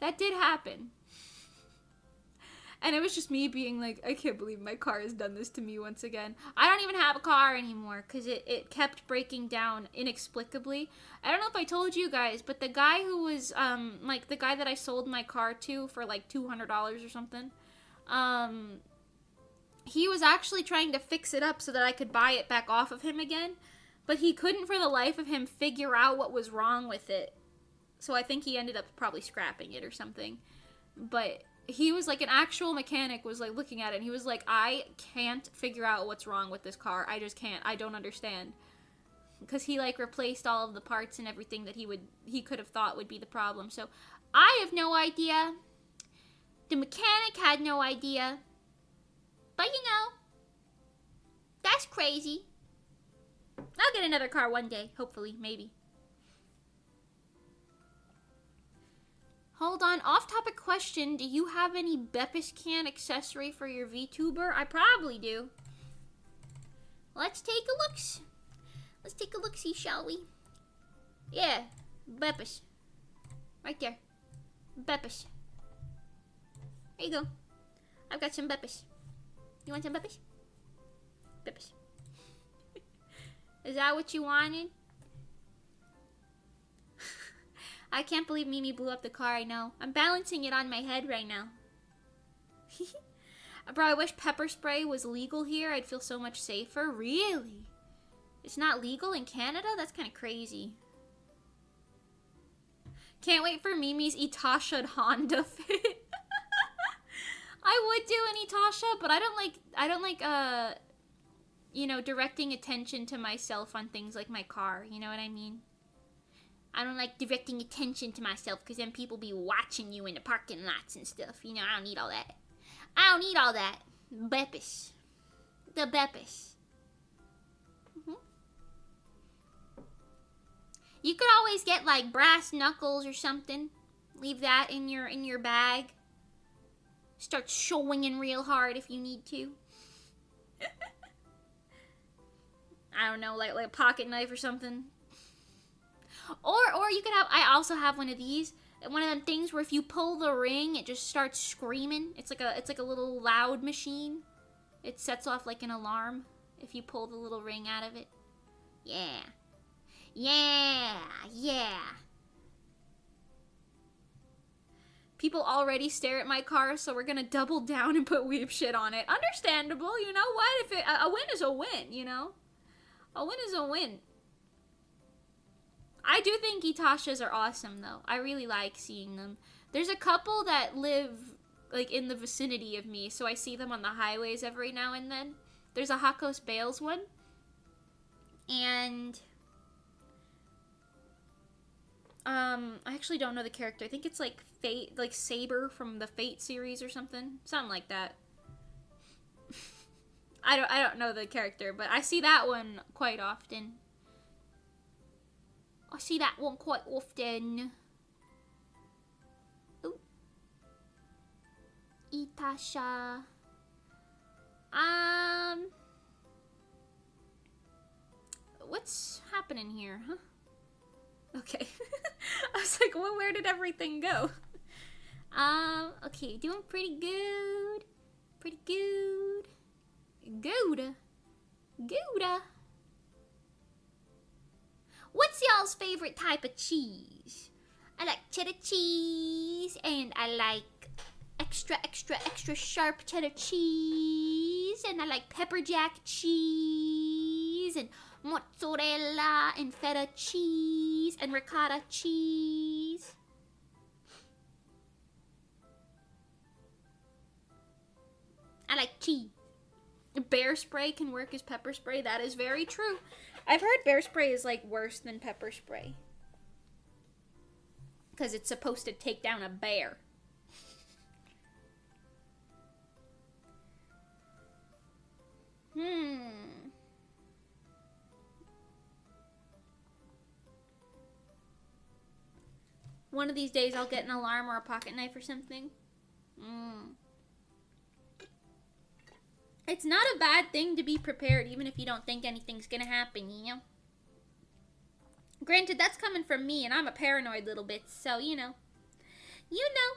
That did happen. And it was just me being like, I can't believe my car has done this to me once again. I don't even have a car anymore because it kept breaking down inexplicably. I don't know if I told you guys, but the guy who was, the guy that I sold my car to for like $200 or something, he was actually trying to fix it up so that I could buy it back off of him again. But he couldn't for the life of him figure out what was wrong with it. So I think he ended up probably scrapping it or something. But he was like an actual mechanic was like looking at it and he was like, I can't figure out what's wrong with this car. I just can't. I don't understand. because he like replaced all of the parts and everything that he could have thought would be the problem. So I have no idea. The mechanic had no idea. But you know, that's crazy. I'll get another car one day, hopefully, maybe. Hold on, off-topic question. Do you have any Beppis can accessory for your VTuber? I probably do. Let's take a look. Let's take a look-see, shall we? Yeah, Beppis. Right there. Beppis. There you go. I've got some Beppis. You want some Beppis? Beppis. Is that what you wanted? I can't believe Mimi blew up the car, I know. I'm balancing it on my head right now. Bro, I wish pepper spray was legal here. I'd feel so much safer. Really? It's not legal in Canada? That's kind of crazy. Can't wait for Mimi's Itasha Honda fit. I would do an Itasha, but I don't like, you know, directing attention to myself on things like my car. You know what I mean? I don't like directing attention to myself because then people be watching you in the parking lots and stuff. You know, I don't need all that. I don't need all that. Beppis. The Beppis. You could always get like brass knuckles or something. Leave that in your bag. Start showing real hard if you need to. I don't know, like a pocket knife or something. Or you could have, I also have one of these. One of them things where if you pull the ring, it just starts screaming. It's like a little loud machine. It sets off like an alarm if you pull the little ring out of it. Yeah. Yeah. Yeah. People already stare at my car, so we're gonna double down and put weeb shit on it. Understandable, you know what? If a win is a win, you know? A win is a win. I do think Itashas are awesome, though. I really like seeing them. There's a couple that live, like, in the vicinity of me, so I see them on the highways every now and then. There's a Hakos Bales one. And I actually don't know the character. I think it's, like, Fate, like, Saber from the Fate series or something. Something like that. I don't know the character, but I see that one quite often. I see that one quite often. Ooh. Itasha. What's happening here, huh? Okay. I was like, well, where did everything go? Okay, doing pretty good. Pretty good. Good. Good. What's y'all's favorite type of cheese? I like cheddar cheese, and I like extra sharp cheddar cheese, and I like pepper jack cheese, and mozzarella, and feta cheese, and ricotta cheese. I like cheese. Bear spray can work as pepper spray. That is very true. I've heard bear spray is, like, worse than pepper spray. Because it's supposed to take down a bear. One of these days I'll get an alarm or a pocket knife or something. It's not a bad thing to be prepared, even if you don't think anything's gonna happen, you know? Granted, that's coming from me, and I'm a paranoid little bit, so, you know. You know.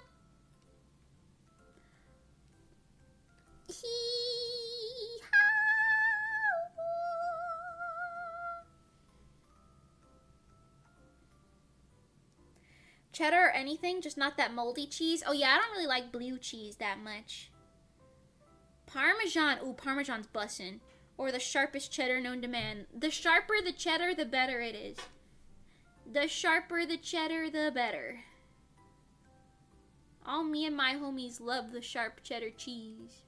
Cheddar or anything, just not that moldy cheese. Oh yeah, I don't really like blue cheese that much. Parmesan. Ooh, Parmesan's bussin'. Or the sharpest cheddar known to man. The sharper the cheddar, the better it is. The sharper the cheddar, the better. All me and my homies love the sharp cheddar cheese.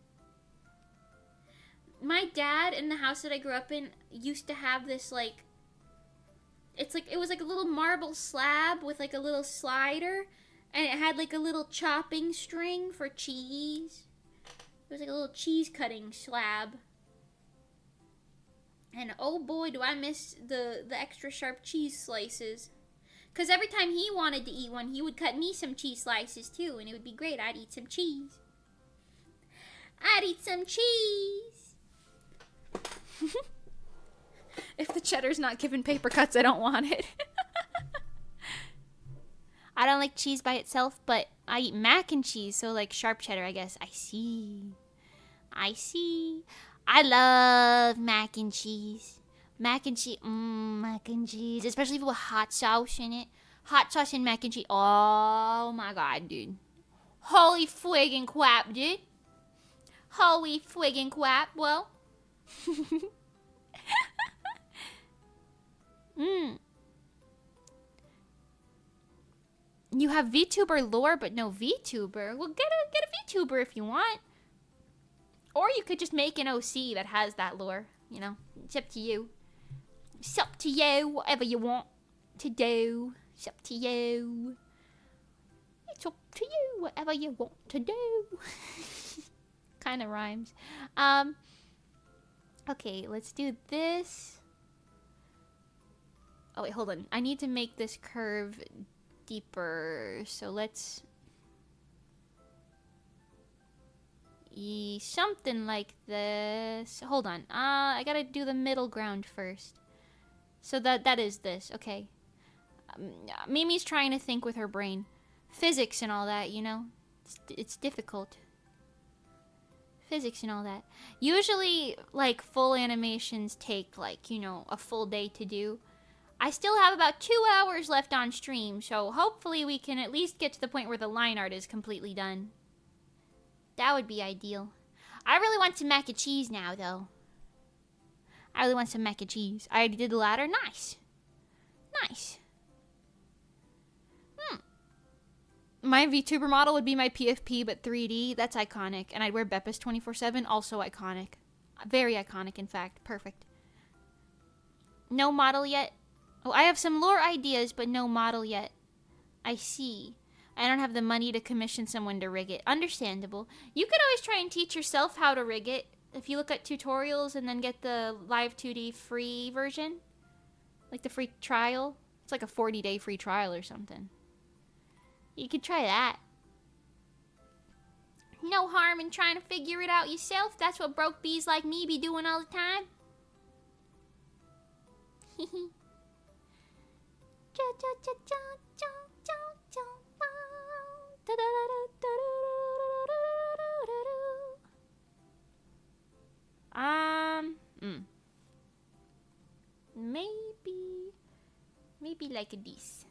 My dad, in the house that I grew up in, used to have this, like, It's like, it was like a little marble slab with like a little slider, and it had like a little chopping string for cheese. It was like a little cheese cutting slab. And oh boy, do I miss the extra sharp cheese slices. Because every time he wanted to eat one, he would cut me some cheese slices too, and it would be great. I'd eat some cheese. I'd eat some cheese. If the cheddar's not given paper cuts, I don't want it. I don't like cheese by itself, but I eat mac and cheese, so like sharp cheddar, I guess. I see. I see. I love mac and cheese. Mac and cheese. Mac and cheese. Especially with hot sauce in it. Hot sauce and mac and cheese. Oh my god, dude. Holy friggin' crap, dude. Holy friggin' crap. Well. You have VTuber lore, but no VTuber. Well, get a VTuber if you want. Or you could just make an OC that has that lore. You know, it's up to you. It's up to you, whatever you want to do. It's up to you. It's up to you, whatever you want to do. Kind of rhymes. Okay, let's do this. Oh, wait, hold on. I need to make this curve deeper. So let's... something like this. Hold on. I gotta do the middle ground first. So that is this. Okay. Mimi's trying to think with her brain. Physics and all that, you know? It's difficult. Physics and all that. Usually, like, full animations take, like, you know, a full day to do. I still have about 2 hours left on stream, so hopefully we can at least get to the point where the line art is completely done. That would be ideal. I really want some mac and cheese now, though. I really want some mac and cheese. I already did the ladder. Nice. Nice. My VTuber model would be my PFP, but 3D. That's iconic. And I'd wear Beppis 24/7. Also iconic. Very iconic, in fact. Perfect. No model yet. Oh, I have some lore ideas, but no model yet. I see. I don't have the money to commission someone to rig it. Understandable. You could always try and teach yourself how to rig it. If you look at tutorials and then get the live 2D free version. Like the free trial. It's like a 40-day free trial or something. You could try that. No harm in trying to figure it out yourself. That's what broke bees like me be doing all the time. Maybe like this.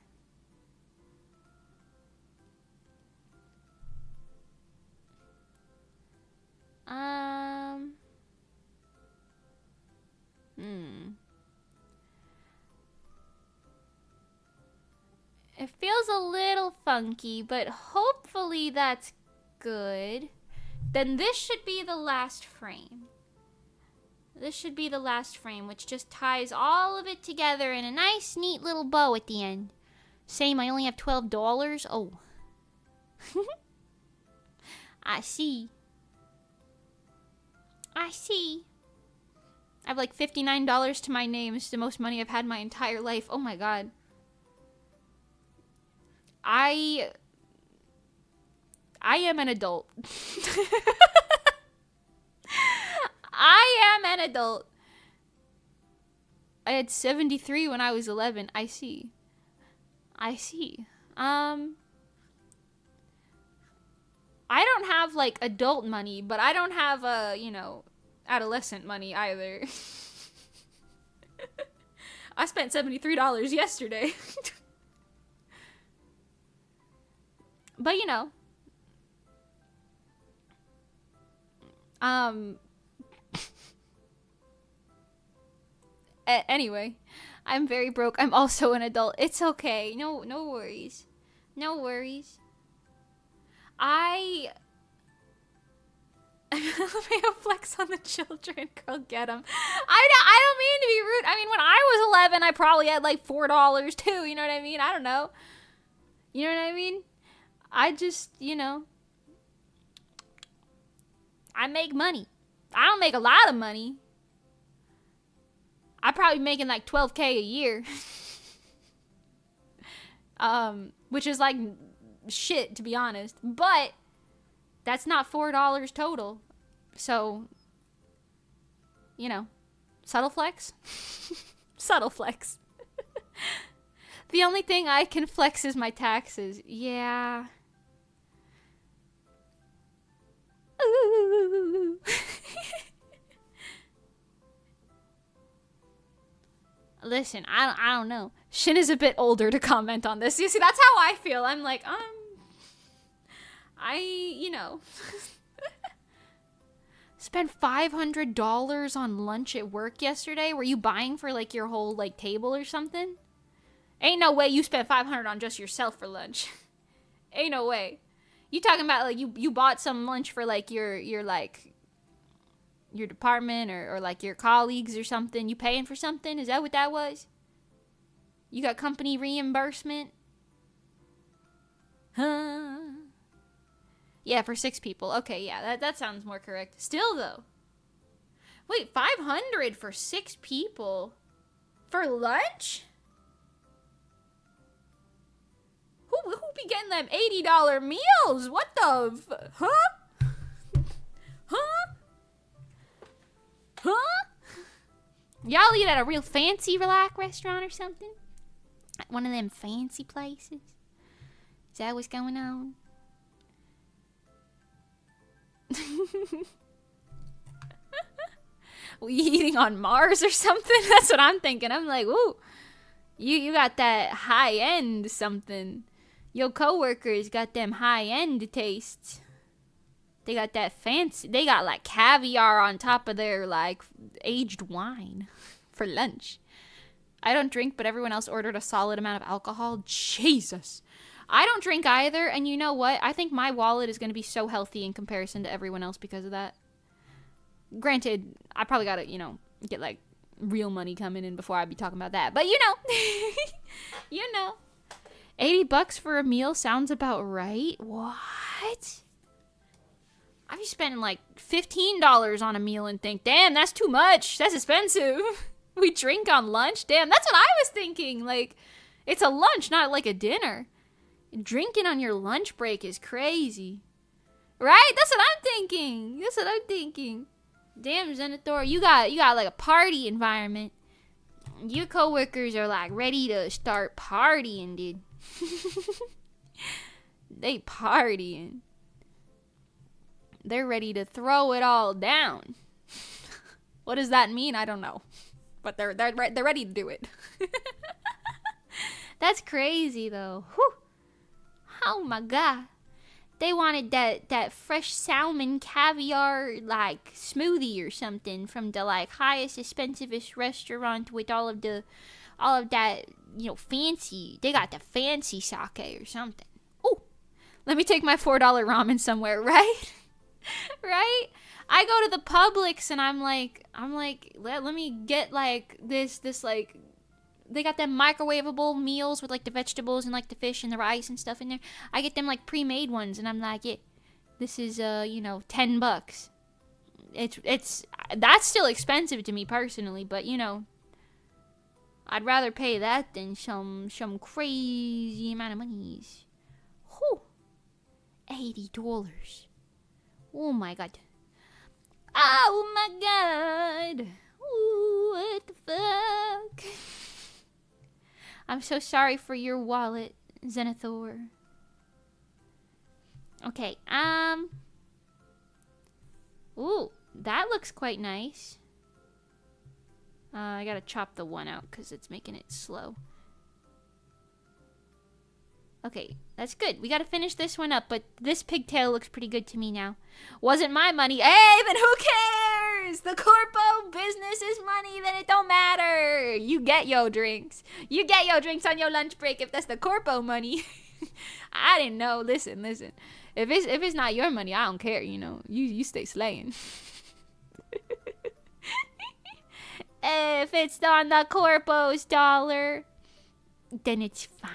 It feels a little funky, but hopefully that's good. Then this should be the last frame. This should be the last frame, which just ties all of it together in a nice, neat little bow at the end. Same, I only have $12. Oh. I see. I see. I have like $59 to my name. It's the most money I've had my entire life. Oh my god. I am an adult. I am an adult. I had 73 when I was 11. I see. I see. I don't have, like, adult money, but I don't have, you know, adolescent money either. I spent $73 yesterday. But, you know. Anyway, I'm very broke. I'm also an adult. It's okay. No worries. No worries. LMAO flex on the children. Girl, get them. I don't mean to be rude. I mean, when I was 11, I probably had like $4 too. You know what I mean? I don't know. You know what I mean? I just, I make money. I don't make a lot of money. I'm probably making like $12K a year. Which is like shit, to be honest. But that's not $4 total. So, subtle flex. Subtle flex. The only thing I can flex is my taxes. Yeah. Ooh. Listen, I don't know. Shin is a bit older to comment on this. You see, that's how I feel. I'm like, spent $500 on lunch at work yesterday. Were you buying for like your whole like table or something? Ain't no way you spent $500 on just yourself for lunch. Ain't no way. You talking about like you bought some lunch for like your department or like your colleagues or something? You paying for something? Is that what that was? You got company reimbursement? Huh? Yeah, for 6 people. Okay, yeah, that sounds more correct. Still though. Wait, $500 for 6 people? For lunch? Who be getting them $80 meals? What the huh? Huh? Huh? Y'all eat at a real fancy relax restaurant or something? One of them fancy places? Is that what's going on? We eating on Mars or something? That's what I'm thinking. I'm like, ooh, you got that high end something. Your coworkers got them high end tastes. They got that fancy. They got like caviar on top of their like aged wine for lunch. I don't drink, but everyone else ordered a solid amount of alcohol. Jesus. I don't drink either, and you know what? I think my wallet is going to be so healthy in comparison to everyone else because of that. Granted, I probably got to, get like real money coming in before I'd be talking about that. But $80 for a meal sounds about right. What? I'd be spending like $15 on a meal and think, damn, that's too much. That's expensive. We drink on lunch? Damn, that's what I was thinking. Like, it's a lunch, not like a dinner. Drinking on your lunch break is crazy. Right? That's what I'm thinking. Damn, Zenithor, you got like a party environment. Your coworkers are like ready to start partying, dude. They partying. They're ready to throw it all down. What does that mean? I don't know. But they're ready to do it. That's crazy though. Whew. Oh my god. They wanted that fresh salmon caviar like smoothie or something from the like highest expensivest restaurant with all of that, fancy. They got the fancy sake or something. Oh, let me take my $4 ramen somewhere, right? Right? I go to the Publix and I'm like, let me get like this like, they got them microwavable meals with like the vegetables and like the fish and the rice and stuff in there. I get them like pre-made ones and I'm like, yeah, this is $10. That's still expensive to me personally, but I'd rather pay that than some crazy amount of monies. Whew. $80. Oh my god. Oh my god. Ooh, what the fuck? I'm so sorry for your wallet, Zenithor. Okay, ooh, that looks quite nice. I gotta chop the one out because it's making it slow. Okay, that's good. We gotta finish this one up, but this pigtail looks pretty good to me now. Wasn't my money. Hey, then who cares? The corpo business is money, then it don't matter. You get your drinks. You get your drinks on your lunch break if that's the corpo money. I didn't know. Listen. If it's not your money, I don't care, you know. You stay slaying. If it's on the corpo's dollar, then it's fine.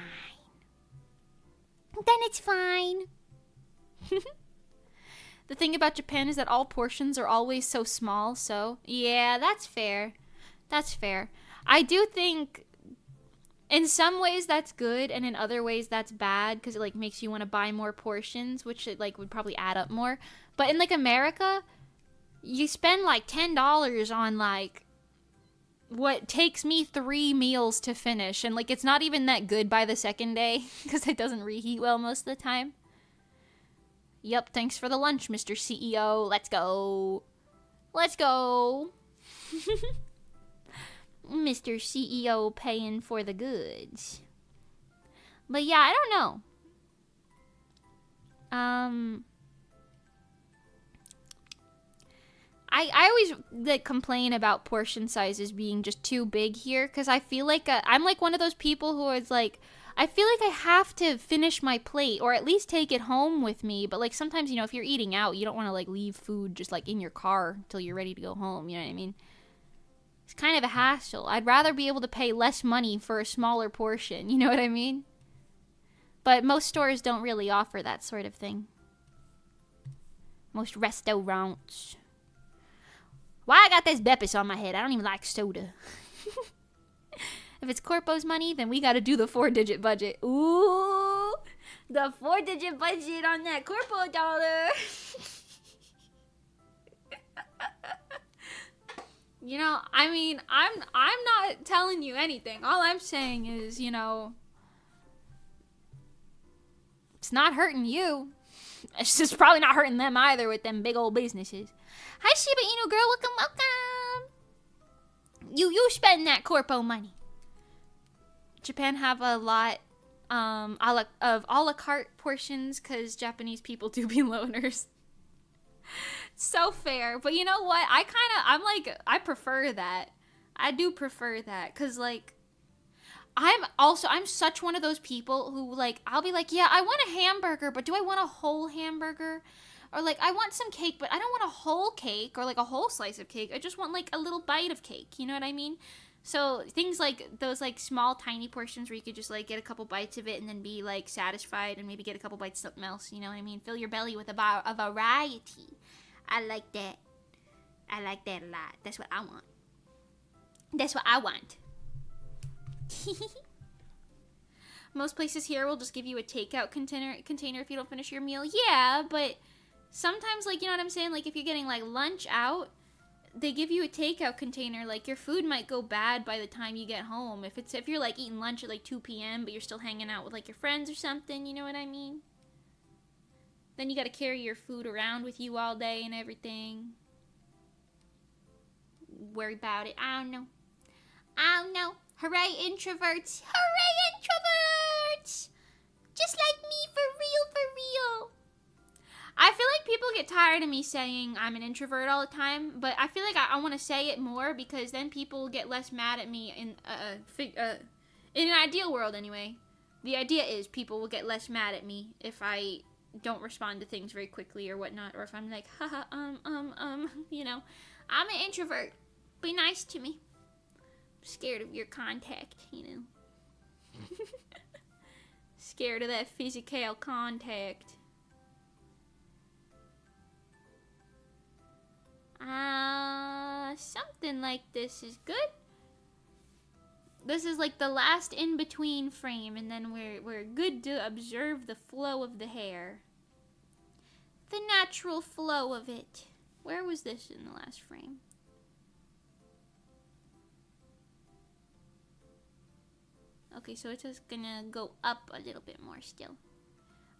The thing about Japan is that all portions are always so small, so yeah, that's fair. I do think in some ways that's good, and in other ways that's bad, because it like makes you want to buy more portions, which it like would probably add up more. But in like America, you spend like $10 on like what takes me 3 meals to finish, and like it's not even that good by the second day because it doesn't reheat well most of the time. Yep, thanks for the lunch, Mr. CEO. Let's go. Mr. CEO paying for the goods. But yeah, I don't know. I always like complain about portion sizes being just too big here, because I feel like I'm like one of those people who is like, I feel like I have to finish my plate or at least take it home with me. But like sometimes, you know, if you're eating out, you don't want to like leave food just like in your car until you're ready to go home. You know what I mean? It's kind of a hassle. I'd rather be able to pay less money for a smaller portion. You know what I mean? But most stores don't really offer that sort of thing. Most restaurants. Why I got this Beppis on my head? I don't even like soda. If it's Corpo's money, then we gotta do the 4-digit budget. Ooh, the 4-digit budget on that Corpo dollar. You know, I mean, I'm not telling you anything. All I'm saying is, you know, it's not hurting you. It's just probably not hurting them either with them big old businesses. Hi, Shiba Inu girl. Welcome. You spend that Corpo money. Japan have a lot of a la carte portions because Japanese people do be loners. So fair. But you know what? I prefer that. I do prefer that because like I'm such one of those people who like I'll be like, yeah, I want a hamburger, but do I want a whole hamburger? Or like I want some cake, but I don't want a whole cake or like a whole slice of cake. I just want like a little bite of cake. You know what I mean? So things like those like small tiny portions where you could just like get a couple bites of it and then be like satisfied and maybe get a couple bites of something else. You know what I mean? Fill your belly with a variety. I like that. I like that a lot. That's what I want. Most places here will just give you a takeout container if you don't finish your meal. Yeah, but sometimes, like, you know what I'm saying? Like, if you're getting, like, lunch out, they give you a takeout container. Like, your food might go bad by the time you get home. If you're, like, eating lunch at, like, 2 p.m., but you're still hanging out with, like, your friends or something, you know what I mean? Then you gotta carry your food around with you all day and everything. Worry about it. I don't know. Hooray, introverts. Just like me, for real. I feel like people get tired of me saying I'm an introvert all the time, but I feel like I want to say it more because then people get less mad at me in an ideal world anyway. The idea is people will get less mad at me if I don't respond to things very quickly or whatnot, or if I'm like, haha, you know, I'm an introvert. Be nice to me. I'm scared of your contact, you know. Scared of that physical contact. Something like this is good. This is like the last in-between frame, and then we're good to observe the flow of the hair. The natural flow of it. Where was this in the last frame? Okay, so it's just gonna go up a little bit more still.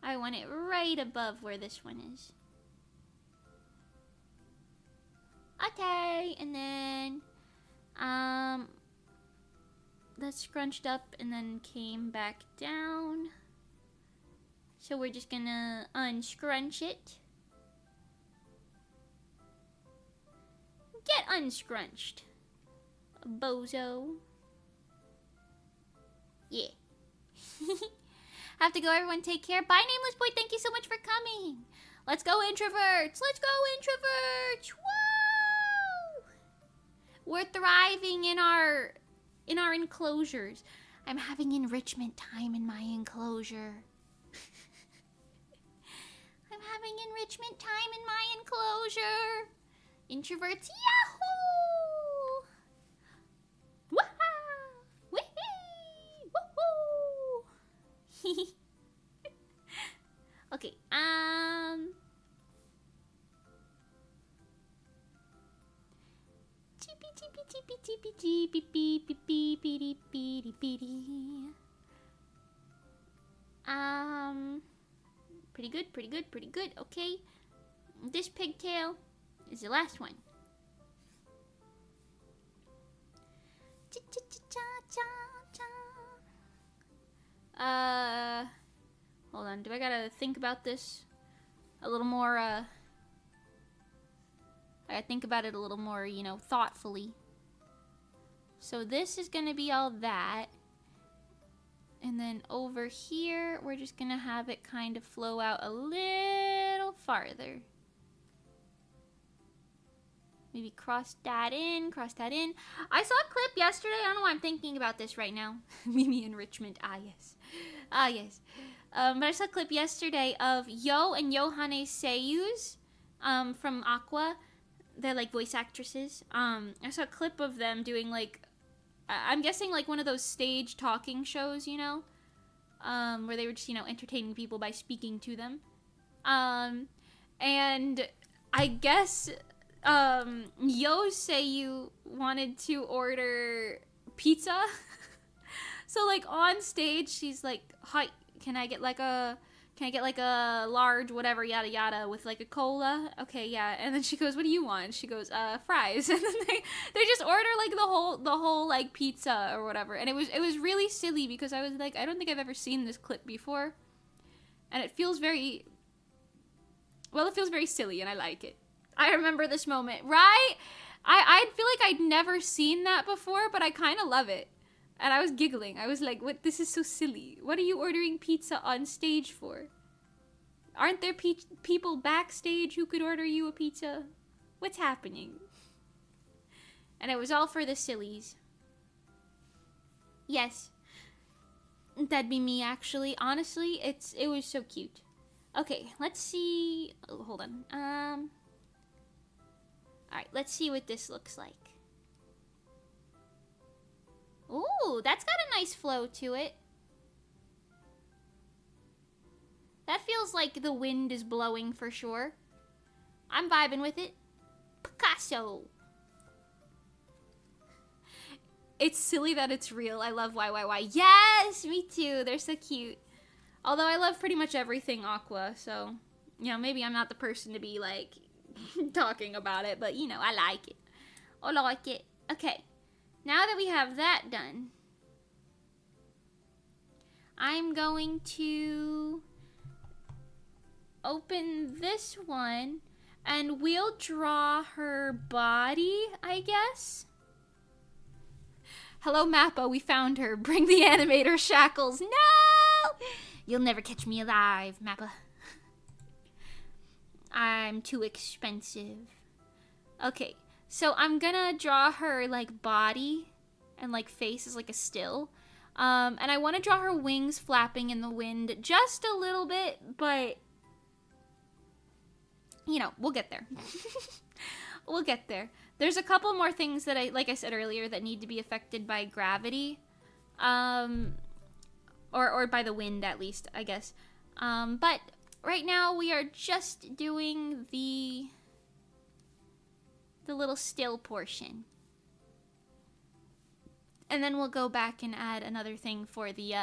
I want it right above where this one is. Okay, and then that scrunched up and then came back down. So we're just gonna unscrunch it. Get unscrunched, bozo. Yeah. Have to go, everyone. Take care. Bye, Nameless Boy. Thank you so much for coming. Let's go, introverts. Let's go, introverts. Whoa! We're thriving in our enclosures. I'm having enrichment time in my enclosure. I'm having enrichment time in my enclosure. Introverts, yahoo! Wah-ha! Wee-hee! Woo-hoo! Okay, pretty good, pretty good, pretty good. Okay, this pigtail is the last one. Hold on. Do I gotta think about this a little more? I gotta think about it a little more, you know, thoughtfully. So this is gonna be all that. And then over here, we're just gonna have it kind of flow out a little farther. Maybe cross that in, cross that in. I saw a clip yesterday. I don't know why I'm thinking about this right now. Mimi enrichment. Ah, yes. Ah, yes. But I saw a clip yesterday of Yo and Yohane Seiyus from Aqua. They're like voice actresses. I saw a clip of them doing like, I'm guessing like one of those stage talking shows, you know? Where they were just, you know, entertaining people by speaking to them. And I guess Yo Seiyu wanted to order pizza. So like on stage she's like, hi, can I get like a large whatever yada yada with like a cola? Okay, yeah. And then she goes, what do you want? She goes, fries. And then they just order like the whole like pizza or whatever. And it was really silly because I was like, I don't think I've ever seen this clip before. And it feels very silly and I like it. I remember this moment, right? I feel like I'd never seen that before, but I kind of love it. And I was giggling. I was like, what? This is so silly. What are you ordering pizza on stage for? Aren't there people backstage who could order you a pizza? What's happening? And it was all for the sillies. Yes. That'd be me, actually. Honestly, it was so cute. Okay, let's see. Oh, hold on. Alright, let's see what this looks like. Ooh, that's got a nice flow to it. That feels like the wind is blowing for sure. I'm vibing with it. Picasso. It's silly that it's real. I love YYY. Yes, me too. They're so cute. Although I love pretty much everything Aqua, so, you know, maybe I'm not the person to be, like, talking about it, but, you know, I like it. I like it. Okay. Now that we have that done, I'm going to open this one, and we'll draw her body, I guess. Hello, Mappa, we found her. Bring the animator shackles. No! You'll never catch me alive, Mappa. I'm too expensive. Okay, so I'm gonna draw her, like, body and, like, face as, like, a still. And I want to draw her wings flapping in the wind just a little bit, but, you know, we'll get there. We'll get there. There's a couple more things that like I said earlier, that need to be affected by gravity. Or by the wind, at least, I guess. But right now we are just doing the little still portion. And then we'll go back and add another thing for the,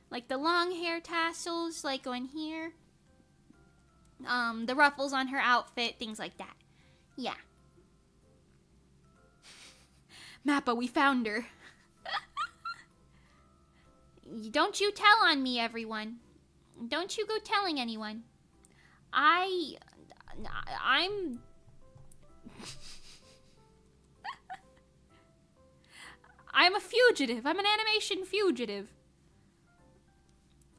like the long hair tassels, like going here. The ruffles on her outfit, things like that. Yeah. Mappa, we found her. Don't you tell on me, everyone. Don't you go telling anyone. I'm... I'm a fugitive. I'm an animation fugitive.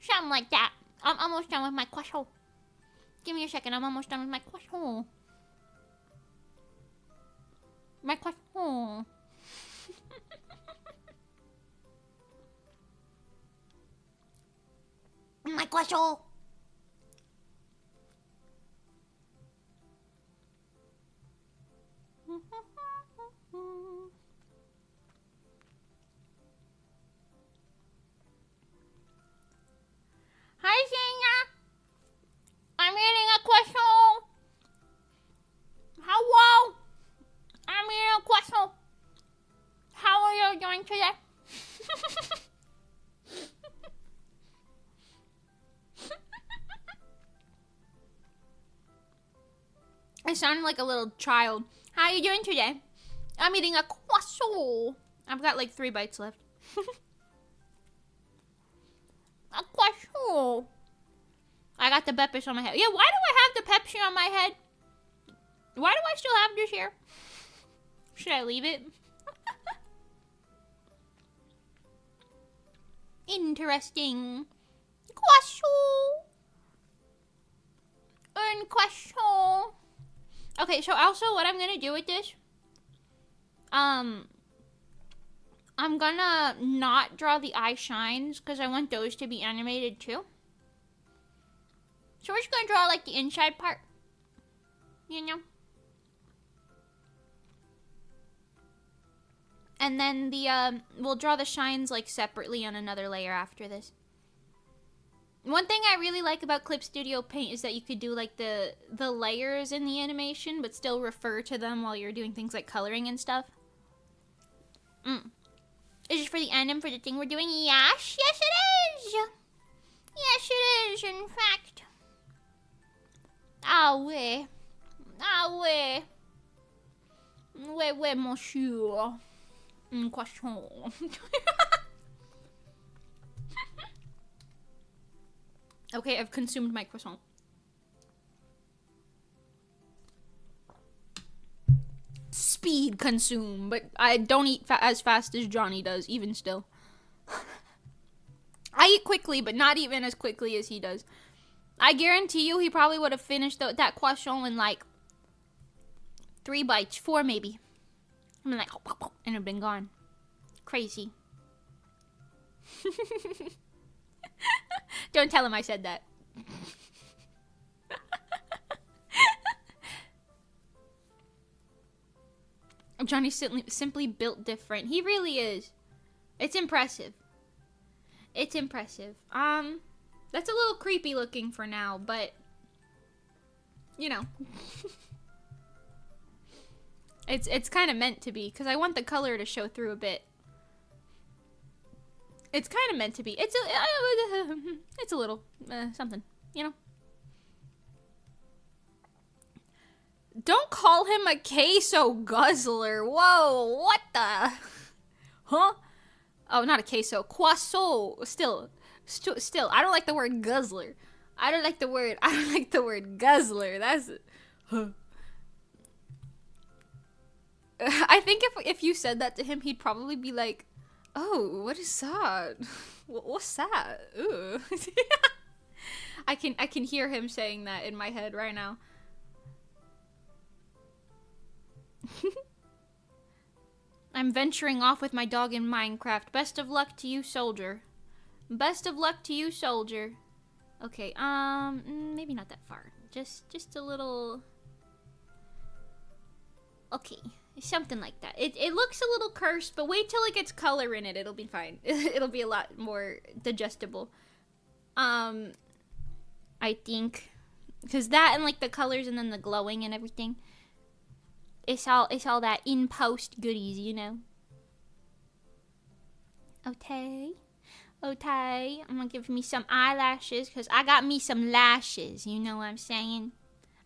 Something like that. I'm almost done with my croissant. Give me a second. I'm almost done with my croissant. My croissant. My croissant. Hi, Sanya. I'm eating a croissant. Hello. I'm eating a croissant. How are you doing today? I sound like a little child. How are you doing today? I'm eating a croissant. I've got like 3 bites left. A croissant. I got the Pepsi on my head. Yeah, why do I have the Pepsi on my head? Why do I still have this here? Should I leave it? Interesting. Croissant. Un croissant. Okay, so also what I'm gonna do with this, I'm gonna not draw the eye shines because I want those to be animated too. So we're just gonna draw like the inside part, you know? And then the, we'll draw the shines like separately on another layer after this. One thing I really like about Clip Studio Paint is that you could do like the layers in the animation, but still refer to them while you're doing things like coloring and stuff. Is it for the anim for the thing we're doing? Yes, yes it is. Yes it is, in fact. Ah oui. Ah oui. Oui, oui, monsieur. Croissant. Okay, I've consumed my croissant. Speed consume, but I don't eat as fast as Johnny does, even still. I eat quickly, but not even as quickly as he does. I guarantee you he probably would have finished that croissant in like 3 bites, 4 maybe. I'm like, and it'd been gone. Crazy. Don't tell him I said that. Johnny's simply built different. He really is. It's impressive. It's impressive. That's a little creepy looking for now, but you know. It's kind of meant to be because I want the color to show through a bit. It's kind of meant to be. It's a little something, you know. Don't call him a queso guzzler. Whoa, what the? Huh? Oh, not a queso. Croissant. Still. I don't like the word guzzler. I don't like the word guzzler. That's. Huh. I think if you said that to him, he'd probably be like, "Oh, what is that? What's that?" Ooh. I can hear him saying that in my head right now. I'm venturing off with my dog in Minecraft. Best of luck to you, soldier. Best of luck to you, soldier. Okay, maybe not that far. Just a little. Okay, something like that. It looks a little cursed, but wait till it gets color in it. It'll be fine. It'll be a lot more digestible. I think, because that and like the colors and then the glowing and everything. It's all that in post goodies, you know. Okay. Okay. I'm gonna give me some eyelashes because I got me some lashes. You know what I'm saying?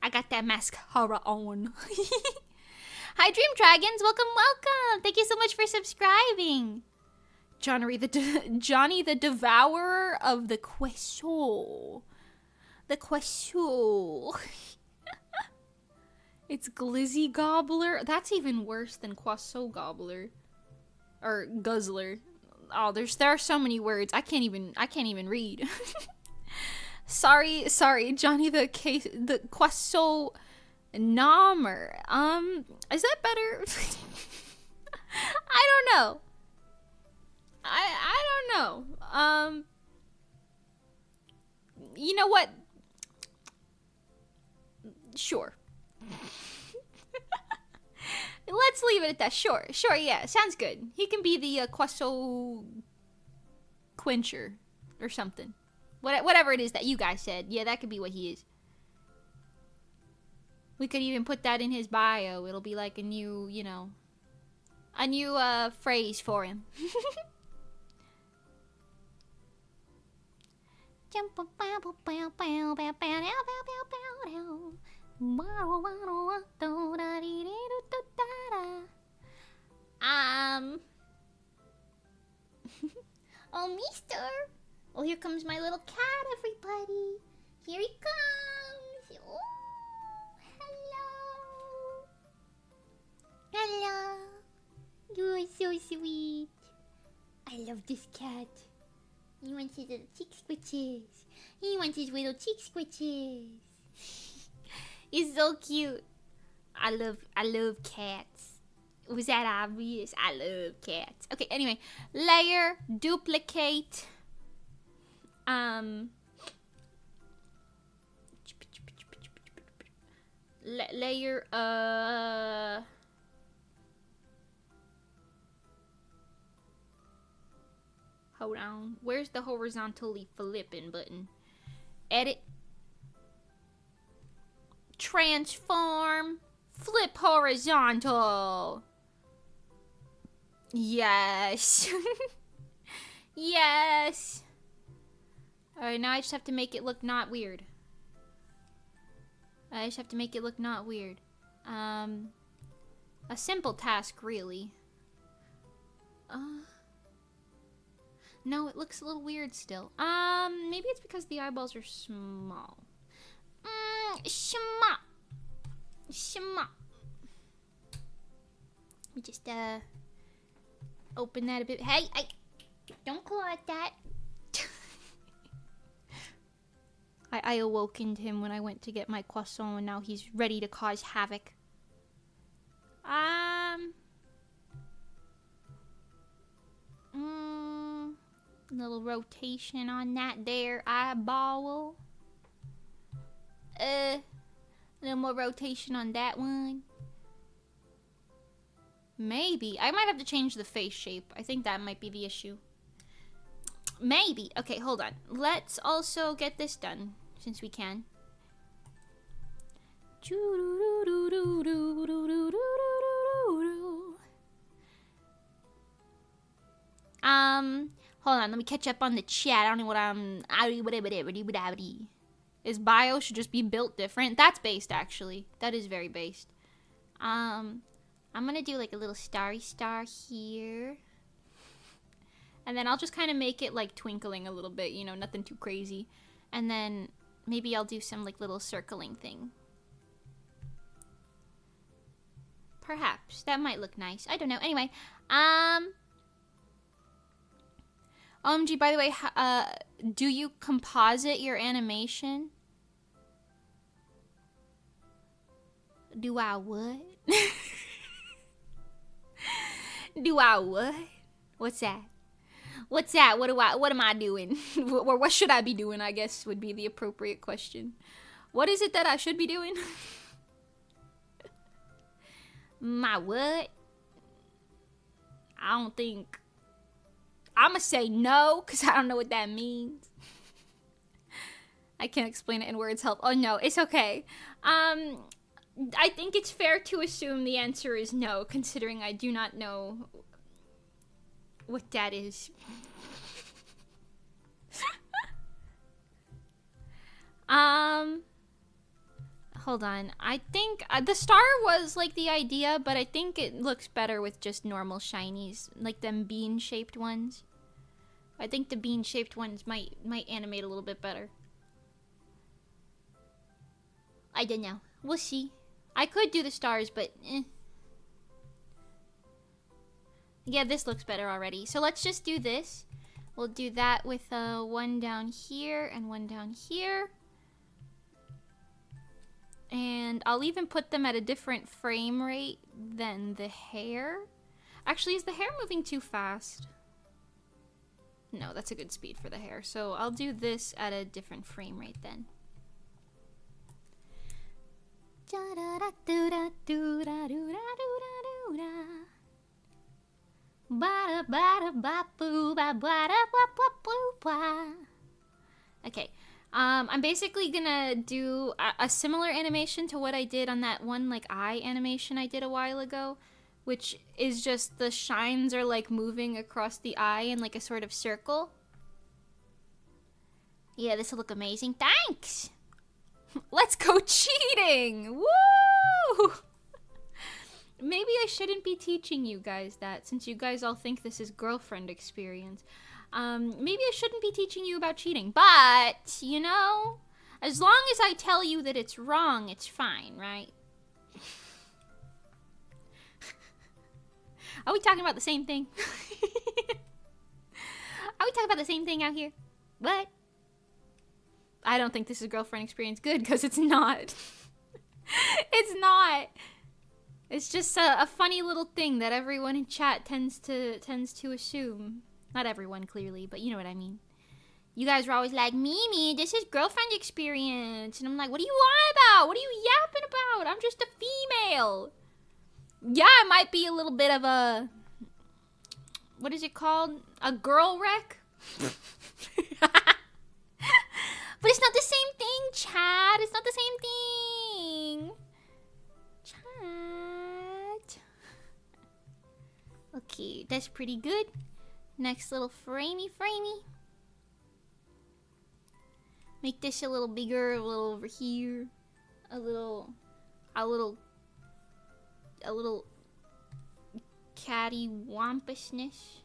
I got that mascara on. Hi, Dream Dragons. Welcome, welcome. Thank you so much for subscribing. Johnny the Devourer of the Queso. The Queso. It's Glizzy Gobbler. That's even worse than Croissant Gobbler. Or Guzzler. Oh, there are so many words. I can't even read. sorry, Johnny the Quasso Namer. Is that better? I don't know. I don't know. You know what? Sure. Let's leave it at that. Sure, yeah, sounds good. He can be the Quasso Quencher or something. Whatever it is that you guys said. Yeah, that could be what he is. We could even put that in his bio. It'll be like a new, you know, a new phrase for him. Oh, mister. Well, here comes my little cat, everybody. Here he comes. Oh, hello. Hello. You're so sweet. I love this cat. He wants his little cheek squitches. He wants his little cheek squitches. He's so cute. I love cats. Was that obvious? I love cats. Okay, anyway. Layer, duplicate. Layer, hold on. Where's the horizontally flipping button? Edit. Transform. Flip horizontal. Yes. Yes. Alright, now I just have to make it look not weird. A simple task, really. No, it looks a little weird still. Maybe it's because the eyeballs are small. Shema. Let me just, open that a bit. Hey, don't claw at that. I awokened him when I went to get my croissant, and now he's ready to cause havoc. Little rotation on that there eyeball. A little more rotation on that one. Maybe. I might have to change the face shape. I think that might be the issue. Maybe. Okay, hold on. Let's also get this done, since we can. Hold on. Let me catch up on the chat. I don't know what I'm... His bio should just be built different. That's based, actually. That is very based. I'm gonna do like a little starry star here. And then I'll just kind of make it like twinkling a little bit, you know, nothing too crazy. And then maybe I'll do some like little circling thing. Perhaps. That might look nice. I don't know. Anyway, OMG, by the way, do you composite your animation? Do I what? Do I what? What's that? What's that? What am I doing? Or what should I be doing, I guess would be the appropriate question. What is it that I should be doing? My what? I don't think... I'ma say no, because I don't know what that means. I can't explain it in words. Help. Oh, no. It's okay. I think it's fair to assume the answer is no, considering I do not know what that is. Hold on. I think the star was like the idea, but I think it looks better with just normal shinies, like them bean-shaped ones. I think the bean-shaped ones might animate a little bit better. I don't know. We'll see. I could do the stars, but Yeah, this looks better already. So let's just do this. We'll do that with one down here and one down here. And I'll even put them at a different frame rate than the hair. Actually, is the hair moving too fast? No, that's a good speed for the hair. So I'll do this at a different frame rate then. Okay, I'm basically gonna do a similar animation to what I did on that one like eye animation I did a while ago, which is just the shines are like moving across the eye in like a sort of circle. Yeah, this will look amazing. Thanks! Let's go cheating! Woo! Maybe I shouldn't be teaching you guys that, since you guys all think this is girlfriend experience. Maybe I shouldn't be teaching you about cheating, but, you know, as long as I tell you that it's wrong, it's fine, right? Are we talking about the same thing? Are we talking about the same thing out here? What? I don't think this is girlfriend experience good, because it's not. It's not. It's just a funny little thing that everyone in chat tends to assume. Not everyone, clearly, but you know what I mean. You guys were always like, Mimi, this is girlfriend experience. And I'm like, what are you on about? What are you yapping about? I'm just a female. Yeah, I might be a little bit of a... What is it called? A girl wreck? But it's not the same thing, Chad. It's not the same thing. Chat. Okay, that's pretty good. Next little framey. Make this a little bigger, a little over here. A little catty wampusness.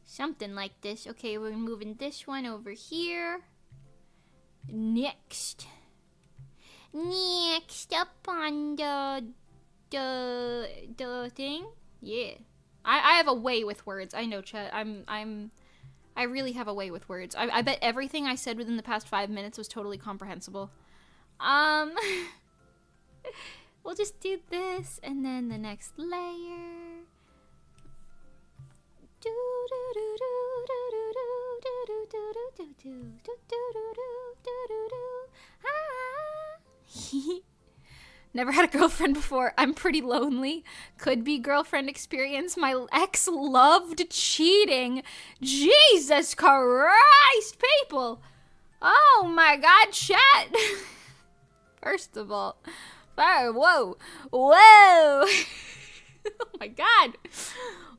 Something like this. Okay, we're moving this one over here. Next up on the thing. Yeah. I have a way with words. I know, chat. I really have a way with words. I bet everything I said within the past 5 minutes was totally comprehensible. We'll just do this and then the next layer. Never had a girlfriend before. I'm pretty lonely. Could be girlfriend experience. My ex loved cheating. Jesus Christ, people. Oh my God, chat. First of all, whoa. Oh my God.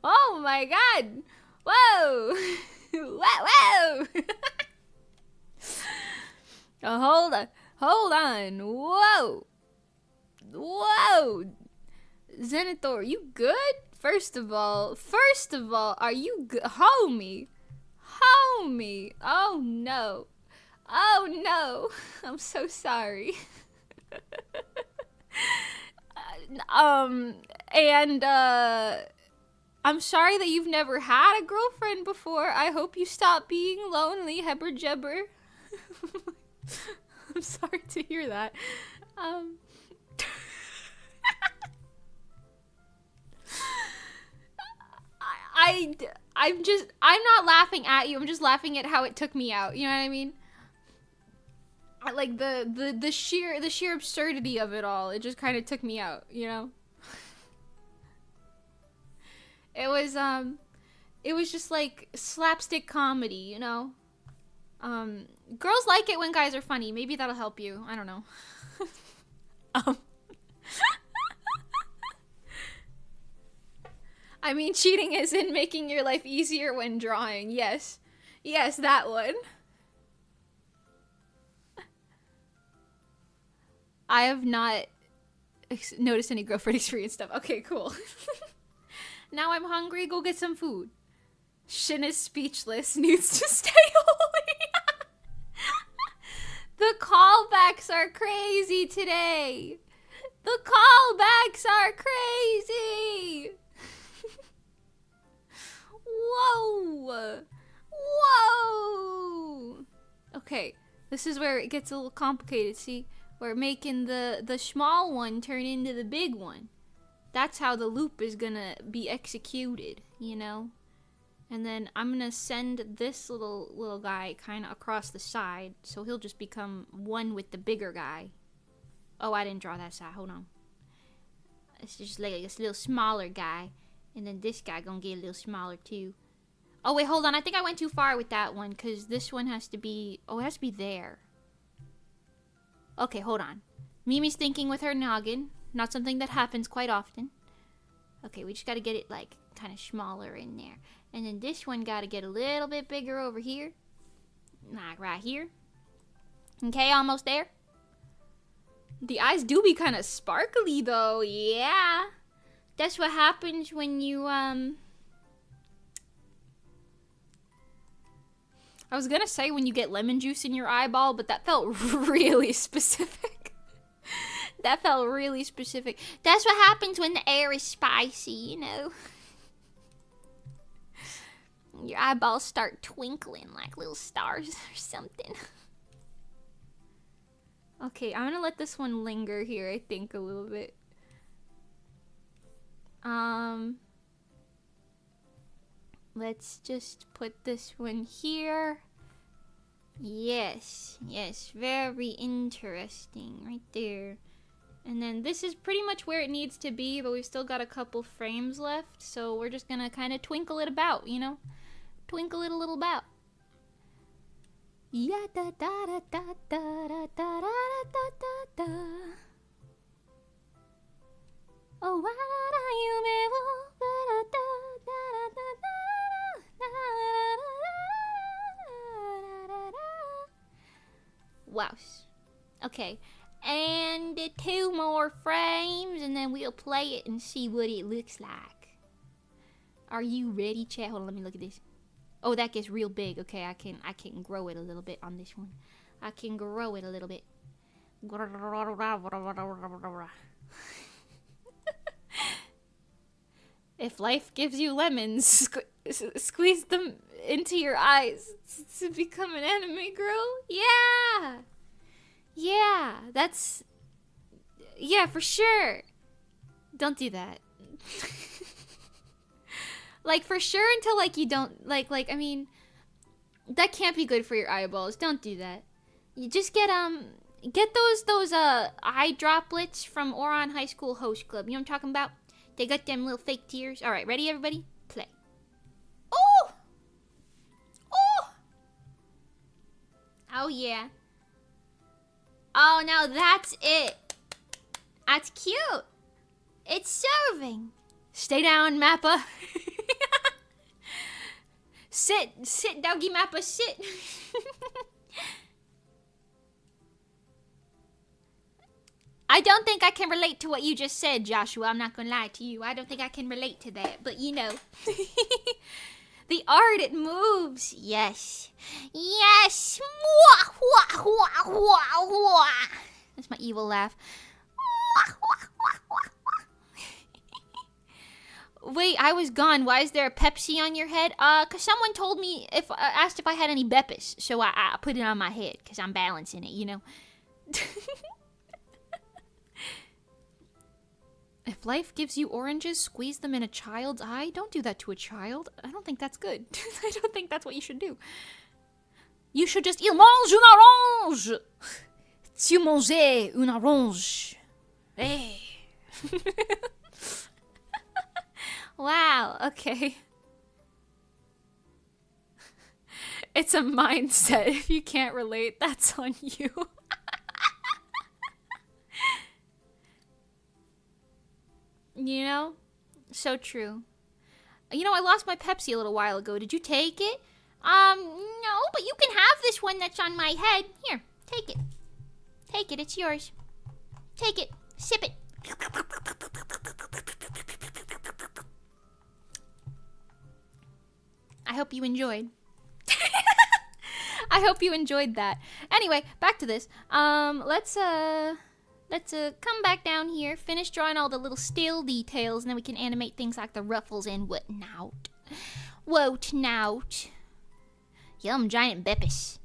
Oh my God. Whoa. Whoa. Oh, hold on. Whoa. Zenithor, you good? First of all, are you good? Homie. Oh no. I'm so sorry. I'm sorry that you've never had a girlfriend before. I hope you stop being lonely, Hebber Jebber. I'm sorry to hear that. I'm not laughing at you. I'm just laughing at how it took me out. You know what I mean? Like the sheer absurdity of it all. It just kind of took me out, you know? It was just like slapstick comedy, you know? Girls like it when guys are funny. Maybe that'll help you. I don't know. I mean, cheating is in making your life easier when drawing. Yes, that one. I have not noticed any girlfriend experience stuff. Okay, cool. Now I'm hungry. Go get some food. Shin is speechless. Needs to stay holy. The callbacks are crazy today. The callbacks are crazy! Whoa! Whoa! Okay, this is where it gets a little complicated, see? We're making the small one turn into the big one. That's how the loop is gonna be executed, you know? And then I'm gonna send this little guy kind of across the side, so he'll just become one with the bigger guy. Oh, I didn't draw that side. Hold on. It's just like this little smaller guy, and then this guy gonna get a little smaller too. Oh wait, hold on. I think I went too far with that one, cause this one has to be. Oh, it has to be there. Okay, hold on. Mimi's thinking with her noggin. Not something that happens quite often. Okay, we just gotta get it like kind of smaller in there. And then this one gotta get a little bit bigger over here. Like right here. Okay, almost there. The eyes do be kind of sparkly though, yeah. That's what happens when you, I was gonna say when you get lemon juice in your eyeball, but that felt really specific. That felt really specific. That's what happens when the air is spicy, you know. Your eyeballs start twinkling like little stars or something. Okay, I'm gonna let this one linger here, I think, a little bit. Let's just put this one here. Yes, very interesting, right there. And then this is pretty much where it needs to be, but we've still got a couple frames left, so we're just gonna kind of twinkle it about, you know? Twinkle it a little about. Yeah, da da da da da da da da da da. Oh, why you wow. Okay. And 2 more frames, and then we'll play it and see what it looks like. Are you ready, chat? Hold on, let me look at this. Oh, that gets real big. Okay, I can grow it a little bit on this one. I can grow it a little bit. If life gives you lemons, squeeze them into your eyes to become an anime girl. Yeah. Yeah, that's... Yeah, for sure. Don't do that. Like, for sure until, like, you don't... Like, I mean... That can't be good for your eyeballs. Don't do that. You just get those eye droplets from Oron High School Host Club. You know what I'm talking about? They got them little fake tears. Alright, ready, everybody? Play. Oh! Oh! Oh, yeah. Oh, now that's it. That's cute. It's serving. Stay down, Mappa. Sit, doggy Mappa, sit. I don't think I can relate to what you just said, Joshua. I'm not gonna lie to you. I don't think I can relate to that, but you know. The art, it moves. Yes. Yes. That's my evil laugh. Wait, I was gone. Why is there a Pepsi on your head? Cause someone told me asked if I had any Beppis, so I put it on my head, cause I'm balancing it, you know. If life gives you oranges, squeeze them in a child's eye. Don't do that to a child. I don't think that's good. I don't think that's what you should do. You should just... Il mange une orange! Tu manges une orange. Hey. Wow, okay. It's a mindset. If you can't relate, that's on you. You know? So true. You know, I lost my Pepsi a little while ago. Did you take it? No, but you can have this one that's on my head. Here, take it. Take it, it's yours. Take it. Sip it. I hope you enjoyed. I hope you enjoyed that. Anyway, back to this. Let's Let's come back down here, finish drawing all the little still details, and then we can animate things like the ruffles and whatnot. Whatnot. Yum, giant beppis.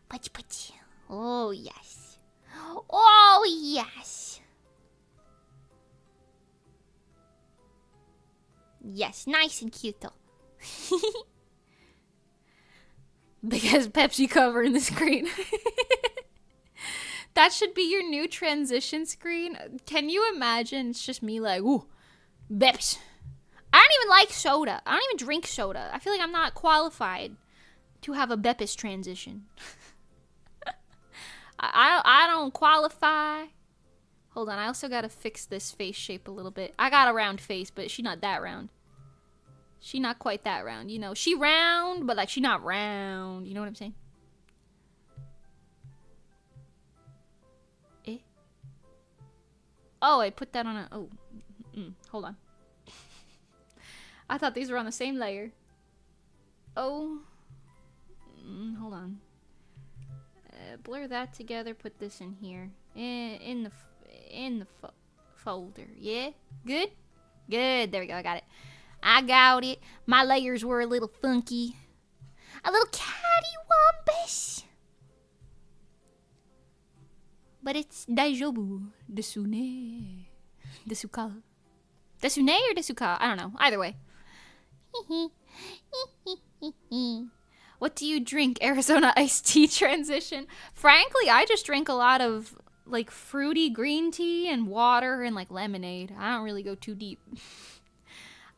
Putty. Oh, yes. Oh, yes. Yes, nice and cute, though. Because Pepsi covering the screen. That should be your new transition screen. Can you imagine? It's just me like, ooh, Beps. I don't even like soda. I don't even drink soda. I feel like I'm not qualified to have a Beppis transition. I don't qualify. Hold on, I also gotta fix this face shape a little bit. I got a round face, but she not that round. She not quite that round, you know. She round, but like she not round. You know what I'm saying? Eh? Oh, I put that on a... Oh, hold on. I thought these were on the same layer. Oh. Hold on. Blur that together, put this in here. In the folder. Yeah? Good? Good. There we go. I got it. I got it. My layers were a little funky. A little cattywampus. But it's daijoubu. Desune. Desuka. Desune or desuka? I don't know. Either way. What do you drink? Arizona iced tea transition. Frankly, I just drink a lot of like fruity green tea and water and like lemonade. I don't really go too deep.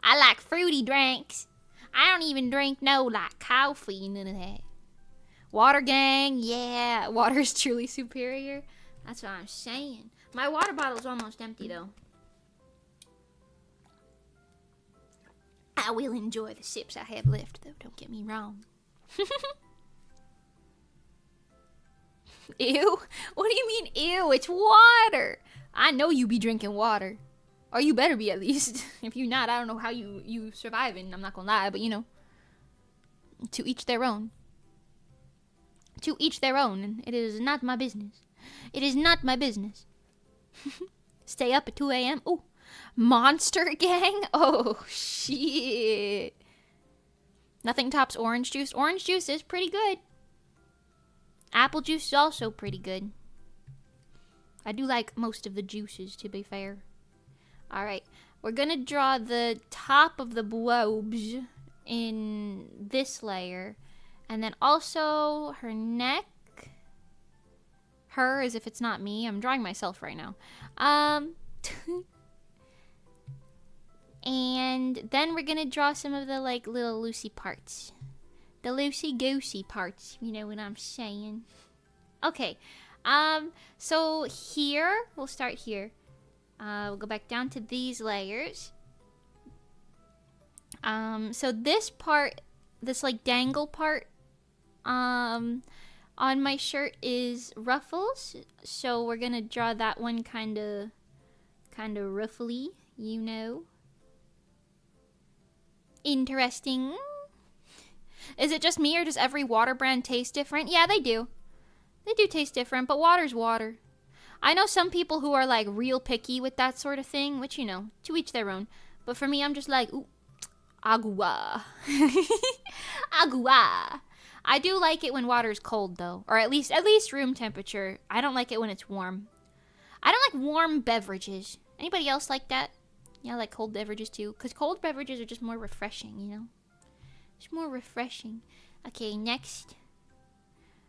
I like fruity drinks. I don't even drink no like coffee, none of that. Water gang, yeah. Water is truly superior. That's what I'm saying. My water bottle's almost empty though. I will enjoy the sips I have left though, don't get me wrong. Ew? What do you mean ew? It's water. I know you be drinking water. Or you better be at least. If you not, I don't know how you surviving. I'm not gonna lie, but you know. To each their own. To each their own. And it is not my business. It is not my business. Stay up at 2 a.m. Oh, Monster Gang? Oh, shit. Nothing tops orange juice. Orange juice is pretty good. Apple juice is also pretty good. I do like most of the juices, to be fair. Alright, we're gonna draw the top of the boobs in this layer. And then also her neck. Her, as if it's not me. I'm drawing myself right now. And then we're gonna draw some of the like little loosey parts. The loosey-goosey parts, you know what I'm saying. Okay, so here, we'll start here. We'll go back down to these layers. So this part, this like dangle part, on my shirt is ruffles. So we're gonna draw that one kinda ruffly, you know. Interesting. Is it just me or does every water brand taste different? Yeah, they do. They do taste different, but water's water. I know some people who are like real picky with that sort of thing, which, you know, to each their own. But for me, I'm just like, ooh, agua. Agua. I do like it when water's cold though, or at least room temperature. I don't like it when it's warm. I don't like warm beverages. Anybody else like that? Yeah, I like cold beverages too, because cold beverages are just more refreshing, you know? It's more refreshing. Okay, next.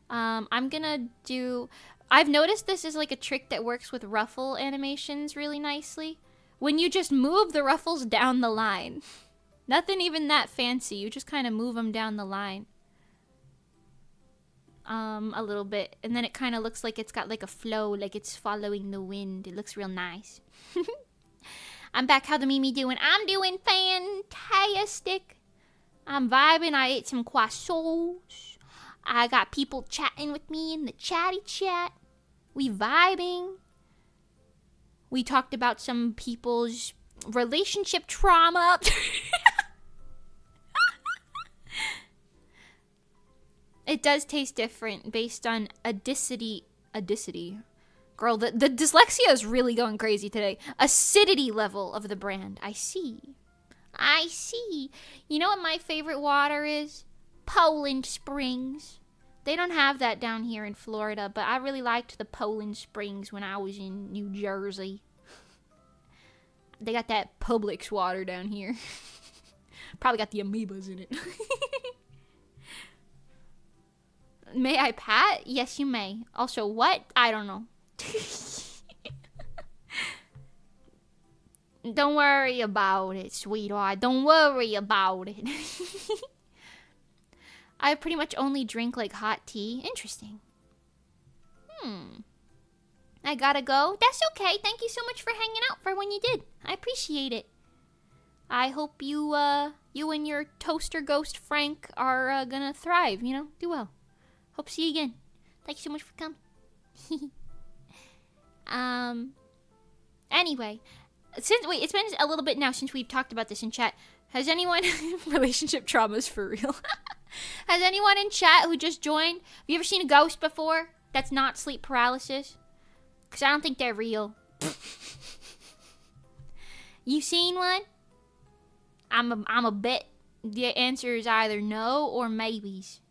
I'm gonna do... I've noticed this is like a trick that works with ruffle animations really nicely. When you just move the ruffles down the line. Nothing even that fancy. You just kind of move them down the line. A little bit. And then it kind of looks like it's got like a flow, like it's following the wind. It looks real nice. I'm back. How the Mimi doing? I'm doing fantastic. I'm vibing. I ate some croissants. I got people chatting with me in the chatty chat. We vibing. We talked about some people's relationship trauma. It does taste different based on adicity. Girl, the dyslexia is really going crazy today. Acidity level of the brand. I see. I see. You know what my favorite water is? Poland Springs. They don't have that down here in Florida, but I really liked the Poland Springs when I was in New Jersey. They got that Publix water down here. Probably got the amoebas in it. May I pat? Yes, you may. Also, what? I don't know. Don't worry about it, sweetheart. Don't worry about it. I pretty much only drink like hot tea. Interesting. I gotta go. That's okay. Thank you so much for hanging out for when you did. I appreciate it. I hope you and your toaster ghost Frank are gonna thrive, you know? Do well. Hope to see you again. Thank you so much for coming. Anyway, it's been a little bit now since we've talked about this in chat. Has anyone relationship traumas for real? Has anyone in chat who just joined, have you ever seen a ghost before that's not sleep paralysis? Because I don't think they're real. You seen one? I'm a bet the answer is either no or maybes.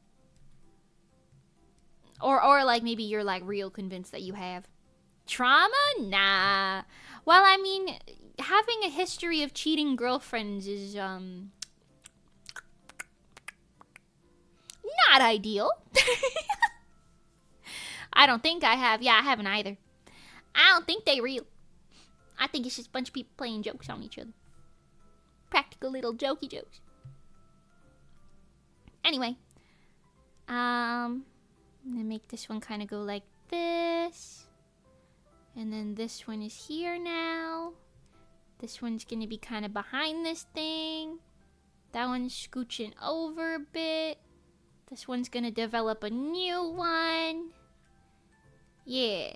Or like maybe you're like real convinced that you have. Trauma? Nah. Well, I mean, having a history of cheating girlfriends is not ideal. I don't think I have. Yeah, I haven't either. I don't think they real. I think it's just a bunch of people playing jokes on each other. Practical little jokey jokes. Anyway. I'm gonna make this one kind of go like this. And then this one is here now. This one's gonna be kind of behind this thing. That one's scooching over a bit. This one's gonna develop a new one. Yeah.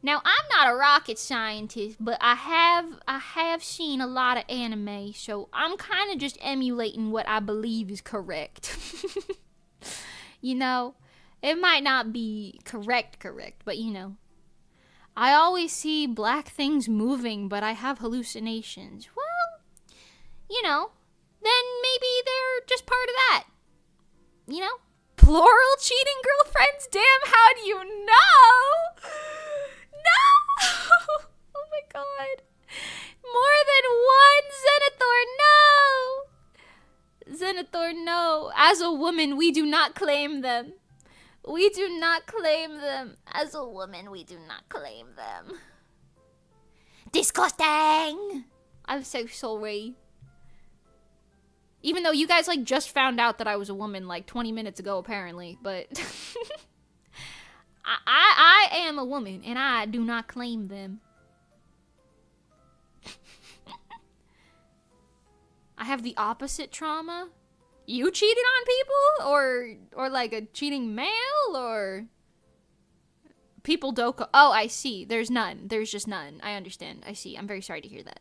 Now, I'm not a rocket scientist, but I have seen a lot of anime, so I'm kind of just emulating what I believe is correct. You know, it might not be correct, but you know. I always see black things moving, but I have hallucinations. Well, you know, then maybe they're just part of that. You know? Plural cheating girlfriends? Damn, how do you know? No! Oh my god. More than one Zenithor, no! Zenithor, no. As a woman, we do not claim them. We do not claim them. As a woman, we do not claim them. Disgusting! I'm so sorry. Even though you guys, like, just found out that I was a woman, like, 20 minutes ago, apparently. But I am a woman, and I do not claim them. I have the opposite trauma. You cheated on people? Or like a cheating male? Or people don't... Oh, I see. There's none. There's just none. I understand. I see. I'm very sorry to hear that.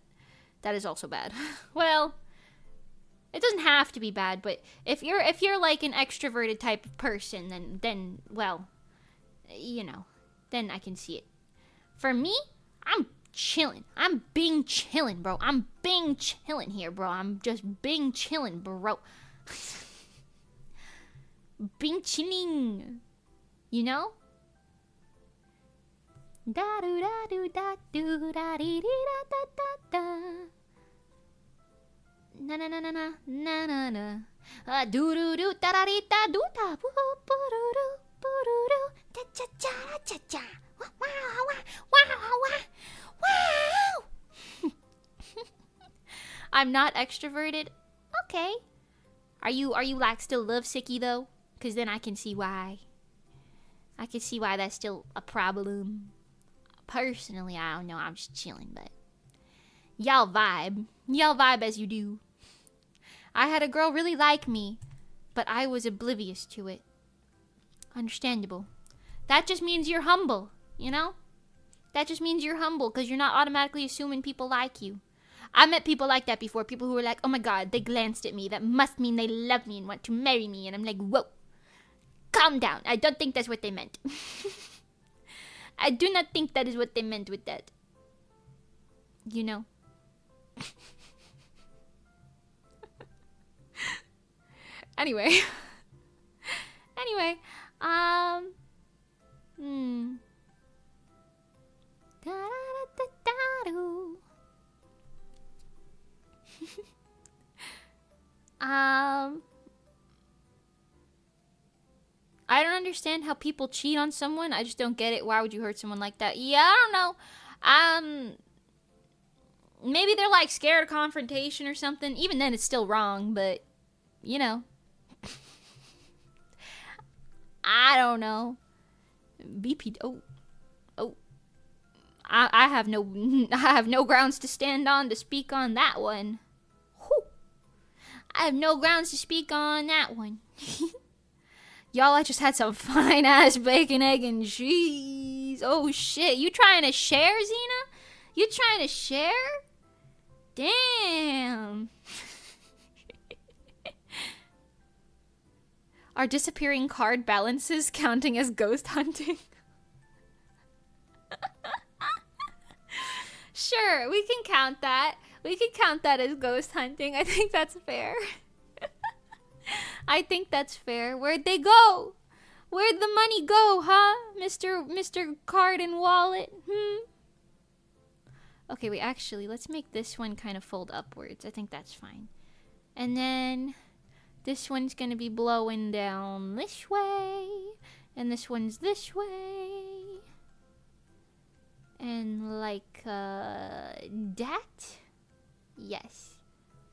That is also bad. Well, it doesn't have to be bad, but if you're like an extroverted type of person, then well, you know, then I can see it. For me, I'm chilling. I'm being chilling, bro. I'm being chilling here, bro. I'm just being chilling, bro. Being chilling. You know? Da do da do da do da dee dee da da da da. Na na na na na na na na. Do do do da da dee da do da boo boo do do boo do do cha cha cha cha cha. Wow wow wow wow wow. I'm not extroverted. Okay. Are you like still lovesicky though? Cause then I can see why. I can see why that's still a problem. Personally, I don't know. I'm just chilling, but y'all vibe. Y'all vibe as you do. I had a girl really like me, but I was oblivious to it. Understandable. That just means you're humble, you know? That just means you're humble because you're not automatically assuming people like you. I met people like that before. People who were like, oh my god, they glanced at me. That must mean they love me and want to marry me. And I'm like, whoa. Calm down. I don't think that's what they meant. I do not think that is what they meant with that. You know. Anyway. Anyway. I don't understand how people cheat on someone. I just don't get it. Why would you hurt someone like that? Yeah, I don't know. Maybe they're like scared of confrontation or something. Even then, it's still wrong, but you know. I don't know. BP. Oh. I have no grounds to stand on to speak on that one. Whew. I have no grounds to speak on that one. Y'all, I just had some fine ass bacon, egg, and cheese. Oh shit, you trying to share, Xena? You trying to share? Damn. Are disappearing card balances counting as ghost hunting? Sure, we can count that. We can count that as ghost hunting. I think that's fair. I think that's fair. Where'd they go? Where'd the money go, huh? Mr. Card and Wallet? Okay, wait, actually, let's make this one kind of fold upwards. I think that's fine. And then this one's gonna be blowing down this way. And this one's this way. And like, that? Yes.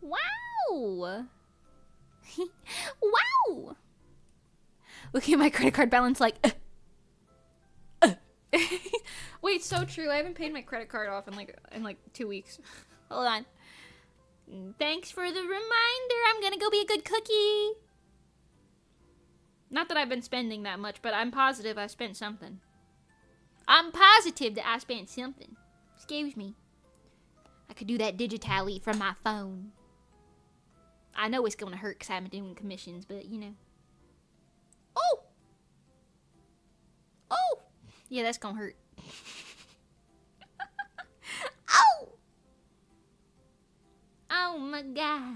Wow! Wow! Looking at my credit card balance like, Wait, so true. I haven't paid my credit card off in like 2 weeks. Hold on. Thanks for the reminder. I'm gonna go be a good cookie. Not that I've been spending that much, but I'm positive I spent something. I'm positive that I spent something. Excuse me. I could do that digitally from my phone. I know it's gonna hurt because I haven't been doing commissions, but you know. Oh! Oh! Yeah, that's gonna hurt. Oh! Oh my god.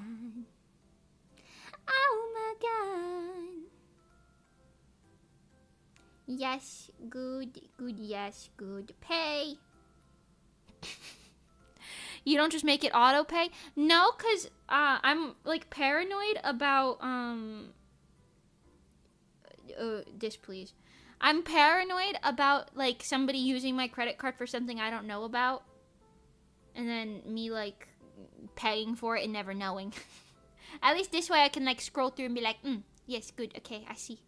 Oh my god. Yes, good, yes, good. Pay. You don't just make it auto pay? No, because I'm like paranoid about please. I'm paranoid about like somebody using my credit card for something I don't know about. And then me like paying for it and never knowing. At least this way I can like scroll through and be like, yes, good, okay, I see.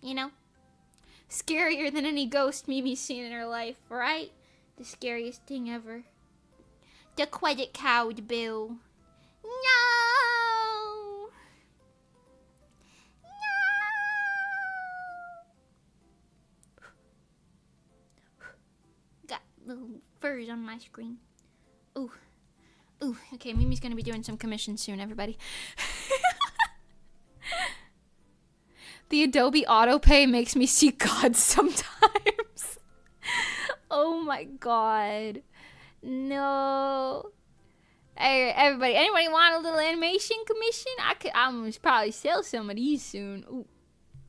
You know? Scarier than any ghost Mimi's seen in her life, right? The scariest thing ever. The credit card bill. No! No! Got little furs on my screen. Ooh. Ooh, okay, Mimi's gonna be doing some commissions soon, everybody. The Adobe autopay makes me see God sometimes. Oh my god. No. Hey, everybody, anybody want a little animation commission? I'm gonna probably sell some of these soon. Ooh.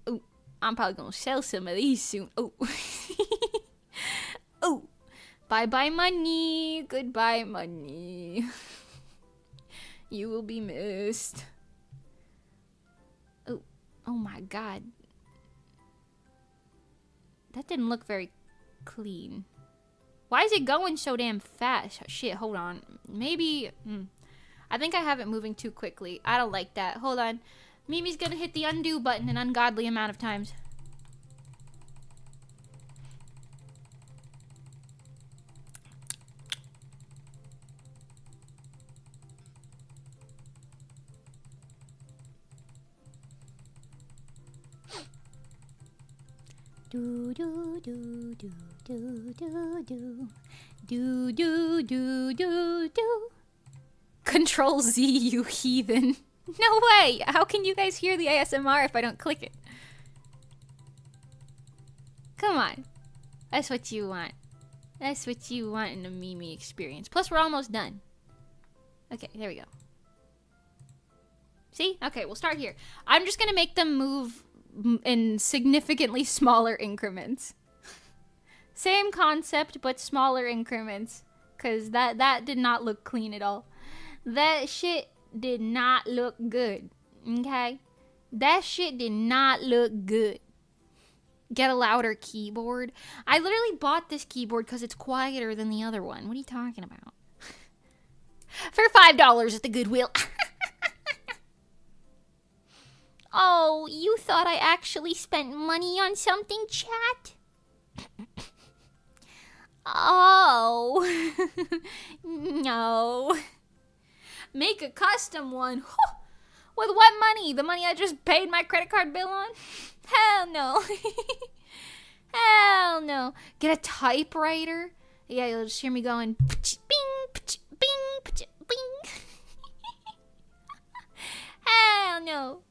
Ooh. I'm probably gonna sell some of these soon. Ooh. Ooh. Bye-bye money. Goodbye money. You will be missed. Oh. Oh my god. That didn't look very clean. Why is it going so damn fast? Shit, hold on. Maybe... I think I have it moving too quickly. I don't like that. Hold on. Mimi's gonna hit the undo button an ungodly amount of times. Do do do do do do do do do do do do. Control Z, you heathen. No way! How can you guys hear the ASMR if I don't click it? Come on. That's what you want. That's what you want in a Mimi experience. Plus, we're almost done. Okay, there we go. See? Okay, we'll start here. I'm just gonna make them move in significantly smaller increments. Same concept, but smaller increments. Because that did not look clean at all. That shit did not look good. Okay? That shit did not look good. Get a louder keyboard. I literally bought this keyboard because it's quieter than the other one. What are you talking about? For $5 at the Goodwill. Oh, you thought I actually spent money on something, chat? Oh. No. Make a custom one. With what money? The money I just paid my credit card bill on? Hell no. Hell no. Get a typewriter? Yeah, you'll just hear me going bing, bing, bing. Hell no.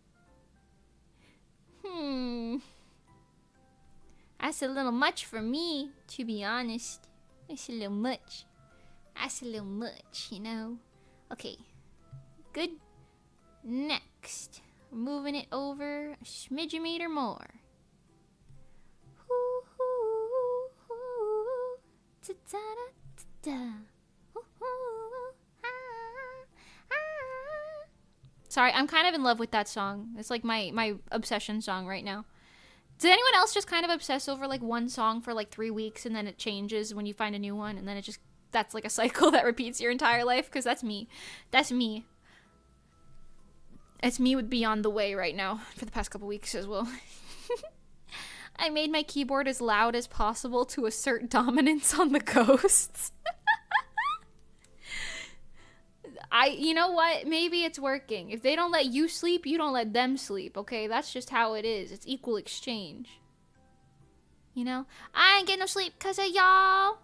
That's a little much for me, to be honest. That's a little much. That's a little much, you know. Okay. Good. Next. We're moving it over a smidgemeter more. Sorry, I'm kind of in love with that song. It's like my obsession song right now. Does anyone else just kind of obsess over like one song for like 3 weeks and then it changes when you find a new one and then it just, that's like a cycle that repeats your entire life? Because that's me. That's me. It's me with Beyond the Way right now for the past couple weeks as well. I made my keyboard as loud as possible to assert dominance on the ghosts. You know what? Maybe it's working. If they don't let you sleep, you don't let them sleep, okay? That's just how it is. It's equal exchange. You know? I ain't get no sleep because of y'all.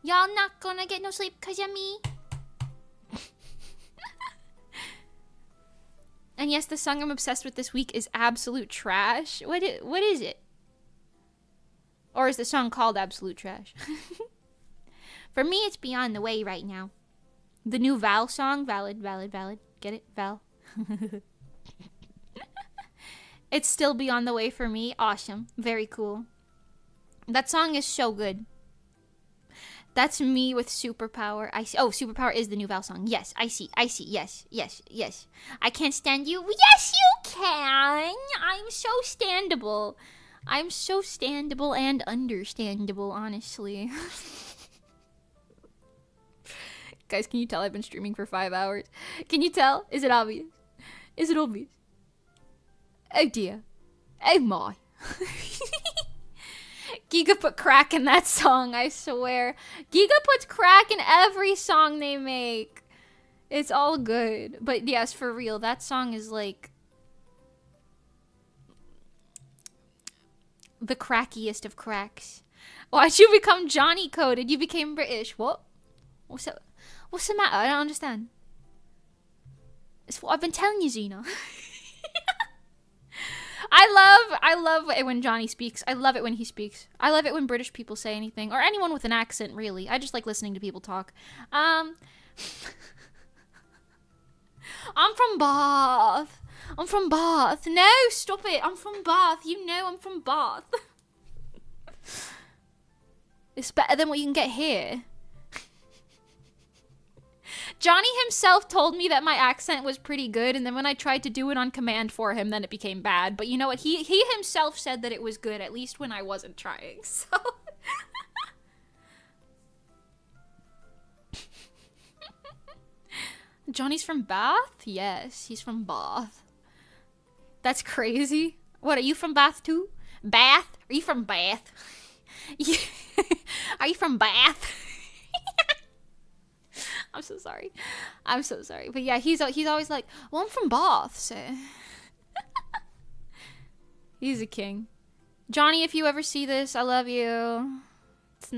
Y'all not gonna get no sleep because of me. And yes, the song I'm obsessed with this week is Absolute Trash. What is it? Or is the song called Absolute Trash? For me, it's Beyond the Way right now. The new Val song. Valid. Get it? Val. It's still Beyond the Way for me. Awesome. Very cool. That song is so good. That's me with Superpower. Oh, Superpower is the new Val song. Yes, I see. Yes. I can't stand you. Yes, you can. I'm so standable. I'm so standable and understandable, honestly. Guys, can you tell I've been streaming for 5 hours? Can you tell? Is it obvious? Is it obvious? Oh dear. Oh my. Giga put crack in that song, I swear. Giga puts crack in every song they make. It's all good. But yes, for real, that song is like the crackiest of cracks. Why'd you become Johnny coded? You became British. What? What's up? What's the matter? I don't understand. It's what I've been telling you, Xena. I love it when Johnny speaks. I love it when he speaks. I love it when British people say anything. Or anyone with an accent, really. I just like listening to people talk. I'm from Bath. I'm from Bath. No, stop it. I'm from Bath. You know I'm from Bath. It's better than what you can get here. Johnny himself told me that my accent was pretty good, and then when I tried to do it on command for him, then it became bad. But you know what? He himself said that it was good, at least when I wasn't trying, so... Johnny's from Bath? Yes, he's from Bath. That's crazy. What, are you from Bath too? Bath? Are you from Bath? Are you from Bath? I'm so sorry. I'm so sorry. But yeah, he's always like, well, I'm from Bath, so. He's a king. Johnny, if you ever see this, I love you. It's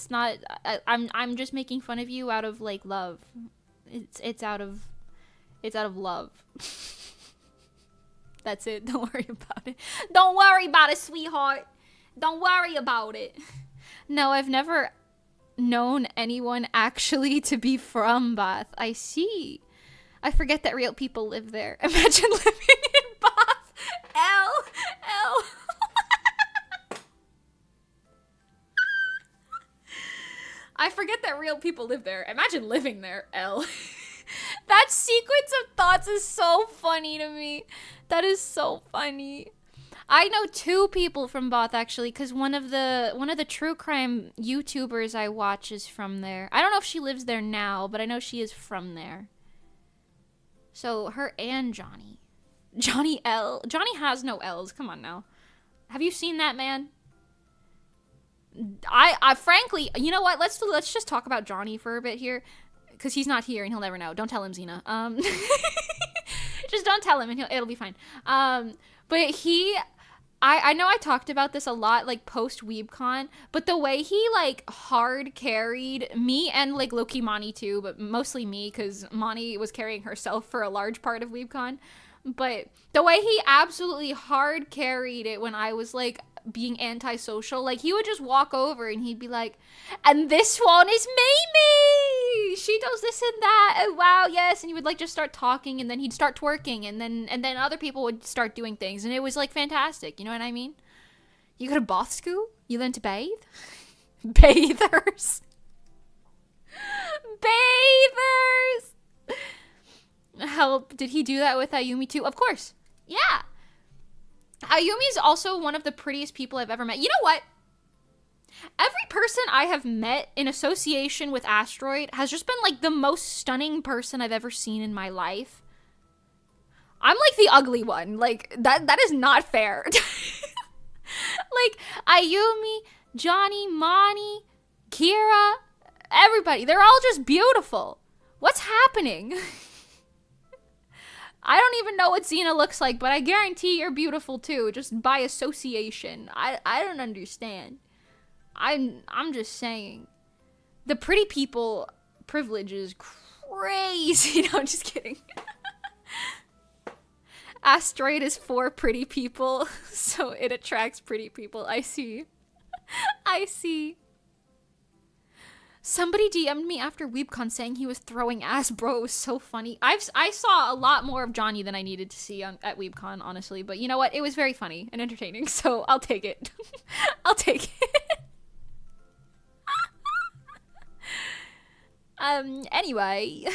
not, I'm just making fun of you out of, like, love. It's out of love. That's it. Don't worry about it. Don't worry about it, sweetheart. Don't worry about it. No, I've never known anyone actually to be from Bath. I see. I forget that real people live there. Imagine living in Bath. L. I forget that real people live there. Imagine living there. L. That sequence of thoughts is so funny to me. That is so funny. I know 2 people from Bath actually, because one of the true crime YouTubers I watch is from there. I don't know if she lives there now, but I know she is from there. So her and Johnny. Johnny L. Johnny has no L's. Come on now. Have you seen that man? I frankly, you know what? Let's just talk about Johnny for a bit here, because he's not here and he'll never know. Don't tell him, Xena. Just don't tell him and it'll be fine. But I know I talked about this a lot, like, post-WeebCon, but the way he, like, hard carried me and, like, low-key Moni, too, but mostly me, because Moni was carrying herself for a large part of WeebCon, but the way he absolutely hard carried it when I was, like, being antisocial, like, he would just walk over and he'd be like, and this one is Mimi! She does this and that, oh wow, yes, and he would, like, just start talking, and then he'd start twerking, and then other people would start doing things, and it was, like, fantastic, you know what I mean? You go to Bath school? You learn to bathe? Bathers! Bathers! Help, did he do that with Ayumi too? Of course, yeah! Ayumi is also one of the prettiest people I've ever met. You know what? Every person I have met in association with Asteroid has just been, like, the most stunning person I've ever seen in my life. I'm, like, the ugly one. Like, that is not fair. Like, Ayumi, Johnny, Moni, Kira, everybody. They're all just beautiful. What's happening? I don't even know what Xena looks like, but I guarantee you're beautiful too, just by association. I don't understand. I'm just saying. The pretty people privilege is crazy. No, I'm just kidding. Asteroid is for pretty people, so it attracts pretty people. I see. I see. Somebody DM'd me after WeebCon saying he was throwing ass, bro. It was so funny. I saw a lot more of Johnny than I needed to see at WeebCon, honestly. But you know what? It was very funny and entertaining, so I'll take it. I'll take it. Anyway.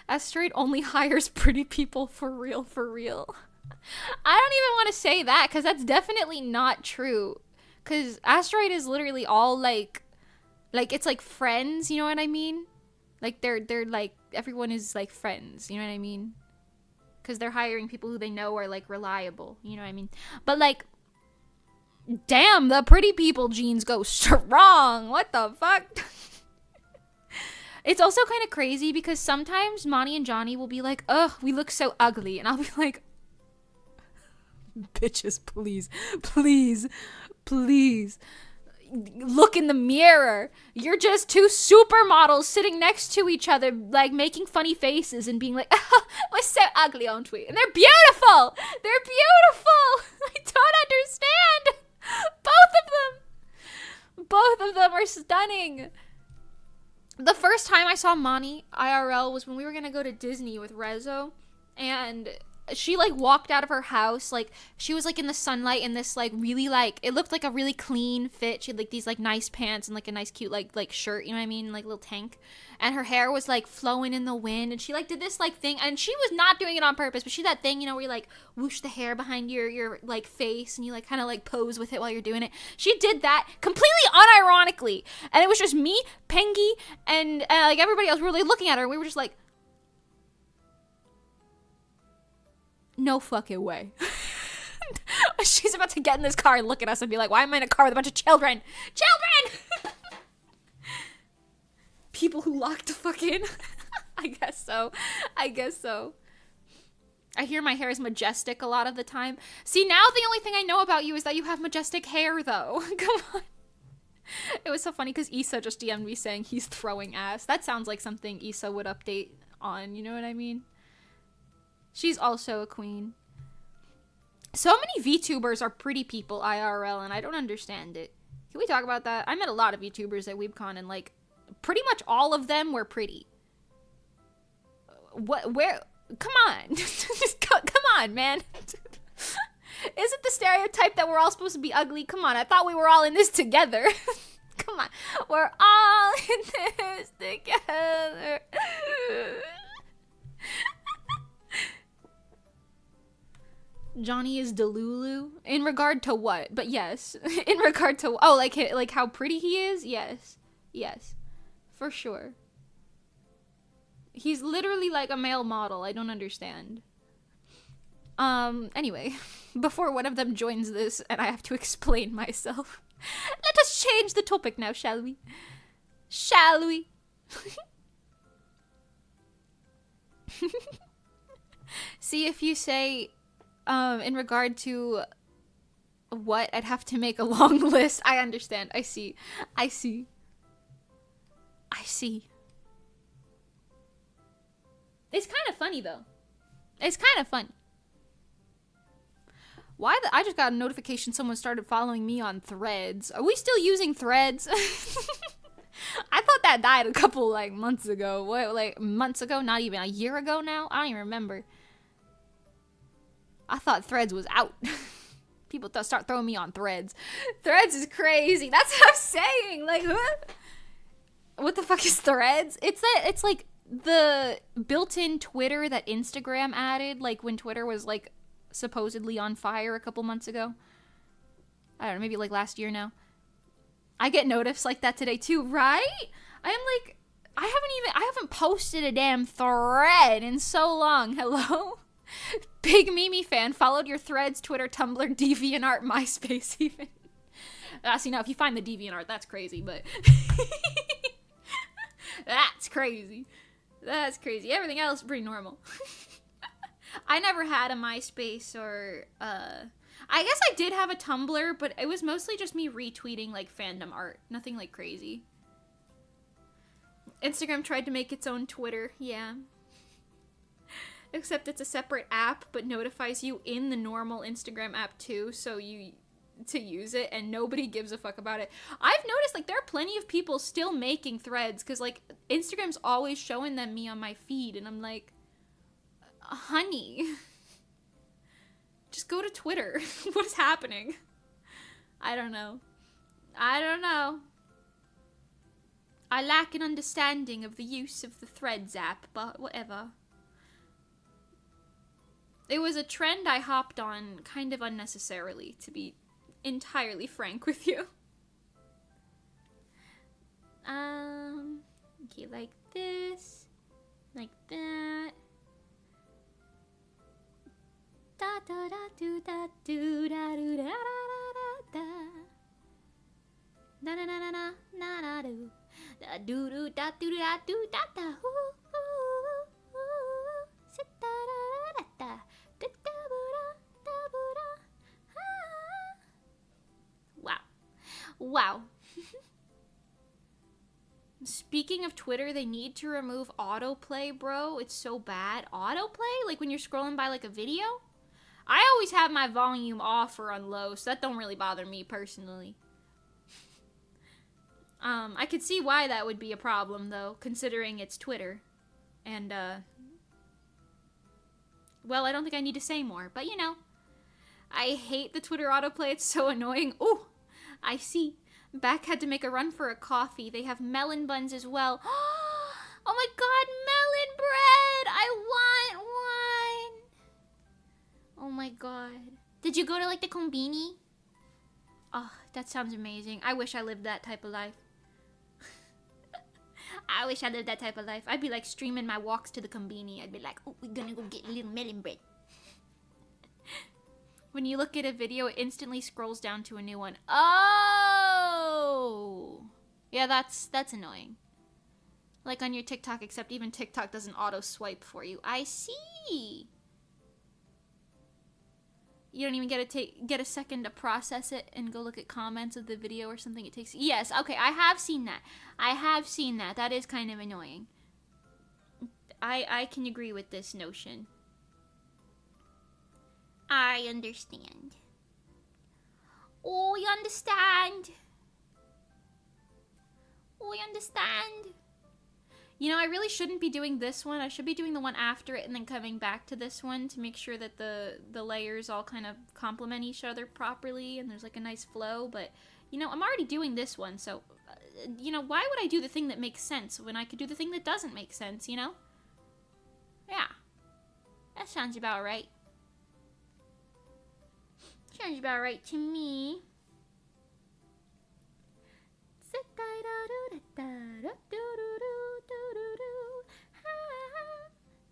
Asteroid only hires pretty people for real, for real. I don't even want to say that, because that's definitely not true. Because Asteroid is literally all, like, it's like friends, you know what I mean? Like, they're like, everyone is, like, friends, you know what I mean? Because they're hiring people who they know are, like, reliable, you know what I mean? But, like, damn, the pretty people genes go strong. What the fuck? It's also kind of crazy because sometimes Moni and Johnny will be like, ugh, we look so ugly. And I'll be like, bitches, please, please, please. Look in the mirror. You're just 2 supermodels sitting next to each other, like, making funny faces and being like, oh, we're so ugly, aren't we? And they're beautiful. They're beautiful. I don't understand. Both of them are stunning. The first time I saw Moni IRL was when we were gonna go to Disney with Rezo, and she, like, walked out of her house, like, she was, like, in the sunlight in this, like, really, like, it looked like a really clean fit. She had, like, these, like, nice pants and, like, a nice cute, like shirt, you know what I mean, like, little tank, and her hair was, like, flowing in the wind, and she, like, did this, like, thing, and she was not doing it on purpose, but she did that thing, you know, where you, like, whoosh the hair behind your like, face, and you, like, kind of, like, pose with it while you're doing it. She did that completely unironically, and it was just me, Pengy, and like, everybody else. We were, like, looking at her, and we were just, like, no fucking way. She's about to get in this car and look at us and be like, why am I in a car with a bunch of children? Children! People who lock the fuck in. I guess so. I hear my hair is majestic a lot of the time. See, now the only thing I know about you is that you have majestic hair, though. Come on. It was so funny because Issa just DM'd me saying he's throwing ass. That sounds like something Issa would update on, you know what I mean? She's also a queen. So many VTubers are pretty people IRL, and I don't understand it. Can we talk about that? I met a lot of YouTubers at WeebCon, and like pretty much all of them were pretty. Where? Come on. Come on, man. Is it the stereotype that we're all supposed to be ugly? Come on, I thought we were all in this together. Come on, we're all in this together. Johnny is Delulu. In regard to what? But yes. In regard to... Oh, like how pretty he is? Yes. Yes. For sure. He's literally like a male model. I don't understand. Anyway. Before one of them joins this and I have to explain myself. Let us change the topic now, shall we? Shall we? See, if you say... in regard to what, I'd have to make a long list. I understand. I see. I see. I see. It's kind of funny, though. It's kind of fun. I just got a notification someone started following me on Threads. Are we still using Threads? I thought that died a couple, like, months ago. What, like, months ago? Not even a year ago now? I don't even remember. I thought Threads was out. People start throwing me on Threads. Threads is crazy. That's what I'm saying. Like, what the fuck is Threads? It's like the built-in Twitter that Instagram added, like when Twitter was like supposedly on fire a couple months ago. I don't know, maybe like last year now. I get notifs like that today too, right? I haven't posted a damn thread in so long. Hello? Big Mimi fan, followed your Threads, Twitter, Tumblr, DeviantArt, MySpace even. See, now if you find the DeviantArt, that's crazy, but... That's crazy. That's crazy. Everything else, pretty normal. I never had a MySpace or, I guess I did have a Tumblr, but it was mostly just me retweeting, like, fandom art. Nothing, like, crazy. Instagram tried to make its own Twitter, yeah. Except it's a separate app, but notifies you in the normal Instagram app too, so to use it, and nobody gives a fuck about it. I've noticed, like, there are plenty of people still making Threads, because, like, Instagram's always showing them me on my feed, and I'm like, honey, just go to Twitter. What is happening? I don't know. I lack an understanding of the use of the Threads app, but whatever. It was a trend I hopped on kind of unnecessarily, to be entirely frank with you. Okay, like this, like that. Da da da do da do da do da da da da da da da da da da do da do do da do da do da da hoo hoo hoo sit da da da da da da da da. Wow. Wow. Speaking of Twitter, they need to remove autoplay, bro. It's so bad. Autoplay? Like when you're scrolling by like a video? I always have my volume off or on low, so that don't really bother me personally. I could see why that would be a problem though, considering it's Twitter. And well, I don't think I need to say more, but you know. I hate the Twitter autoplay, it's so annoying. Ooh, I see. Beck had to make a run for a coffee. They have melon buns as well. Oh my god, melon bread! I want one! Oh my god. Did you go to like the Combini? Oh, that sounds amazing. I wish I lived that type of life. I wish I lived that type of life. I'd be like streaming my walks to the Combini. I'd be like, oh, we're gonna go get a little melon bread. When you look at a video, it instantly scrolls down to a new one. Oh! Yeah, that's annoying. Like on your TikTok, except even TikTok doesn't auto-swipe for you. I see! You don't even get a second to process it and go look at comments of the video or something. It takes... Yes, okay, I have seen that. I have seen that. That is kind of annoying. I can agree with this notion. I understand. Oh, you understand? We understand. You know, I really shouldn't be doing this one. I should be doing the one after it and then coming back to this one to make sure that the layers all kind of complement each other properly and there's like a nice flow. But, you know, I'm already doing this one, so, you know, why would I do the thing that makes sense when I could do the thing that doesn't make sense, you know? Yeah. That sounds about right. Sounds about right to me.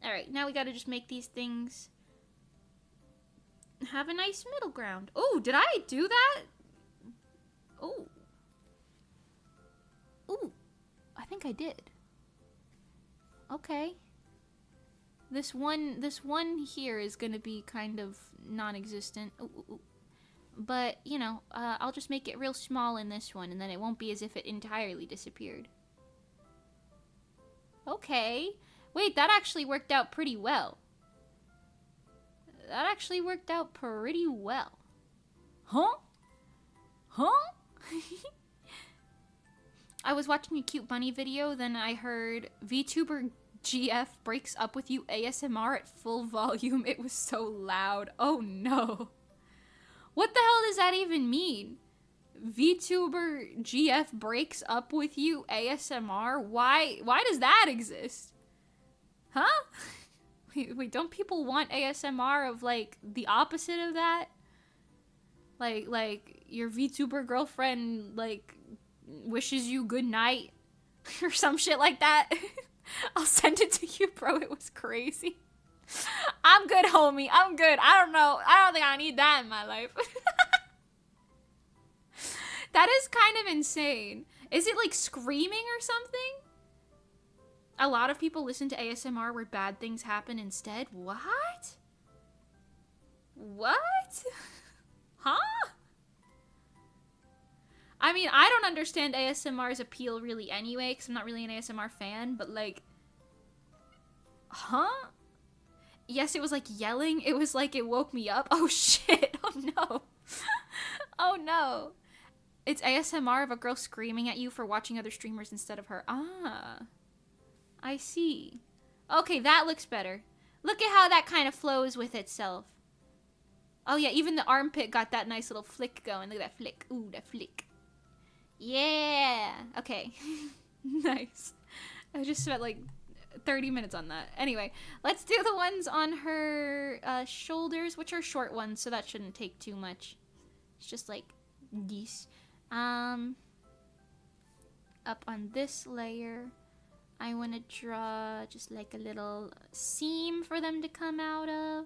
Alright, now we gotta just make these things have a nice middle ground. Oh, did I do that? Oh. Ooh. I think I did. Okay. This one here is gonna be kind of non-existent. Ooh, ooh, ooh. But, you know, I'll just make it real small in this one, and then it won't be as if it entirely disappeared. Okay. Wait, that actually worked out pretty well. That actually worked out pretty well. Huh? Huh? I was watching a cute bunny video, then I heard VTuber GF breaks up with you ASMR at full volume. It was so loud. Oh no. What the hell does that even mean? VTuber GF breaks up with you ASMR? Why does that exist? Huh? Wait, don't people want ASMR of, like, the opposite of that? Like, your VTuber girlfriend, like, wishes you good night? Or some shit like that? I'll send it to you, bro. It was crazy. I'm good, homie. I'm good. I don't know. I don't think I need that in my life. That is kind of insane. Is it like screaming or something? A lot of people listen to ASMR where bad things happen instead. What? What? Huh? I mean, I don't understand ASMR's appeal really anyway, because I'm not really an ASMR fan, but like... Huh? Yes, it was like yelling. It was like it woke me up. Oh shit. Oh no. Oh no. It's ASMR of a girl screaming at you for watching other streamers instead of her. Ah. I see. Okay, that looks better. Look at how that kind of flows with itself. Oh yeah, even the armpit got that nice little flick going. Look at that flick. Ooh, that flick. Yeah. Okay. Nice. I just spent like 30 minutes on that. Anyway, let's do the ones on her shoulders, which are short ones, so that shouldn't take too much. It's just like this. Up on this layer, I want to draw just like a little seam for them to come out of.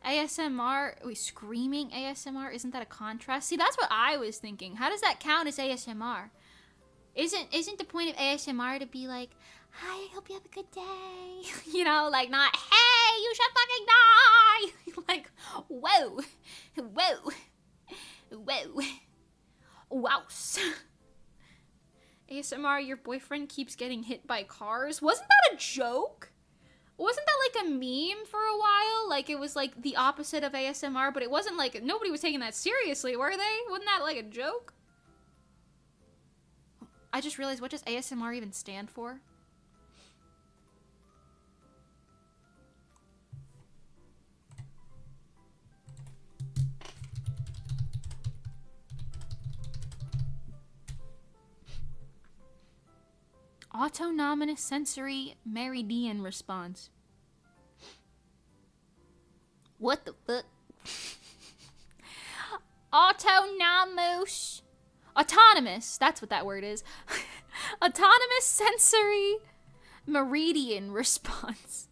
ASMR, wait, screaming ASMR, isn't that a contrast? See, that's what I was thinking. How does that count as ASMR? Isn't the point of ASMR to be like, hi, I hope you have a good day? You know, like not, hey, you should fucking die! Like, whoa, whoa, whoa, wows. ASMR, your boyfriend keeps getting hit by cars? Wasn't that a joke? Wasn't that like a meme for a while? Like it was like the opposite of ASMR, but it wasn't like, nobody was taking that seriously, were they? Wasn't that like a joke? I just realized, what does ASMR even stand for? Autonomous sensory meridian response. What the fuck? Autonomous, that's what that word is. Autonomous sensory meridian response.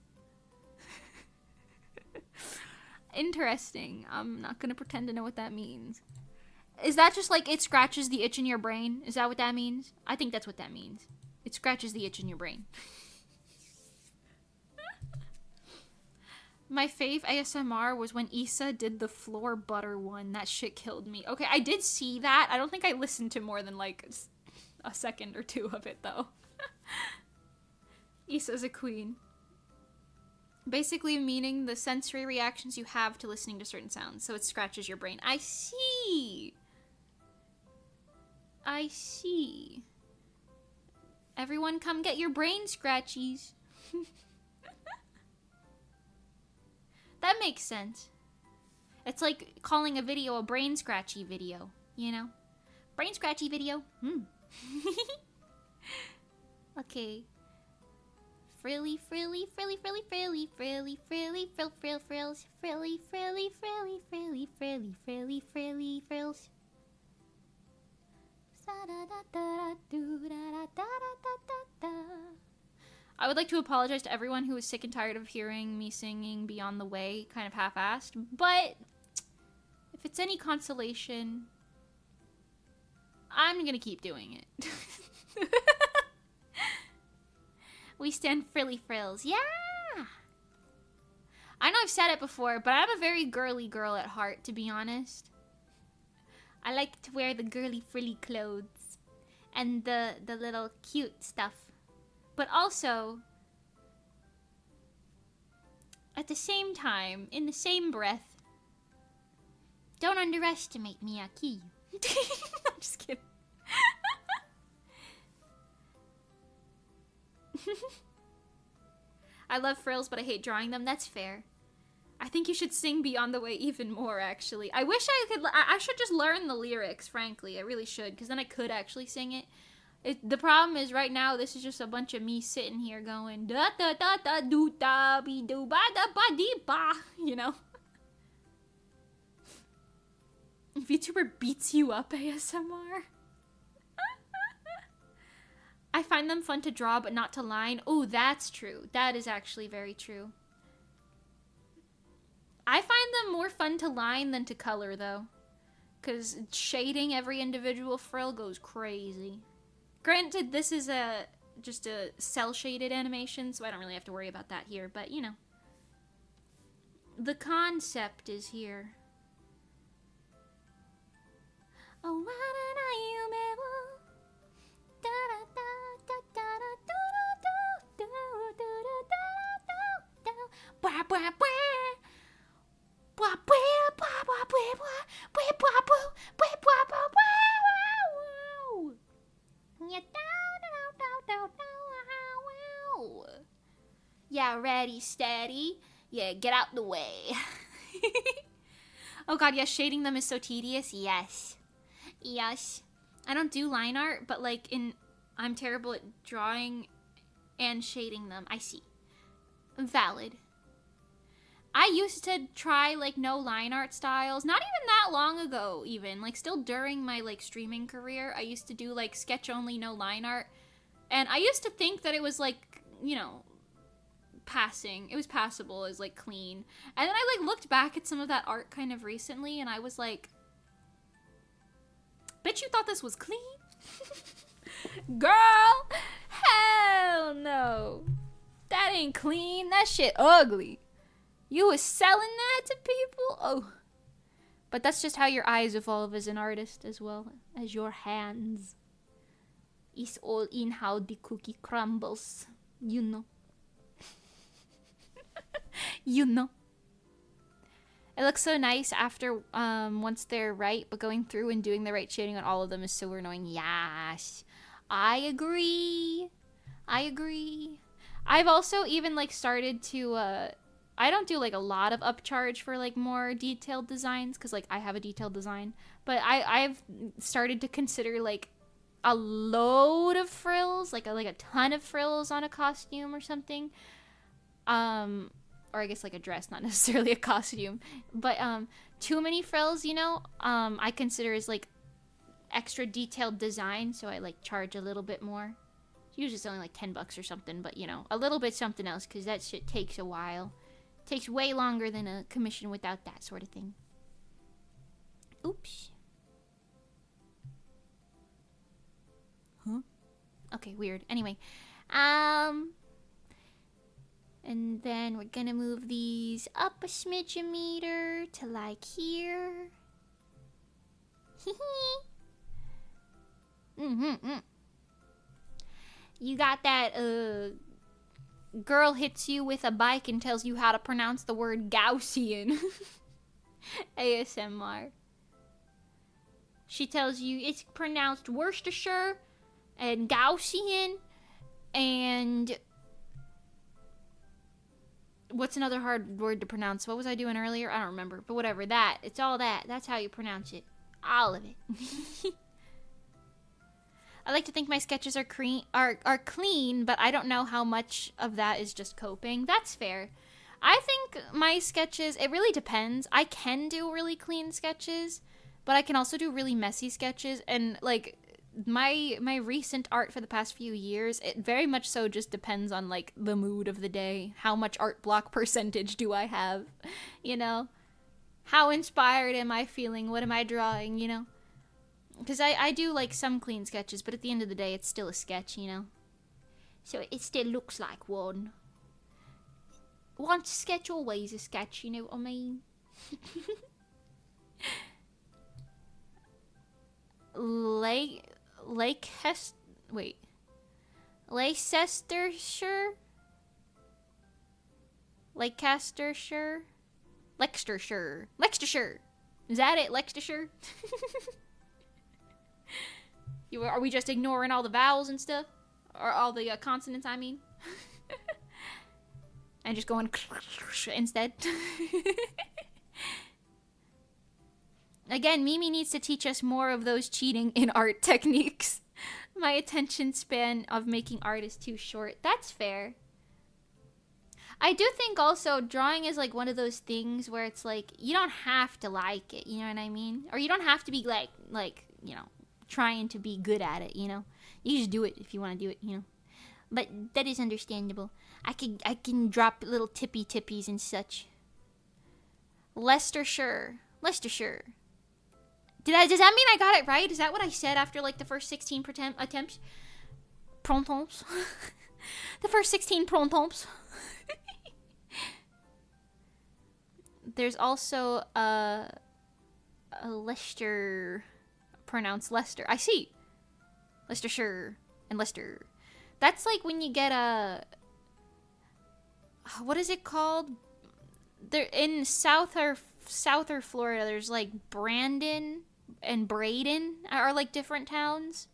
Interesting. I'm not gonna pretend to know what that means. Is that just like it scratches the itch in your brain? Is that what that means? I think that's what that means. It scratches the itch in your brain. My fave ASMR was when Issa did the floor butter one. That shit killed me. Okay, I did see that. I don't think I listened to more than like a second or two of it though. Issa's a queen. Basically meaning the sensory reactions you have to listening to certain sounds. So it scratches your brain. I see. I see. Everyone come get your brain scratchies. That makes sense. It's like calling a video a brain scratchy video, you know? Brain scratchy video. Okay. Frilly, frilly, frilly, frilly, frilly, frilly, frilly, frill, frill, frills. Frilly, frilly, frilly, frilly, frilly, frilly, frilly, frills. I would like to apologize to everyone who was sick and tired of hearing me singing Beyond the Way kind of half-assed, but if it's any consolation, I'm gonna keep doing it. We stand frilly frills. Yeah! I know I've said it before, but I'm a very girly girl at heart, to be honest. I like to wear the girly frilly clothes and the little cute stuff. But also, at the same time, in the same breath, don't underestimate me, Aki. I'm just kidding. I love frills, but I hate drawing them. That's fair. I think you should sing Beyond the Way even more, actually. I wish I could. I should just learn the lyrics, frankly. I really should, because then I could actually sing it. The problem is, right now, this is just a bunch of me sitting here going, da da da da do da be do ba da ba dee ba, you know? VTuber beats you up ASMR. I find them fun to draw, but not to line. Oh, that's true. That is actually very true. I find them more fun to line than to color, though. Because shading every individual frill goes crazy. Granted, this is just a cel-shaded animation, so I don't really have to worry about that here. But, you know. The concept is here. Oh, yeah, ready, steady. Yeah, get out the way. Oh god, yes, shading them is so tedious. Yes. Yes. I don't do line art, but like I'm terrible at drawing and shading them. I see. Valid. I used to try like no line art styles, not even that long ago even, like still during my like streaming career, I used to do like sketch only no line art, and I used to think that it was like, you know, it was passable as like clean, and then I like looked back at some of that art kind of recently and I was like, bitch, you thought this was clean? Girl, hell no, that ain't clean, that shit ugly. You was selling that to people? Oh. But that's just how your eyes evolve as an artist as well as your hands. It's all in how the cookie crumbles. You know. You know. It looks so nice after, once they're right, but going through and doing the right shading on all of them is so annoying. Yes. I agree. I agree. I've also even, like, started to, I don't do like a lot of upcharge for like more detailed designs because like I have a detailed design, but I've started to consider like a load of frills, like a ton of frills on a costume or something, or I guess like a dress, not necessarily a costume, but too many frills, you know, I consider as like extra detailed design, so I like charge a little bit more. Usually it's only like $10 or something, but you know, a little bit something else because that shit takes a while. Takes way longer than a commission without that sort of thing. Oops. Huh? Okay, weird. Anyway. And then we're gonna move these up a smidge-a-meter to like here. You got that, girl hits you with a bike and tells you how to pronounce the word Gaussian. ASMR. She tells you it's pronounced Worcestershire and Gaussian and what's another hard word to pronounce? What was I doing earlier? I don't remember. But whatever. That. It's all that. That's how you pronounce it. All of it. I like to think my sketches are clean, but I don't know how much of that is just coping. That's fair. I think my sketches, it really depends. I can do really clean sketches, but I can also do really messy sketches. And like my recent art for the past few years, it very much so just depends on like the mood of the day. How much art block percentage do I have? You know? How inspired am I feeling? What am I drawing? You know? Because I do like some clean sketches, but at the end of the day, it's still a sketch, you know? So it still looks like one. Once a sketch, always a sketch, you know what I mean? Leicestershire? Leicestershire? Leicestershire. Is that it? Leicestershire? Are we just ignoring all the vowels and stuff? Or all the consonants, I mean? And just going instead? Again, Mimi needs to teach us more of those cheating in art techniques. My attention span of making art is too short. That's fair. I do think also drawing is like one of those things where it's like, you don't have to like it, you know what I mean? Or you don't have to be like, you know, trying to be good at it, you know? You just do it if you want to do it, you know? But that is understandable. I can drop little tippies and such. Leicestershire. Does that mean I got it right? Is that what I said after like the first 16 attempts? Prontomps. The first 16 prontomps. There's also a Leicester, pronounced Leicester. I see. Leicestershire and Leicester. That's like when you get a, what is it called? There in South or Florida, there's like Brandon and Braden are like different towns.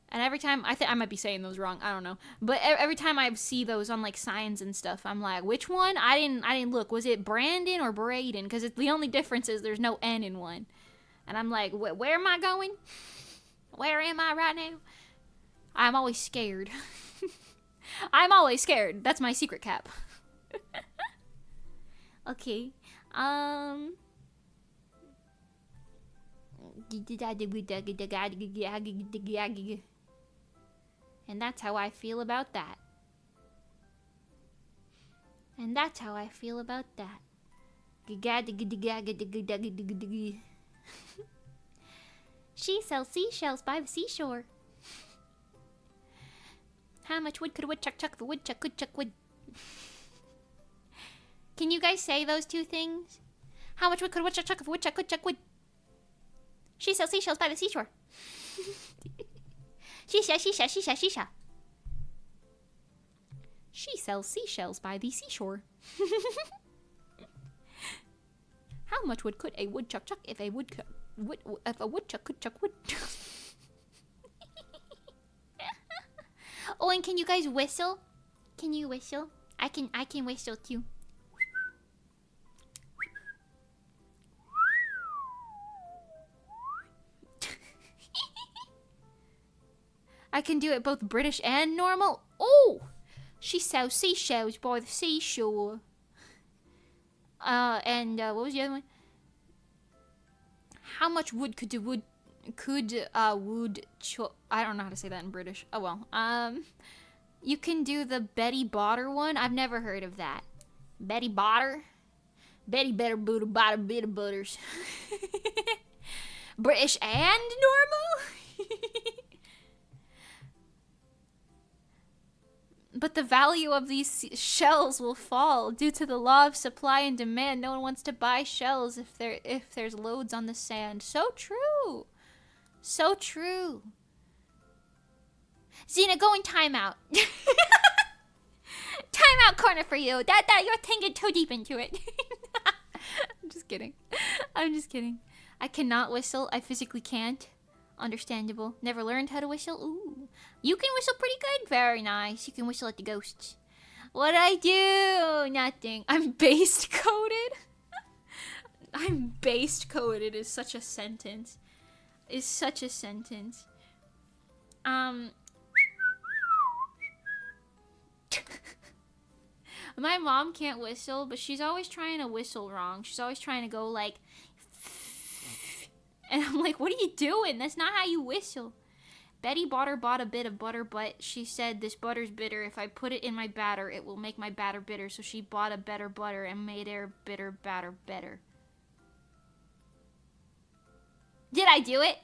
And every time, I might be saying those wrong, I don't know. But every time I see those on like signs and stuff, I'm like, which one? I didn't look. Was it Brandon or Braden? Because the only difference is there's no N in one. And I'm like, where am I going? Where am I right now? I'm always scared. I'm always scared. That's my secret cap. Okay. And that's how I feel about that. And that's how I feel about that. She sells seashells by the seashore. How much wood could a woodchuck chuck if a woodchuck could chuck wood? Can you guys say those two things? How much wood could a woodchuck chuck if a woodchuck could chuck wood? She sells seashells by the seashore. She sells seashells by the seashore. How much wood could a woodchuck chuck if a woodchuck could chuck wood? Oh, and can you guys whistle? Can you whistle? I can whistle too. I can do it both British and normal. Oh! She sells seashells by the seashore. And what was the other one? How much wood could I don't know how to say that in British. Oh well. You can do the Betty Botter one. I've never heard of that. Betty Botter? Betty better boot a bottom bit of butters. British and normal? But the value of these shells will fall due to the law of supply and demand. No one wants to buy shells if there's loads on the sand. So true. So true. Xena, go in timeout. Timeout corner for you. That you're thinking too deep into it. I'm just kidding. I cannot whistle. I physically can't. Understandable. Never learned how to whistle. Ooh. You can whistle pretty good. Very nice. You can whistle at the ghosts. What'd I do? Nothing. I'm based coded. I'm based coded is such a sentence. Is such a sentence. My mom can't whistle, but she's always trying to whistle wrong. She's always trying to go like, and I'm like, what are you doing? That's not how you whistle. Betty bought a bit of butter, but she said this butter's bitter. If I put it in my batter, it will make my batter bitter. So she bought a better butter and made her bitter batter better. Did I do it?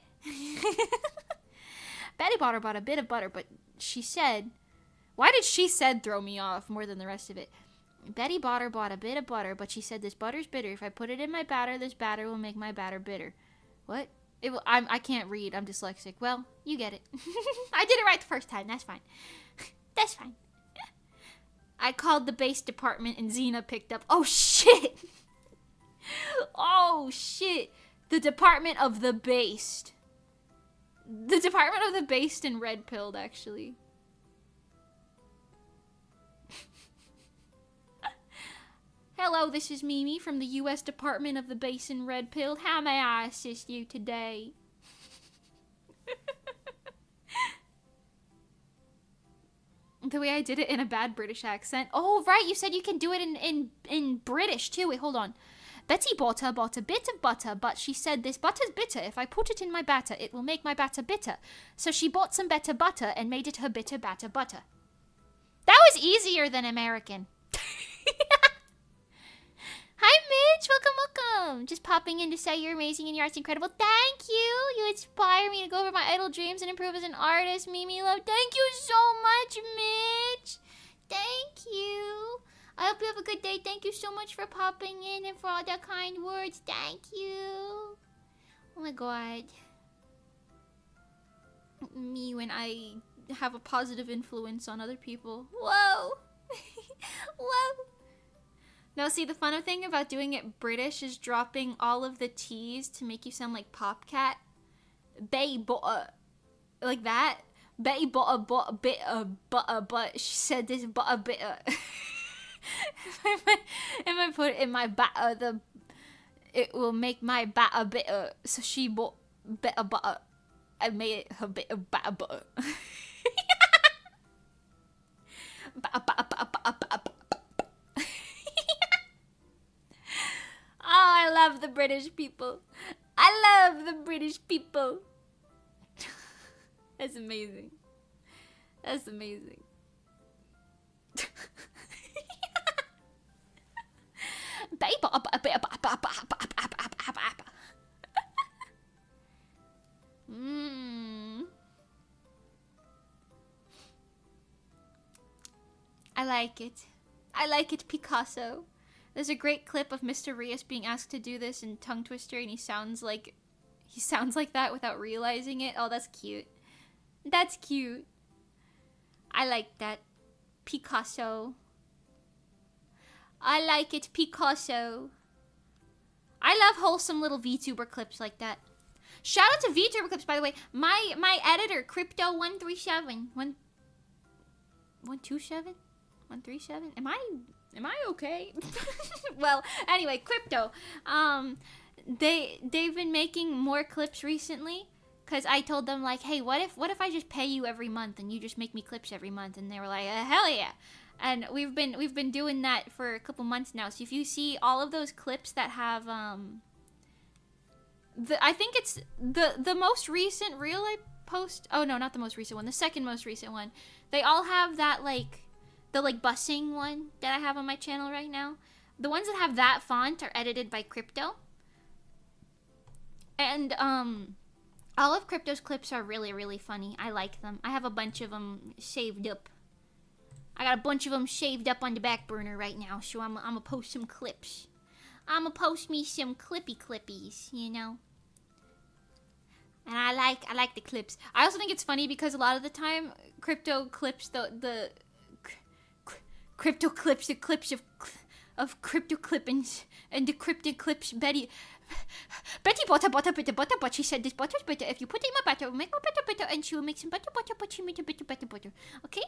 Betty bought a bit of butter, but she said, why did she said throw me off more than the rest of it? Betty bought a bit of butter, but she said this butter's bitter. If I put it in my batter, this batter will make my batter bitter. What? I can't read. I'm dyslexic. Well, you get it. I did it right the first time. That's fine. That's fine. I called the bass department and Xena picked up. Oh, shit. Oh, shit. The department of the based. The department of the based and red pilled, actually. Hello, this is Mimi from the U.S. Department of the Base and Red Pilled. How may I assist you today? The way I did it in a bad British accent. Oh, right, you said you can do it in British, too. Wait, hold on. Betty bought a bit of butter, but she said this butter's bitter. If I put it in my batter, it will make my batter bitter. So she bought some better butter and made it her bitter batter butter. That was easier than American. Hi, Mitch. Welcome. Just popping in to say you're amazing and your art's incredible. Thank you. You inspire me to go over my idle dreams and improve as an artist. Mimi love. Thank you so much, Mitch. Thank you. I hope you have a good day. Thank you so much for popping in and for all the kind words. Thank you. Oh my god. Me when I have a positive influence on other people. Whoa. Whoa. Now, see, the fun thing about doing it British is dropping all of the T's to make you sound like Popcat. Like that. Betty bought a bit of butter, but she said this butter bitter. If I put it in my batter, it will make my batter bitter. So she bought bitter butter and made it her bit of batter butter. Oh, I love the British people. I love the British people. That's amazing. That's amazing. I like it. I like it, Picasso. There's a great clip of Mr. Rios being asked to do this in Tongue Twister, and he sounds like that without realizing it. Oh, that's cute. That's cute. I like that. Picasso. I like it, Picasso. I love wholesome little VTuber clips like that. Shout out to VTuber clips, by the way. My editor, Crypto137. 127? 137? Am I okay? Well, anyway, Crypto. They've been making more clips recently. Cause I told them like, hey, what if I just pay you every month and you just make me clips every month? And they were like, hell yeah. And we've been doing that for a couple months now. So if you see all of those clips that have I think it's the most recent reel I post. Oh no, not the most recent one. The second most recent one. They all have that like the like busing one that I have on my channel right now. The ones that have that font are edited by Crypto. And all of Crypto's clips are really, really funny. I like them. I have a bunch of them saved up. I got a bunch of them shaved up on the back burner right now, so I'm gonna post some clips. I'm gonna post me some clippies, you know. And I like the clips. I also think it's funny because a lot of the time, Crypto clips the Crypto clips the clips of Crypto clippings and decrypted clips. Betty butter, butter, butter, butter, but she said this butter's better. If you put in more butter, it'll make more butter, butter, and she will make some butter, butter, but she made a butter, butter, butter. Okay?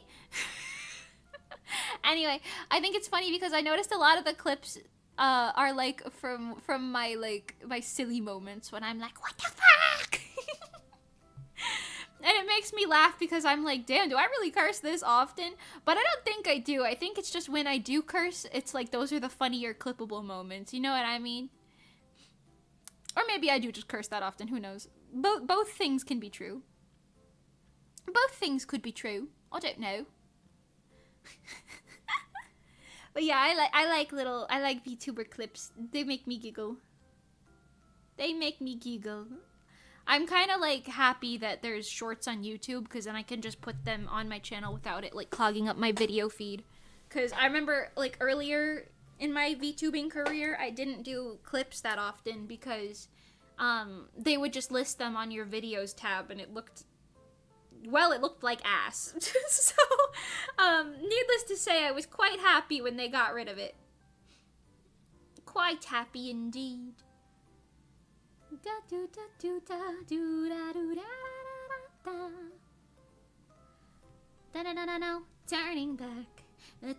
Anyway, I think it's funny because I noticed a lot of the clips are like from my like my silly moments when I'm like, what the fuck? And it makes me laugh because I'm like, damn, do I really curse this often? But I don't think I do. I think it's just when I do curse, it's like those are the funnier clippable moments. You know what I mean? Or maybe I do just curse that often. Who knows? Both things can be true. Both things could be true. I don't know. But yeah, I like VTuber clips. They make me giggle. They make me giggle. I'm kind of like happy that there's shorts on YouTube because then I can just put them on my channel without it like clogging up my video feed. Because I remember like earlier in my VTubing career, I didn't do clips that often because they would just list them on your videos tab and it looked like ass. So, needless to say, I was quite happy when they got rid of it. Quite happy indeed. Da do da do da do da do da da da da da da no turning back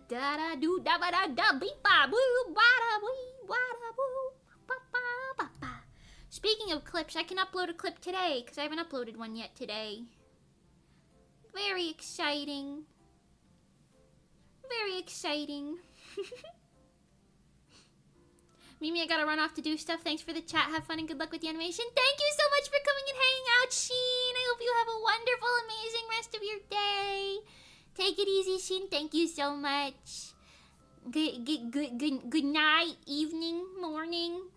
da da do da ba da da beep ba boo ba da wee ba da boo ba ba ba ba. Speaking of clips, I can upload a clip today because I haven't uploaded one yet today. Very exciting. Very exciting. Mimi, I gotta run off to do stuff. Thanks for the chat. Have fun and good luck with the animation. Thank you so much for coming and hanging out, Sheen. I hope you have a wonderful, amazing rest of your day. Take it easy, Sheen. Thank you so much. Good night, evening, morning.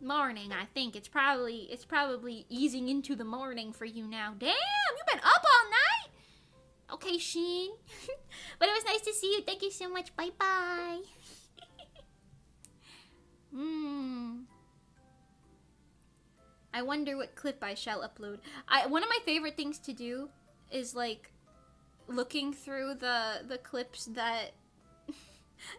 Morning, I think. It's probably easing into the morning for you now. Damn, you've been up all night? Okay, Sheen. But it was nice to see you. Thank you so much. Bye-bye. I wonder what clip I shall upload. One of my favorite things to do is like looking through the clips that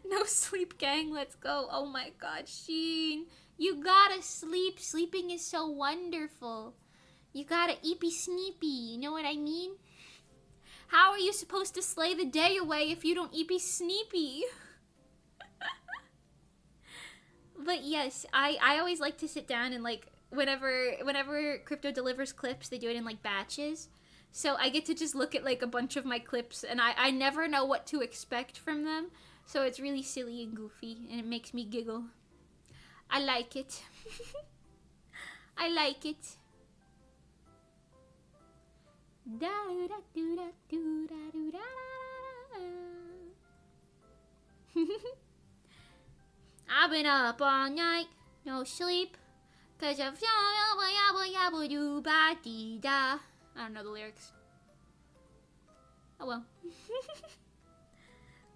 no sleep gang, let's go. Oh my god, Sheen. You gotta sleep. Sleeping is so wonderful. You gotta eepy sneepy, you know what I mean? How are you supposed to slay the day away if you don't eepy sneepy? But yes, I always like to sit down and like whenever Crypto delivers clips, they do it in like batches. So I get to just look at like a bunch of my clips and I never know what to expect from them. So it's really silly and goofy and it makes me giggle. I like it. I like it. I've been up all night, no sleep, cause of I don't know the lyrics. Oh well.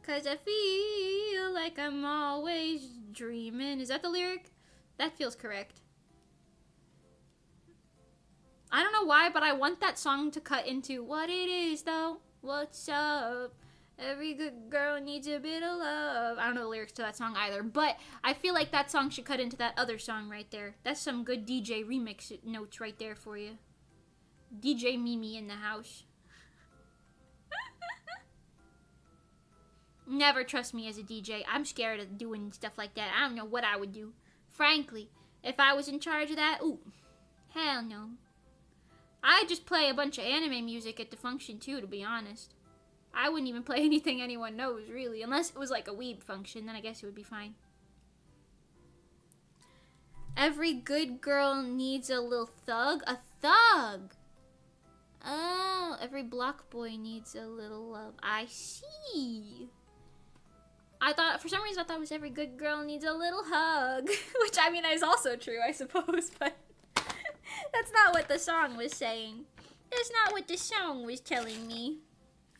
Cause I feel like I'm always dreaming. Is that the lyric? That feels correct. I don't know why, but I want that song to cut into what it is though. What's up? Every good girl needs a bit of love. I don't know the lyrics to that song either, but I feel like that song should cut into that other song right there. That's some good DJ remix notes right there for you. DJ Mimi in the house. Never trust me as a DJ. I'm scared of doing stuff like that. I don't know what I would do. Frankly, if I was in charge of that, ooh, hell no. I'd just play a bunch of anime music at the function too, to be honest. I wouldn't even play anything anyone knows, really. Unless it was like a weeb function, then I guess it would be fine. Every good girl needs a little thug. A thug! Oh, every block boy needs a little love. I see. I thought, for some reason, I thought it was every good girl needs a little hug. Which, I mean, is also true, I suppose, but that's not what the song was saying. That's not what the song was telling me.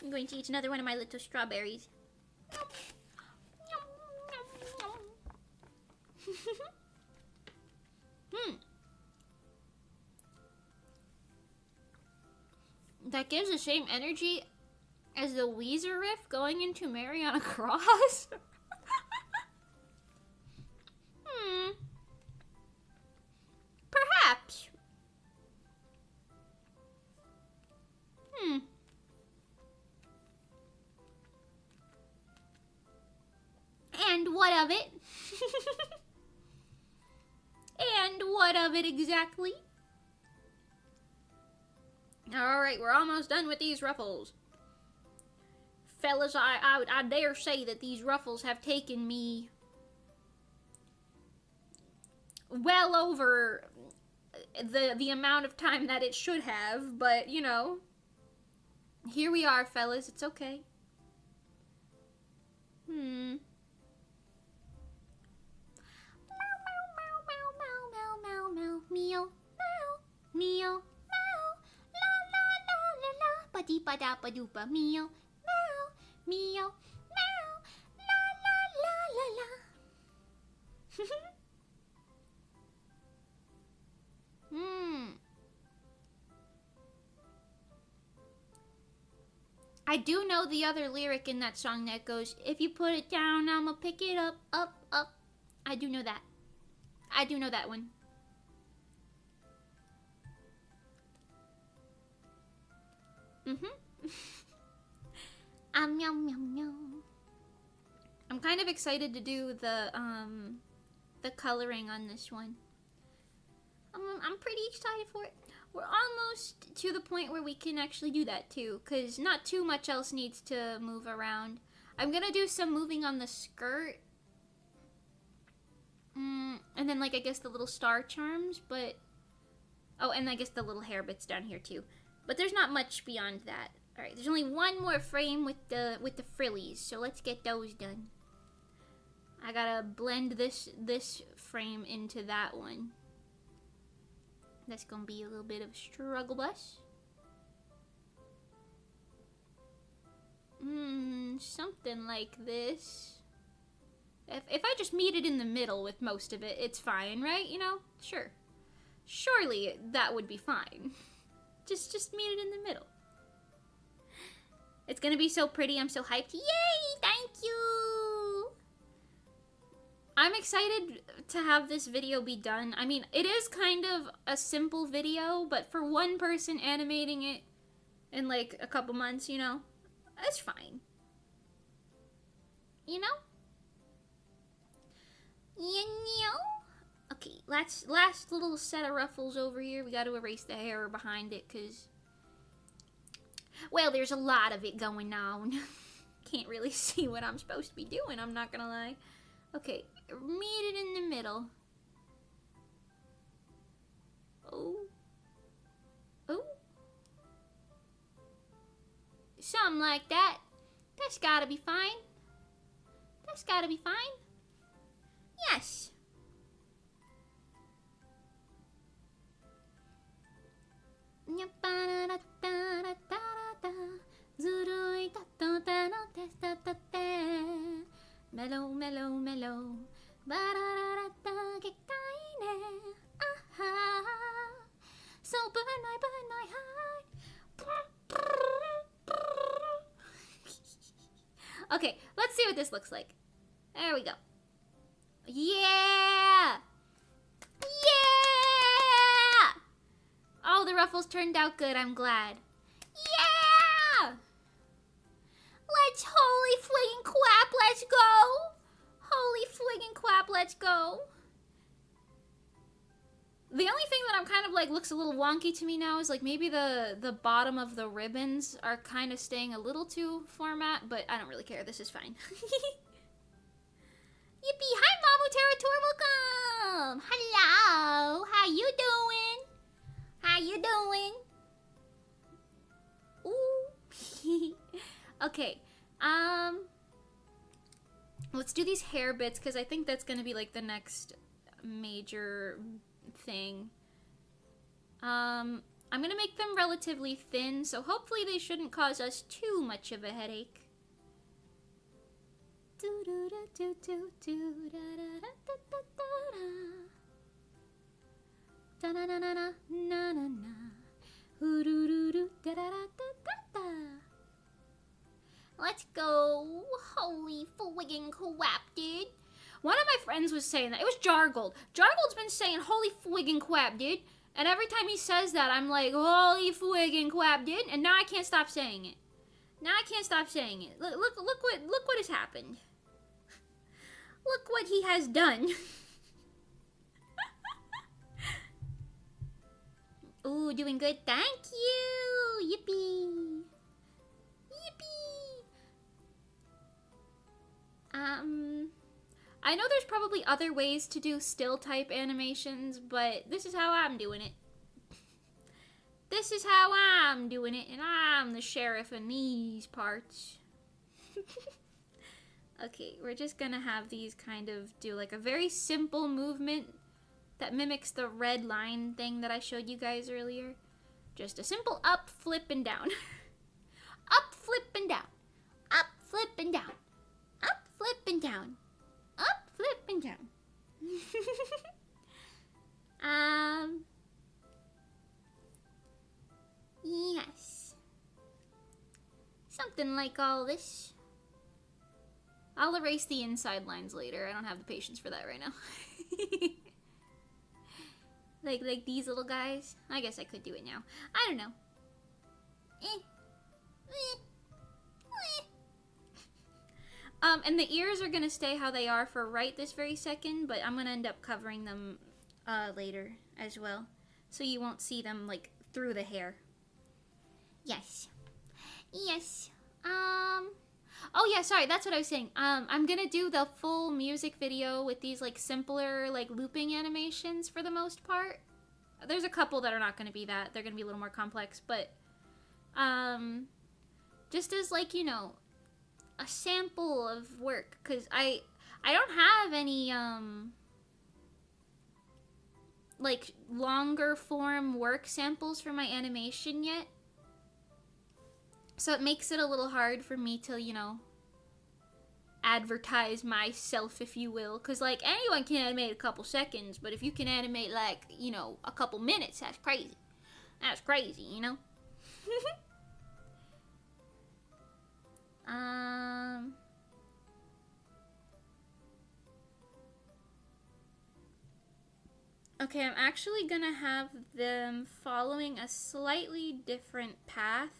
I'm going to eat another one of my little strawberries. That gives the same energy as the Weezer riff going into Mary on a Cross. what of it exactly. Alright, we're almost done with these ruffles. Fellas, I dare say that these ruffles have taken me well over the amount of time that it should have, but, you know, here we are, fellas. It's okay. Meow, meow, meow, la la la la la, ba dee ba da ba doo ba, meow, meow, la la la la la. I do know the other lyric in that song that goes, if you put it down, I'ma pick it up, up, up. I do know that. I do know that one. Meow, meow, meow. I'm kind of excited to do the coloring on this one. I'm pretty excited for it. We're almost to the point where we can actually do that too, because not too much else needs to move around. I'm gonna do some moving on the skirt. And then, like, I guess the little star charms, but... Oh, and I guess the little hair bits down here too. But there's not much beyond that. Alright, there's only one more frame with the frillies, so let's get those done. I gotta blend this frame into that one. That's gonna be a little bit of a struggle bus. Something like this. If I just meet it in the middle with most of it, it's fine, right? You know? Sure. Surely that would be fine. Just meet it in the middle. It's gonna be so pretty. I'm so hyped. Yay! Thank you! I'm excited to have this video be done. I mean, it is kind of a simple video, but for one person animating it in like a couple months, you know, that's fine. You know? Okay, last little set of ruffles over here. We got to erase the hair behind it because, well, there's a lot of it going on. Can't really see what I'm supposed to be doing, I'm not gonna lie. Okay, meet it in the middle. Oh. Oh. Something like that. That's gotta be fine. That's gotta be fine. Yes. Mellow, mellow, mellow. So burn my heart. Okay, let's see what this looks like. There we go. Yeah! Yeah! Oh, the ruffles turned out good. I'm glad. Yeah! Let's holy fliggin' quap. Let's go. Holy fliggin' quap. Let's go. The only thing that I'm kind of like looks a little wonky to me now is like maybe the bottom of the ribbons are kind of staying a little too format, but I don't really care. This is fine. Yippee! Hi, Mamu Territory. Welcome. Hello. How you doing? How you doing? Ooh. Okay. Let's do these hair bits because I think that's gonna be like the next major thing. I'm gonna make them relatively thin, so hopefully they shouldn't cause us too much of a headache. Let's go. Holy fliggin' quap, dude. One of my friends was saying that. It was Jargold. Jargold's been saying holy fliggin' quap, dude. And every time he says that, I'm like, holy fliggin' quap, dude. And now I can't stop saying it. Now I can't stop saying it. Look what has happened. Look what he has done. you. Doing good. Thank you. Yippee. Yippee. I know there's probably other ways to do still type animations, but this is how I'm doing it. This is how I'm doing it, and I'm the sheriff in these parts. Okay, we're just gonna have these kind of do like a very simple movement that mimics the red line thing that I showed you guys earlier. Just a simple up, flip, and down. Up, flip, and down. Up, flip, and down. Up, flip, and down. Up, flip, and down. Yes. Something like all this. I'll erase the inside lines later. I don't have the patience for that right now. like these little guys. I guess I could do it now. I don't know. And the ears are gonna stay how they are for right this very second, but I'm gonna end up covering them later as well, so you won't see them like through the hair. Yes. Yes. Oh yeah, sorry, that's what I was saying. I'm gonna do the full music video with these like simpler like looping animations for the most part. There's a couple that are not gonna be that. They're gonna be a little more complex, but just as like, you know, a sample of work, because I don't have any like longer form work samples for my animation yet. So it makes it a little hard for me to, you know, advertise myself, if you will. Because, like, anyone can animate a couple seconds, but if you can animate, like, you know, a couple minutes, that's crazy. That's crazy, you know? Okay, I'm actually gonna have them following a slightly different path.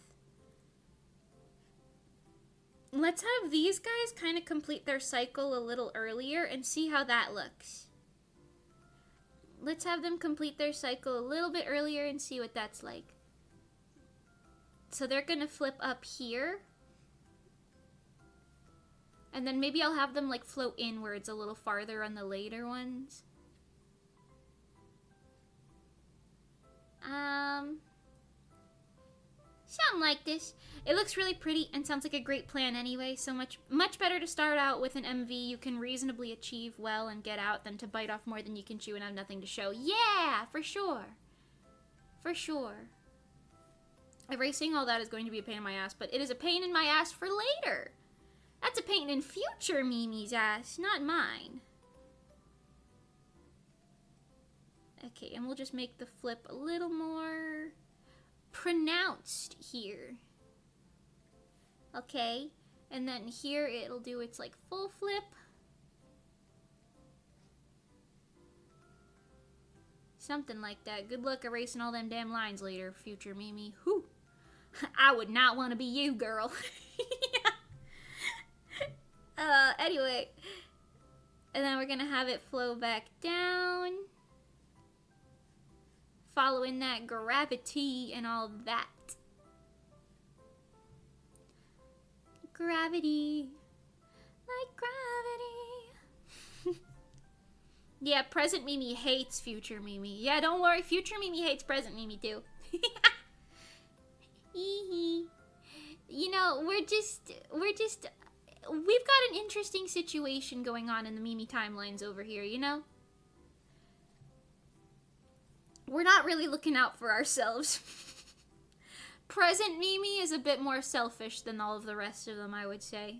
Let's have these guys kind of complete their cycle a little earlier and see how that looks. Let's have them complete their cycle a little bit earlier and see what that's like. So they're gonna flip up here. And then maybe I'll have them like float inwards a little farther on the later ones. Something like this. It looks really pretty and sounds like a great plan anyway, so much better to start out with an MV you can reasonably achieve well and get out than to bite off more than you can chew and have nothing to show. Yeah, for sure. For sure. Erasing all that is going to be a pain in my ass, but it is a pain in my ass for later. That's a pain in future Mimi's ass, not mine. Okay, and we'll just make the flip a little more pronounced here. Okay, and then here it'll do its like full flip. Something like that. Good luck erasing all them damn lines later, future Mimi. Whew. I would not want to be you, girl. Anyway. And then we're gonna have it flow back down. Following that gravity and all that. Gravity. Like gravity. Yeah, present Mimi hates future Mimi. Yeah, don't worry, future Mimi hates present Mimi too. You know, we've got an interesting situation going on in the Mimi timelines over here, you know? We're not really looking out for ourselves. Present Mimi is a bit more selfish than all of the rest of them, I would say.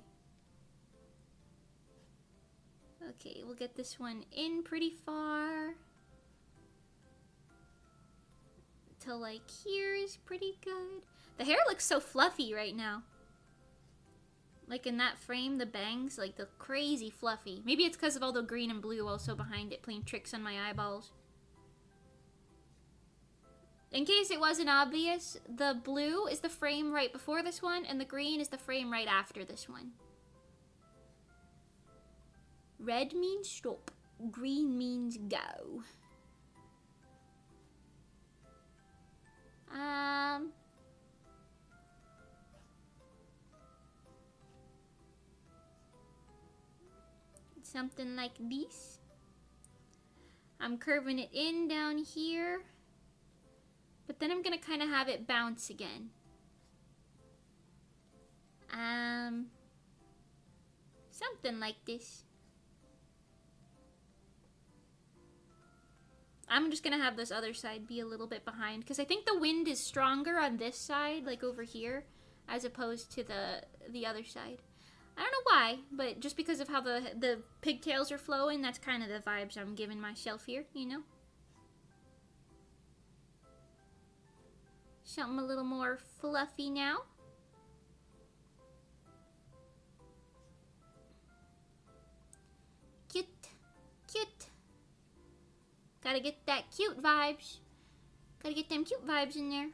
Okay, we'll get this one in pretty far. Till like here is pretty good. The hair looks so fluffy right now. Like in that frame, the bangs, like the crazy fluffy. Maybe it's because of all the green and blue also behind it playing tricks on my eyeballs. In case it wasn't obvious, the blue is the frame right before this one, and the green is the frame right after this one. Red means stop, green means go. Something like this. I'm curving it in down here. But then I'm gonna kind of have it bounce again. Something like this. I'm just gonna have this other side be a little bit behind, because I think the wind is stronger on this side, like over here, as opposed to the other side. I don't know why, but just because of how the pigtails are flowing, that's kind of the vibes I'm giving myself here, you know? Something a little more fluffy now. Cute, cute. Gotta get that cute vibes. Gotta get them cute vibes in there.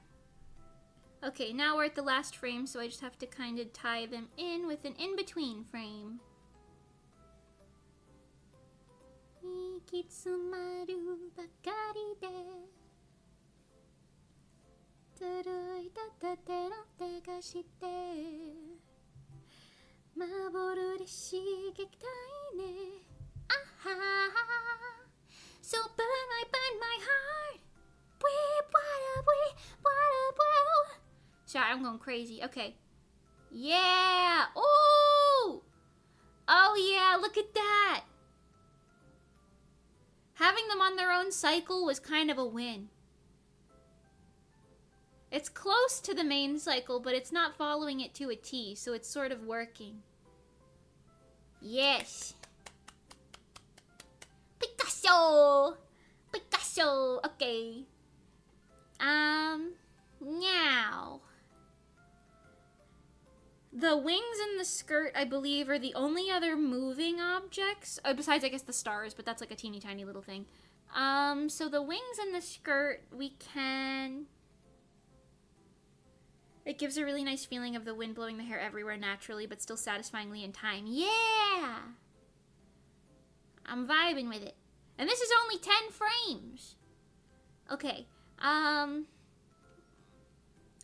Okay, now we're at the last frame, so I just have to kind of tie them in with an in-between frame. So burn my heart. Sorry, I'm going crazy. Okay. Yeah. Oh. Oh yeah, look at that. Having them on their own cycle was kind of a win. It's close to the main cycle, but it's not following it to a T, so it's sort of working. Yes. Picasso! Picasso! Okay. Now. The wings and the skirt, I believe, are the only other moving objects. Oh, besides, I guess, the stars, but that's like a teeny tiny little thing. So the wings and the skirt, we can... It gives a really nice feeling of the wind blowing the hair everywhere naturally, but still satisfyingly in time. Yeah! I'm vibing with it. And this is only 10 frames. Okay.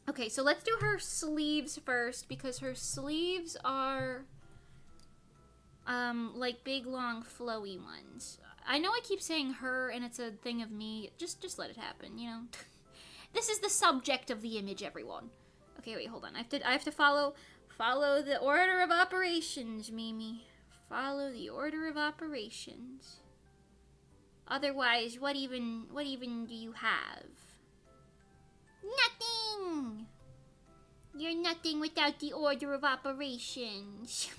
Okay, so let's do her sleeves first, because her sleeves are, like big, long, flowy ones. I know I keep saying her, and it's a thing of me. Just let it happen, you know? This is the subject of the image, everyone. Okay, wait, hold on. I have to follow the order of operations, Mimi. Follow the order of operations. Otherwise, what even do you have? Nothing! You're nothing without the order of operations.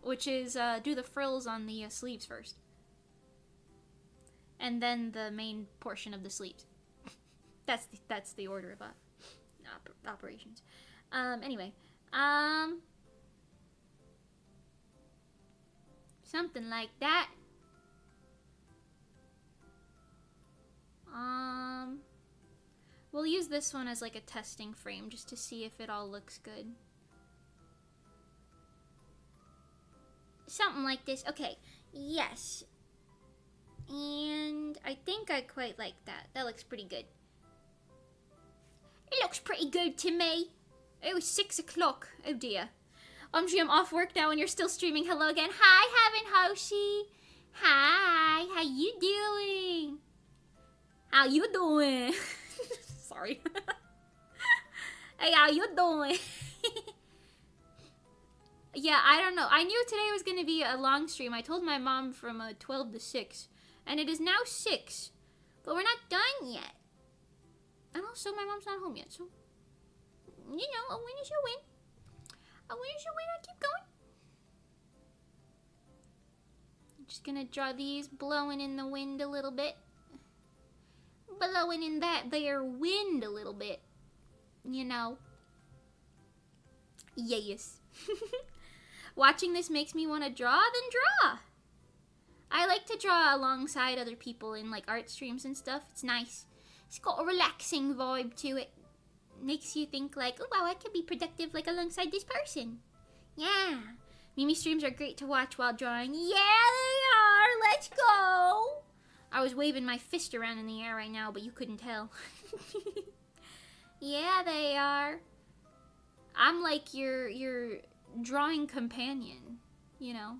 Which is, do the frills on the sleeves first. And then the main portion of the sleeves. That's the order of operations. Anyway. Something like that. We'll use this one as like a testing frame just to see if it all looks good. Something like this. Okay, yes. And I think I quite like that. That looks pretty good. It looks pretty good to me. It was 6 o'clock. Oh dear. Omji, I'm off work now and you're still streaming. Hello again. Hi, Heaven Hoshi. Hi, how you doing? How you doing? Sorry. Hey, how you doing? Yeah, I don't know. I knew today was going to be a long stream. I told my mom from 12 to 6. And it is now 6. But we're not done yet. And also, my mom's not home yet. So, you know, a win is a win. A win is a win. I keep going. I'm just going to draw these blowing in the wind a little bit. Blowing in that there wind a little bit. You know. Yes. Watching this makes me want to draw, then draw. I like to draw alongside other people in like art streams and stuff. It's nice. It's got a relaxing vibe to it. Makes you think like, oh wow, I could be productive like alongside this person. Yeah. Mimi streams are great to watch while drawing. Yeah, they are. Let's go. I was waving my fist around in the air right now, but you couldn't tell. Yeah, they are. I'm like your drawing companion. you know.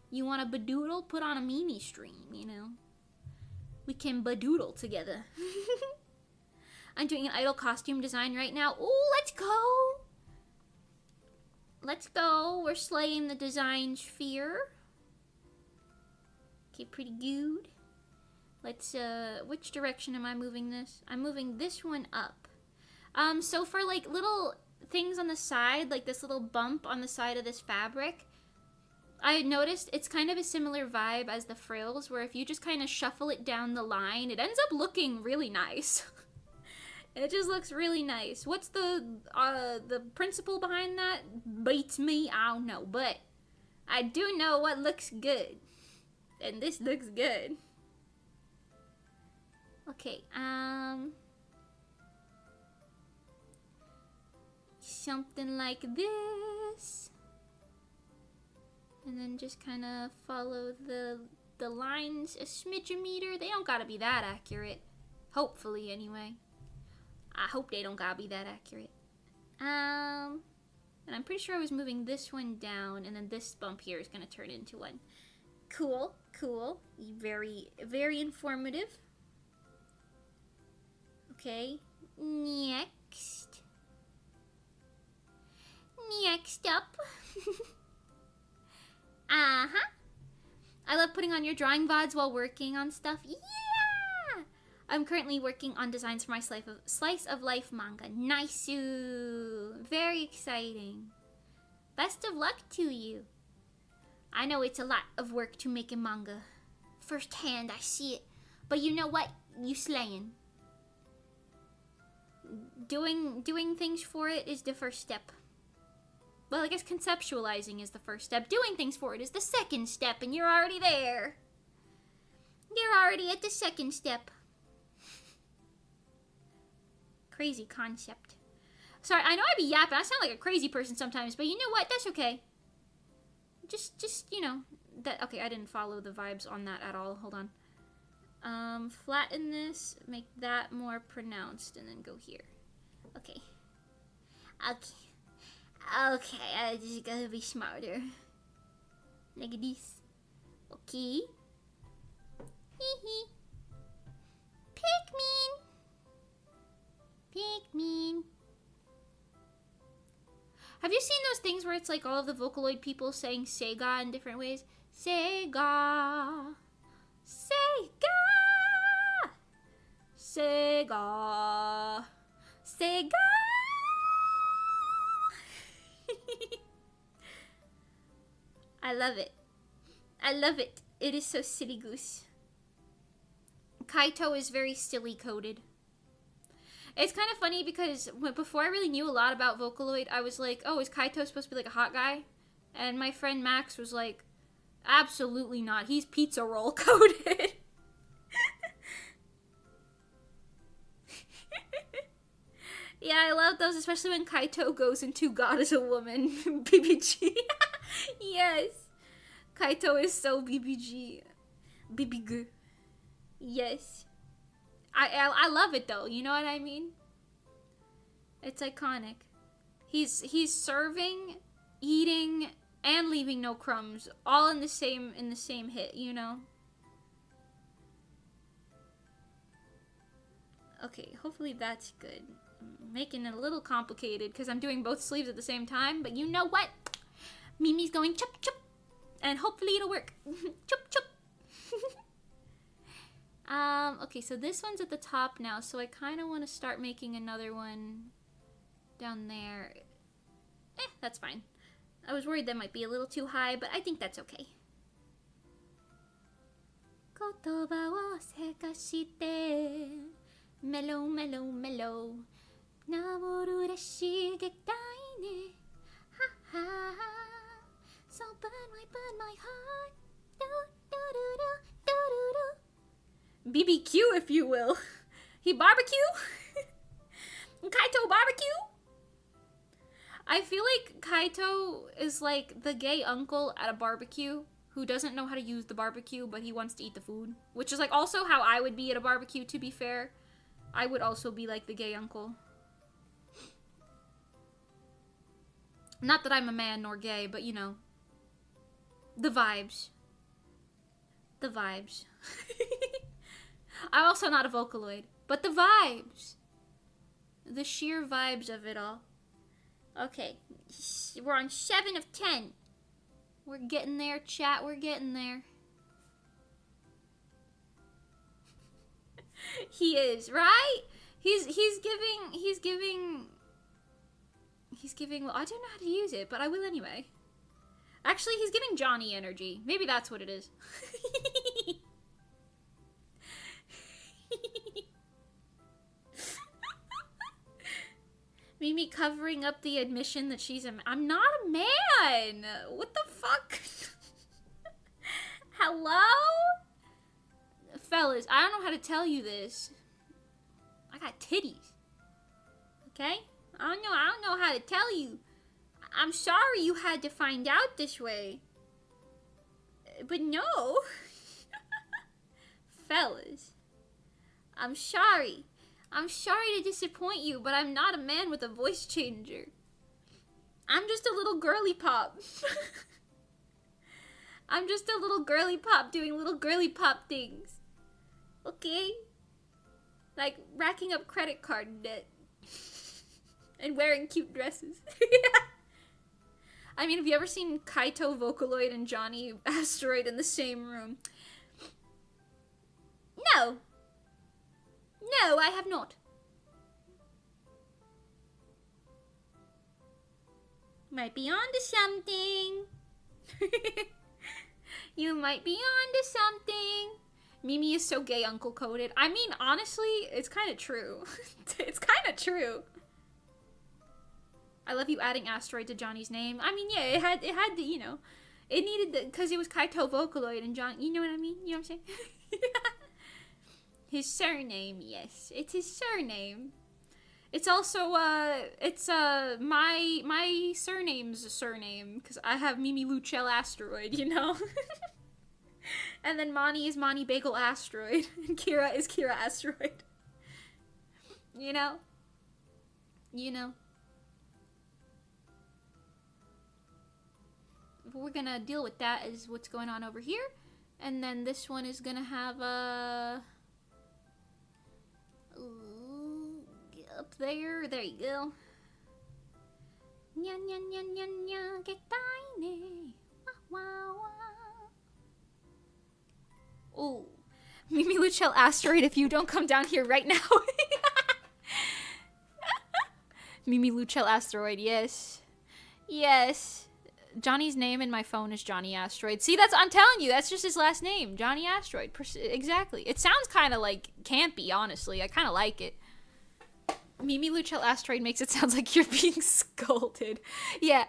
You want a badoodle? Put on a Mimi stream, you know. We can badoodle together. I'm doing an idol costume design right now. Ooh, let's go! Let's go. We're slaying the design sphere. Okay, pretty good. Let's, which direction am I moving this? I'm moving this one up. So for, like, little things on the side, like this little bump on the side of this fabric, I noticed it's kind of a similar vibe as the frills, where if you just kind of shuffle it down the line, it ends up looking really nice. It just looks really nice. What's the principle behind that? Beats me, I don't know, but I do know what looks good. And this looks good. Okay, something like this. And then just kind of follow the lines a smidge-meter. They don't gotta be that accurate. Hopefully, anyway. I hope they don't gotta be that accurate. And I'm pretty sure I was moving this one down, and then this bump here is gonna turn into one. Cool, cool. Very, very informative. Okay, next. Next up. Uh-huh. I love putting on your drawing VODs while working on stuff. Yeah! I'm currently working on designs for my slice of life manga. Nice. Very exciting. Best of luck to you. I know it's a lot of work to make a manga. Firsthand, I see it. But you know what? You slaying. Doing things for it is the first step. Well, I guess conceptualizing is the first step. Doing things for it is the second step, and you're already there. You're already at the second step. Crazy concept. Sorry, I know I be yapping. I sound like a crazy person sometimes, but you know what? That's okay. Just you know, that. Okay, I didn't follow the vibes on that at all. Hold on. Flatten this, make that more pronounced, and then go here. Okay. Okay, I just gotta be smarter. Like this. Okay. Hee. Pikmin. Have you seen those things where it's like all of the Vocaloid people saying Sega in different ways? Sega. I love it. I love it. It is so silly goose. Kaito is very silly coded. It's kind of funny because before I really knew a lot about Vocaloid, I was like, oh, is Kaito supposed to be like a hot guy? And my friend Max was like, absolutely not. He's pizza roll coded. Yeah, I love those, especially when Kaito goes into God is a woman. BBG. Yes. Kaito is so BBG. BBG. Yes. I love it though, you know what I mean? It's iconic. He's serving, eating, and leaving no crumbs, all in the same hit, you know? Okay, hopefully that's good. I'm making it a little complicated because I'm doing both sleeves at the same time, but you know what? Mimi's going chup chup, and hopefully it'll work. Chup chup. Okay, so this one's at the top now, so I kind of want to start making another one down there. That's fine. I was worried that might be a little too high, but I think that's okay. 言葉をせかしてメロメロメロ治るらしげたいねははは So burn my heart do do do do do do BBQ if you will. He barbecue? Kaito barbecue? I feel like Kaito is like the gay uncle at a barbecue who doesn't know how to use the barbecue, but he wants to eat the food. Which is like also how I would be at a barbecue, to be fair. I would also be like the gay uncle. Not that I'm a man nor gay, but you know, The vibes. The vibes. I'm also not a Vocaloid, but the vibes. The sheer vibes of it all. Okay, we're on 7 of 10. We're getting there, chat. We're getting there. He is, right? He's giving. I don't know how to use it, but I will anyway. Actually, he's giving Johnny energy. Maybe that's what it is. Mimi covering up the admission that she's I'm not a man! What the fuck? Hello? Fellas, I don't know how to tell you this. I got titties. Okay? I don't know how to tell you. I'm sorry you had to find out this way. But no. Fellas. I'm sorry. I'm sorry to disappoint you, but I'm not a man with a voice changer. I'm just a little girly pop. I'm just a little girly pop doing little girly pop things. Okay? Like racking up credit card debt. And wearing cute dresses. I mean, have you ever seen Kaito Vocaloid and Johnny Asteroid in the same room? No. No, I have not. Might be onto something. You might be onto something. Mimi is so gay uncle coded. I mean, honestly, it's kind of true. It's kind of true. I love you adding Asteroid to Johnny's name. I mean, yeah, it had to, you know, it needed the, because it was Kaito Vocaloid and John, you know what I mean? You know what I'm saying? His surname, yes. It's his surname. It's also, my surname's a surname, because I have Mimi Luchel Asteroid, you know? And then Mani is Mani Bagel Asteroid, and Kira is Kira Asteroid. You know? You know? We're gonna deal with that as what's going on over here. And then this one is gonna have a... up there. There you go. Nya nya nya nya nya getai ne. Wah wah wah. Oh. Mimi Luchel Asteroid, if you don't come down here right now. Mimi Luchel Asteroid, yes. Yes. Johnny's name in my phone is Johnny Asteroid. See, I'm telling you, that's just his last name. Johnny Asteroid. Exactly. It sounds kind of like campy, honestly. I kind of like it. Mimi Luchel Asteroid makes it sound like you're being scolded. Yeah.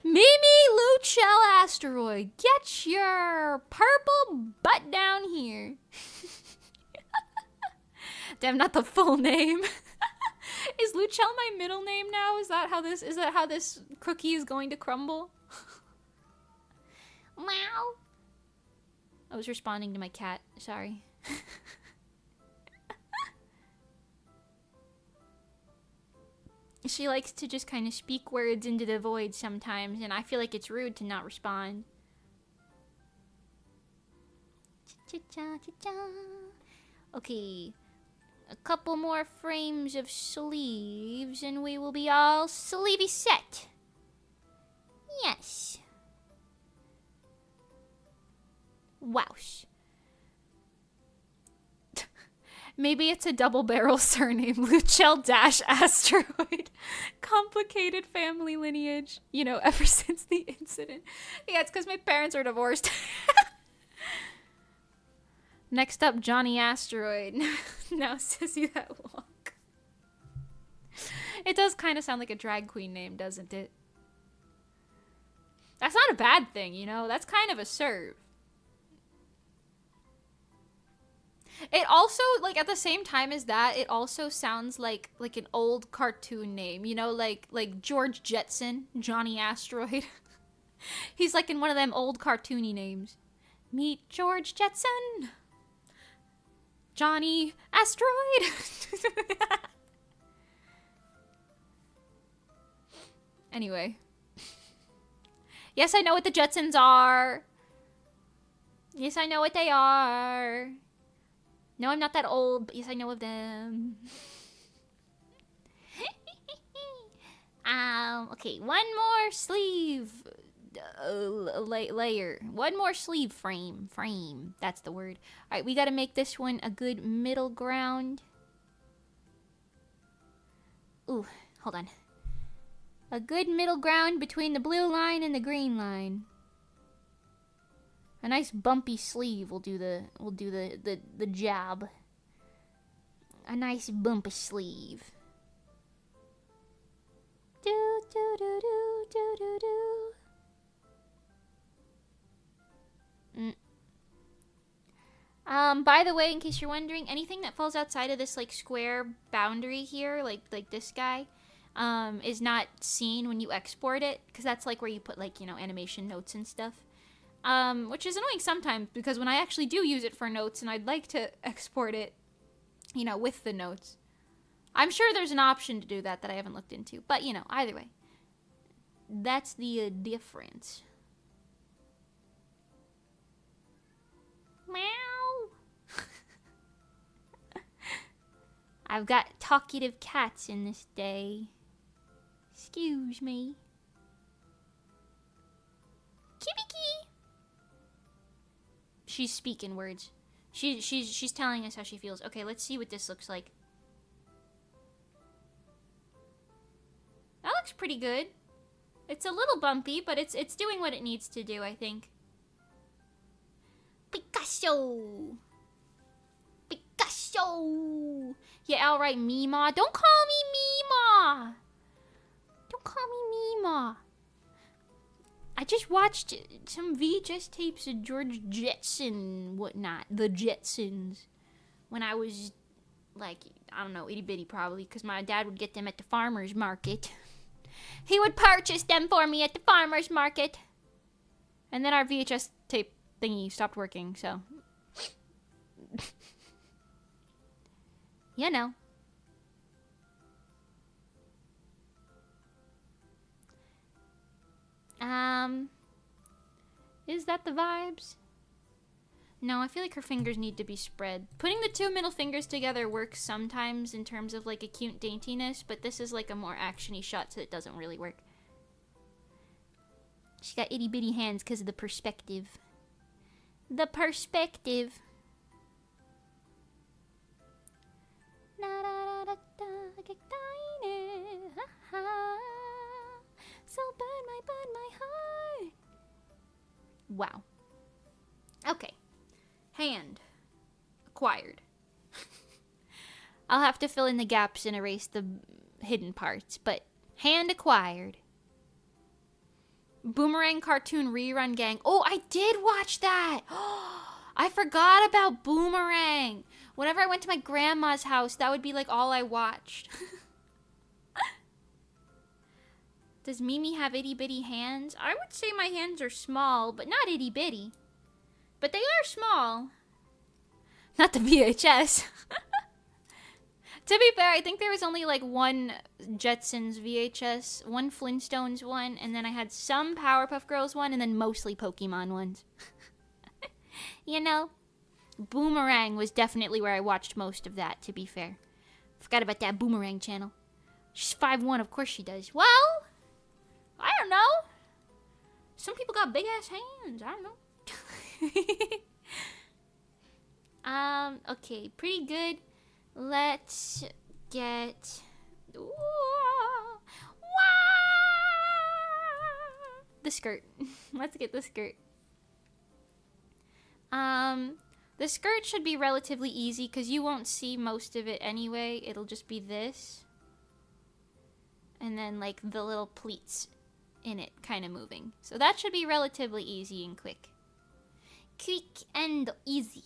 Mimi Luchel Asteroid, get your purple butt down here. Damn, not the full name. Is Luchel my middle name now? Is that how this cookie is going to crumble? Meow. I was responding to my cat. Sorry. She likes to just kind of speak words into the void sometimes, and I feel like it's rude to not respond. Okay. A couple more frames of sleeves, and we will be all sleevey set. Yes. Wowsh. Maybe it's a double barrel surname, Luchel Dash Asteroid. Complicated family lineage. You know, ever since the incident. Yeah, it's because my parents are divorced. Next up, Johnny Asteroid. Now, Sissy That Walk. It does kind of sound like a drag queen name, doesn't it? That's not a bad thing, you know? That's kind of a serve. It also, like, at the same time as that, it also sounds like an old cartoon name, you know, like George Jetson, Johnny Asteroid. He's like in one of them old cartoony names. Meet George Jetson, Johnny Asteroid. Anyway. Yes, I know what the Jetsons are. Yes, I know what they are. No, I'm not that old, but yes, I know of them. Okay, one more sleeve layer. One more sleeve frame. That's the word. All right, we got to make this one a good middle ground. Ooh, hold on. A good middle ground between the blue line and the green line. A nice bumpy sleeve will do the job. A nice bumpy sleeve. Do do do do do do do. By the way, in case you're wondering, anything that falls outside of this like square boundary here, like this guy, is not seen when you export it, because that's like where you put like, you know, animation notes and stuff. Which is annoying sometimes, because when I actually do use it for notes and I'd like to export it, you know, with the notes, I'm sure there's an option to do that I haven't looked into. But, you know, either way, that's the difference. Meow. I've got talkative cats in this day. Excuse me. Kibiki. She's speaking words. She's telling us how she feels. Okay, let's see what this looks like. That looks pretty good. It's a little bumpy, but it's doing what it needs to do, I think. Picasso! Picasso! Yeah, alright, Mima. Don't call me Mima! Don't call me Mima. I just watched some VHS tapes of George Jetson, whatnot. The Jetsons. When I was, like, I don't know, itty bitty probably, because my dad would get them at the farmer's market. He would purchase them for me at the farmer's market. And then our VHS tape thingy stopped working, so. You know. Is that the vibes? No, I feel like her fingers need to be spread. Putting the two middle fingers together works sometimes in terms of like a cute daintiness, but this is like a more actiony shot, so it doesn't really work. She got itty bitty hands because of the perspective. The perspective. So burn my heart. Wow. Okay. Hand. Acquired. I'll have to fill in the gaps and erase the hidden parts, but hand acquired. Boomerang cartoon rerun gang. Oh, I did watch that. I forgot about Boomerang. Whenever I went to my grandma's house, that would be like all I watched. Does Mimi have itty bitty hands? I would say my hands are small, but not itty bitty. But they are small. Not the VHS. To be fair, I think there was only like one Jetsons VHS, one Flintstones one, and then I had some Powerpuff Girls one, and then mostly Pokemon ones. You know? Boomerang was definitely where I watched most of that, to be fair. Forgot about that Boomerang channel. She's 5'1", of course she does. Well, I don't know. Some people got big ass hands. I don't know. Okay, pretty good. Let's get the skirt. Let's get the skirt. The skirt should be relatively easy because you won't see most of it anyway. It'll just be this. And then like the little pleats in it kind of moving. So that should be relatively easy and quick. Quick and easy.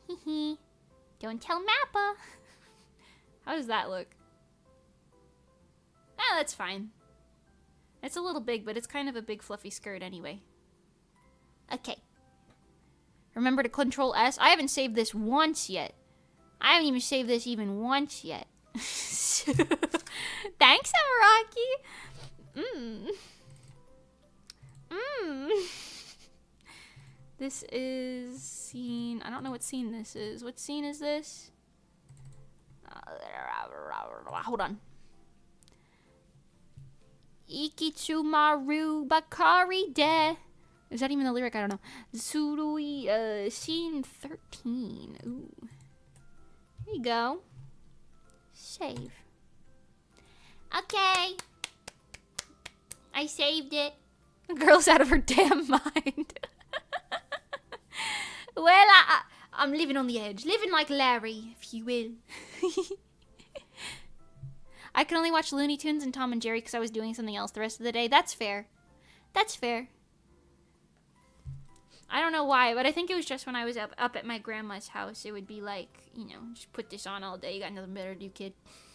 Hehe. Don't tell Mappa. How does that look? Ah, that's fine. It's a little big, but it's kind of a big fluffy skirt anyway. Okay. Remember to Control S. I haven't saved this once yet. I haven't even saved this even once yet. Thanks, Amaraki. Mmm. This is scene. I don't know what scene this is. What scene is this? Hold on. Ikitsumaru Bakari de. Is that even the lyric? I don't know. Surui, scene 13. Ooh. There you go. Save. Okay. I saved it. The girl's out of her damn mind. Well, I'm living on the edge. Living like Larry, if you will. I can only watch Looney Tunes and Tom and Jerry because I was doing something else the rest of the day. That's fair. That's fair. I don't know why, but I think it was just when I was up at my grandma's house. It would be like, you know, just put this on all day. You got nothing better to do, kid.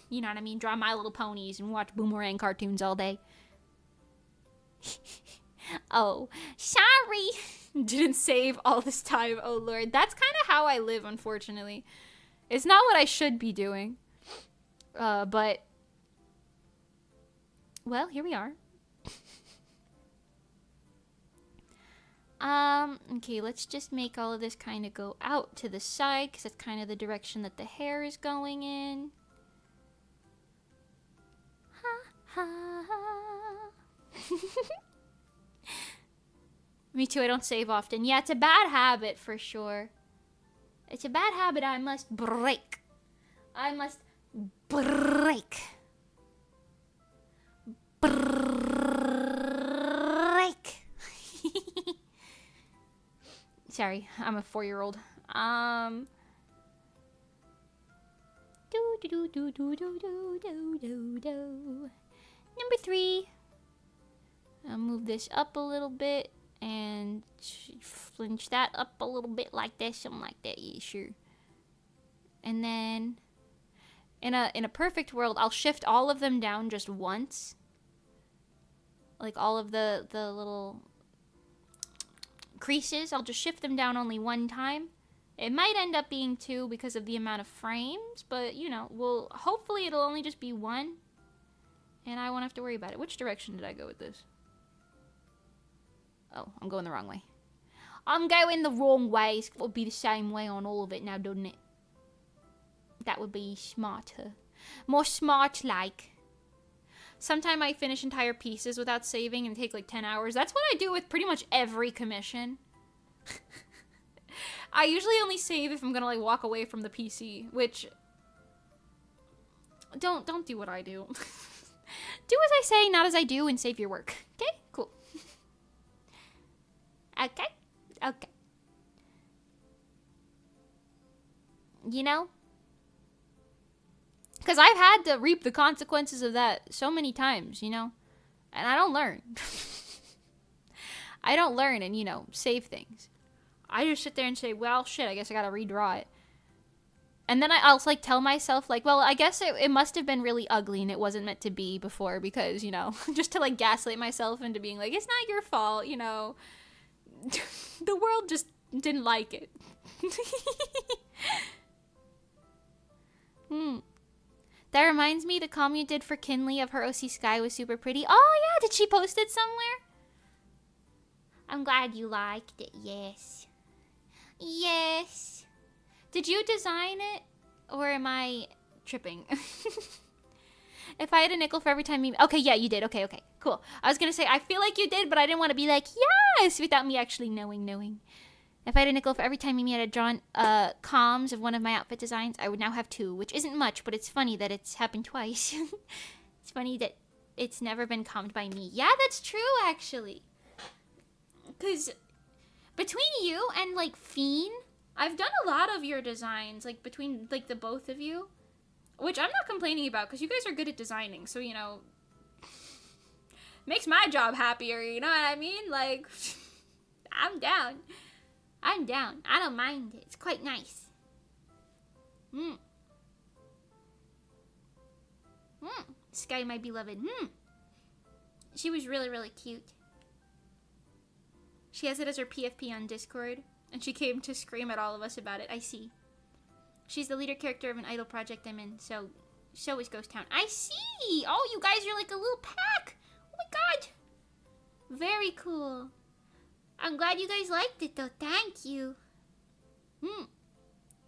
You know what I mean? Draw My Little Ponies and watch Boomerang cartoons all day. Oh, sorry. Didn't save all this time. Oh, Lord. That's kind of how I live, unfortunately. It's not what I should be doing. But... well, here we are. Okay, let's just make all of this kind of go out to the side, because that's kind of the direction that the hair is going in. Ha, ha, ha. Me too, I don't save often. Yeah, it's a bad habit for sure. It's a bad habit I must break. I must break. Break. Sorry, I'm a 4-year-old. Number 3. I'll move this up a little bit and flinch that up a little bit like this, something like that. Yeah, sure. And then in a perfect world, I'll shift all of them down just once. Like all of the little creases, I'll just shift them down only one time. It might end up being 2 because of the amount of frames, but you know, hopefully it'll only just be 1. And I won't have to worry about it. Which direction did I go with this? Oh, I'm going the wrong way. I'm going the wrong way. It would be the same way on all of it now, doesn't it? That would be smarter. More smart-like. Sometimes I finish entire pieces without saving and take like 10 hours. That's what I do with pretty much every commission. I usually only save if I'm gonna like walk away from the PC, which... Don't do what I do. Do as I say, not as I do, and save your work. Okay? Cool. Okay? Okay. You know? Because I've had to reap the consequences of that so many times, you know? And I don't learn. I don't learn and, you know, save things. I just sit there and say, well, shit, I guess I gotta redraw it. And then I'll, like, tell myself, like, well, I guess it must have been really ugly and it wasn't meant to be before because, you know, just to, like, gaslight myself into being like, it's not your fault, you know. The world just didn't like it. That reminds me, the comm you did for Kinley of her OC Sky was super pretty. Oh, yeah, did she post it somewhere? I'm glad you liked it, yes. Yes. Did you design it? Or am I tripping? If I had a nickel for every time you... Okay, yeah, you did. Okay, cool. I was gonna say, I feel like you did, but I didn't want to be like, yes, without me actually knowing. If I had a nickel for every time Mimi had drawn comms of one of my outfit designs, I would now have 2, which isn't much, but it's funny that it's happened twice. It's funny that it's never been commed by me. Yeah, that's true, actually. Because between you and, like, Fiend, I've done a lot of your designs, like, between, like, the both of you. Which I'm not complaining about, because you guys are good at designing, so, you know, makes my job happier, you know what I mean? Like, I'm down. I don't mind it. It's quite nice. Sky, my beloved. She was really, really cute. She has it as her PFP on Discord, and she came to scream at all of us about it. I see. She's the leader character of an idol project I'm in, so is Ghost Town. I see! Oh, you guys are like a little pack! Oh my god! Very cool. I'm glad you guys liked it though. Thank you.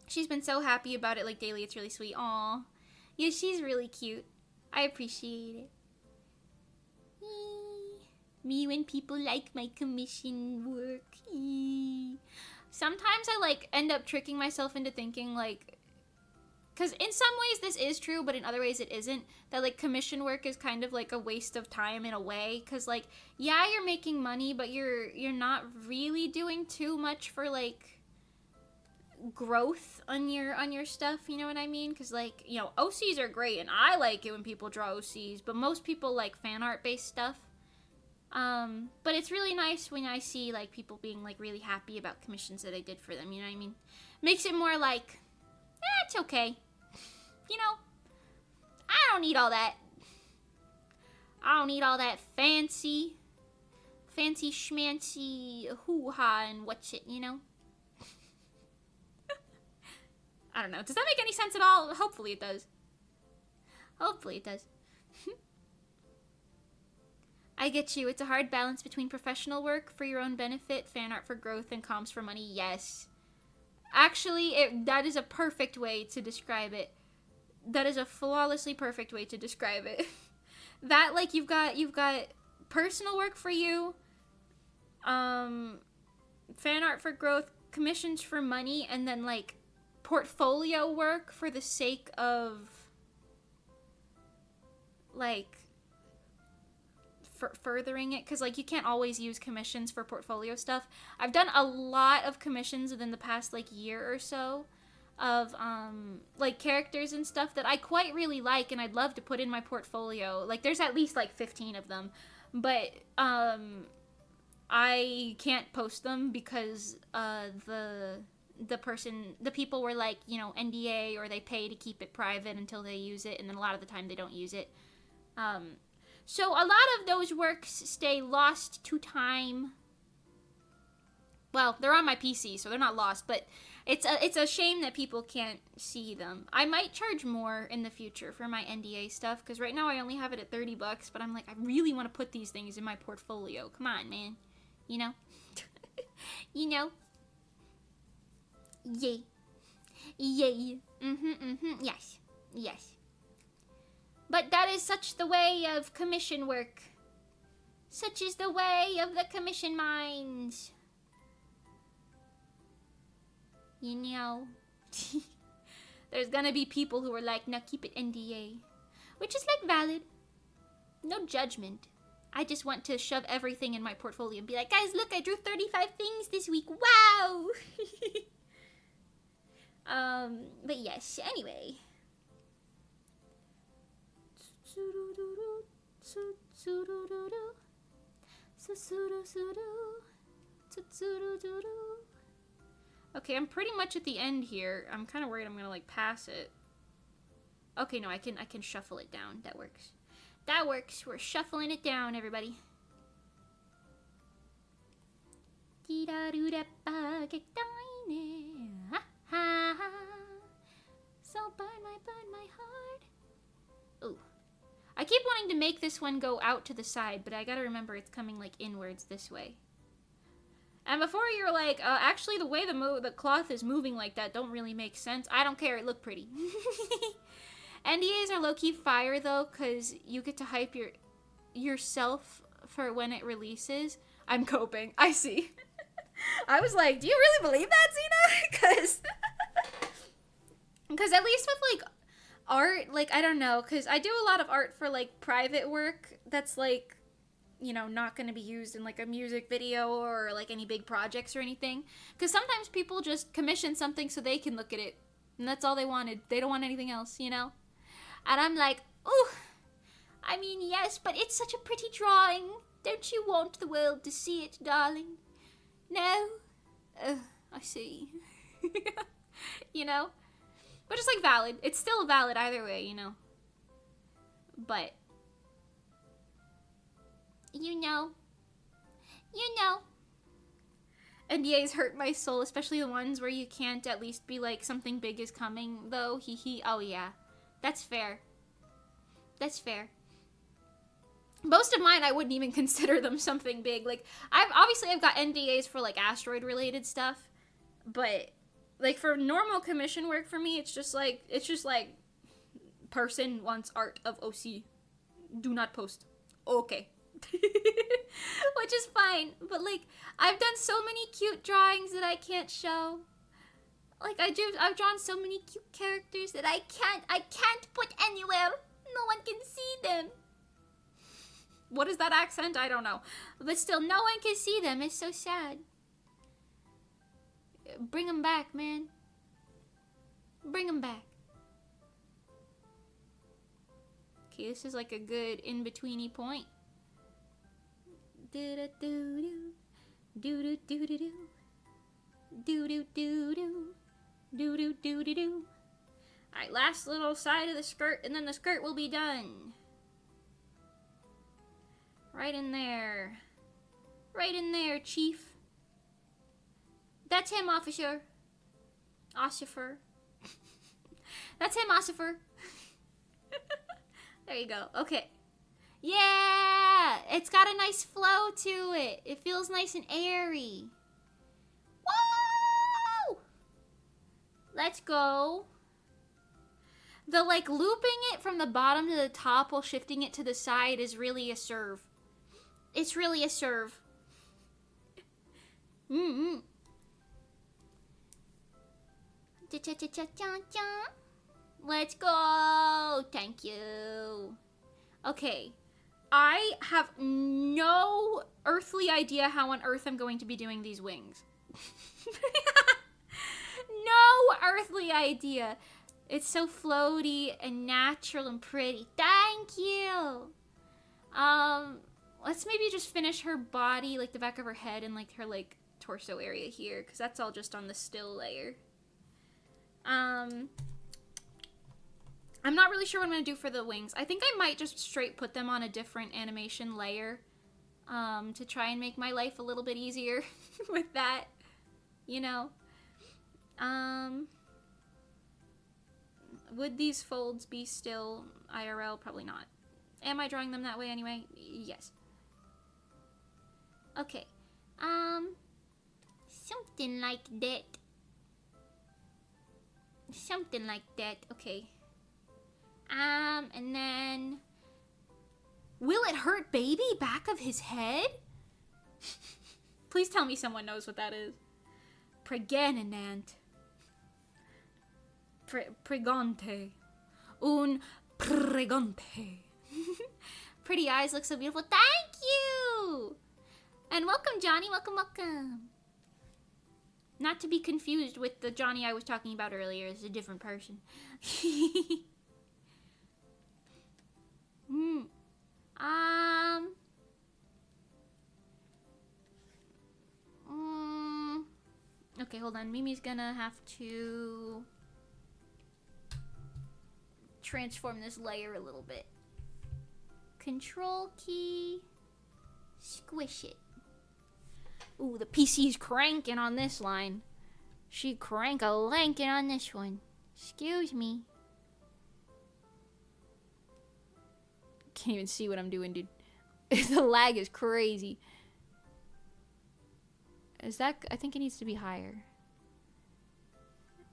She's been so happy about it like daily. It's really sweet. Aw. Yeah, she's really cute. I appreciate it. Me when people like my commission work. Sometimes I like end up tricking myself into thinking like, because in some ways this is true, but in other ways it isn't, that like commission work is kind of like a waste of time in a way, because like, yeah, you're making money, but you're not really doing too much for like growth on your stuff, you know what I mean? Because like, you know, OCs are great and I like it when people draw OCs, but most people like fan art based stuff. But it's really nice when I see like people being like really happy about commissions that I did for them, you know what I mean? Makes it more like, it's okay. You know, I don't need all that. I don't need all that fancy schmancy hoo-ha and what's it, you know? I don't know. Does that make any sense at all? Hopefully it does. Hopefully it does. I get you. It's a hard balance between professional work for your own benefit, fan art for growth, and comps for money. Yes. Actually, that is a perfect way to describe it. That is a flawlessly perfect way to describe it. That, like, you've got personal work for you, fan art for growth, commissions for money, and then, like, portfolio work for the sake of, like, furthering it, because like you can't always use commissions for portfolio stuff. I've done a lot of commissions within the past like year or so of like characters and stuff that I quite really like and I'd love to put in my portfolio. Like there's at least like 15 of them, but I can't post them because the people were like, you know, NDA, or they pay to keep it private until they use it, and then a lot of the time they don't use it. So a lot of those works stay lost to time. Well, they're on my PC, so they're not lost, but it's a shame that people can't see them. I might charge more in the future for my NDA stuff, because right now I only have it at $30, but I'm like, I really want to put these things in my portfolio. Come on, man. You know? You know? Yay. Yay. Yes. Yes. But that is such the way of commission work. Such is the way of the commission minds. You know. There's gonna be people who are like, now keep it NDA. Which is like valid. No judgment. I just want to shove everything in my portfolio and be like, guys, look, I drew 35 things this week. Wow! But yes, anyway. Okay, I'm pretty much at the end here. I'm kind of worried I'm gonna like pass it. Okay, no, I can shuffle it down. That works. That works. We're shuffling it down, everybody. So burn my heart. Ooh. I keep wanting to make this one go out to the side, but I gotta remember it's coming like inwards this way. And before you're like, actually the way the cloth is moving like that don't really make sense. I don't care, it looked pretty. NDAs are low-key fire though, because you get to hype yourself for when it releases. I'm coping. I see. I was like, do you really believe that, Xena? Because at least with like art, like I don't know, because I do a lot of art for like private work that's like, you know, not going to be used in like a music video or like any big projects or anything. Because sometimes people just commission something so they can look at it, and that's all they wanted. They don't want anything else, you know? And I'm like, ooh, I mean, yes, but it's such a pretty drawing. Don't you want the world to see it, darling? No? I see. You know? But it's like valid. It's still valid either way, you know? But, you know. NDAs hurt my soul, especially the ones where you can't at least be like, something big is coming, though. Oh yeah. That's fair. That's fair. Most of mine, I wouldn't even consider them something big. Like, I've got NDAs for, like, asteroid-related stuff. But, like, for normal commission work for me, it's just like, person wants art of OC. Do not post. Okay. Which is fine. But, like, I've done so many cute drawings that I can't show. Like, I've drawn so many cute characters that I can't put anywhere. No one can see them. What is that accent? I don't know. But still, no one can see them. It's so sad. Bring them back, man. Bring them back. Okay, this is like a good in-betweeny point. Do-do-do-do. Do-do-do-do-do. Do-do-do-do. Do-do-do-do-do. Alright, last little side of the skirt, and then the skirt will be done. Right in there. Right in there, Chief. That's him, officer. Ossifer. That's him, Ossifer. There you go. Okay. Yeah! It's got a nice flow to it. It feels nice and airy. Woo! Let's go. The, like, looping it from the bottom to the top while shifting it to the side is really a serve. It's really a serve. Mm-hmm. Let's go. Thank you. Okay. I have no earthly idea how on earth I'm going to be doing these wings. No earthly idea. It's so floaty and natural and pretty. Thank you. Let's maybe just finish her body, like the back of her head and like her like torso area here, because that's all just on the still layer. I'm not really sure what I'm going to do for the wings. I think I might just straight put them on a different animation layer to try and make my life a little bit easier with that, you know. Would these folds be still IRL? Probably not. Am I drawing them that way anyway? Yes. Okay. Something like that. Something like that. Okay. And then... Will it hurt baby back of his head? Please tell me someone knows what that is. Pregnant. Pregante. Un pregante. Pretty eyes look so beautiful. Thank you! And welcome, Johnny. Welcome, welcome. Not to be confused with the Johnny I was talking about earlier. It's a different person. Okay, hold on. Mimi's gonna have to transform this layer a little bit. Control key. Squish it. Ooh, the PC's cranking on this line. She crank-a-lanking on this one. Excuse me. Can't even see what I'm doing, dude. The lag is crazy. Is that... I think it needs to be higher.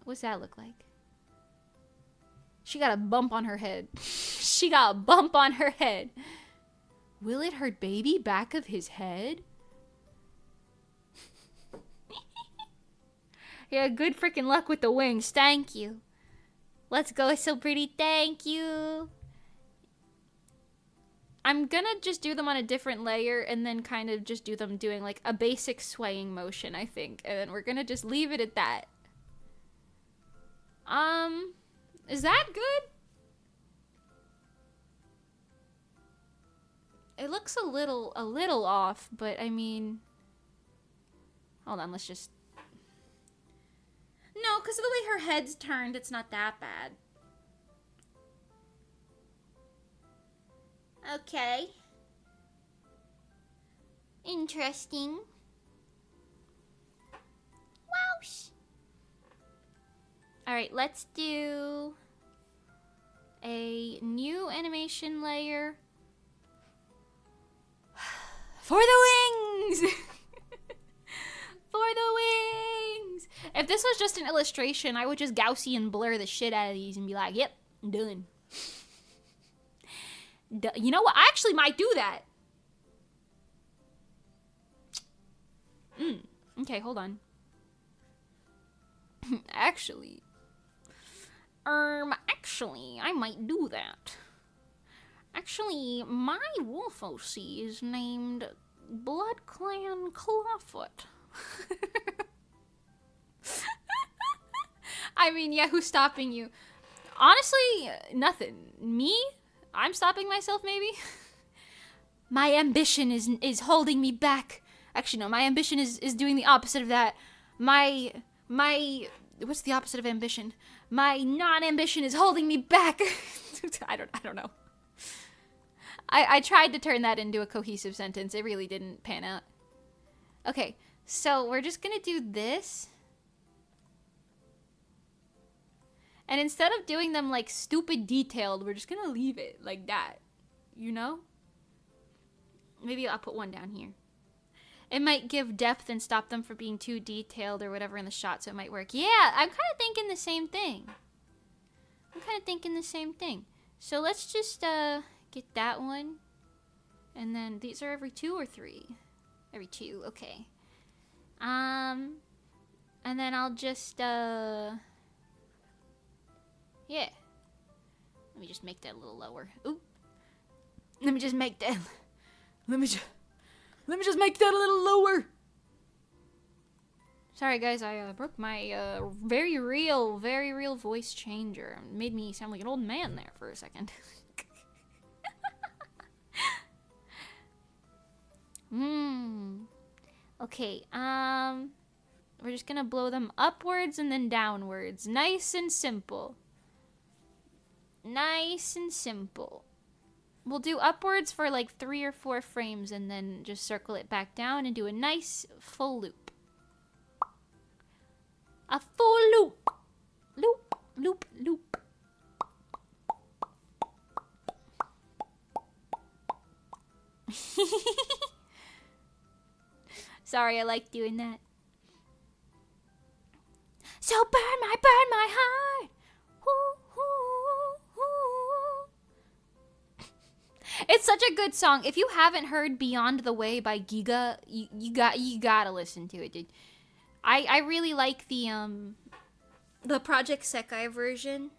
What's that look like? She got a bump on her head. She got a bump on her head. Will it hurt baby back of his head? Yeah, good freaking luck with the wings. Thank you. Let's go. It's so pretty. Thank you. I'm gonna just do them on a different layer and then kind of just do them doing like a basic swaying motion, I think. And then we're gonna just leave it at that. Is that good? It looks a little off, but I mean... Hold on, let's just... No, because of the way her head's turned, it's not that bad. Okay. Interesting. Whoosh. Alright, let's do a new animation layer For the wings! For the wings! If this was just an illustration, I would just Gaussian blur the shit out of these and be like, yep, I'm done. You know what? I actually might do that. Okay, hold on. Actually, I might do that. Actually, my wolf OC is named Blood Clan Clawfoot. I mean, yeah, who's stopping you? Honestly, nothing. Me? I'm stopping myself, maybe? My ambition is holding me back. Actually, no, my ambition is doing the opposite of that. My what's the opposite of ambition? My non-ambition is holding me back. I don't know. I tried to turn that into a cohesive sentence. It really didn't pan out. Okay, so we're just gonna do this. And instead of doing them like stupid detailed, we're just gonna leave it like that. You know? Maybe I'll put one down here. It might give depth and stop them from being too detailed or whatever in the shot, so it might work. Yeah, I'm kind of thinking the same thing. So let's just get that one. And then these are every 2 or 3? Every 2, okay. And then I'll just yeah. Let me just make that a little lower. Ooh. Let me just make that a little lower. Sorry guys, I broke my very real voice changer. It made me sound like an old man there for a second. Okay, we're just gonna blow them upwards and then downwards. Nice and simple. We'll do upwards for like 3 or 4 frames and then just circle it back down and do a nice full loop. A full loop. Loop, loop, loop. Sorry, I like doing that. So burn my heart. It's such a good song. If you haven't heard Beyond the Way by Giga, you gotta listen to it, dude. I really like the Project Sekai version.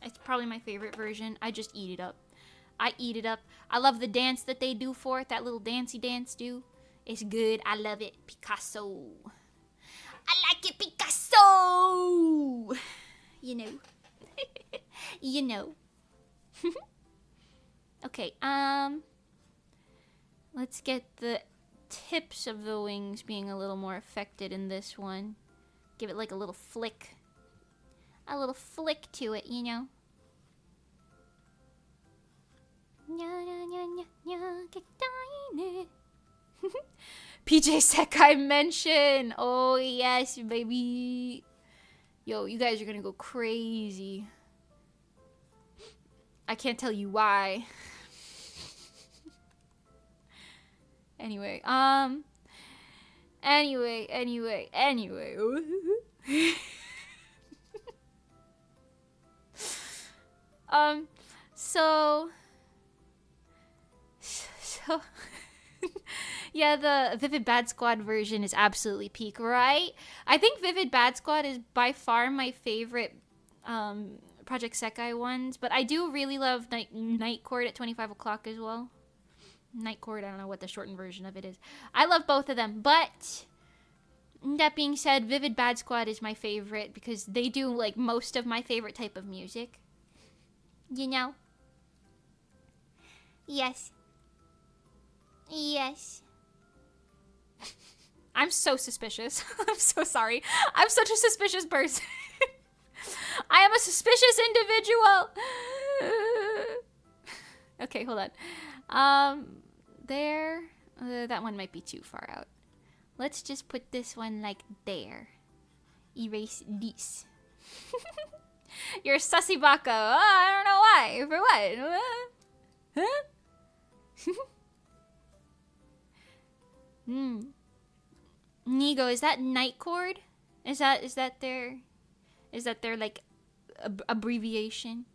It's probably my favorite version. I just eat it up. I love the dance that they do for it. That little dancey dance do. It's good. I love it. Picasso. I like it, Picasso. You know. You know. Okay, let's get the tips of the wings being a little more affected in this one. Give it like a little flick. A little flick to it, you know. PJ Sekai mention. Oh yes, baby. Yo, you guys are gonna go crazy. I can't tell you why. Anyway. So yeah, the Vivid Bad Squad version is absolutely peak, right? I think Vivid Bad Squad is by far my favorite Project Sekai ones, but I do really love Night Court at 25 o'clock as well. Night Court, I don't know what the shortened version of it is. I love both of them, but that being said, Vivid Bad Squad is my favorite because they do like most of my favorite type of music. You know? Yes. I'm so suspicious. I'm so sorry. I'm such a suspicious person. I am a suspicious individual. Okay, hold on. There. That one might be too far out. Let's just put this one like there. Erase this. You're sussy baka. Oh, I don't know why. For what? Huh? Hmm. Nigo, is that night chord? Is that their like abbreviation?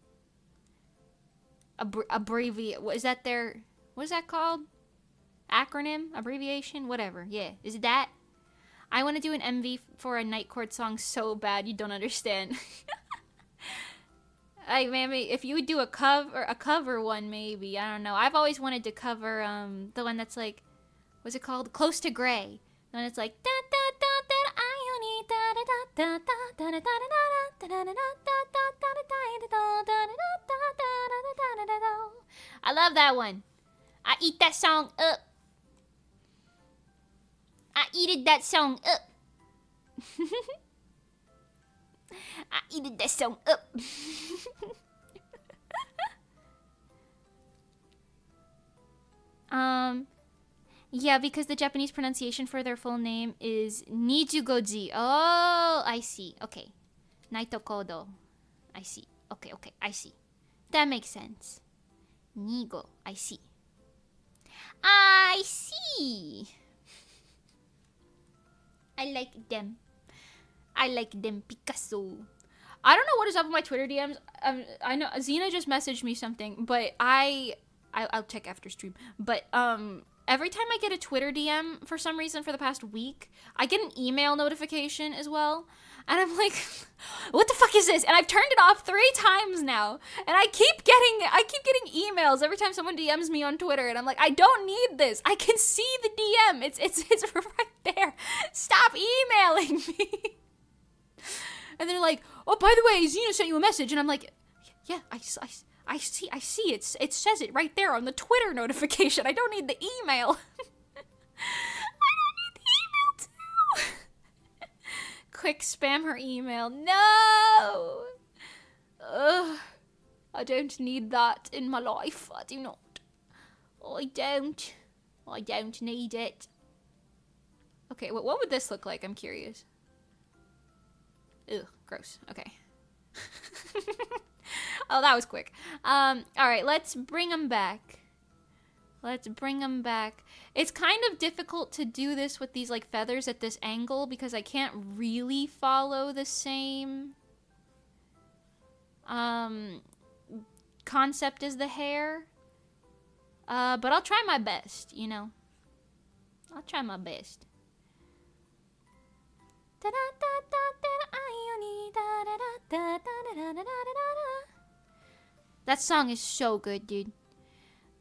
What is that their, what is that called? Acronym? Abbreviation? Whatever. Yeah. Is it that? I want to do an MV for a night chord song so bad you don't understand. Maybe if you would do a cover one, maybe. I don't know. I've always wanted to cover the one that's like, what's it called? Close to Gray. The one that's like da da da da ioni da da da da da da da da da da. I love that one. I eat that song up. I eated that song up. I eated that song up. Yeah, because the Japanese pronunciation for their full name is Nijugoji. Oh, I see. Okay. Naito Kodo. I see. Okay, I see. That makes sense. Nigo. I see. I see. I like them. I like them, Picasso. I don't know what is up with my Twitter DMs. I know Xena just messaged me something, but I'll check after stream. But every time I get a Twitter DM for some reason for the past week, I get an email notification as well. And I'm like, what the fuck is this? And I've turned it off 3 times now. And I keep getting emails every time someone DMs me on Twitter. And I'm like, I don't need this. I can see the DM. It's right there. Stop emailing me. And they're like, oh, by the way, Xena sent you a message. And I'm like, yeah, I see. It says it right there on the Twitter notification. I don't need the email. I don't need the email too. Quick, spam her email. No. Ugh. I don't need that in my life. I do not. I don't need it. Okay, what would this look like? I'm curious. Ugh, gross. Okay. Oh, that was quick. Alright, let's bring them back. It's kind of difficult to do this with these, like, feathers at this angle because I can't really follow the same concept as the hair. But I'll try my best, you know. I'll try my best. That song is so good, dude.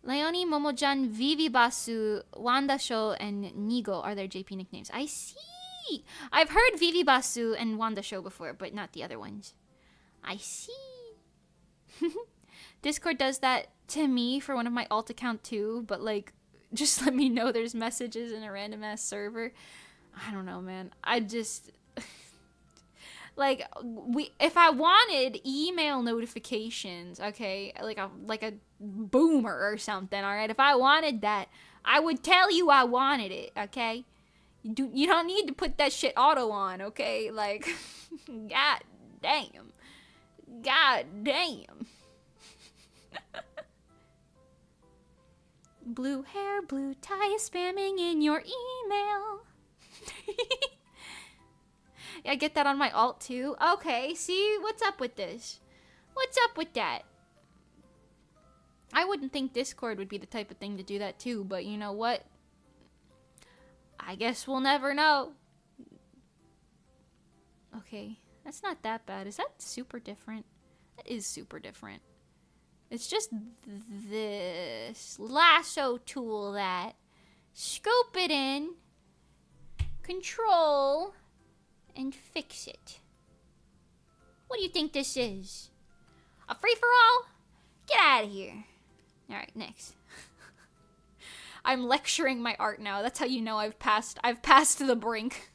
Leonie, Momojan, Vivibasu, Wanda Show, and Nigo are their JP nicknames. I see! I've heard Vivibasu and Wanda Show before, but not the other ones. I see. Discord does that to me for one of my alt account too, but like, just let me know there's messages in a random ass server. I don't know, man. I just... like, if I wanted email notifications, okay, like a boomer or something, alright? If I wanted that, I would tell you I wanted it, okay? You don't need to put that shit auto on, okay? Like, god damn. God damn. Blue hair, blue tie, spamming in your email. I get that on my alt too. Okay, see, what's up with this? What's up with that? I wouldn't think Discord would be the type of thing to do that too, but you know what? I guess we'll never know. Okay, that's not that bad. Is that super different? That is super different. It's just this lasso tool that scoop it in, control, and fix it. What do you think this is? A free-for-all? Get out of here. Alright, next. I'm lecturing my art now. That's how you know I've passed the brink.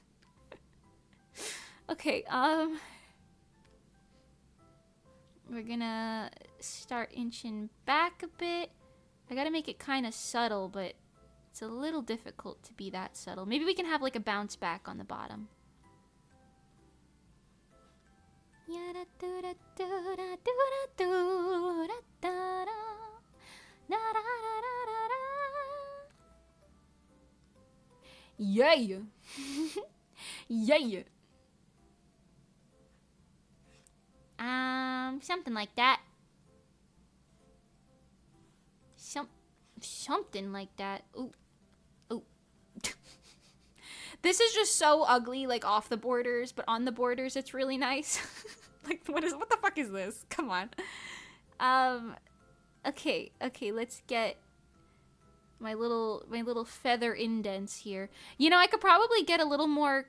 Okay, we're gonna start inching back a bit. I gotta make it kind of subtle, but it's a little difficult to be that subtle. Maybe we can have like a bounce back on the bottom. Yeah. Yeah. Something like that. Something like that. Ooh. Ooh. This is just so ugly, like off the borders, but on the borders it's really nice. Like what the fuck is this? Come on. Okay, let's get my little feather indents here. You know, I could probably get a little more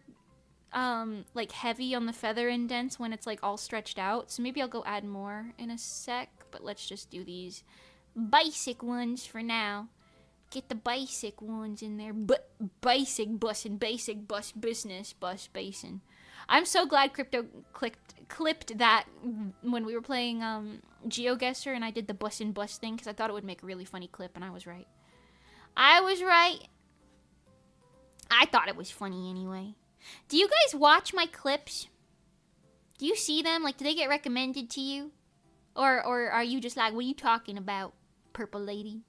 like heavy on the feather indents when it's like all stretched out. So maybe I'll go add more in a sec, but let's just do these basic ones for now. Get the basic ones in there. Basic bus business bus basin. I'm so glad Crypto clipped that when we were playing GeoGuessr and I did the bus thing because I thought it would make a really funny clip, and I was right. I thought it was funny anyway. Do you guys watch my clips? Do you see them? Like, do they get recommended to you? Or are you just like, what are you talking about, purple lady?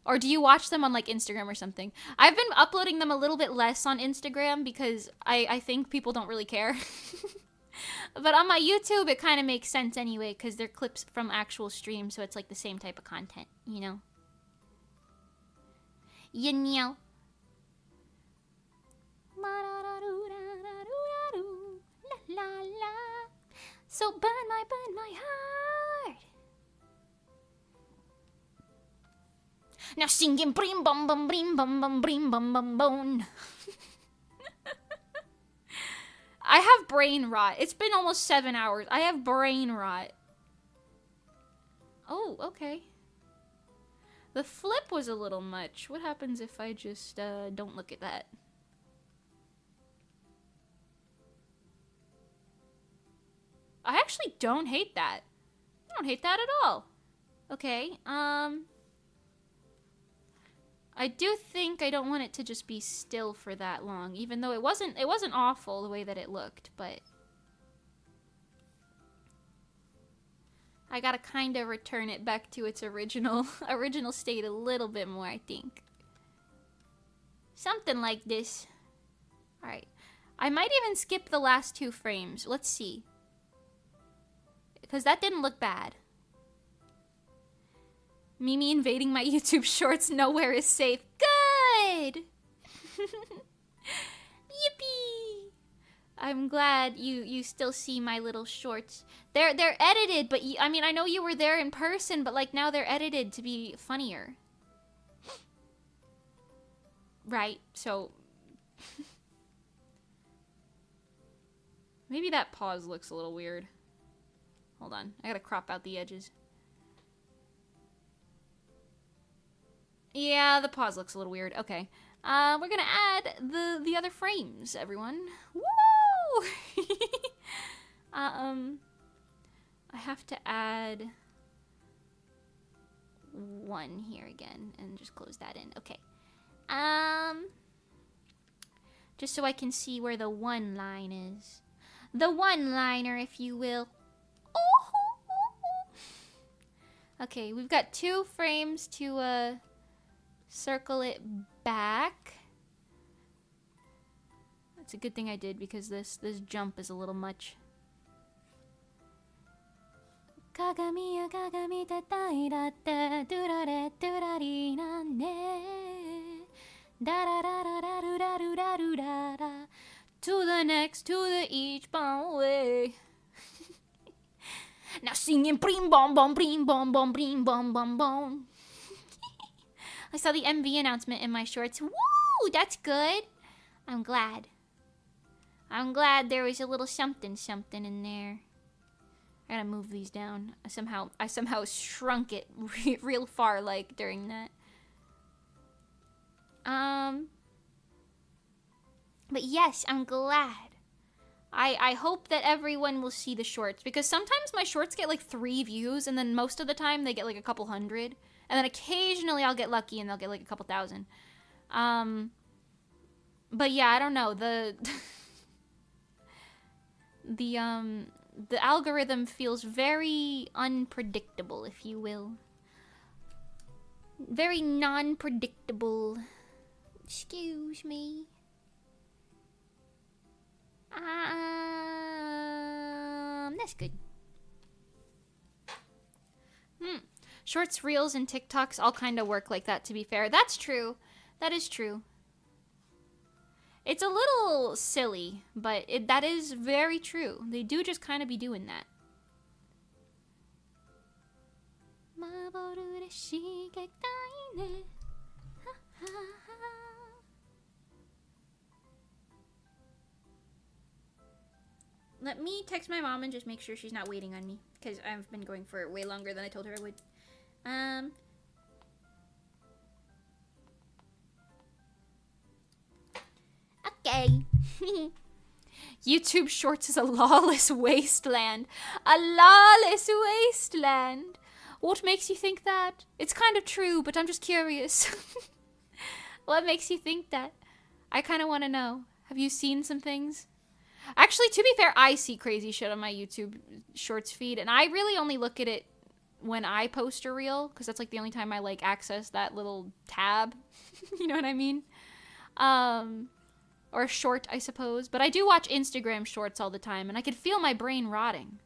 Or do you watch them on, like, Instagram or something? I've been uploading them a little bit less on Instagram because I think people don't really care. But on my YouTube, it kind of makes sense anyway because they're clips from actual streams, so it's, like, the same type of content, you know? You know. So burn my heart. Now singing brim bum bum brim bum bum brim bum bum bone. I have brain rot. It's been almost 7 hours. I have brain rot. Oh, okay. The flip was a little much. What happens if I just don't look at that? I actually don't hate that. I don't hate that at all. Okay, I do think I don't want it to just be still for that long, even though it wasn't awful the way that it looked, but I gotta kind of return it back to its original state a little bit more, I think. Something like this. Alright. I might even skip the last 2 frames. Let's see. Because that didn't look bad. Mimi invading my YouTube shorts. Nowhere is safe. Good! Yippee! I'm glad you still see my little shorts. They're edited, but I mean, I know you were there in person, but like now they're edited to be funnier. Right, so... Maybe that pause looks a little weird. Hold on, I gotta crop out the edges. Yeah, the pause looks a little weird. Okay. We're gonna add the other frames, everyone. Woo! I have to add 1 here again and just close that in. Okay. Just so I can see where the 1 line is. The one-liner, if you will. Okay, we've got 2 frames to circle it back. That's a good thing I did because this jump is a little much. Kagami kagami tatai datte durare durari nane da to the next to the each bomb way. Now singing brim bom bom brim bom bom brim bom bom bom. I saw the MV announcement in my shorts. Woo! That's good. I'm glad. I'm glad there was a little something in there. I gotta move these down. I somehow shrunk it real far, like, during that. But yes, I'm glad. I hope that everyone will see the shorts, because sometimes my shorts get like 3 views, and then most of the time they get like a couple hundred, and then occasionally I'll get lucky and they'll get like a couple thousand. But yeah, I don't know. The algorithm feels very unpredictable, if you will. Very non-predictable. Excuse me. That's good. Shorts, Reels, and TikToks all kind of work like that, to be fair. That's true. That is true. It's a little silly, but that is very true. They do just kind of be doing that. Let me text my mom and just make sure she's not waiting on me, because I've been going for way longer than I told her I would. Okay. YouTube Shorts is a lawless wasteland. A lawless wasteland. What makes you think that? It's kind of true, but I'm just curious. What makes you think that? I kind of want to know. Have you seen some things? Actually, to be fair, I see crazy shit on my YouTube Shorts feed, and I really only look at it when I post a reel, because that's like the only time I like access that little tab. You know what I mean? Or a short, I suppose. But I do watch Instagram Shorts all the time, and I could feel my brain rotting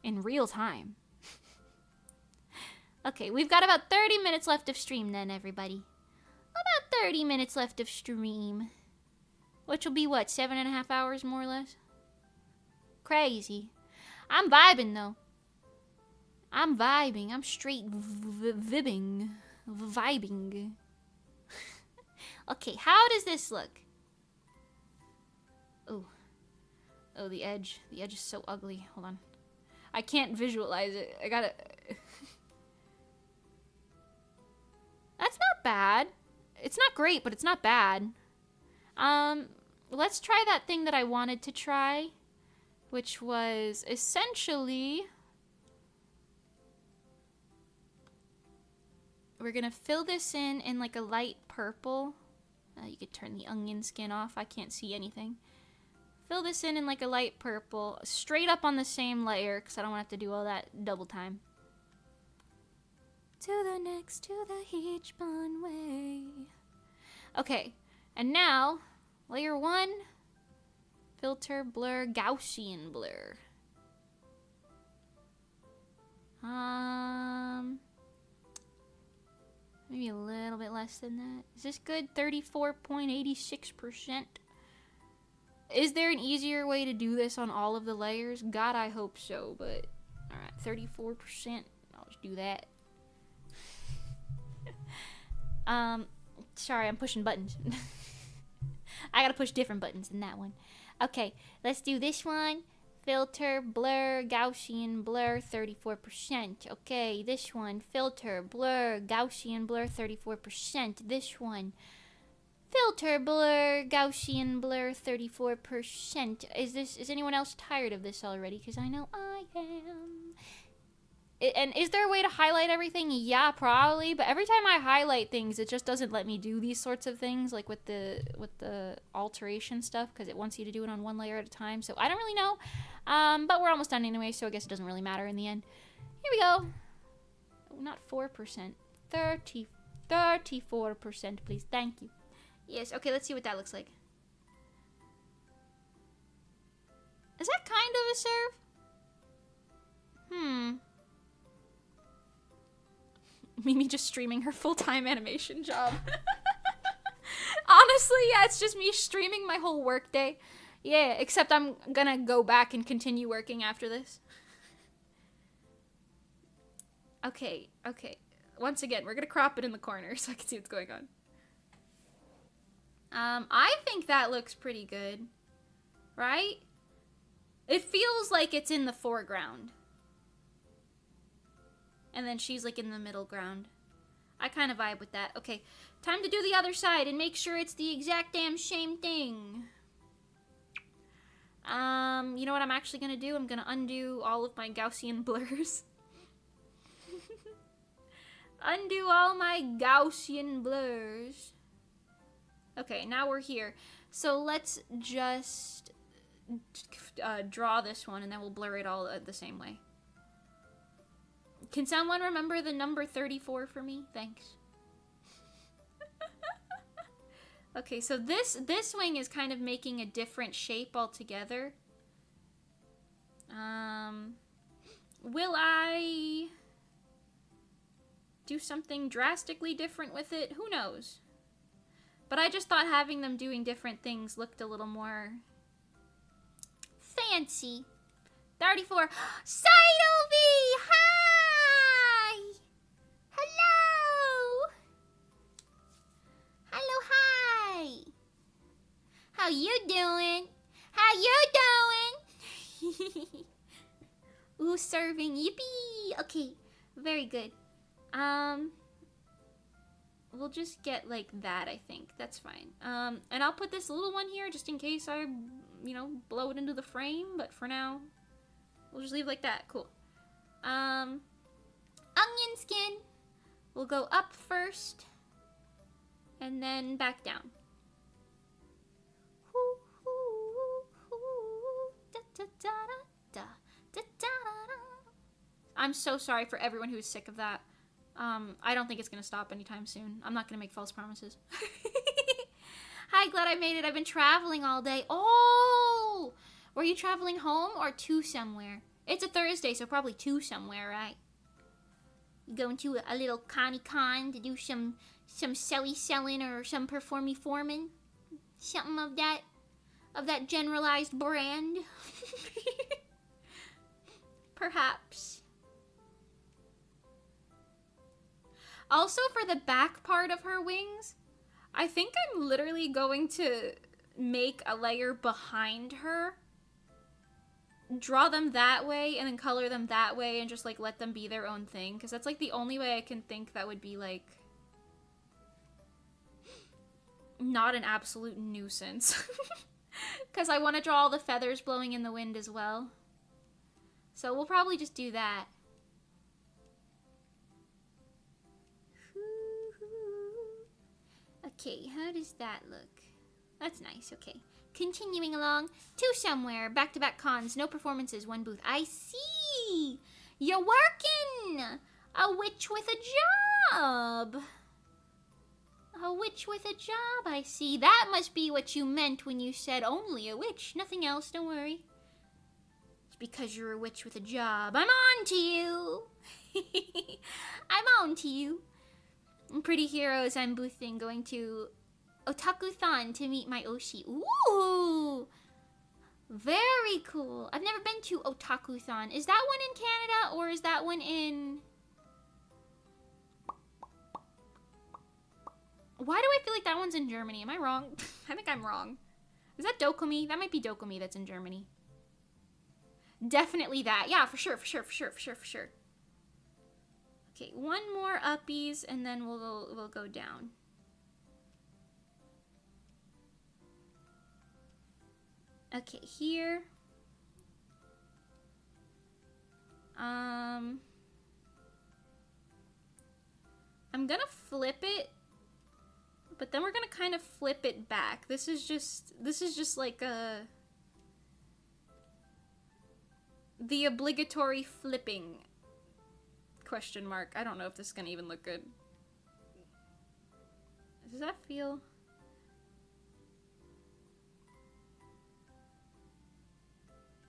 in real time. Okay, we've got about 30 minutes left of stream then, everybody. About 30 minutes left of stream. Which will be, what, 7.5 hours, more or less? Crazy. I'm vibing, though. I'm vibing. I'm straight vibbing. Vibing. Okay, how does this look? Oh. Oh, the edge. The edge is so ugly. Hold on. I can't visualize it. I gotta... That's not bad. It's not great, but it's not bad. Let's try that thing that I wanted to try, which was essentially... We're gonna fill this in like a light purple. You could turn the onion skin off. I can't see anything. Fill this in like a light purple, straight up on the same layer, because I don't want to have to do all that double time. To the next, to the Hitchbun way. Okay, and now, layer 1, filter, blur, Gaussian blur. Maybe a little bit less than that. Is this good? 34.86%. Is there an easier way to do this on all of the layers? God, I hope so, but... Alright, 34%. I'll just do that. Sorry, I'm pushing buttons. I gotta push different buttons than that one. Okay, let's do this one. Filter, blur, Gaussian blur, 34%. Okay, this one. Filter, blur, Gaussian blur, 34%. This one. Filter, blur, Gaussian blur, 34%. Is anyone else tired of this already? Because I know I am. And is there a way to highlight everything? Yeah, probably. But every time I highlight things, it just doesn't let me do these sorts of things, like with the alteration stuff, because it wants you to do it on one layer at a time. So I don't really know. But we're almost done anyway, so I guess it doesn't really matter in the end. Here we go. Oh, not 4%. 34%, please. Thank you. Yes, okay, let's see what that looks like. Is that kind of a serve? Mimi just streaming her full-time animation job. Honestly, yeah, it's just me streaming my whole workday. Yeah, except I'm gonna go back and continue working after this. Okay. Once again, we're gonna crop it in the corner so I can see what's going on. I think that looks pretty good. Right? It feels like it's in the foreground. And then she's like in the middle ground. I kind of vibe with that. Okay, time to do the other side and make sure it's the exact damn same thing. You know what I'm actually gonna do? I'm gonna undo all of my Gaussian blurs. Undo all my Gaussian blurs. Okay, now we're here. So let's just draw this one and then we'll blur it all the same way. Can someone remember the number 34 for me? Thanks. Okay, so this wing is kind of making a different shape altogether. Will I do something drastically different with it? Who knows? But I just thought having them doing different things looked a little more fancy. 34. Sidovie! Hi! Hello! Hello, hi! How you doing? How you doing? Ooh, serving. Yippee! Okay, very good. We'll just get like that, I think. That's fine. And I'll put this little one here just in case I, blow it into the frame. But for now, we'll just leave it like that. Cool. Onion skin. We'll go up first. And then back down. I'm so sorry for everyone who's sick of that. I don't think it's gonna stop anytime soon. I'm not gonna make false promises. Hi, glad I made it. I've been traveling all day. Oh! Were you traveling home or to somewhere? It's a Thursday, so probably to somewhere, right? You going to a little Con to do some selling or some performing? Something of that generalized brand? Perhaps. Also, for the back part of her wings, I think I'm literally going to make a layer behind her, draw them that way, and then color them that way, and just, like, let them be their own thing. Because that's, like, the only way I can think that would be, like, not an absolute nuisance. Because I want to draw all the feathers blowing in the wind as well. So we'll probably just do that. Okay, how does that look? That's nice, okay. Continuing along, to somewhere, back-to-back cons, no performances, one booth. I see! You're working! A witch with a job! A witch with a job, I see. That must be what you meant when you said only a witch. Nothing else, don't worry. It's because you're a witch with a job. I'm on to you! I'm on to you. Pretty Heroes, I'm boothing, going to Otaku-thon to meet my Oshi. Ooh! Very cool. I've never been to Otaku-thon. Is that one in Canada or is that one in... Why do I feel like that one's in Germany? Am I wrong? I think I'm wrong. Is that Dokumi? That might be Dokumi that's in Germany. Definitely that. Yeah, for sure. Okay, one more uppies, and then we'll go down. Okay, here. I'm gonna flip it, but then we're gonna kind of flip it back. This is just like the obligatory flipping. Question mark. I don't know if this is gonna even look good. Does that feel...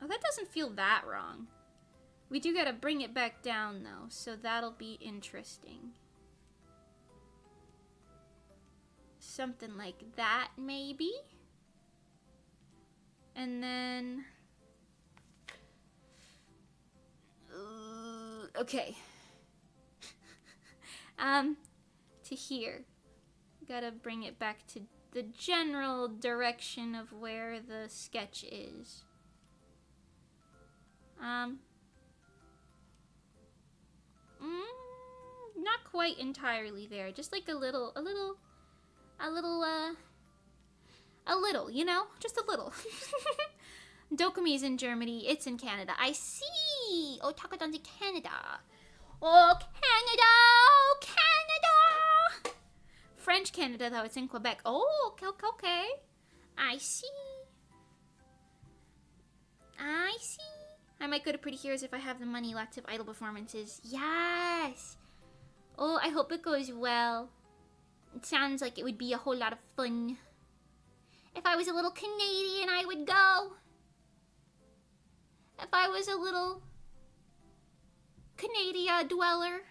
Oh, that doesn't feel that wrong. We do gotta bring it back down though, so that'll be interesting. Something like that, maybe? And then... okay. To here. Gotta bring it back to the general direction of where the sketch is. Not quite entirely there. Just like a little, you know? Just a little. Dokumi's in Germany. It's in Canada. I see! Otaku-don's in Canada. Oh, Canada! Oh, Canada! French Canada, though. It's in Quebec. Oh, okay. I see. I might go to Pretty Heroes if I have the money. Lots of idol performances. Yes! Oh, I hope it goes well. It sounds like it would be a whole lot of fun. If I was a little Canadian, I would go. If I was a little Canada dweller.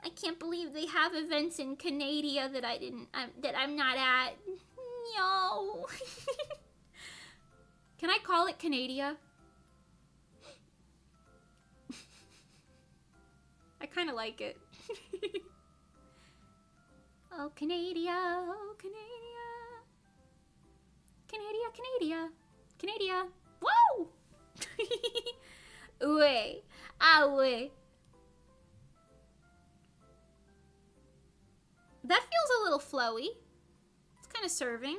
I can't believe they have events in Canada that I'm not at. No. Can I call it Canada? I kind of like it. Oh, Canada, oh, Canada. Canada. Canada. Whoa! Way. Ah, way. That feels a little flowy. It's kind of serving.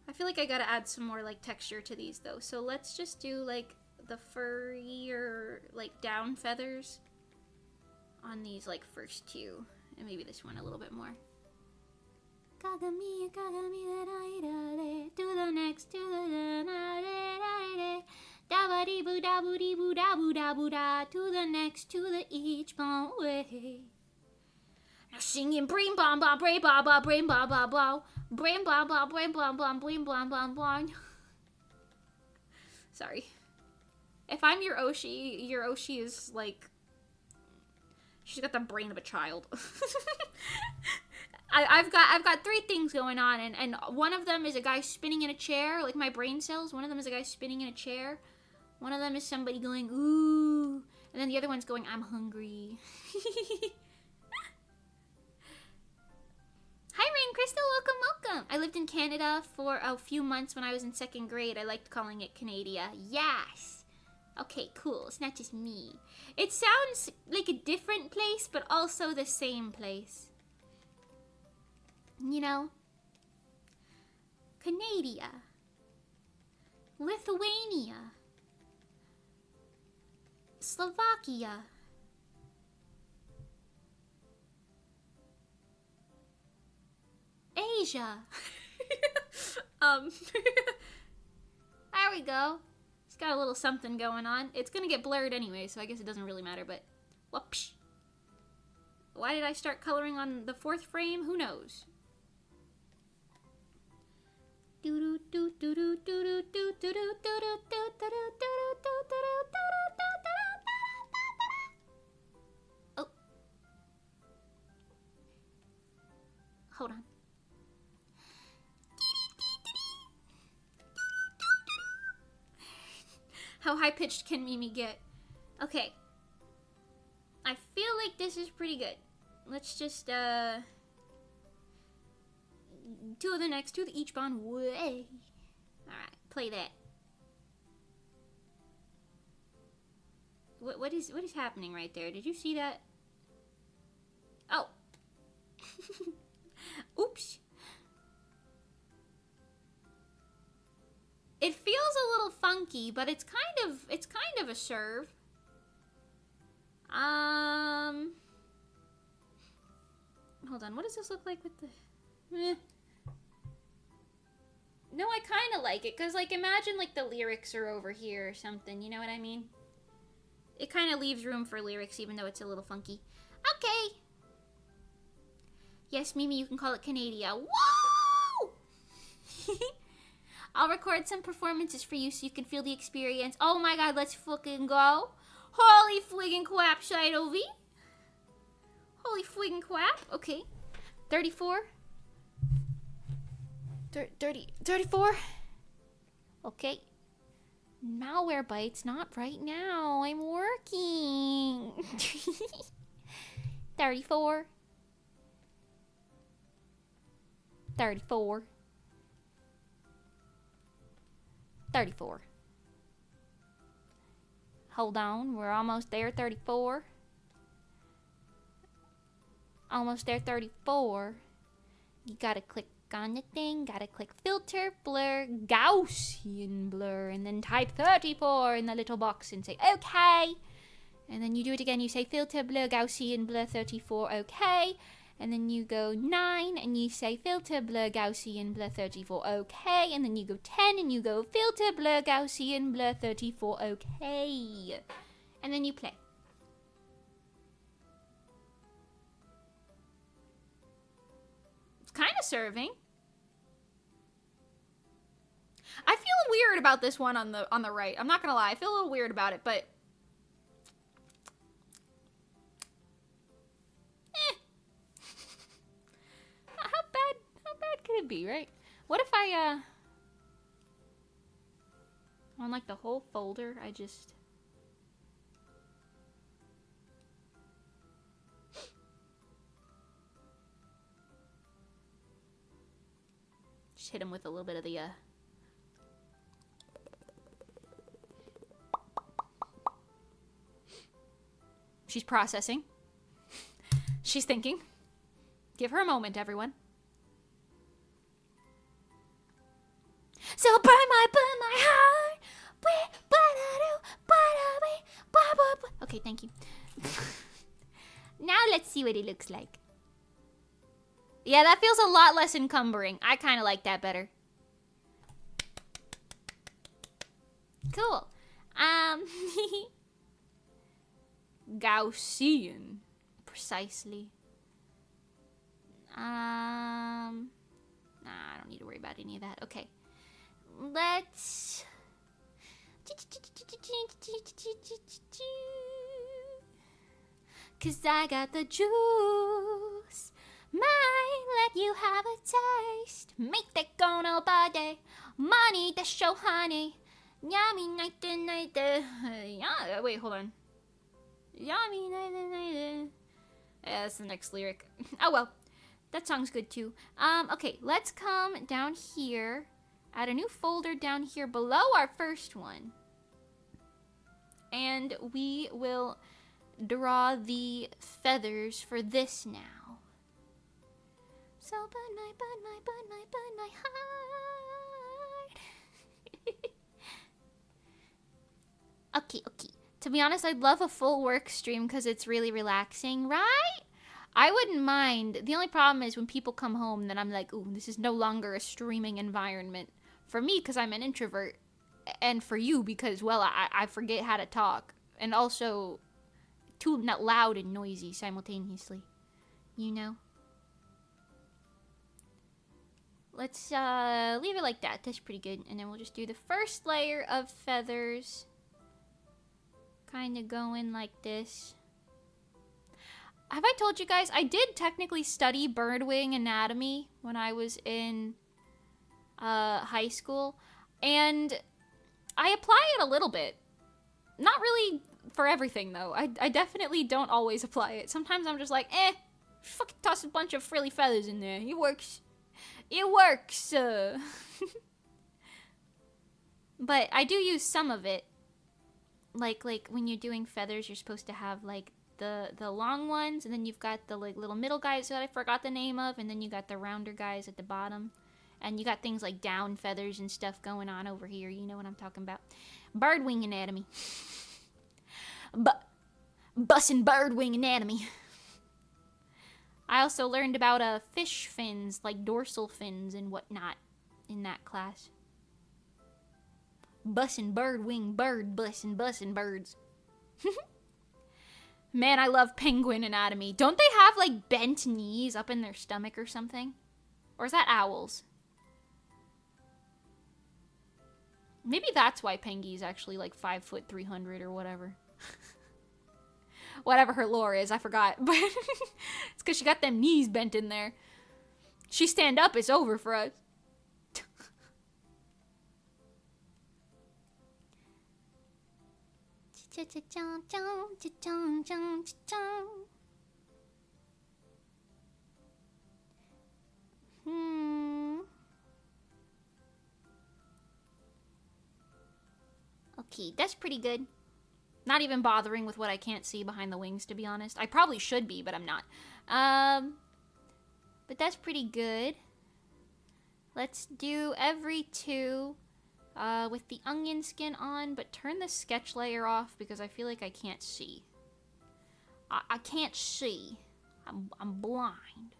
I feel like I gotta add some more like texture to these though. So let's just do like the furrier like down feathers on these like first two. And maybe this one a little bit more. Kagami, to the next, to the da dee boo da boo dee boo da boo da boo da, to the next, to the each one way. Now singing brain bomb bomb brain bomb bomb brain bomb bomb bomb brain bomb bomb brain bomb bomb brain bomb bomb bomb. Sorry. If I'm your Oshi is like, she's got the brain of a child. I've got three things going on, and one of them is a guy spinning in a chair, like my brain cells. One of them is a guy spinning in a chair. One of them is somebody going, ooh. And then the other one's going, I'm hungry. Hi, Rain Crystal. Welcome. I lived in Canada for a few months when I was in 2nd grade. I liked calling it Canada. Yes. Okay, cool. It's not just me. It sounds like a different place, but also the same place. You know? Canada. Lithuania. Slovakia. Asia. There we go. It's got a little something going on. It's gonna get blurred anyway, so I guess it doesn't really matter, but whoops. Why did I start coloring on the 4th frame? Who knows? Oh. Hold on. How high-pitched can Mimi get? Okay. I feel like this is pretty good. Let's just, to the next, to the each bond way. Alright, play that. What is happening right there? Did you see that? Oh. Oops. It feels a little funky, but it's kind of a serve. Hold on, what does this look like with the No, I kind of like it, because, like, imagine, like, the lyrics are over here or something, you know what I mean? It kind of leaves room for lyrics, even though it's a little funky. Okay. Yes, Mimi, you can call it Canada. Whoa! I'll record some performances for you so you can feel the experience. Oh my god, let's fucking go. Holy friggin' crap, Shido V. Holy friggin' crap. Okay. 34. 34. Okay. Malware bites, not right now. I'm working. 34. 34. 34. Hold on, we're almost there. 34. Almost there. 34. You gotta click on the thing, gotta click filter, blur, Gaussian blur, and then type 34 in the little box and say okay. And then you do it again, you say filter, blur, Gaussian blur 34, okay. And then you go 9 and you say filter, blur, Gaussian blur 34, okay. And then you go 10 and you go filter, blur, Gaussian blur 34, okay. And then you play. kind of serving. I feel weird about this one on the right. I'm not gonna lie. I feel a little weird about it, but how bad could it be, right? What if I on like the whole folder, I just hit him with a little bit of the She's processing. She's thinking. Give her a moment, everyone. So burn my heart. Okay, thank you. Now let's see what it looks like. Yeah, that feels a lot less encumbering. I kind of like that better. Cool. Gaussian. Precisely. Nah, I don't need to worry about any of that. Okay. Let's... Cause I got the juice. Might let you have a taste. Make that go nobody. Money that show honey. Yummy night to night. Yeah, wait, hold on. Yummy night to night. Yeah, that's the next lyric. Oh well. That song's good too. Okay, let's come down here. Add a new folder down here below our first one. And we will draw the feathers for this now. So burn my heart. Okay. To be honest, I'd love a full work stream because it's really relaxing, right? I wouldn't mind. The only problem is when people come home, then I'm like, ooh, this is no longer a streaming environment. For me, because I'm an introvert. And for you, because, well, I forget how to talk. And also, too not loud and noisy simultaneously. You know? Let's leave it like that. That's pretty good. And then we'll just do the first layer of feathers. Kind of going like this. Have I told you guys, I did technically study birdwing anatomy when I was in high school. And I apply it a little bit. Not really for everything, though. I definitely don't always apply it. Sometimes I'm just like, fucking toss a bunch of frilly feathers in there. It works. It works. But I do use some of it. Like when you're doing feathers, you're supposed to have, like, the long ones, and then you've got the like little middle guys that I forgot the name of, and then you got the rounder guys at the bottom, and you got things like down feathers and stuff going on over here. You know what I'm talking about? Birdwing anatomy. Bussin' birdwing anatomy. I also learned about fish fins, like dorsal fins and whatnot, in that class. Bussin' birdwing bird, bussin' birds. Man, I love penguin anatomy. Don't they have, like, bent knees up in their stomach or something? Or is that owls? Maybe that's why Penguin's actually, like, 5'3" or whatever. Whatever her lore is, I forgot. But it's because she got them knees bent in there. She stand up, it's over for us. Okay, that's pretty good. Not even bothering with what I can't see behind the wings, to be honest. I probably should be, but I'm not. But that's pretty good. Let's do every two with the onion skin on, but turn the sketch layer off because I feel like I can't see. I can't see. I'm blind.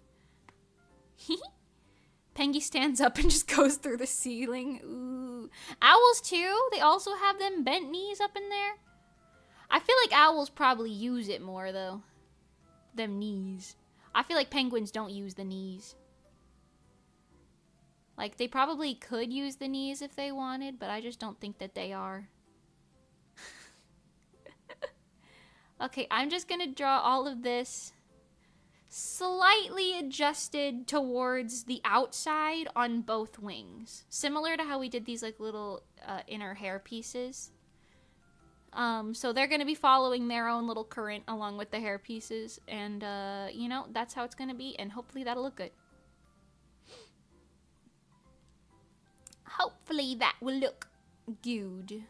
Pengy stands up and just goes through the ceiling. Ooh. Owls too? They also have them bent knees up in there? I feel like owls probably use it more though. Them knees. I feel like penguins don't use the knees. Like, they probably could use the knees if they wanted, but I just don't think that they are. Okay, I'm just gonna draw all of this slightly adjusted towards the outside on both wings. Similar to how we did these like little inner hair pieces. So they're going to be following their own little current along with the hair pieces. And, you know, that's how it's going to be. And hopefully that'll look good. Hopefully that will look good.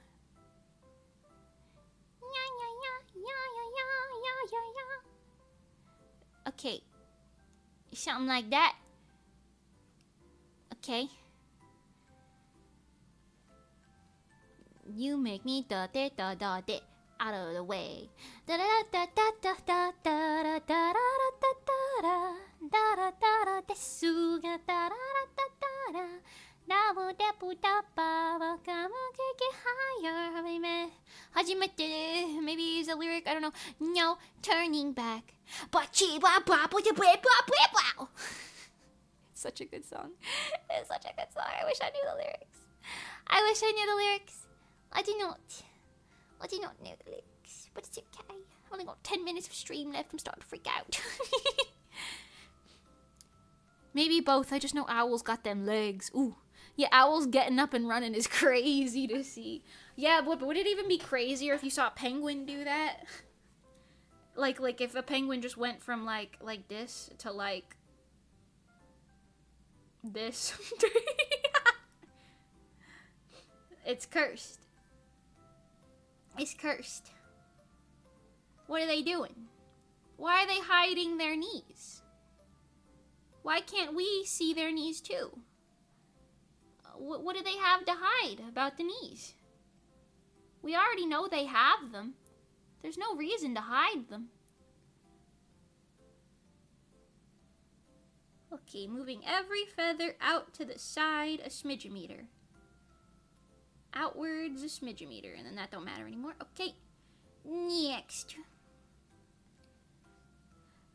Okay. Something like that. Okay. You make me da da da da da out of the way. Da da da da da da da da da da da da da desu ga da da da da da da bu da ba wa ka mu get higher hajimete. Maybe use a lyric, I don't know. No turning back. Such a good song. It's such a good song. I wish I knew the lyrics. I wish I knew the lyrics. I do not. I do not know the lyrics, but it's okay. I've only got 10 minutes of stream left. I'm starting to freak out. Maybe both. I just know Owl's got them legs. Ooh. Yeah, Owl's getting up and running is crazy to see. Yeah, but would it even be crazier if you saw a penguin do that? Like if a penguin just went from like this to like this. It's cursed. It's cursed. What are they doing? Why are they hiding their knees? Why can't we see their knees too? What do they have to hide about the knees? We already know they have them. There's no reason to hide them. Okay, moving every feather out to the side a smidgemeter. Outwards a smidgemeter, and then that don't matter anymore. Okay, next.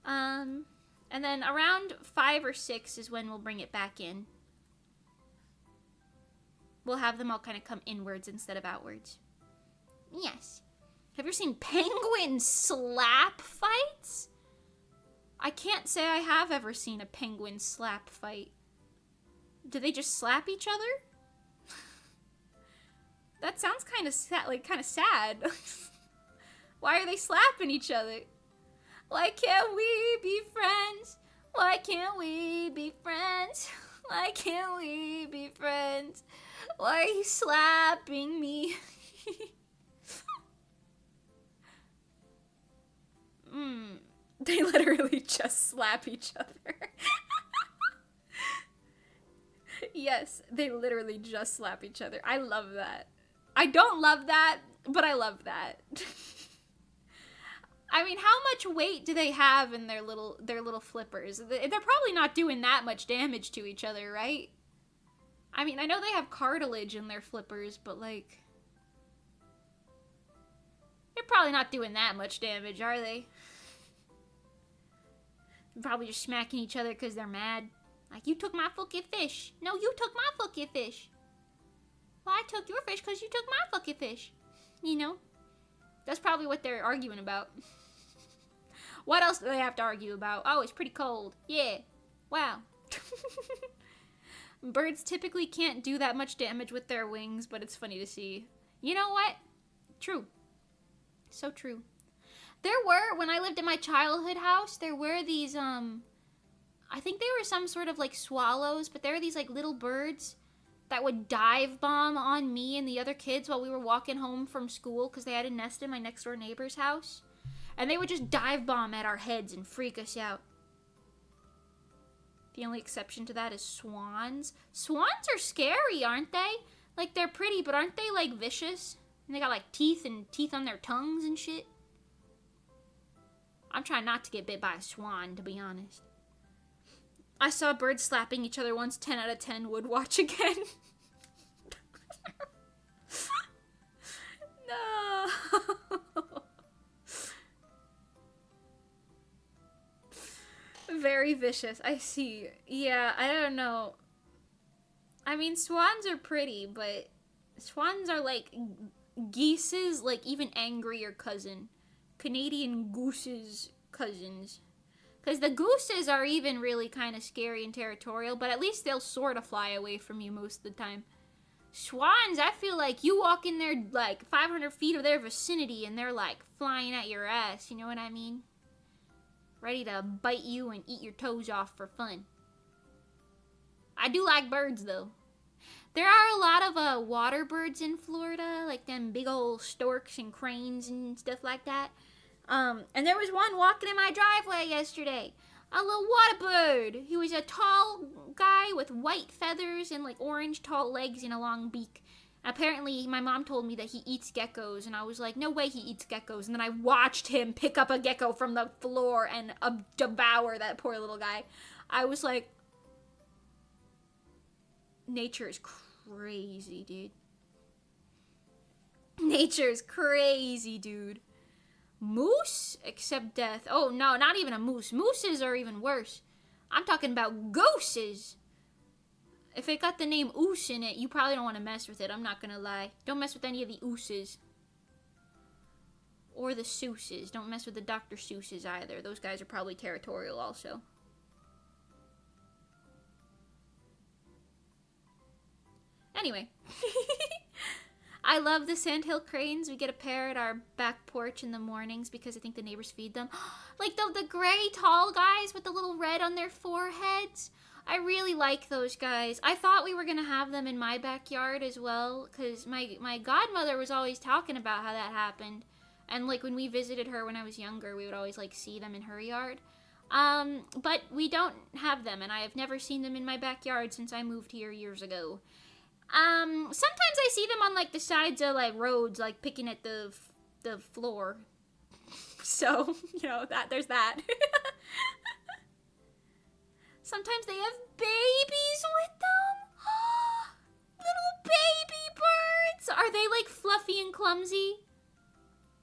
And then around 5 or 6 is when we'll bring it back in. We'll have them all kind of come inwards instead of outwards. Yes. Have you ever seen penguin slap fights? I can't say I have ever seen a penguin slap fight. Do they just slap each other? That sounds kind of sad, sad. Why are they slapping each other? Why can't we be friends? Why can't we be friends? Why can't we be friends? Why are you slapping me? They literally just slap each other. Yes, they literally just slap each other. I love that. I don't love that, but I love that. I mean, how much weight do they have in their little flippers? They're probably not doing that much damage to each other, right? I mean, I know they have cartilage in their flippers, but like, they're probably not doing that much damage, are they? Probably just smacking each other because they're mad. Like, you took my fucking fish. No, you took my fucking fish. Well, I took your fish because you took my fucking fish. You know? That's probably what they're arguing about. What else do they have to argue about? Oh, it's pretty cold. Yeah. Wow. Birds typically can't do that much damage with their wings, but it's funny to see. You know what? True. So true. There were, when I lived in my childhood house, there were these, I think they were some sort of, like, swallows, but there were these, like, little birds that would dive bomb on me and the other kids while we were walking home from school because they had a nest in my next door neighbor's house. And they would just dive bomb at our heads and freak us out. The only exception to that is swans. Swans are scary, aren't they? Like, they're pretty, but aren't they, like, vicious? And they got, like, teeth on their tongues and shit. I'm trying not to get bit by a swan, to be honest. I saw birds slapping each other once. 10 out of 10 would watch again. No. Very vicious. I see. Yeah, I don't know. I mean, swans are pretty, but swans are like geese's, like, even angrier cousin. Canadian goose's cousins. Because the gooses are even really kind of scary and territorial, but at least they'll sort of fly away from you most of the time. Swans, I feel like you walk in there like 500 feet of their vicinity and they're like flying at your ass, you know what I mean? Ready to bite you and eat your toes off for fun. I do like birds though. There are a lot of water birds in Florida, like them big old storks and cranes and stuff like that. And there was one walking in my driveway yesterday. A little water bird. He was a tall guy with white feathers and like orange tall legs and a long beak. Apparently, my mom told me that he eats geckos, and I was like, no way he eats geckos. And then I watched him pick up a gecko from the floor and devour that poor little guy. I was like, nature is crazy, dude. Nature is crazy, dude. Moose? Accept death. Oh, no, not even a moose. Mooses are even worse. I'm talking about gooses. If it got the name Oos in it, you probably don't want to mess with it. I'm not going to lie. Don't mess with any of the Ooses. Or the Seuses. Don't mess with the Dr. Seuses either. Those guys are probably territorial also. Anyway. I love the sandhill cranes. We get a pair at our back porch in the mornings because I think the neighbors feed them. Like the gray tall guys with the little red on their foreheads. I really like those guys. I thought we were going to have them in my backyard as well because my godmother was always talking about how that happened. And like when we visited her when I was younger, we would always like see them in her yard. But we don't have them, and I have never seen them in my backyard since I moved here years ago. Sometimes I see them on, like, the sides of, like, roads, like, picking at the floor. So, you know, there's that. Sometimes they have babies with them. Little baby birds. Are they, like, fluffy and clumsy?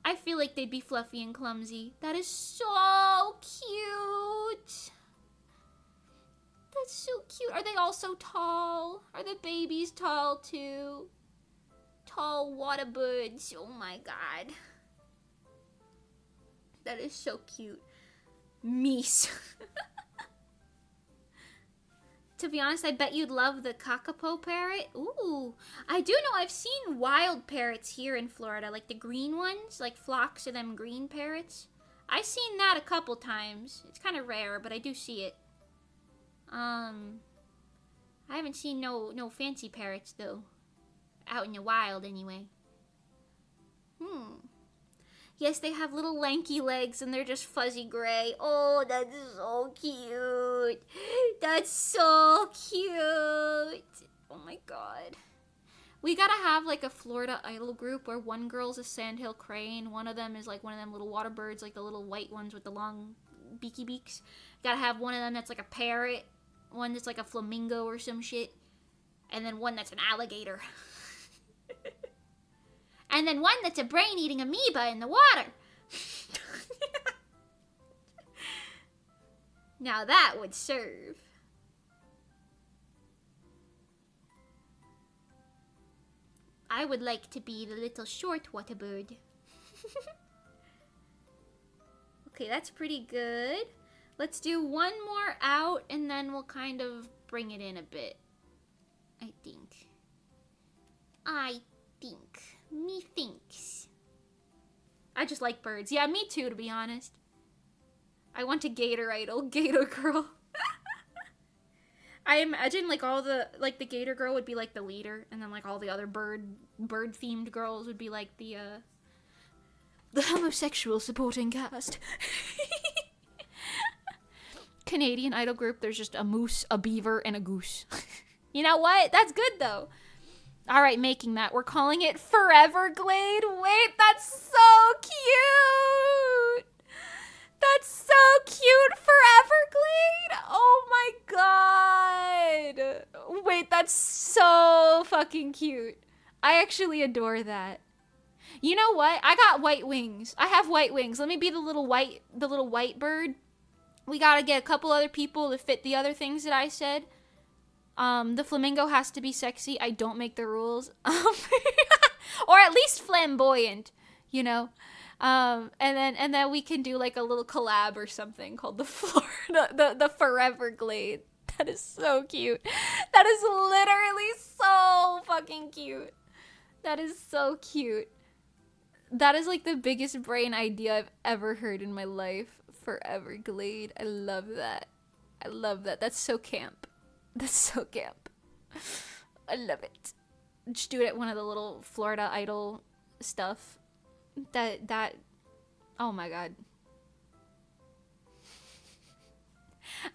I feel like they'd be fluffy and clumsy. That is so cute. That's so cute. Are they all so tall? Are the babies tall too? Tall water birds. Oh my god. That is so cute. Meese. To be honest, I bet you'd love the kakapo parrot. Ooh. I do know I've seen wild parrots here in Florida. Like the green ones. Like flocks of them green parrots. I've seen that a couple times. It's kind of rare, but I do see it. I haven't seen no fancy parrots though. Out in the wild anyway. Yes, they have little lanky legs and they're just fuzzy gray. Oh, that's so cute. That's so cute. Oh my god. We gotta have like a Florida Idol group where one girl's a sandhill crane, one of them is like one of them little water birds, like the little white ones with the long beaky beaks. Gotta have one of them that's like a parrot, one that's like a flamingo or some shit, and then one that's an alligator. And then one that's a brain-eating amoeba in the water. Now that would serve. I would like to be the little short water bird. Okay, that's pretty good. Let's do one more out, and then we'll kind of bring it in a bit. I think. Me thinks. I just like birds. Yeah, me too, to be honest. I want a gator idol. Gator girl. I imagine, like, all the, like, the gator girl would be, like, the leader, and then, like, all the other bird-themed girls would be, like, the homosexual supporting cast. Canadian Idol group, there's just a moose, a beaver, and a goose. You know what? That's good, though. All right, making that. We're calling it Foreverglade. Wait, that's so cute. That's so cute, Foreverglade. Oh my god. Wait, that's so fucking cute. I actually adore that. You know what? I got white wings. I have white wings. Let me be the little white bird. We gotta get a couple other people to fit the other things that I said. The flamingo has to be sexy. I don't make the rules. Or at least flamboyant, you know? And then we can do like a little collab or something called the Florida, the Forever Glade. That is so cute. That is literally so fucking cute. That is so cute. That is like the biggest brain idea I've ever heard in my life. Forever Glade. I love that. I love that. That's so camp. That's so camp. I love it. Just do it at one of the little Florida Idol stuff. That oh my god.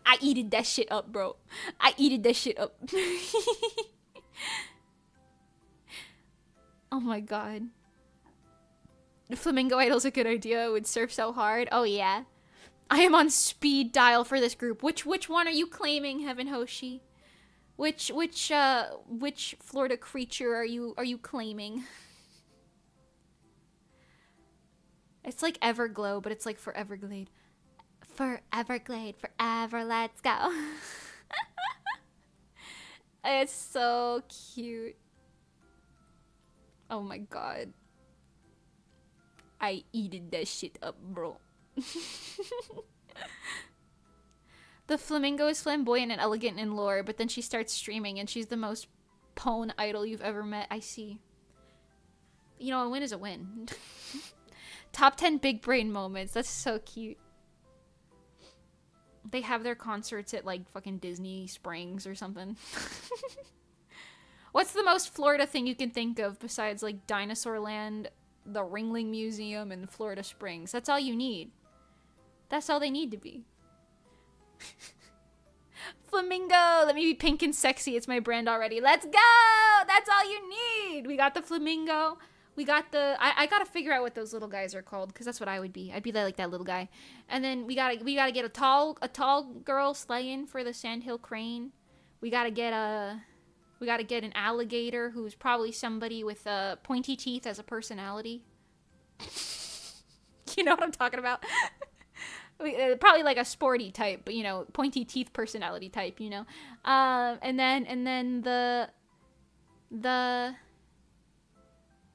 I eated that shit up, bro. I eated that shit up. Oh my god. The Flamingo Idol's a good idea. It would surf so hard. Oh yeah. I am on speed dial for this group. Which one are you claiming, Heaven Hoshi? Which Florida creature are you claiming? It's like Everglow, but it's like Foreverglade. Foreverglade, forever, let's go. It's so cute. Oh my god. I eated that shit up, bro. The flamingo is flamboyant and elegant in lore, but then she starts streaming and she's the most pwn idol you've ever met. I see. You know, a win is a win. Top 10 big brain moments. That's so cute. They have their concerts at like fucking Disney Springs or something. What's the most Florida thing you can think of besides like Dinosaur Land, the Ringling Museum, and Florida Springs? That's all you need. That's all they need to be. Flamingo, let me be pink and sexy. It's my brand already. Let's go. That's all you need. We got the flamingo. We got the I gotta figure out what those little guys are called, because that's what I would be. I'd be like that little guy. And then we gotta get a tall girl slaying for the Sandhill Crane. We gotta get an alligator who's probably somebody with pointy teeth as a personality. You know what I'm talking about? Probably like a sporty type, but you know, pointy teeth personality type, you know. And then the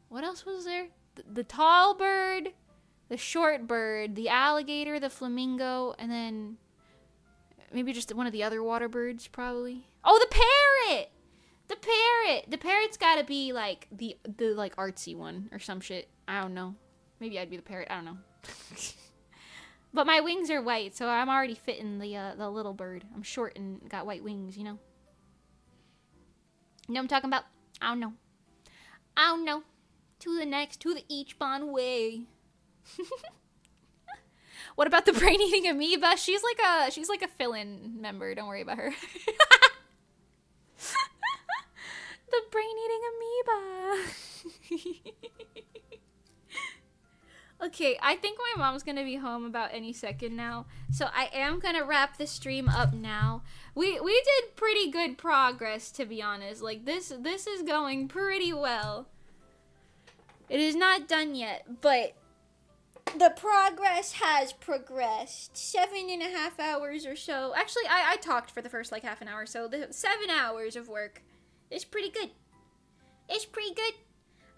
what else was there? The tall bird, the short bird, the alligator, the flamingo, and then maybe just one of the other water birds, probably. Oh, the parrot! The parrot! The parrot's gotta be like the like artsy one or some shit. I don't know. Maybe I'd be the parrot. I don't know. But my wings are white, so I'm already fitting the little bird. I'm short and got white wings, you know? You know what I'm talking about? I don't know. I don't know. To the next, to the Ichiban way. What about the brain-eating amoeba? She's like a fill-in member. Don't worry about her. The brain-eating amoeba. Okay, I think my mom's gonna be home about any second now, so I am gonna wrap the stream up now. We did pretty good progress, to be honest. Like this is going pretty well. It is not done yet, but the progress has progressed. 7.5 hours or so. Actually, I talked for the first like half an hour, so the 7 hours of work is pretty good. It's pretty good.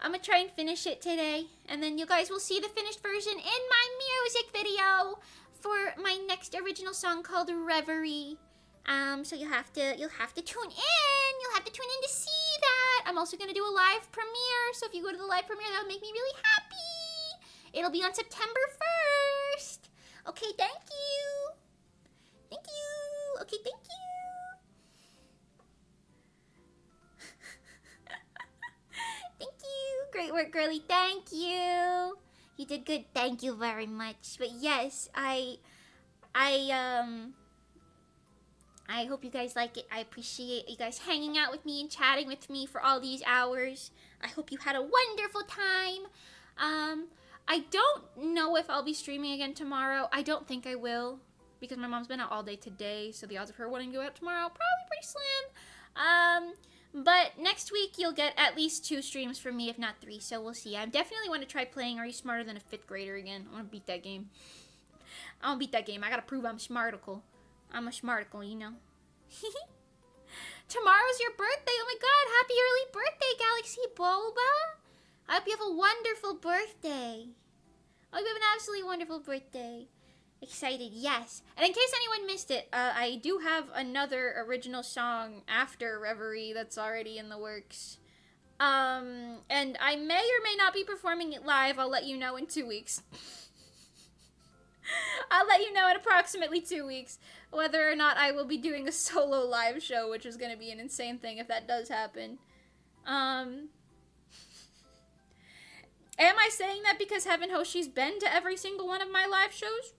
I'm gonna try and finish it today, and then you guys will see the finished version in my music video for my next original song called Reverie. So you'll have to tune in. You'll have to tune in to see that. I'm also gonna do a live premiere, so if you go to the live premiere, that'll make me really happy. It'll be on September 1st. Okay, thank you. Thank you. Okay, thank you. Thank you. Great work, girly. Thank you. You did good. Thank you very much. But yes, I hope you guys like it. I appreciate you guys hanging out with me and chatting with me for all these hours. I hope you had a wonderful time. I don't know if I'll be streaming again tomorrow. I don't think I will, because my mom's been out all day today, so the odds of her wanting to go out tomorrow are probably pretty slim. But next week you'll get at least 2 streams from me, if not 3, so we'll see. I definitely want to try playing Are You Smarter Than a 5th Grader again. I want to beat that game. I gotta prove I'm smarticle. I'm a smarticle, you know. Tomorrow's your birthday. Oh my god, happy early birthday, Galaxy Boba. I hope you have a wonderful birthday. I hope you have an absolutely wonderful birthday. Excited, yes. And in case anyone missed it, I do have another original song after Reverie that's already in the works. And I may or may not be performing it live. I'll let you know in 2 weeks. I'll let you know in approximately 2 weeks whether or not I will be doing a solo live show, which is going to be an insane thing if that does happen. Am I saying that because Heaven Hoshi's been to every single one of my live shows?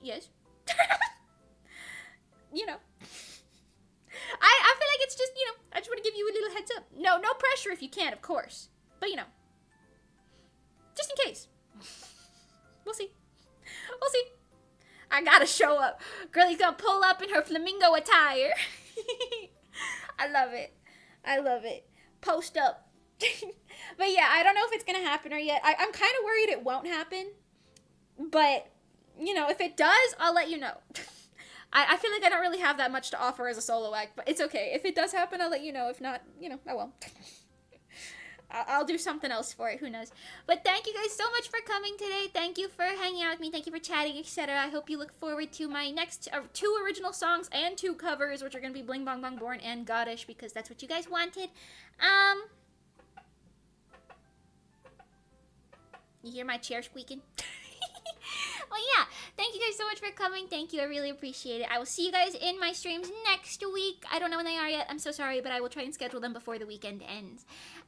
Yes. You know. I feel like it's just, you know, I just want to give you a little heads up. No pressure if you can, of course. But, you know. Just in case. We'll see. We'll see. I gotta show up. Girlie's gonna pull up in her flamingo attire. I love it. I love it. Post up. But yeah, I don't know if it's gonna happen or yet. I'm kind of worried it won't happen. But, you know, if it does, I'll let you know. I feel like I don't really have that much to offer as a solo act, but it's okay. If it does happen, I'll let you know. If not, you know, I won't. I'll do something else for it. Who knows? But thank you guys so much for coming today. Thank you for hanging out with me. Thank you for chatting, etc. I hope you look forward to my next 2 original songs and 2 covers, which are going to be Bling Bong Bong Born and Goddish, because that's what you guys wanted. You hear my chair squeaking? Well, yeah, thank you guys so much for coming. Thank you. I really appreciate it. I will see you guys in my streams next week. I don't know when they are yet. I'm so sorry, but I will try and schedule them before the weekend ends.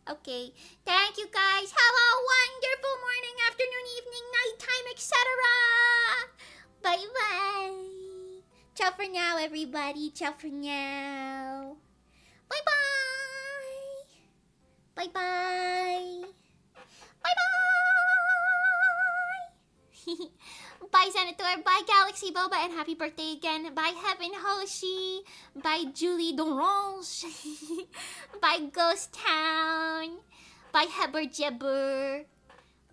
Okay. Thank you, guys. Have a wonderful morning, afternoon, evening, nighttime, etc. Bye-bye. Ciao for now, everybody. Ciao for now. Bye-bye. Bye-bye. Bye-bye. Bye, Senator. Bye, Galaxy Boba. And happy birthday again. Bye, Heaven Hoshi. Bye, Julie Dorange. Bye, Ghost Town. Bye, Heber Jebber.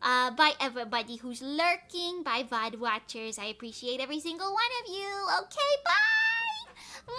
Bye, everybody who's lurking. Bye, VOD watchers. I appreciate every single one of you. Okay, bye.